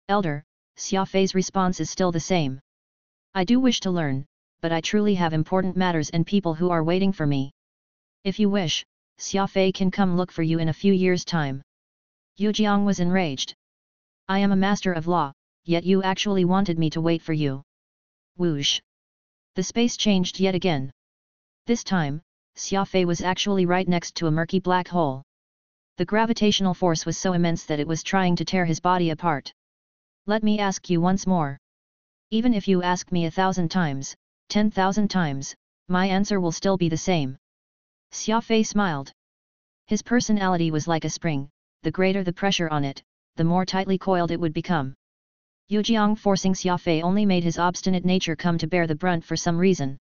Elder, Xia Fei's response is still the same. I do wish to learn, but I truly have important matters and people who are waiting for me. If you wish, Xia Fei can come look for you in a few years' time. Yu Jiang was enraged. I am a master of law, yet you actually wanted me to wait for you. Whoosh! The space changed yet again. This time, Xia Fei was actually right next to a murky black hole. The gravitational force was so immense that it was trying to tear his body apart. Let me ask you once more. Even if you ask me 1,000 times, 10,000 times, my answer will still be the same. Xia Fei smiled. His personality was like a spring, the greater the pressure on it, the more tightly coiled it would become. Yu Jiang forcing Xia Fei only made his obstinate nature come to bear the brunt for some reason.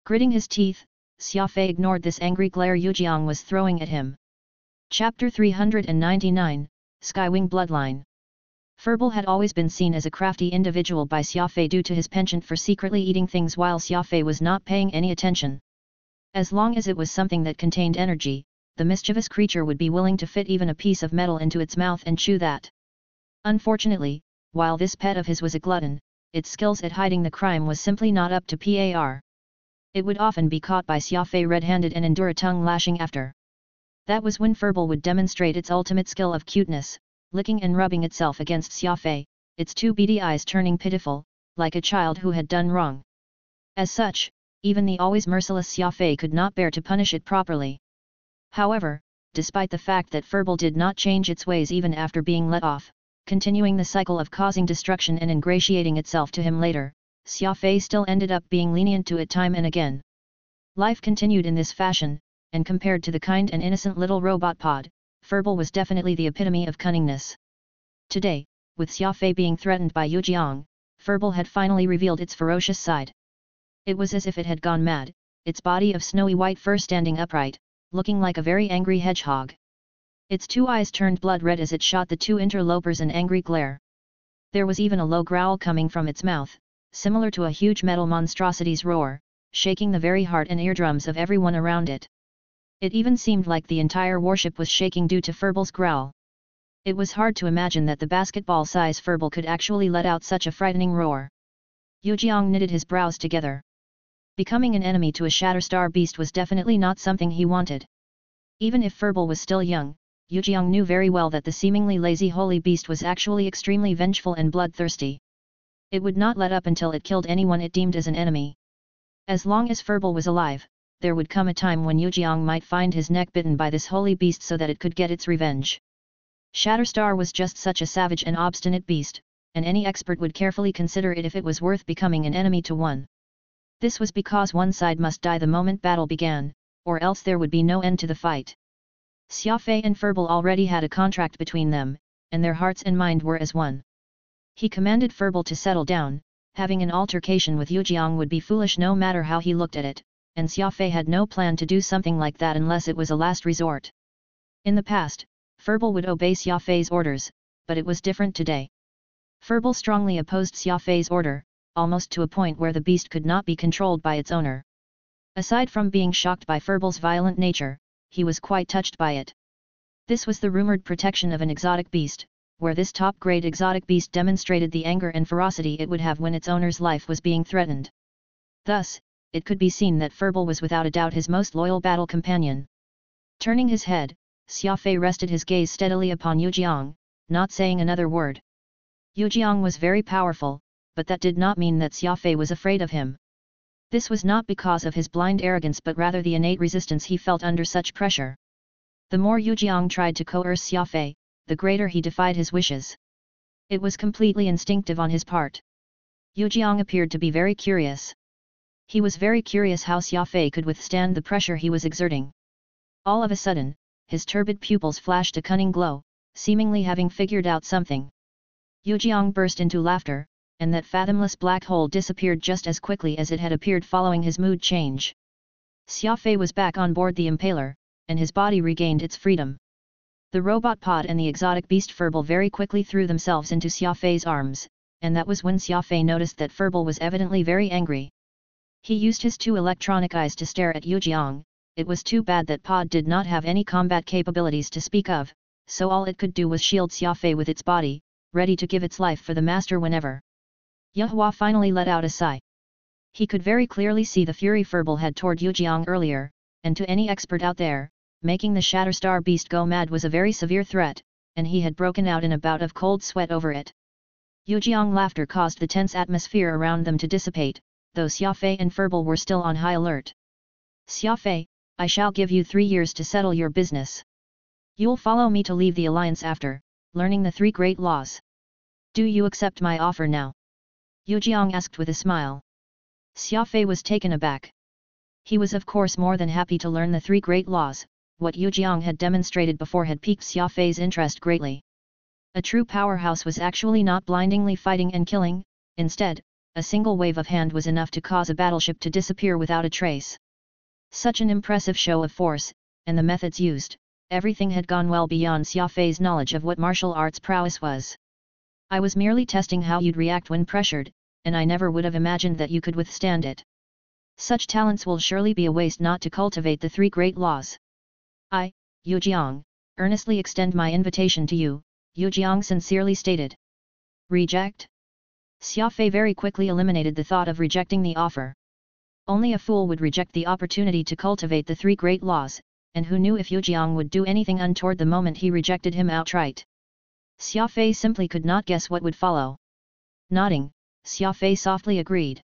Gritting his teeth, Xia Fei ignored this angry glare Yu Jiang was throwing at him. Chapter 399, Skywing Bloodline. Furball had always been seen as a crafty individual by Xia Fei due to his penchant for secretly eating things while Xia Fei was not paying any attention. As long as it was something that contained energy, the mischievous creature would be willing to fit even a piece of metal into its mouth and chew that. Unfortunately, while this pet of his was a glutton, its skills at hiding the crime was simply not up to par. It would often be caught by Xia Fei red-handed and endure a tongue lashing after. That was when Furball would demonstrate its ultimate skill of cuteness, licking and rubbing itself against Xia Fei, its two beady eyes turning pitiful, like a child who had done wrong. As such, even the always merciless Xia Fei could not bear to punish it properly. However, despite the fact that Furball did not change its ways even after being let off, continuing the cycle of causing destruction and ingratiating itself to him later, Xia Fei still ended up being lenient to it time and again. Life continued in this fashion, and compared to the kind and innocent little robot pod, Furball was definitely the epitome of cunningness. Today, with Xia Fei being threatened by Yujiang, Furball had finally revealed its ferocious side. It was as if it had gone mad, its body of snowy white fur standing upright, looking like a very angry hedgehog. Its two eyes turned blood red as it shot the two interlopers an angry glare. There was even a low growl coming from its mouth, similar to a huge metal monstrosity's roar, shaking the very heart and eardrums of everyone around it. It even seemed like the entire warship was shaking due to Furball's growl. It was hard to imagine that the basketball-size Furball could actually let out such a frightening roar. Yujiang knitted his brows together. Becoming an enemy to a Shatterstar beast was definitely not something he wanted. Even if Furball was still young, Yujiang knew very well that the seemingly lazy holy beast was actually extremely vengeful and bloodthirsty. It would not let up until it killed anyone it deemed as an enemy. As long as Furball was alive, there would come a time when Yujiang might find his neck bitten by this holy beast so that it could get its revenge. Shatterstar was just such a savage and obstinate beast, and any expert would carefully consider it if it was worth becoming an enemy to one. This was because one side must die the moment battle began, or else there would be no end to the fight. Xia Fei and Furball already had a contract between them, and their hearts and mind were as one. He commanded Furball to settle down. Having an altercation with Yujiang would be foolish no matter how he looked at it, and Xia Fei had no plan to do something like that unless it was a last resort. In the past, Furball would obey Xia Fei's orders, but it was different today. Furball strongly opposed Xia Fei's order, almost to a point where the beast could not be controlled by its owner. Aside from being shocked by Furball's violent nature, he was quite touched by it. This was the rumored protection of an exotic beast, where this top-grade exotic beast demonstrated the anger and ferocity it would have when its owner's life was being threatened. Thus, it could be seen that Furball was without a doubt his most loyal battle companion. Turning his head, Xia Fei rested his gaze steadily upon Yujiang, not saying another word. Yujiang was very powerful, but that did not mean that Xia Fei was afraid of him. This was not because of his blind arrogance but rather the innate resistance he felt under such pressure. The more Yujiang tried to coerce Xia Fei, the greater he defied his wishes. It was completely instinctive on his part. Yujiang appeared to be very curious. He was very curious how Xia Fei could withstand the pressure he was exerting. All of a sudden, his turbid pupils flashed a cunning glow, seemingly having figured out something. Yujiang burst into laughter, and that fathomless black hole disappeared just as quickly as it had appeared following his mood change. Xia Fei was back on board the Impaler, and his body regained its freedom. The robot pod and the exotic beast Furball very quickly threw themselves into Xia Fei's arms, and that was when Xia Fei noticed that Furball was evidently very angry. He used his two electronic eyes to stare at Yujiang. It was too bad that pod did not have any combat capabilities to speak of, so all it could do was shield Xia Fei with its body, ready to give its life for the master whenever. Yuhua finally let out a sigh. He could very clearly see the fury Furball had toward Yujiang earlier, and to any expert out there, making the Shatterstar beast go mad was a very severe threat, and he had broken out in a bout of cold sweat over it. Yujiang's laughter caused the tense atmosphere around them to dissipate, though Xia Fei and Furball were still on high alert. Xia Fei, I shall give you 3 years to settle your business. You'll follow me to leave the alliance after, learning the 3 great laws. Do you accept my offer now? Yujiang asked with a smile. Xia Fei was taken aback. He was of course more than happy to learn the 3 great laws. What Yujiang had demonstrated before had piqued Xia Fei's interest greatly. A true powerhouse was actually not blindingly fighting and killing, instead, a single wave of hand was enough to cause a battleship to disappear without a trace. Such an impressive show of force, and the methods used, everything had gone well beyond Xia Fei's knowledge of what martial arts prowess was. I was merely testing how you'd react when pressured, and I never would have imagined that you could withstand it. Such talents will surely be a waste not to cultivate the 3 great laws. I, Yujiang, earnestly extend my invitation to you, Yujiang sincerely stated. Reject? Xia Fei very quickly eliminated the thought of rejecting the offer. Only a fool would reject the opportunity to cultivate the 3 great laws, and who knew if Yujiang would do anything untoward the moment he rejected him outright. Xia Fei simply could not guess what would follow. Nodding, Xia Fei softly agreed.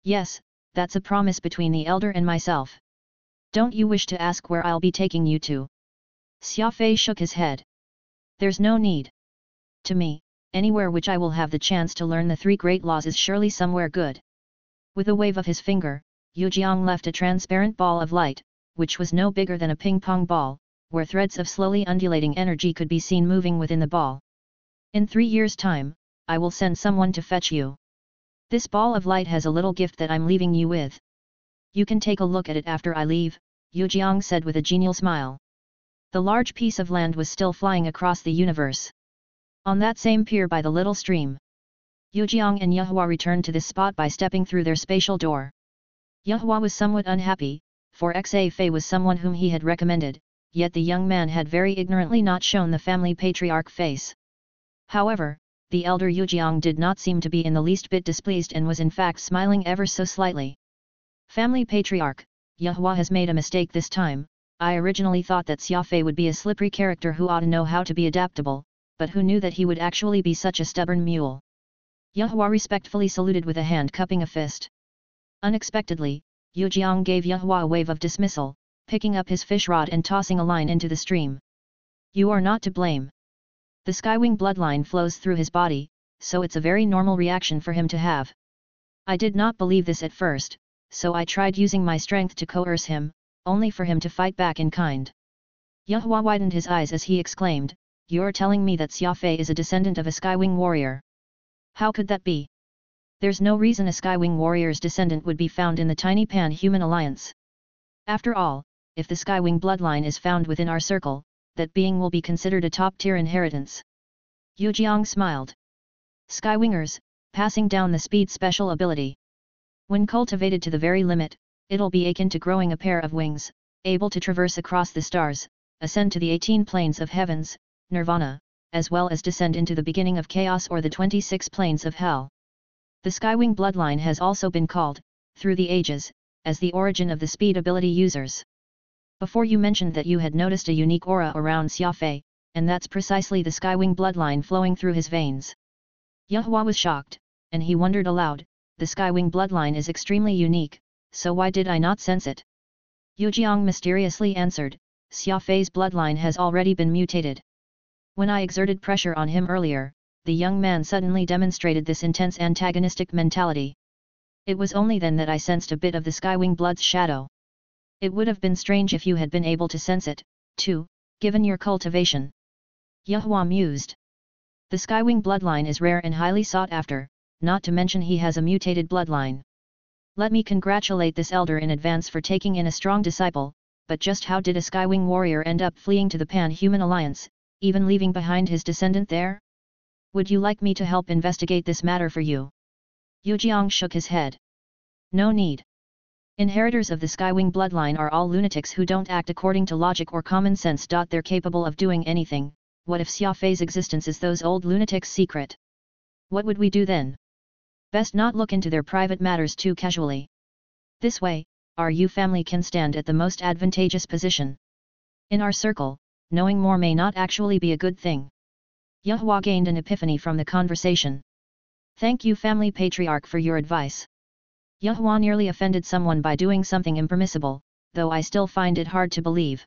Yes, that's a promise between the elder and myself. Don't you wish to ask where I'll be taking you to? Xia Fei shook his head. There's no need. To me, Anywhere which I will have the chance to learn the three great laws is surely somewhere good. With a wave of his finger, Yujiang left a transparent ball of light, which was no bigger than a ping-pong ball, where threads of slowly undulating energy could be seen moving within the ball. In 3 years' time, I will send someone to fetch you. This ball of light has a little gift that I'm leaving you with. You can take a look at it after I leave, Yujiang said with a genial smile. The large piece of land was still flying across the universe. On that same pier by the little stream, Yujiang and Yehua returned to this spot by stepping through their spatial door. Yehua was somewhat unhappy, for Xia Fei was someone whom he had recommended, yet the young man had very ignorantly not shown the family patriarch face. However, the elder Yujiang did not seem to be in the least bit displeased and was in fact smiling ever so slightly. Family patriarch, Yehua has made a mistake this time. I originally thought that Xia Fei would be a slippery character who ought to know how to be adaptable, but who knew that he would actually be such a stubborn mule. Yehua respectfully saluted with a hand cupping a fist. Unexpectedly, Yujiang gave Yehua a wave of dismissal, picking up his fish rod and tossing a line into the stream. You are not to blame. The Skywing bloodline flows through his body, so it's a very normal reaction for him to have. I did not believe this at first, so I tried using my strength to coerce him, only for him to fight back in kind. Yehua widened his eyes as he exclaimed, "You're telling me that Xia Fei is a descendant of a Skywing warrior? How could that be? There's no reason a Skywing warrior's descendant would be found in the tiny pan-human alliance. After all, if the Skywing bloodline is found within our circle, that being will be considered a top-tier inheritance." Yujiang smiled. Skywingers, passing down the speed special ability. When cultivated to the very limit, it'll be akin to growing a pair of wings, able to traverse across the stars, ascend to the 18 planes of heavens, nirvana, as well as descend into the beginning of chaos or the 26 planes of hell. The Skywing bloodline has also been called, through the ages, as the origin of the speed ability users. Before you mentioned that you had noticed a unique aura around Xia Fei, and that's precisely the Skywing bloodline flowing through his veins. Yehua was shocked, and he wondered aloud, the Skywing bloodline is extremely unique, so why did I not sense it? Yujiang mysteriously answered, Xia Fei's bloodline has already been mutated. When I exerted pressure on him earlier, the young man suddenly demonstrated this intense antagonistic mentality. It was only then that I sensed a bit of the Skywing blood's shadow. It would have been strange if you had been able to sense it, too, given your cultivation. Yehua mused. The Skywing bloodline is rare and highly sought after, not to mention he has a mutated bloodline. Let me congratulate this elder in advance for taking in a strong disciple, but just how did a Skywing warrior end up fleeing to the Pan-Human Alliance, even leaving behind his descendant there? Would you like me to help investigate this matter for you? Yujiang shook his head. No need. Inheritors of the Skywing bloodline are all lunatics who don't act according to logic or common sense. They're capable of doing anything. What if Xia Fei's existence is those old lunatics' secret? What would we do then? Best not look into their private matters too casually. This way, our Yu family can stand at the most advantageous position. In our circle, knowing more may not actually be a good thing. Yehua gained an epiphany from the conversation. Thank you, family patriarch, for your advice. Yehua nearly offended someone by doing something impermissible, though I still find it hard to believe.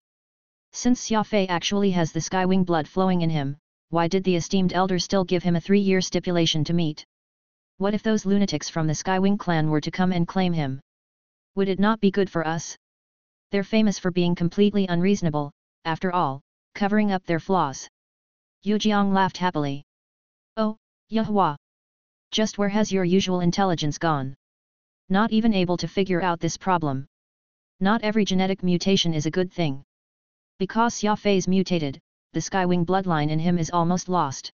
Since Xia Fei actually has the Skywing blood flowing in him, why did the esteemed elder still give him a 3-year stipulation to meet? What if those lunatics from the Skywing clan were to come and claim him? Would it not be good for us? They're famous for being completely unreasonable, after all, covering up their flaws. Yujiang laughed happily. Oh, Yehua! Just where has your usual intelligence gone? Not even able to figure out this problem. Not every genetic mutation is a good thing. Because Xia Fei's mutated, the Skywing bloodline in him is almost lost.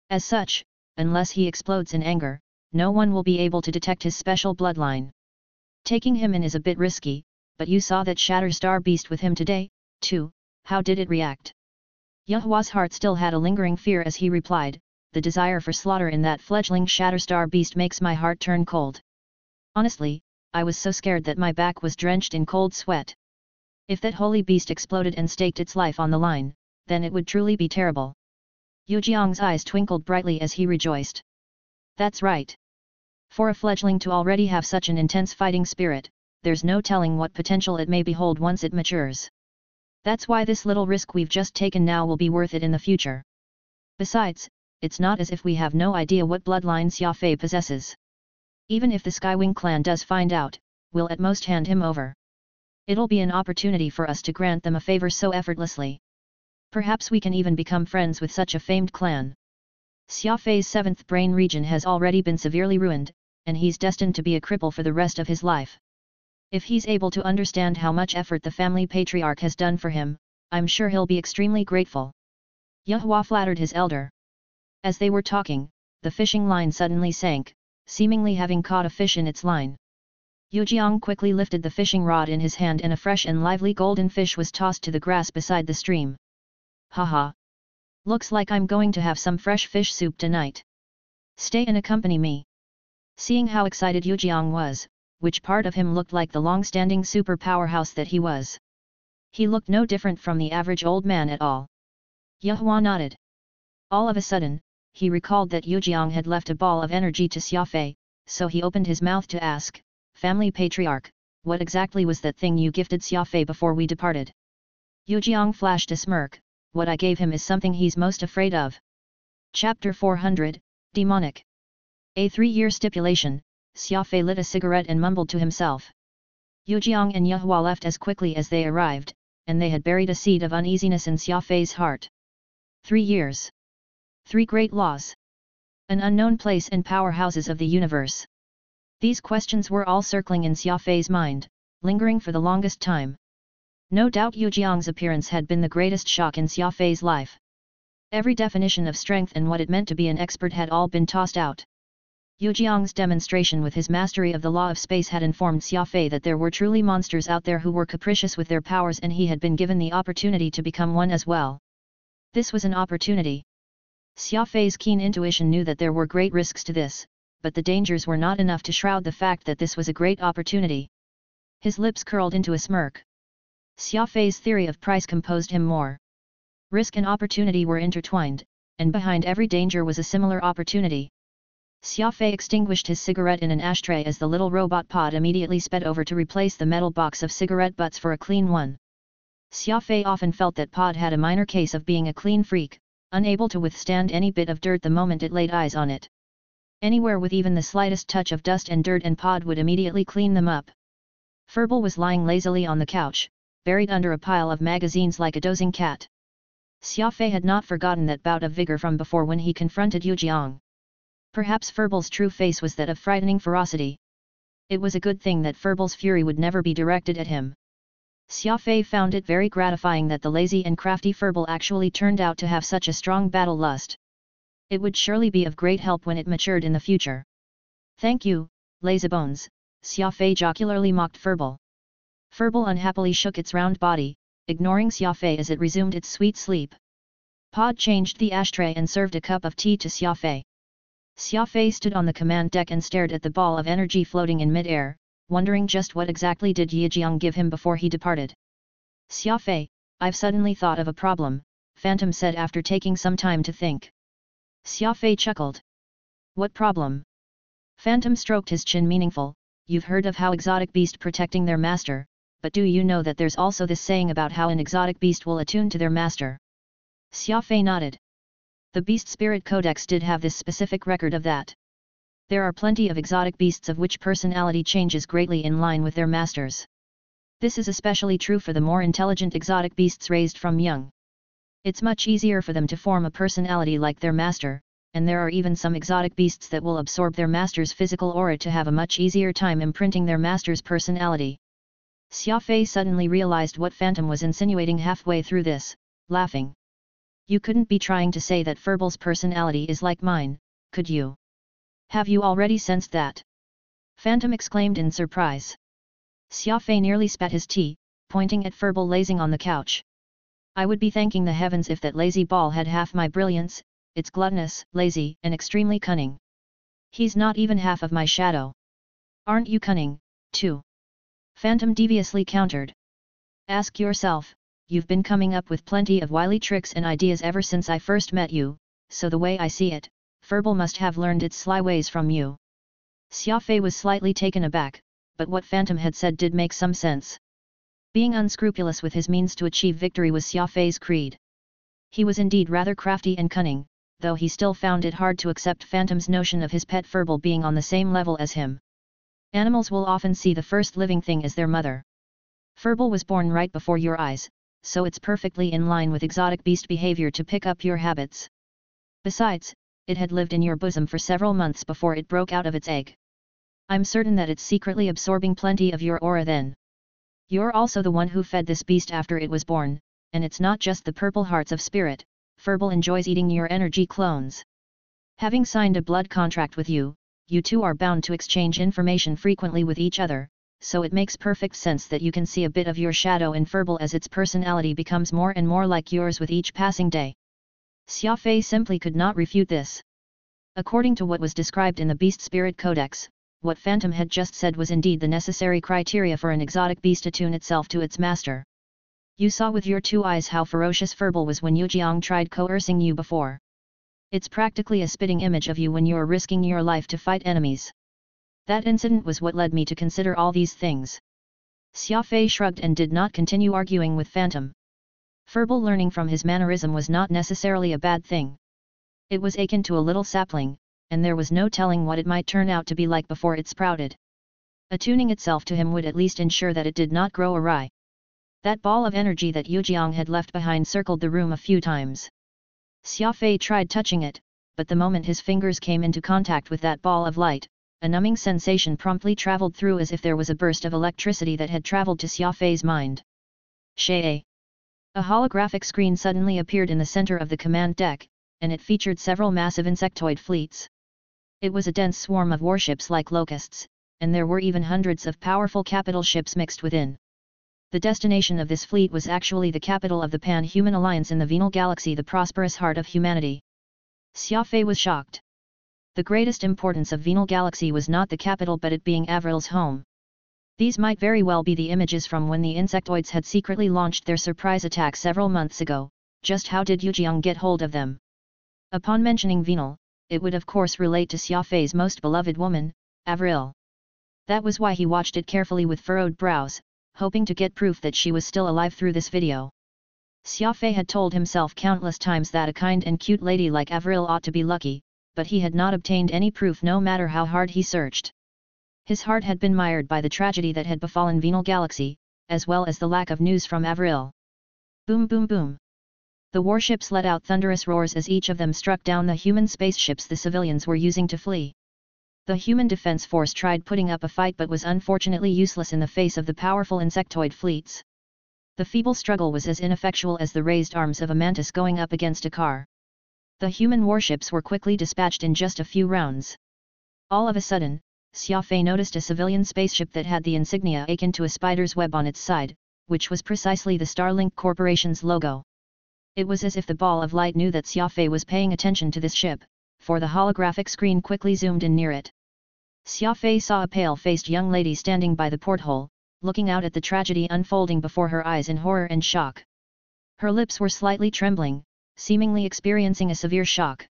As such, unless he explodes in anger, no one will be able to detect his special bloodline. Taking him in is a bit risky, but you saw that Shatterstar beast with him today, too. How did it react? Yehua's heart still had a lingering fear as he replied, the desire for slaughter in that fledgling Shatterstar beast makes my heart turn cold. Honestly, I was so scared that my back was drenched in cold sweat. If that holy beast exploded and staked its life on the line, then it would truly be terrible. Yujiang's eyes twinkled brightly as he rejoiced. That's right. For a fledgling to already have such an intense fighting spirit, there's no telling what potential it may behold once it matures. That's why this little risk we've just taken now will be worth it in the future. Besides, it's not as if we have no idea what bloodline Xia Fei possesses. Even if the Skywing clan does find out, we'll at most hand him over. It'll be an opportunity for us to grant them a favor so effortlessly. Perhaps we can even become friends with such a famed clan. Xia Fei's 7th brain region has already been severely ruined, and he's destined to be a cripple for the rest of his life. If he's able to understand how much effort the family patriarch has done for him, I'm sure he'll be extremely grateful. Yehua flattered his elder. As they were talking, the fishing line suddenly sank, seemingly having caught a fish in its line. Yujiang quickly lifted the fishing rod in his hand and a fresh and lively golden fish was tossed to the grass beside the stream. Haha! Looks like I'm going to have some fresh fish soup tonight. Stay and accompany me. Seeing how excited Yujiang was, which part of him looked like the long-standing super powerhouse that he was. He looked no different from the average old man at all. Yehua nodded. All of a sudden, he recalled that Yujiang had left a ball of energy to Xia Fei, so he opened his mouth to ask, "Family Patriarch, what exactly was that thing you gifted Xia Fei before we departed?" Yujiang flashed a smirk, "What I gave him is something he's most afraid of." Chapter 400, Demonic. A 3-year stipulation. Xia Fei lit a cigarette and mumbled to himself. Yujiang and Yehua left as quickly as they arrived, and they had buried a seed of uneasiness in Xia Fei's heart. 3 years. 3 great laws. An unknown place and powerhouses of the universe. These questions were all circling in Xia Fei's mind, lingering for the longest time. No doubt Yujiang's appearance had been the greatest shock in Xia Fei's life. Every definition of strength and what it meant to be an expert had all been tossed out. Yujiang's demonstration with his mastery of the law of space had informed Xia Fei that there were truly monsters out there who were capricious with their powers and he had been given the opportunity to become one as well. This was an opportunity. Xia Fei's keen intuition knew that there were great risks to this, but the dangers were not enough to shroud the fact that this was a great opportunity. His lips curled into a smirk. Xia Fei's theory of price composed him more. Risk and opportunity were intertwined, and behind every danger was a similar opportunity. Xia Fei extinguished his cigarette in an ashtray as the little robot pod immediately sped over to replace the metal box of cigarette butts for a clean one. Xia Fei often felt that pod had a minor case of being a clean freak, unable to withstand any bit of dirt the moment it laid eyes on it. Anywhere with even the slightest touch of dust and dirt and pod would immediately clean them up. Furball was lying lazily on the couch, buried under a pile of magazines like a dozing cat. Xia Fei had not forgotten that bout of vigor from before when he confronted Yujiang. Perhaps Furball's true face was that of frightening ferocity. It was a good thing that Furball's fury would never be directed at him. Xia Fei found it very gratifying that the lazy and crafty Furball actually turned out to have such a strong battle lust. It would surely be of great help when it matured in the future. "Thank you, lazybones," Xia Fei jocularly mocked Furball. Furball unhappily shook its round body, ignoring Xia Fei as it resumed its sweet sleep. Pod changed the ashtray and served a cup of tea to Xia Fei. Xia Fei stood on the command deck and stared at the ball of energy floating in mid-air, wondering just what exactly did Yujiang give him before he departed. "Xia Fei, I've suddenly thought of a problem," Phantom said after taking some time to think. Xia Fei chuckled. "What problem?" Phantom stroked his chin meaningful. "You've heard of how exotic beast protecting their master, but do you know that there's also this saying about how an exotic beast will attune to their master?" Xia Fei nodded. The Beast Spirit Codex did have this specific record of that. There are plenty of exotic beasts of which personality changes greatly in line with their masters. This is especially true for the more intelligent exotic beasts raised from young. It's much easier for them to form a personality like their master, and there are even some exotic beasts that will absorb their master's physical aura to have a much easier time imprinting their master's personality. Xia Fei suddenly realized what Phantom was insinuating halfway through this, laughing. "You couldn't be trying to say that Furball's personality is like mine, could you? Have you already sensed that?" Phantom exclaimed in surprise. Xia Fei nearly spat his tea, pointing at Furball lazing on the couch. "I would be thanking the heavens if that lazy ball had half my brilliance. It's gluttonous, lazy, and extremely cunning. He's not even half of my shadow." "Aren't you cunning, too?" Phantom deviously countered. "Ask yourself. You've been coming up with plenty of wily tricks and ideas ever since I first met you, so the way I see it, Furball must have learned its sly ways from you." Xia Fei was slightly taken aback, but what Phantom had said did make some sense. Being unscrupulous with his means to achieve victory was Xia Fei's creed. He was indeed rather crafty and cunning, though he still found it hard to accept Phantom's notion of his pet Furball being on the same level as him. Animals will often see the first living thing as their mother. Furball was born right before your eyes, so it's perfectly in line with exotic beast behavior to pick up your habits. Besides, it had lived in your bosom for several months before it broke out of its egg. I'm certain that it's secretly absorbing plenty of your aura then. You're also the one who fed this beast after it was born, and it's not just the purple hearts of spirit. Furball enjoys eating your energy clones. Having signed a blood contract with you, you two are bound to exchange information frequently with each other, so it makes perfect sense that you can see a bit of your shadow in Furball as its personality becomes more and more like yours with each passing day. Xia Fei simply could not refute this. According to what was described in the Beast Spirit Codex, what Phantom had just said was indeed the necessary criteria for an exotic beast to tune itself to its master. You saw with your two eyes how ferocious Furball was when Yujiang tried coercing you before. It's practically a spitting image of you when you're risking your life to fight enemies. That incident was what led me to consider all these things. Xia Fei shrugged and did not continue arguing with Phantom. Furball learning from his mannerism was not necessarily a bad thing. It was akin to a little sapling, and there was no telling what it might turn out to be like before it sprouted. Attuning itself to him would at least ensure that it did not grow awry. That ball of energy that Yujiang had left behind circled the room a few times. Xia Fei tried touching it, but the moment his fingers came into contact with that ball of light, a numbing sensation promptly traveled through as if there was a burst of electricity that had traveled to Xia Fei's mind. Xia. A holographic screen suddenly appeared in the center of the command deck, and it featured several massive insectoid fleets. It was a dense swarm of warships like locusts, and there were even hundreds of powerful capital ships mixed within. The destination of this fleet was actually the capital of the Pan-Human Alliance in the venal galaxy, the prosperous heart of humanity. Xia Fei was shocked. The greatest importance of venal galaxy was not the capital but it being Avril's home. These might very well be the images from when the insectoids had secretly launched their surprise attack several months ago. Just how did Yujiang get hold of them? Upon mentioning venal, it would of course relate to Xia Fei's most beloved woman, Avril. That was why he watched it carefully with furrowed brows, hoping to get proof that she was still alive through this video. Xia Fei had told himself countless times that a kind and cute lady like Avril ought to be lucky, but he had not obtained any proof no matter how hard he searched. His heart had been mired by the tragedy that had befallen venal galaxy, as well as the lack of news from Avril. Boom boom boom. The warships let out thunderous roars as each of them struck down the human spaceships the civilians were using to flee. The human defense force tried putting up a fight but was unfortunately useless in the face of the powerful insectoid fleets. The feeble struggle was as ineffectual as the raised arms of a mantis going up against a car. The human warships were quickly dispatched in just a few rounds. All of a sudden, Xia Fei noticed a civilian spaceship that had the insignia akin to a spider's web on its side, which was precisely the Starlink Corporation's logo. It was as if the ball of light knew that Xia Fei was paying attention to this ship, for the holographic screen quickly zoomed in near it. Xia Fei saw a pale-faced young lady standing by the porthole, looking out at the tragedy unfolding before her eyes in horror and shock. Her lips were slightly trembling, seemingly experiencing a severe shock.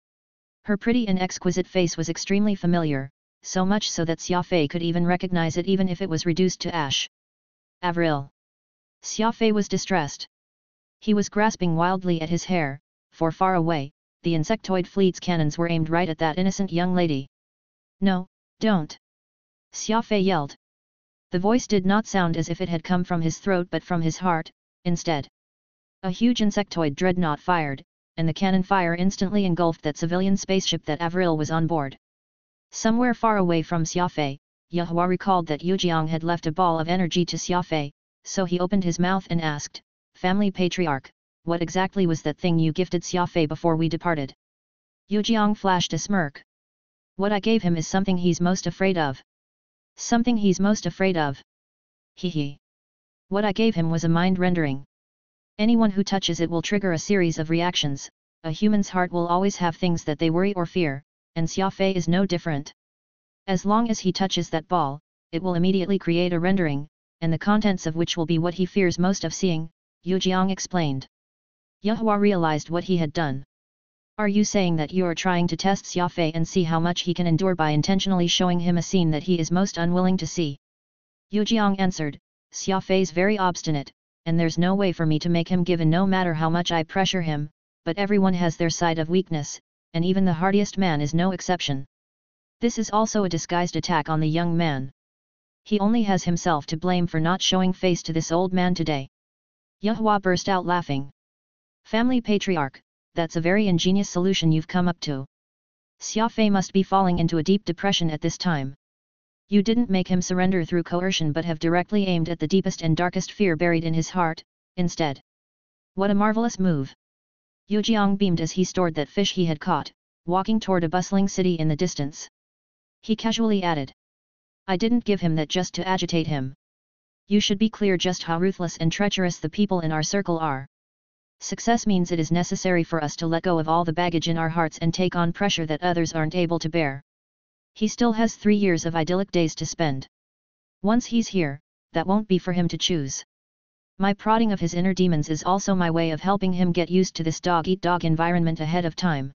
Her pretty and exquisite face was extremely familiar, so much so that Xia Fei could even recognize it even if it was reduced to ash. Avril. Xia Fei was distressed. He was grasping wildly at his hair, for far away, the insectoid fleet's cannons were aimed right at that innocent young lady. No, don't! Xia Fei yelled. The voice did not sound as if it had come from his throat but from his heart, instead. A huge insectoid dreadnought fired, and the cannon fire instantly engulfed that civilian spaceship that Avril was on board. Somewhere far away from Xia Fei, Yahua recalled that Yujiang had left a ball of energy to Xia Fei, so he opened his mouth and asked, "Family Patriarch, what exactly was that thing you gifted Xia Fei before we departed?" Yujiang flashed a smirk. "What I gave him is something he's most afraid of." "Something he's most afraid of?" Hee. "What I gave him was a mind rendering. Anyone who touches it will trigger a series of reactions. A human's heart will always have things that they worry or fear, and Xia Fei is no different. As long as he touches that ball, it will immediately create a rendering, and the contents of which will be what he fears most of seeing," Yujiang explained. Yahua realized what he had done. "Are you saying that you are trying to test Xia Fei and see how much he can endure by intentionally showing him a scene that he is most unwilling to see?" Yujiang answered, "Xia Fei's very obstinate, and there's no way for me to make him give in no matter how much I pressure him, but everyone has their side of weakness, and even the hardiest man is no exception. This is also a disguised attack on the young man. He only has himself to blame for not showing face to this old man today. Yahua burst out laughing. Family patriarch, that's a very ingenious solution you've come up to. Xia Fei must be falling into a deep depression at this time. You didn't make him surrender through coercion but have directly aimed at the deepest and darkest fear buried in his heart, instead. What a marvelous move! Yujiang beamed as he stored that fish he had caught, walking toward a bustling city in the distance. He casually added. I didn't give him that just to agitate him. You should be clear just how ruthless and treacherous the people in our circle are. Success means it is necessary for us to let go of all the baggage in our hearts and take on pressure that others aren't able to bear. He still has 3 years of idyllic days to spend. Once he's here, that won't be for him to choose. My prodding of his inner demons is also my way of helping him get used to this dog-eat-dog environment ahead of time.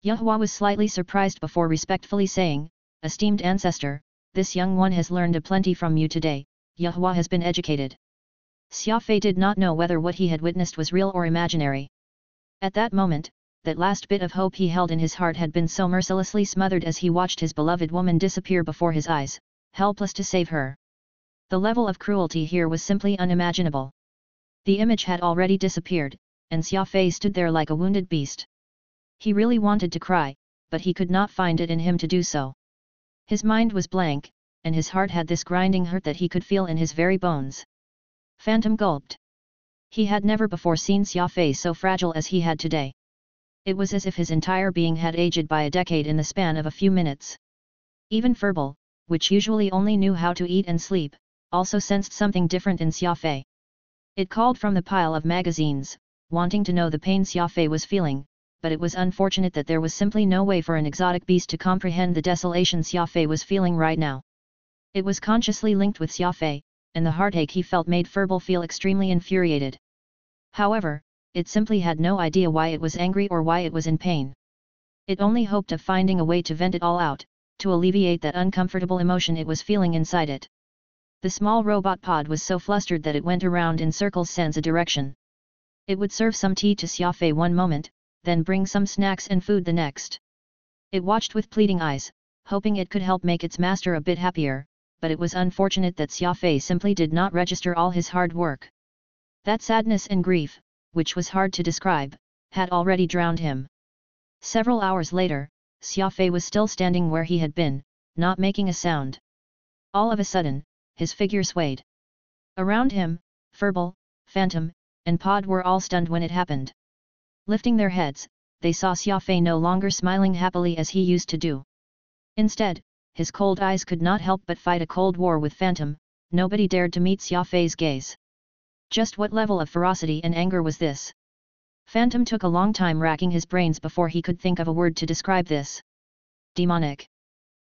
Yahua was slightly surprised before respectfully saying, Esteemed ancestor, this young one has learned a plenty from you today. Yahua has been educated. Xia Fei did not know whether what he had witnessed was real or imaginary. At that moment, that last bit of hope he held in his heart had been so mercilessly smothered as he watched his beloved woman disappear before his eyes, helpless to save her. The level of cruelty here was simply unimaginable. The image had already disappeared, and Xia Fei stood there like a wounded beast. He really wanted to cry, but he could not find it in him to do so. His mind was blank, and his heart had this grinding hurt that he could feel in his very bones. Phantom gulped. He had never before seen Xia Fei so fragile as he had today. It was as if his entire being had aged by a decade in the span of a few minutes. Even Furball, which usually only knew how to eat and sleep, also sensed something different in Xia Fei. It called from the pile of magazines, wanting to know the pain Xia Fei was feeling, but it was unfortunate that there was simply no way for an exotic beast to comprehend the desolation Xia Fei was feeling right now. It was consciously linked with Xia Fei, and the heartache he felt made Furball feel extremely infuriated. However, it simply had no idea why it was angry or why it was in pain. It only hoped of finding a way to vent it all out, to alleviate that uncomfortable emotion it was feeling inside it. The small robot pod was so flustered that it went around in circles sans a direction. It would serve some tea to Xia Fei one moment, then bring some snacks and food the next. It watched with pleading eyes, hoping it could help make its master a bit happier, but it was unfortunate that Xia Fei simply did not register all his hard work. That sadness and grief, which was hard to describe, had already drowned him. Several hours later, Xia Fei was still standing where he had been, not making a sound. All of a sudden, his figure swayed. Around him, Furball, Phantom, and Pod were all stunned when it happened. Lifting their heads, they saw Xia Fei no longer smiling happily as he used to do. Instead, his cold eyes could not help but fight a cold war with Phantom. Nobody dared to meet Xia Fei's gaze. Just what level of ferocity and anger was this? Phantom took a long time racking his brains before he could think of a word to describe this. Demonic.